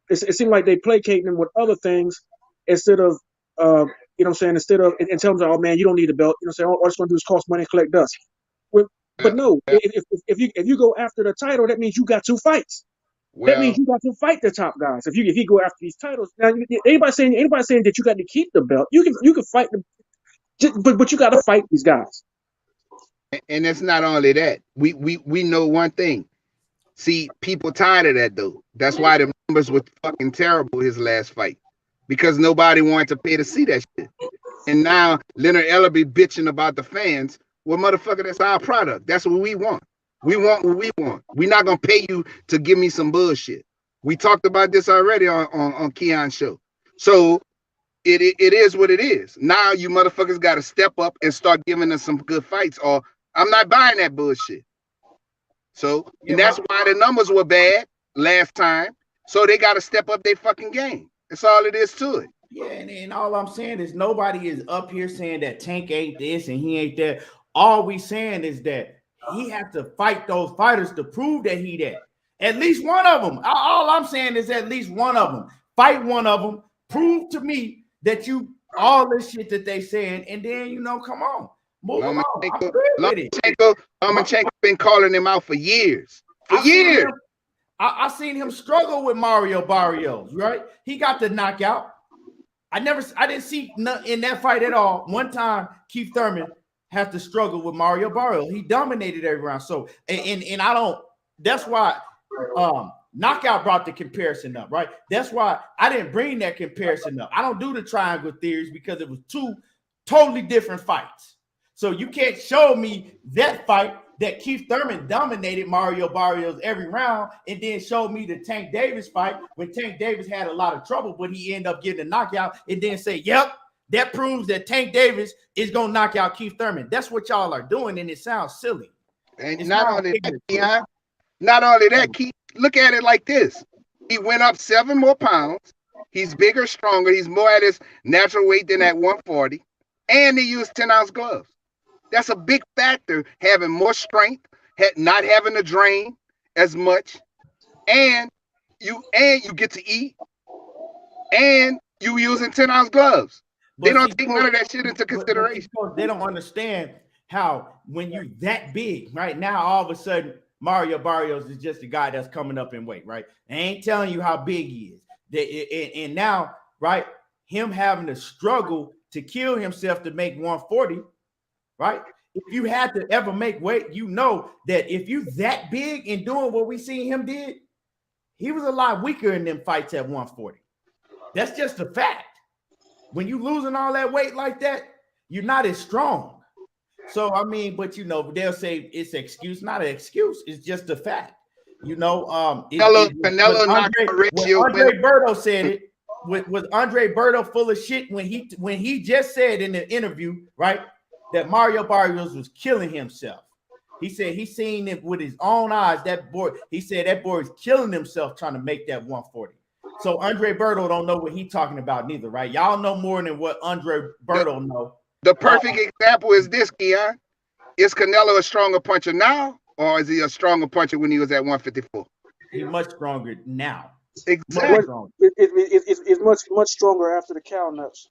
they placating him with other things instead of you know what I'm saying, instead of and tell them, oh man, you don't need a belt. You know what I'm saying? All it's gonna do is cost money and collect dust. But no, if you go after the title, that means you got 2 fights. That means you got to fight the top guys. If you go after these titles, now anybody saying that you got to keep the belt, you can fight them, but you got to fight these guys. And it's not only that. We know one thing. See, people tired of that though. That's why the numbers were fucking terrible his last fight, because nobody wanted to pay to see that shit. And now Leonard Ellerby bitching about the fans. Well, motherfucker, that's our product. That's what we want. We want what we want. We're not gonna pay you to give me some bullshit. We talked about this already on Keon's show. So it is what it is. Now you motherfuckers got to step up and start giving us some good fights, or I'm not buying that bullshit. So and that's why the numbers were bad last time. So they got to step up their fucking game. That's all it is to it. Yeah, and all I'm saying is nobody is up here saying that Tank ain't this and he ain't that. All we saying is that he has to fight those fighters to prove that he that. At least one of them. All I'm saying is at least one of them. Fight one of them. Prove to me that you all this shit that they saying, and then come on, move on. Lomachenko been calling him out for years. I seen him struggle with Mario Barrios. Right? He got the knockout. I didn't see nothing in that fight at all. One time, Keith Thurman have to struggle with Mario Barrios. He dominated every round. So and I don't. That's why knockout brought the comparison up, right? That's why I didn't bring that comparison up. I don't do the triangle theories because it was 2 totally different fights. So you can't show me that fight that Keith Thurman dominated Mario Barrios every round, and then show me the Tank Davis fight when Tank Davis had a lot of trouble, but he ended up getting a knockout, and then say, yep, that proves that Tank Davis is going to knock out Keith Thurman. That's what y'all are doing, and it sounds silly. And not only that, Keith, look at it like this. He went up 7 more pounds. He's bigger, stronger. He's more at his natural weight than at 140. And he used 10-ounce gloves. That's a big factor, having more strength, not having to drain as much. And you get to eat. And you using 10-ounce gloves. They don't take none of that shit into consideration. They don't understand how when you're that big, right now, all of a sudden, Mario Barrios is just a guy that's coming up in weight, right? They ain't telling you how big he is. And now, right, him having to struggle to kill himself to make 140, right? If you had to ever make weight, you know that if you that big and doing what we seen him did, he was a lot weaker in them fights at 140. That's just a fact. When you losing all that weight like that, you're not as strong. So, I mean, but they'll say it's an excuse, not an excuse. It's just a fact. Canelo Andre Berto said it. Was Andre Berto full of shit when he just said in the interview, right, that Mario Barrios was killing himself? He said he seen it with his own eyes. He said that boy is killing himself trying to make that 140. So Andre Berto don't know what he's talking about neither, right? Y'all know more than what Andre Berto know. The perfect example is this, Keon. Is Canelo a stronger puncher now, or is he a stronger puncher when he was at 154? He's much stronger now. Exactly. It's much stronger after the cow nuts.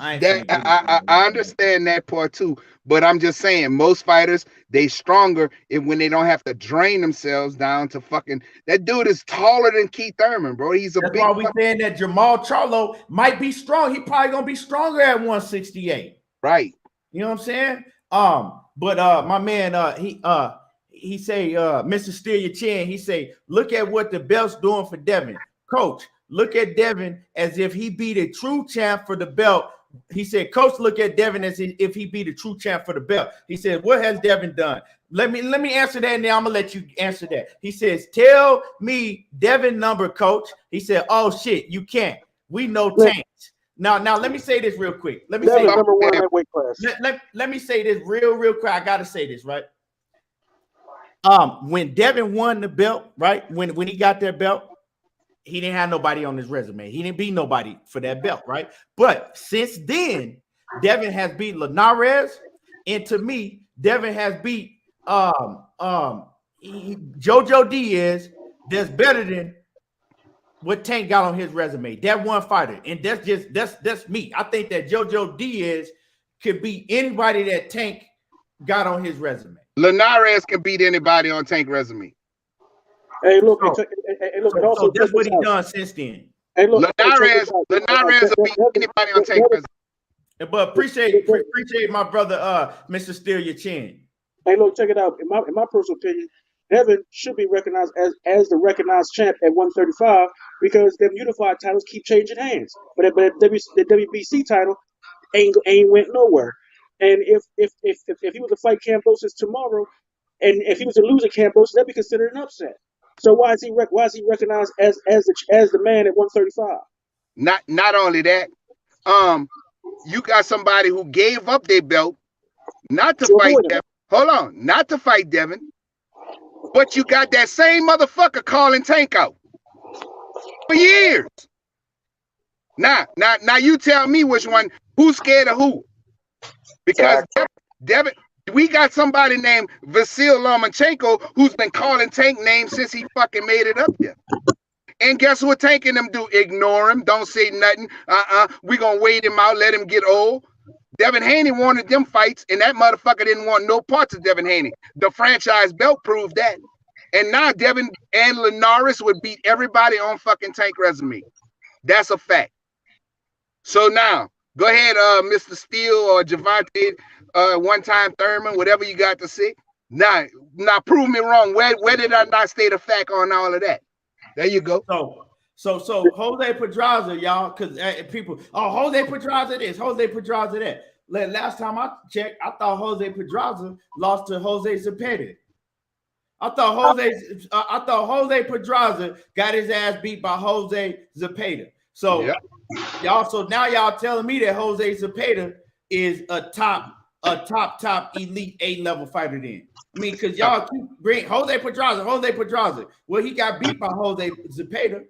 I understand that part too, but I'm just saying most fighters, they stronger when they don't have to drain themselves down to fucking. That dude is taller than Keith Thurman, bro. That's why we saying that Jamal Charlo might be strong. He probably gonna be stronger at 168. Right. You know what I'm saying? But my man, he say, Mr. Steal Your Chin, he say, look at what the belt's doing for Devin. Coach, look at Devin as if he be the true champ for the belt he said, Coach, look at Devin as if he be the true champ for the belt. He said, what has Devin done? Let me answer that, and then I'm gonna let you answer that. He says, tell me Devin number, Coach. He said, oh shit, you can't. We know Tanks. Now let me say this real quick. Let me say number one in that weight class. Let me say this real quick. I gotta say this, right? When Devin won the belt, right? When he got that belt, he didn't have nobody on his resume. He didn't beat nobody for that belt, right? But since then, Devin has beat Linares, and to me, Devin has beat JoJo Diaz. That's better than what Tank got on his resume. That one fighter, and that's me. I think that JoJo Diaz could beat anybody that Tank got on his resume. Linares can beat anybody on Tank resume. Hey, look, so that's what he done since then. Hey, look, Linares will beat anybody on Tank resume. But appreciate my brother, Mr. Steal Your Chin. Hey, look, check it out. In my personal opinion, Devin should be recognized as the recognized champ at 135 because them unified titles keep changing hands. But the WBC title ain't went nowhere. And if he was to fight Kambosos tomorrow, and if he was to lose at Kambosos, that'd be considered an upset. So why is he recognized as the man at 135? Not only that, you got somebody who gave up their belt not to fight Devin. Hold on, not to fight Devin, but you got that same motherfucker calling Tank out for years. Now you tell me which one, who's scared of who? Because Devin, we got somebody named Vasil Lomachenko who's been calling Tank names since he fucking made it up there. And guess what Tank and them do? Ignore him, don't say nothing. We gonna wait him out, let him get old. Devin Haney wanted them fights, and that motherfucker didn't want no parts of Devin Haney. The franchise belt proved that. And now Devin and Linares would beat everybody on fucking Tank resume. That's a fact. So now, go ahead, Mr. Steele or Javante, one-time Thurman, whatever you got to say. Now prove me wrong. Where did I not state a fact on all of that? There you go. So Jose Pedraza, y'all, because people, Jose Pedraza this, Jose Pedraza that. Last time I checked, I thought Jose Pedraza lost to Jose Zepeda. I thought Jose Pedraza got his ass beat by Jose Zepeda. So now y'all telling me that Jose Zepeda is a top elite A-level fighter then. I mean, because y'all keep bring Jose Pedraza. Well, he got beat by Jose Zepeda.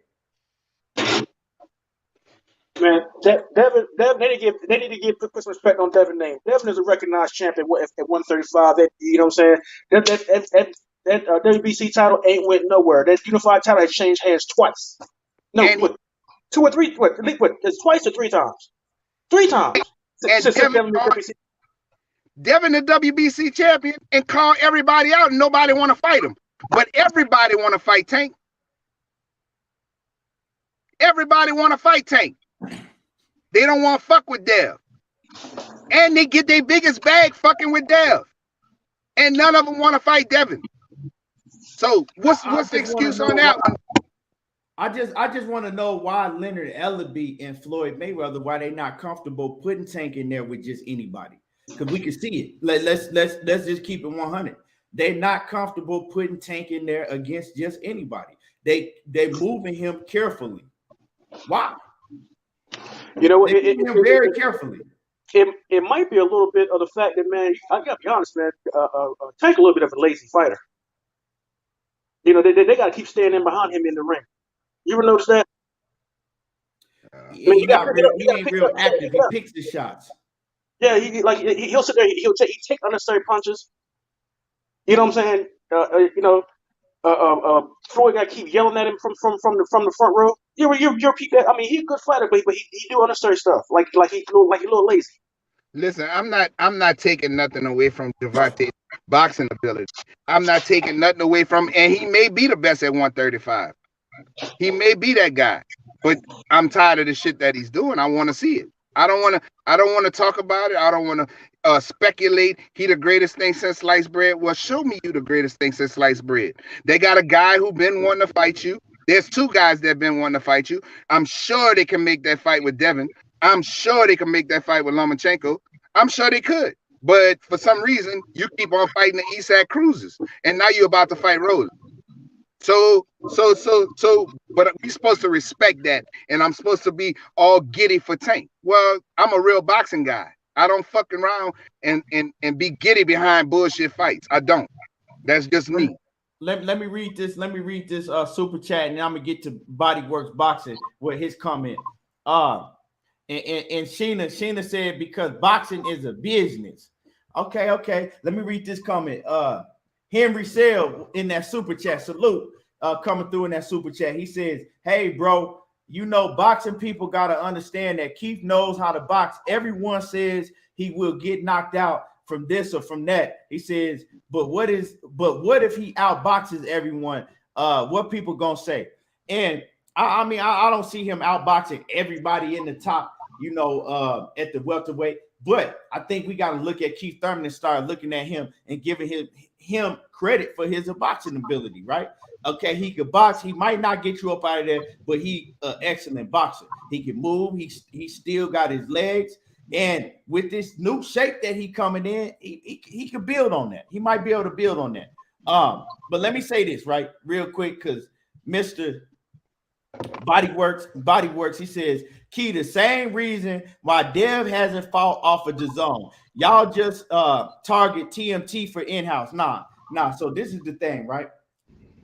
Man, Devin, they need to put some respect on Devin's name. Devin is a recognized champ at 135. That, you know what I'm saying? That WBC title ain't went nowhere. That unified title has changed hands twice. No, two or three. It's twice or three times. Three times. Devin the WBC champion and call everybody out and nobody want to fight him. But everybody want to fight Tank. Everybody want to fight Tank. They don't want to fuck with Dev. And they get their biggest bag fucking with Dev. And none of them want to fight Devin. So what's the excuse on that one? I just want to know why Leonard Ellaby and Floyd Mayweather, why they not comfortable putting Tank in there with just anybody. Because we can see it. Let's just keep it 100. They're not comfortable putting Tank in there against just anybody. They moving him carefully. Why? You know, very carefully. It might be a little bit of the fact that, man, I gotta be honest, man. Tank a little bit of a lazy fighter. You know, they got to keep standing behind him in the ring. You ever notice that? He ain't real active. He picks the shots. Yeah, he'll sit there. He'll take unnecessary punches. You know what I'm saying? Floyd got to keep yelling at him from the front row. You're people. I mean, he's a good fighter, but he do unnecessary stuff. Like he a little lazy. Listen, I'm not taking nothing away from Javante's boxing ability. I'm not taking nothing away from, and he may be the best at 135. He may be that guy, but I'm tired of the shit that he's doing. I want to see it. I don't want to talk about it. I don't want to speculate. He the greatest thing since sliced bread. Well, show me you the greatest thing since sliced bread. They got a guy who been wanting to fight you. There's two guys that been wanting to fight you. I'm sure they can make that fight with Devin. I'm sure they can make that fight with Lomachenko. I'm sure they could. But for some reason, you keep on fighting the Eastside Cruisers, and now you're about to fight Rollins. So, but we supposed to respect that, and I'm supposed to be all giddy for Tank. Well, I'm a real boxing guy. I don't fuck around and be giddy behind bullshit fights. I don't. That's just me. Let me read this. Let me read this super chat, and I'm gonna get to Bodyworks Boxing with his comment. And Sheena said because boxing is a business. Okay. Let me read this comment. Henry Sale in that super chat. Salute. Coming through in that super chat. He says, "Hey, bro, you know boxing people gotta understand that Keith knows how to box. Everyone says he will get knocked out from this or from that." He says, but what if he outboxes everyone? What people gonna say? And I mean, I don't see him outboxing everybody in the top, at the welterweight. But I think we got to look at Keith Thurman and start looking at him and giving him credit for his boxing ability, right? Okay, he could box. He might not get you up out of there, but he an excellent boxer. He can move. He still got his legs. And with this new shape that he coming in, he could build on that. He might be able to build on that. But let me say this, right, real quick, because Mr. Bodyworks, he says, Key, the same reason why Dev hasn't fought off of the zone. Y'all just target TMT for in-house. Nah. So this is the thing, right?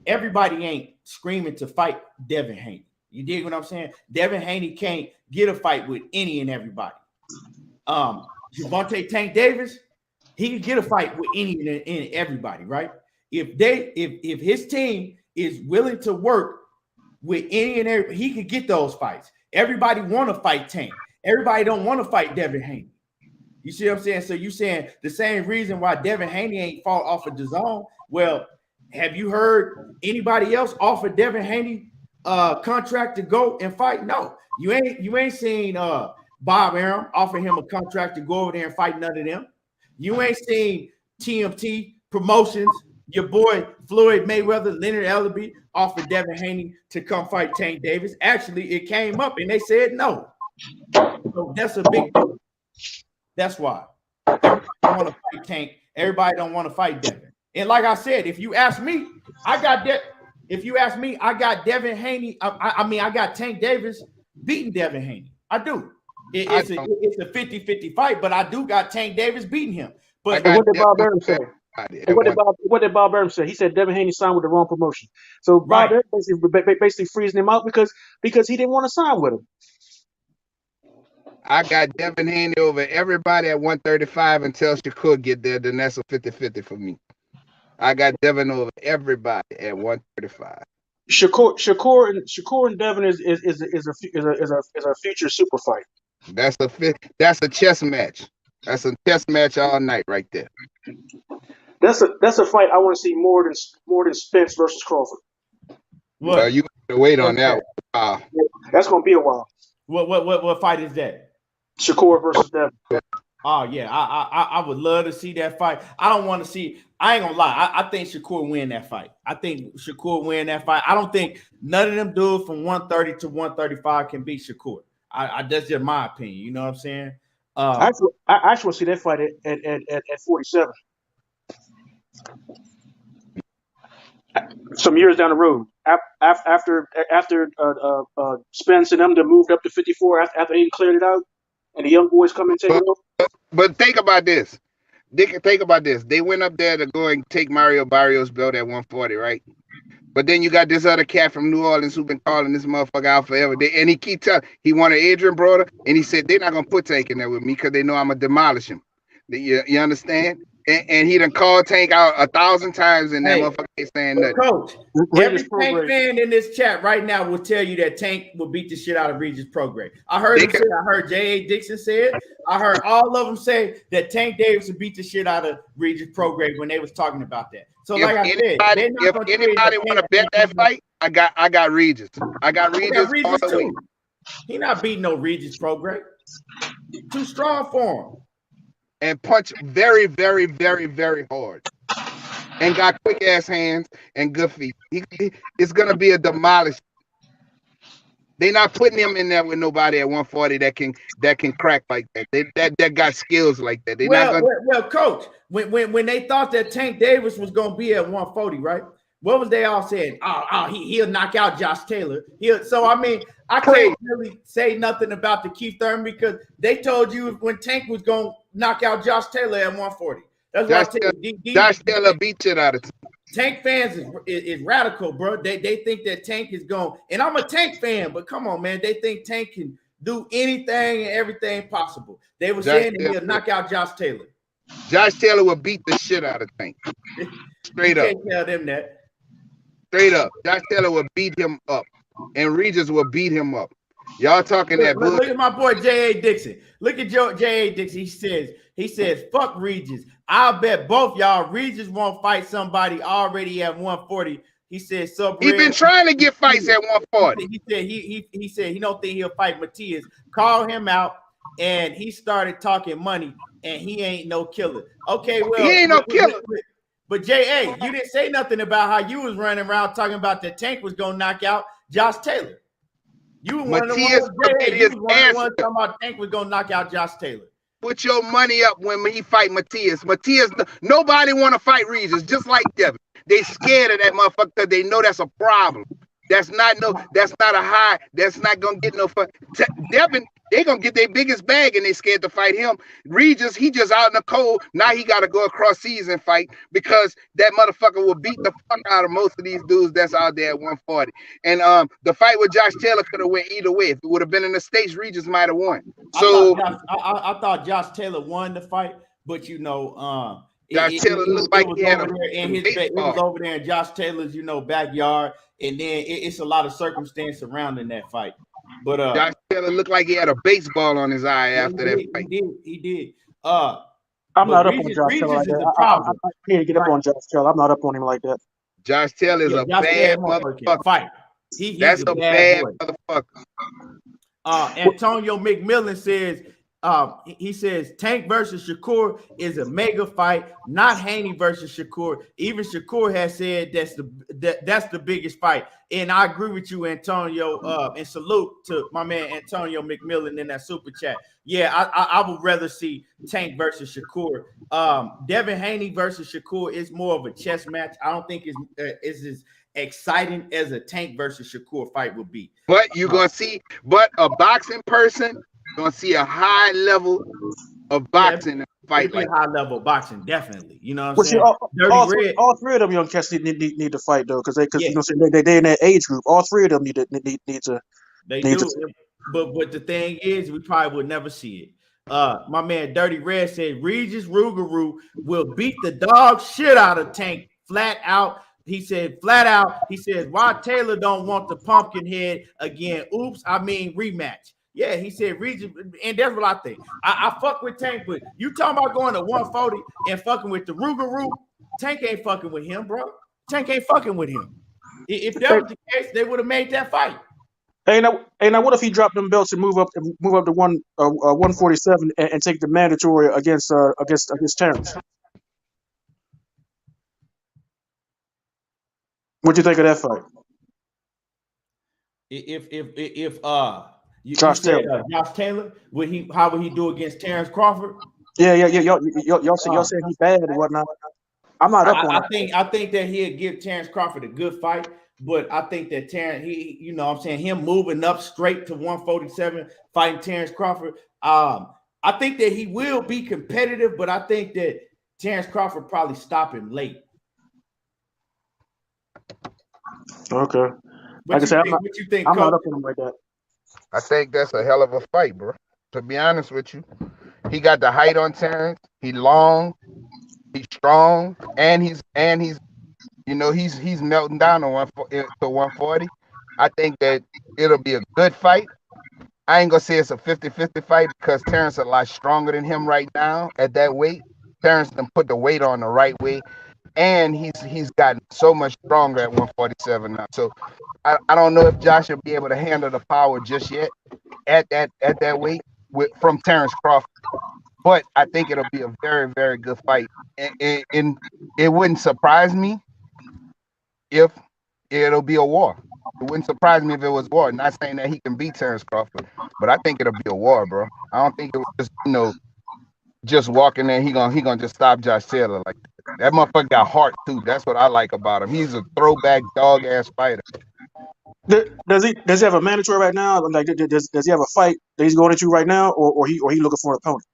Everybody ain't screaming to fight Devin Haney. You dig what I'm saying? Devin Haney can't get a fight with any and everybody. Gervonta Tank Davis, he can get a fight with any and everybody, right? If his team is willing to work with any and every, he could get those fights. Everybody want to fight Tank. Everybody don't want to fight Devin Haney. You see what I'm saying? So you saying the same reason why Devin Haney ain't fought off of the zone? Well, have you heard anybody else offer Devin Haney contract to go and fight? No, you ain't seen Bob Arum offer him a contract to go over there and fight none of them. You ain't seen TMT Promotions, your boy Floyd Mayweather, Leonard Ellerbe offered Devin Haney to come fight Tank Davis. Actually, it came up and they said no. So that's a big deal. That's why. Everybody want to fight Tank. Everybody don't want to fight Devin. And like I said, if you ask me, I got Devin Haney. I got Tank Davis beating Devin Haney. I do. It's a 50-50 fight, but I do got Tank Davis beating him. But what did Bob Arum say? What did Bob Arum say? He said Devin Haney signed with the wrong promotion. So Bob Arum basically freezing him out because he didn't want to sign with him. I got Devin Haney over everybody at 135 until Shakur get there. Then that's a 50-50 for me. I got Devin over everybody at 135. Shakur and Devin is a future super fight. That's a chess match. That's a chess match all night right there. That's a fight I want to see more than Spence versus Crawford. Well, you gotta wait on that one. That's gonna be a while. What fight is that? Shakur versus Devin. Oh yeah, I would love to see that fight. I don't want to see. I ain't gonna lie. I think Shakur win that fight. I don't think none of them dudes from 130 to 135 can beat Shakur. That's just my opinion. You know what I'm saying? I actually see that fight at 47. Some years down the road, after Spence and them that moved up to 54, after he cleared it out, and the young boys come and take it over. But think about this. They went up there to go and take Mario Barrios' belt at 140, right? But then you got this other cat from New Orleans who's been calling this motherfucker out forever. And he keep telling, he wanted Adrian Broder, and he said they're not gonna put Tank in there with me because they know I'm gonna demolish him. You understand? And he done called Tank out 1,000 times, and that motherfucker ain't saying nothing. Coach, every Tank fan in this chat right now will tell you that Tank will beat the shit out of Regis Prograis. I heard him say it. I heard J.A. Dixon say it. I heard all of them say that Tank Davis would beat the shit out of Regis Prograis when they was talking about that. So like I said, if anybody want to bet that fight, I got Regis. I got Regis too. He not beating no Regis Prograis. Too strong for him. And punch very, very, very, very hard. And got quick ass hands and good feet. It's gonna be a demolish. They're not putting him in there with nobody at 140 that can crack like that. That got skills like that. They're not gonna. Well, coach, when they thought that Tank Davis was gonna be at 140, right? What was they all saying? He'll knock out Josh Taylor. So I mean, I can't really say nothing about the Keith Thurman because they told you when Tank was gonna knock out Josh Taylor at 140. That's why Josh Taylor beat shit out of Tank fans is radical, bro. They think that Tank is going, and I'm a Tank fan, but come on, man. They think Tank can do anything and everything possible. They were saying that he'll knock out Josh Taylor. Josh Taylor will beat the shit out of Tank. Straight up. Can't tell them that. Straight up. Josh Taylor will beat him up. And Regis will beat him up. Y'all talking that bullshit. Look at my boy J.A. Dixon. Look at J.A. Dixon. He says, fuck Regis. I'll bet both y'all Regis won't fight somebody already at 140. He said, he been trying to get fights at 140. He said he don't think he'll fight Matias. Call him out, and he started talking money, and he ain't no killer. Okay, well, he ain't no killer. But J.A., you didn't say nothing about how you was running around talking about that Tank was gonna knock out Josh Taylor. You were one of the ones talking about Tank was gonna knock out Josh Taylor. Put your money up when he fight Matias. Nobody want to fight Regis, just like Devin. They scared of that motherfucker because they know that's a problem. That's not a high. That's not gonna get no fun. Devin, they gonna get their biggest bag and they scared to fight him. Regis, he just out in the cold. Now he got to go across seas and fight because that motherfucker will beat the fuck out of most of these dudes that's out there at 140. And the fight with Josh Taylor could have went either way. If it would have been in the States, Regis might have won. So I thought Josh Taylor won the fight, but you know, Josh Taylor looked like he had it was over there in Josh Taylor's, backyard, and then it's a lot of circumstance surrounding that fight. But Josh Taylor looked like he had a baseball on his eye after that fight. He did. I'm not up on Josh Taylor like that. I need to get up on Josh Taylor. I'm not up on him like that. Josh Taylor is a bad motherfucker. Fight. That's a bad motherfucker. Antonio McMillan says, he says Tank versus Shakur is a mega fight, not Haney versus Shakur. Even Shakur has said that's the biggest fight. And I agree with you, Antonio. And salute to my man Antonio McMillan in that super chat. Yeah, I would rather see Tank versus Shakur. Devin Haney versus Shakur is more of a chess match. I don't think it's as exciting as a Tank versus Shakur fight would be. But you're gonna see, a boxing person gonna see a high level of boxing fight, like high level boxing, definitely. You know what I'm saying? All three of them young cats need to fight though, because they in that age group. All three of them need to. They do. But the thing is, we probably would never see it. My man Dirty Red said Regis Rougarou will beat the dog shit out of Tank flat out. He said flat out. He says why Taylor don't want the pumpkin head again. Oops, I mean rematch. Yeah, he said Regis, and that's what I think. I fuck with Tank, but you talking about going to 140 and fucking with the Rougarou, Tank ain't fucking with him, bro. Tank ain't fucking with him. If that was the case, they would have made that fight. Hey, now, what if he dropped them belts and move up to 147 and take the mandatory against Terence? What'd you think of that fight? If Josh Taylor, how would he do against Terence Crawford? Yeah. Y'all saying he's bad and whatnot. I'm not up on it. I think that he'd give Terence Crawford a good fight, but I think that Terence, him moving up straight to 147, fighting Terence Crawford. I think that he will be competitive, but I think that Terence Crawford probably stop him late. Okay. Like I said, I'm not up on him like that. I think that's a hell of a fight, bro. To be honest with you, he got the height on Terence. He's long, he's strong, and he's melting down to 140. I think that it'll be a good fight. I ain't gonna say it's a 50-50 fight because Terence is a lot stronger than him right now at that weight. Terence done put the weight on the right way, and he's gotten so much stronger at 147 now. So I don't know if Josh will be able to handle the power just yet at that weight from Terence Crawford. But I think it'll be a very, very good fight. And it wouldn't surprise me if it'll be a war. It wouldn't surprise me if it was war. Not saying that he can beat Terence Crawford, but I think it'll be a war, bro. I don't think it was just, just walking there. He gonna just stop Josh Taylor like that. That motherfucker got heart too. That's what I like about him. He's a throwback dog ass fighter. Does he have a mandatory right now? Like, does he have a fight that he's going into right now, or he looking for an opponent?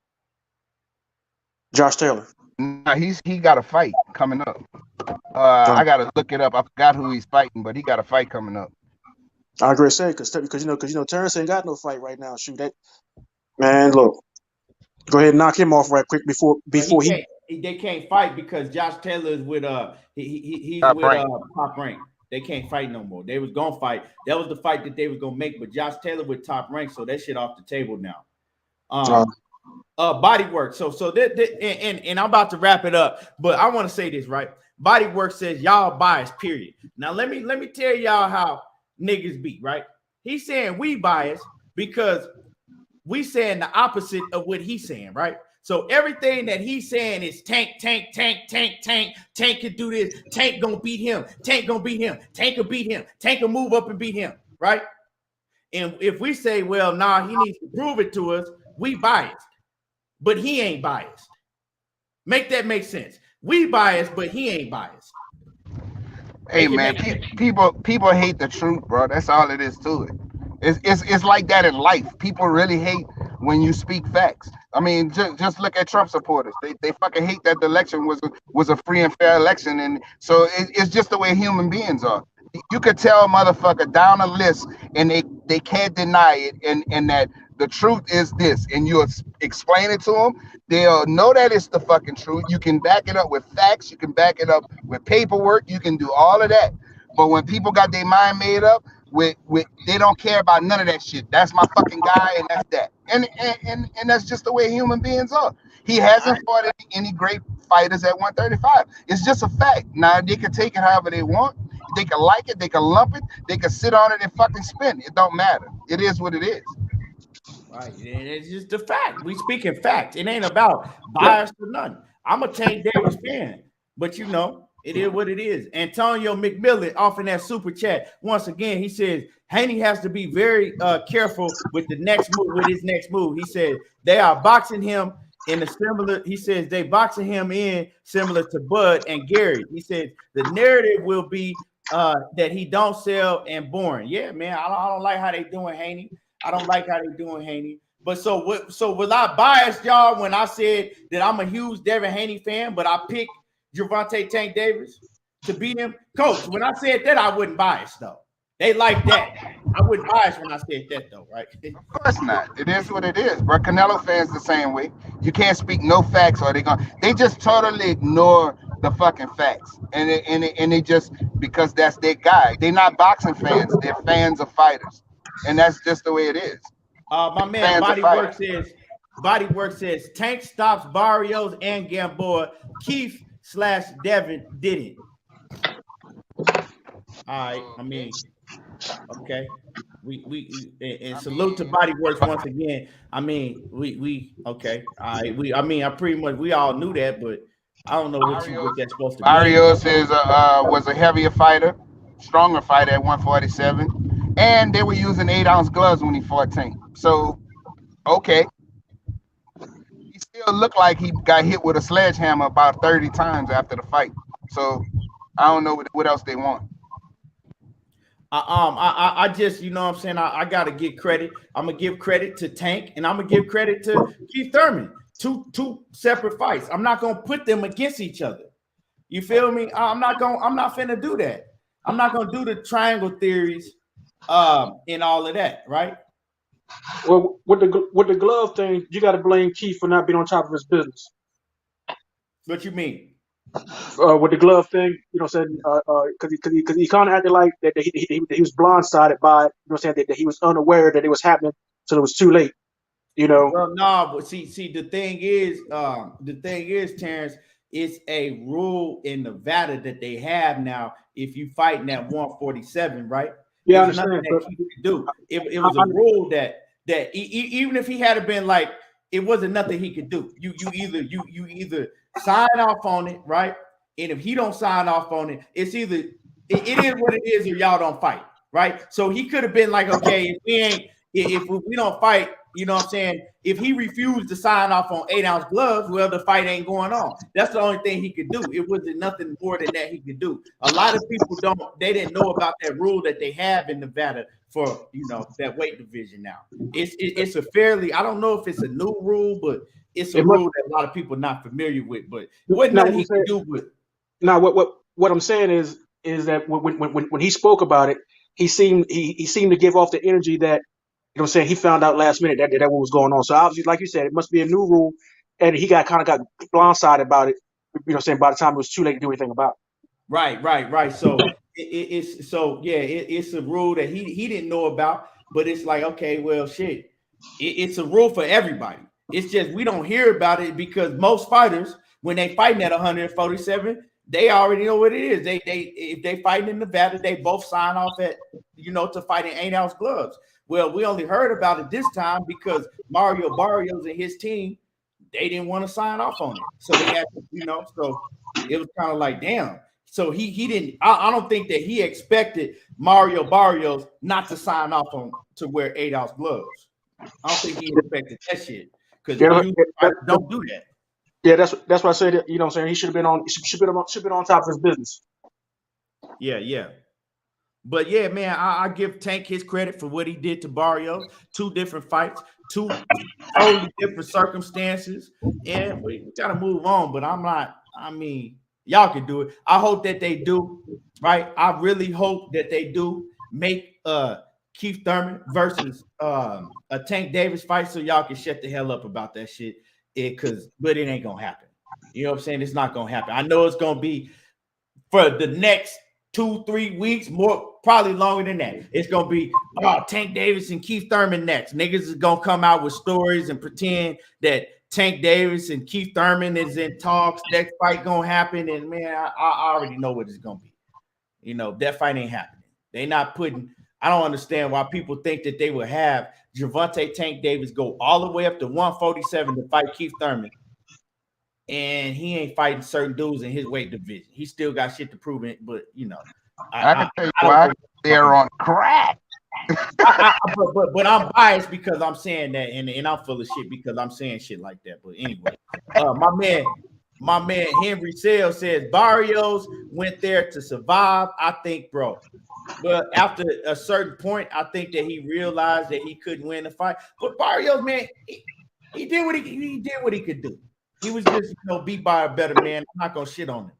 Josh Taylor. Nah, he got a fight coming up. I gotta look it up. I forgot who he's fighting, but he got a fight coming up. I agree to say because Terence ain't got no fight right now. Shoot that, man. Look, go ahead and knock him off right quick before they can't fight because Josh Taylor is with he's Top with Rank. Top Rank. They can't fight no more. They was gonna fight. That was the fight that they was gonna make, but Josh Taylor with Top Rank, so that shit off the table now. Body work. So and I'm about to wrap it up, but I want to say this, right? Body work says y'all biased, period. Now let me tell y'all how niggas be, right? He's saying we biased because we saying the opposite of what he's saying, right? So everything that he's saying is Tank can do this, Tank gonna beat him, Tank gonna beat him, Tank will beat him, Tank will move up and beat him, right? And if we say, well, nah, he needs to prove it to us, we biased, but he ain't biased. Make that make sense. We biased, but he ain't biased. Hey man, people hate the truth, bro. That's all it is to it. It's like that in life. People really hate when you speak facts. I mean, just look at Trump supporters. They fucking hate that the election was a free and fair election, and so it's just the way human beings are. You could tell a motherfucker down a list, and they can't deny it, and that the truth is this, and you explain it to them, they'll know that it's the fucking truth. You can back it up with facts. You can back it up with paperwork. You can do all of that. But when people got their mind made up, with they don't care about none of that shit. That's my fucking guy, and that's that. And that's just the way human beings are. He hasn't fought any great fighters at 135. It's just a fact. Now they can take it however they want. They can like it, they can lump it, they can sit on it and fucking spin it. It don't matter. It is what it is. Right. It's just the fact. We speaking fact. It ain't about bias or nothing. I'm a Tank Davis fan, but it is what it is. Antonio McMillan offering that super chat. Once again, he says Haney has to be very careful with his next move. He said they are boxing him in a similar, he says they boxing him in similar to Bud and Gary. He says the narrative will be that he don't sell and boring. Yeah, man, I don't like how they doing Haney. I don't like how they doing Haney. But so was I biased, y'all, when I said that I'm a huge Devin Haney fan, but I picked Gervonta Tank Davis to beat him? Coach, when I said that, I wasn't biased, though. They like that. I wasn't biased when I said that, though, right? Of course not. It is what it is, bro. Canelo fans the same way. You can't speak no facts, or they just totally ignore the fucking facts, and they just, because that's their guy. They're not boxing fans. They're fans of fighters, and that's just the way it is. My man Bodywork says Tank stops Barrios and Gamboa. Keith/Devin didn't. All right. I mean, okay. We and salute to Bodyworks once again. I mean, we okay. All right. We all knew that, but I don't know what that's supposed to be. Barrios was a heavier fighter, stronger fighter at 147, and they were using 8-ounce gloves when he fought Tank. So, okay. He still looked like he got hit with a sledgehammer about 30 times after the fight. So, I don't know what else they want. I just, what I'm saying, I gotta give credit. I'm gonna give credit to Tank, and I'm gonna give credit to Keith Thurman. Two separate fights. I'm not gonna put them against each other. You feel me? I'm not finna do that. I'm not gonna do the triangle theories and all of that, right? Well, with the glove thing, you got to blame Keith for not being on top of his business. What you mean? With the glove thing, because he kind of acted like that he was blindsided by it. That he was unaware that it was happening, so it was too late. Well, no, but see, the thing is, Terrence, it's a rule in Nevada that they have now. If you fighting at 147, right? Yeah, I There's understand. nothing that he could do. It was a rule that even if he had been like, it wasn't nothing he could do. You either sign off on it, right? And if he don't sign off on it, it's either it is what it is, or y'all don't fight. right? So he could have been like, okay, if we don't fight, you know what I'm saying? If he refused to sign off on 8-ounce gloves, well, the fight ain't going on. That's the only thing he could do. It wasn't nothing more than that he could do. A lot of people they didn't know about that rule that they have in Nevada for, you know, that weight division now. It's a fairly, I don't know if it's a new rule, but it's a rule that a lot of people are not familiar with. But it wasn't nothing he could do with. Now, what I'm saying is that when he spoke about it, he seemed to give off the energy that, you know what I'm saying, he found out last minute that what was going on. So obviously, like you said, it must be a new rule, and he got blindsided about it, you know what I'm saying, by the time it was too late to do anything about it. Right. So it's a rule that he didn't know about, but it's like, okay, well, shit, it's a rule for everybody. It's just we don't hear about it because most fighters, when they fighting at 147, they already know what it is. If they fighting in Nevada, they both sign off at, you know, to fight in 8-ounce gloves. Well, we only heard about it this time because Mario Barrios and his team, they didn't want to sign off on it. So they had to, you know, so it was kind of like, damn. So he didn't, I don't think that he expected Mario Barrios not to sign off on to wear 8-ounce gloves. I don't think he expected that shit. Because don't do that. Yeah, that's why I said, you know what I'm saying, he should have been on top of his business. Yeah. But yeah, man, I give Tank his credit for what he did to Barrios. 2 different fights, 2 totally different circumstances. And we gotta move on. But y'all can do it. I hope that they do, right? I really hope that they do make Keith Thurman versus a Tank Davis fight so y'all can shut the hell up about that shit. But it ain't gonna happen. You know what I'm saying? It's not gonna happen. I know it's gonna be for the next 2-3 weeks, more probably longer than that. It's gonna be Tank Davis and Keith Thurman next. Niggas is gonna come out with stories and pretend that Tank Davis and Keith Thurman is in talks. That fight gonna happen, and man, I already know what it's gonna be. You know, that fight ain't happening. They not putting. I don't understand why people think that they would have Gervonta Tank Davis go all the way up to 147 to fight Keith Thurman, and he ain't fighting certain dudes in his weight division. He still got shit to prove it, but you know, I can tell you why they're on crack. But I'm biased because I'm saying that, and I'm full of shit because I'm saying shit like that. But anyway, my man Henry Sale says Barrios went there to survive. I think, bro. But after a certain point, I think that he realized that he couldn't win the fight. But Barrios, man, he did what he did what he could do. He was just, you know, beat by a better man. I'm not gonna shit on him.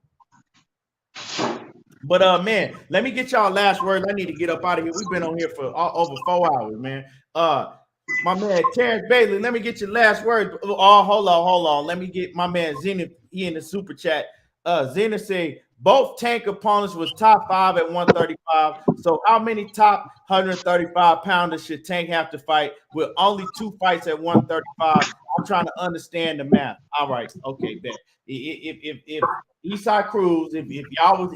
But man, let me get y'all last words. I need to get up out of here. We've been on here for over 4 hours, man. My man Terrence Bailey, let me get your last words. Oh, hold on. Let me get my man Zenith. He in the super chat. Zenith say both Tank opponents was top 5 at 135. So how many top 135 pounders should Tank have to fight with only 2 fights at 135? I'm trying to understand the math. All right, okay, bet. If Eastside Cruz, if y'all was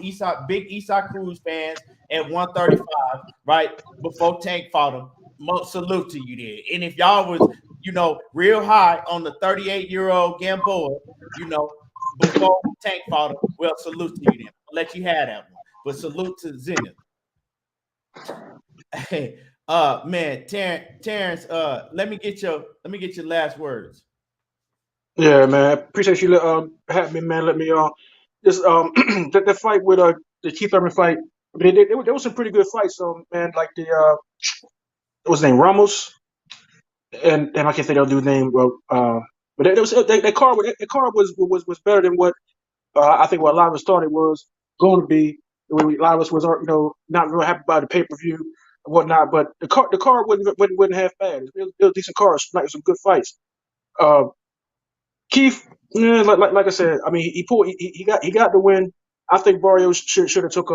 big Eastside Cruz fans at 135, right, before Tank fought him, salute to you there. And if y'all was, you know, real high on the 38-year-old Gamboa, you know, before Tank fought him, well, salute to you then. I'll let you have that one. But salute to Zenith. Hey, man, Terrence, let me get your last words. Yeah, man. Appreciate you having me, man. Let me this the fight with the Keith Thurman fight. I mean, there was some pretty good fights. So man, like the what was his name, Ramos, and I can't think of the dude's name. But that card was better than what I think what a lot of us thought it was going to be. A lot of us was, you know, not real happy about the pay-per-view and whatnot. But the card wasn't half bad. It was a decent card, like some good fights. Keith, like I said, I mean, he got the win. I think Barrios should have took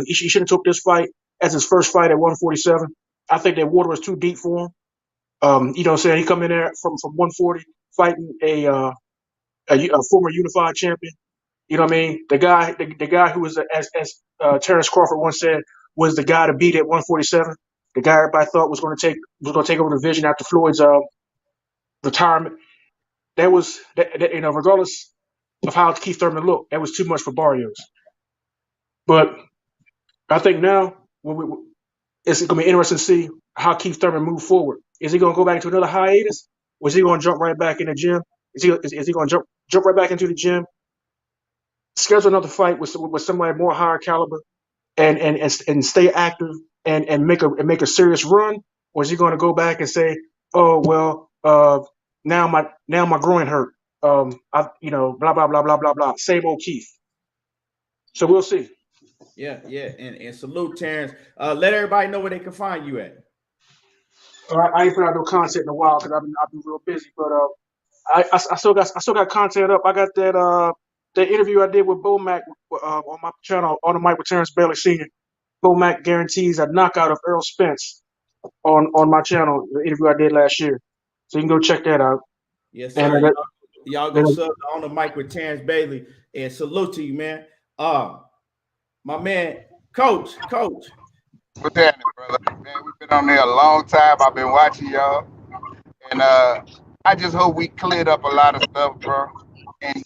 he should have took this fight as his first fight at 147. I think that water was too deep for him. You know what I'm saying? He come in there from 140 fighting a former unified champion. You know what I mean? The guy who was, as Terence Crawford once said, was the guy to beat at 147. The guy everybody thought was going to take over the division after Floyd's retirement. That was, you know, regardless of how Keith Thurman looked, that was too much for Barrios. But I think now, it's going to be interesting to see how Keith Thurman move forward. Is he going to go back into another hiatus, or is he going to jump right back in the gym? Is he going to jump right back into the gym, schedule another fight with somebody more higher caliber, and stay active and make a serious run, or is he going to go back and say, oh well, now my groin hurt, blah blah blah blah blah blah, same old Keith. So we'll see. Yeah, and salute Terence. Let everybody know where they can find you at. I ain't put out no content in a while because I've been real busy, but I still got content up. I got that interview I did with Bo Mac on my channel, On the Mic with Terence Bailey Sr. Bo Mac guarantees a knockout of Errol Spence on my channel. The interview I did last year, so you can go check that out. Yes, sir. And y'all go sub On the Mic with Terence Bailey, and salute to you, man. My man, Coach. What's happening, brother? Man, we've been on there a long time. I've been watching y'all, and I just hope we cleared up a lot of stuff, bro. And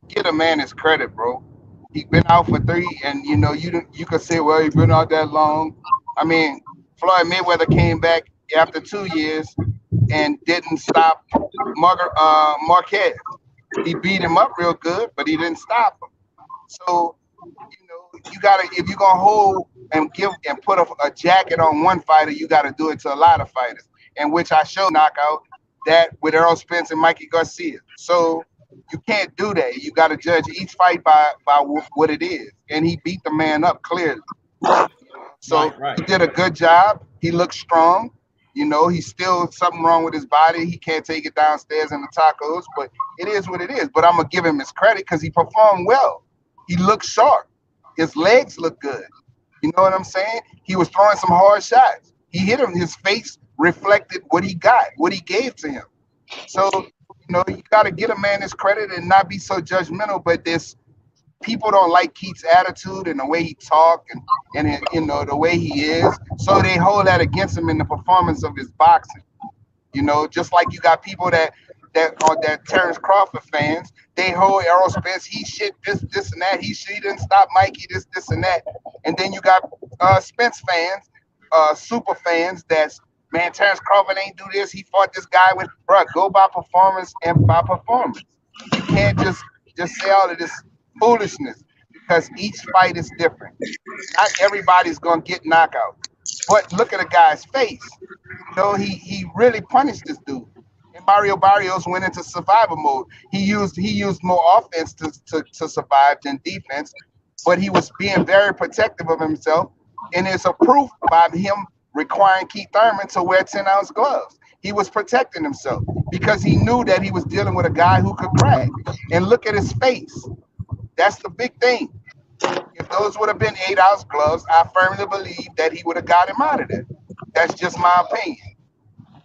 get a man his credit, bro. He's been out for 3, and you could say, well, he's been out that long. I mean, Floyd Mayweather came back after 2 years and didn't stop Marquez. He beat him up real good, but he didn't stop him. So, you gotta, if you're gonna hold and give and put a jacket on one fighter, you gotta do it to a lot of fighters, and which I showed knockout that with Errol Spence and Mikey Garcia. So you can't do that. You gotta judge each fight by what it is, and he beat the man up clearly. So right. He did a good job. He looked strong. He's still something wrong with his body. He can't take it downstairs in the tacos, but it is what it is. But I'm gonna give him his credit because he performed well. He looked sharp. His legs look good. You know what I'm saying? He was throwing some hard shots. He hit him. His face reflected what he got, what he gave to him. So, you got to get a man his credit and not be so judgmental. But people don't like Keith's attitude and the way he talk and the way he is. So they hold that against him in the performance of his boxing. Just like you got people that Terence Crawford fans, they hold Errol Spence, he shit this and that, he didn't stop Mikey, this and that. And then you got Spence fans, super fans that's, man, Terence Crawford ain't do this, he fought this guy with, bro, go by performance and by performance. You can't just say all of this foolishness because each fight is different. Not everybody's gonna get knockout. But look at a guy's face. He really punished this dude. And Mario Barrios went into survival mode. He used more offense to survive than defense, but he was being very protective of himself. And it's a proof by him requiring Keith Thurman to wear 10-ounce gloves. He was protecting himself because he knew that he was dealing with a guy who could crack. And look at his face. That's the big thing. If those would have been 8-ounce gloves, I firmly believe that he would have got him out of there. That's just my opinion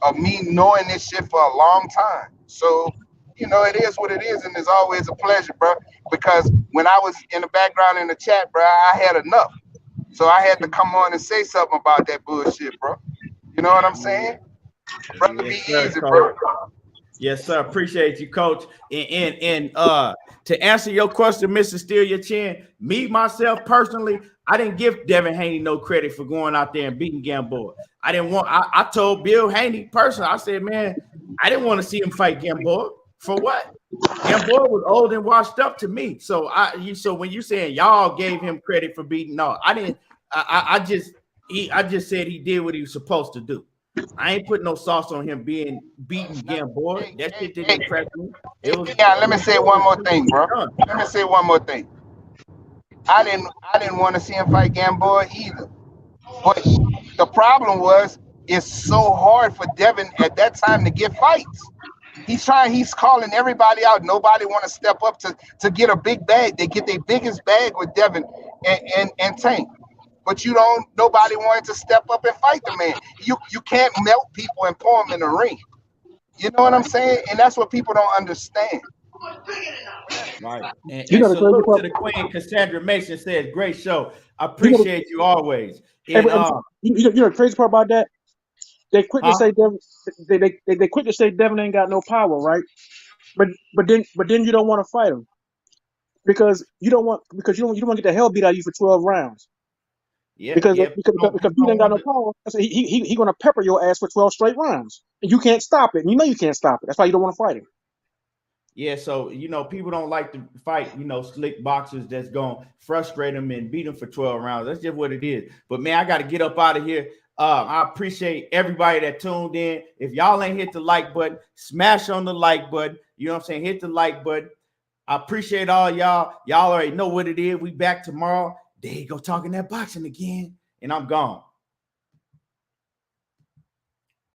of me knowing this shit for a long time. So, it is what it is, and it's always a pleasure, bro. Because when I was in the background in the chat, bro, I had enough. So I had to come on and say something about that bullshit, bro. You know what I'm saying? Brother, be easy, bro. Yes, sir. Appreciate you, Coach. And to answer your question, Mr. Steal Your Chin, me, myself, personally, I didn't give Devin Haney no credit for going out there and beating Gamboa. I told Bill Haney personally, I said, man, I didn't want to see him fight Gamboa. For what? Gamboa was old and washed up to me. So when you saying y'all gave him credit for beating, no, I didn't. I just said he did what he was supposed to do. I ain't putting no sauce on him being beaten Gamboa. That shit didn't impress me. Let me say one more thing, bro. Let me say one more thing. I didn't want to see him fight Gamboa either. But the problem was it's so hard for Devin at that time to get fights. He's calling everybody out. Nobody want to step up to get a big bag. They get their biggest bag with Devin and Tank. But nobody wanted to step up and fight the man. You can't melt people and pour them in the ring. You know what I'm saying? And that's what people don't understand. Right. And salute to the Queen, Cassandra Mason says, great show. I appreciate you always. And, you know the crazy part about that? They quick to say Devin. They quick to say Devin ain't got no power, right? But then you don't want to fight him because you don't want to get the hell beat out of you for 12 rounds. Yeah, because yeah. because he ain't got no power. I said he gonna pepper your ass for 12 straight rounds, and you can't stop it. And you know you can't stop it. That's why you don't want to fight him. Yeah, so people don't like to fight, slick boxers that's gonna frustrate them and beat them for 12 rounds. That's just what it is. But man, I got to get up out of here. I appreciate everybody that tuned in. If y'all ain't hit the like button, smash on the like button. You know what I'm saying? Hit the like button. I appreciate all y'all. Y'all already know what it is. We back tomorrow. There you go, talking that boxing again, and I'm gone.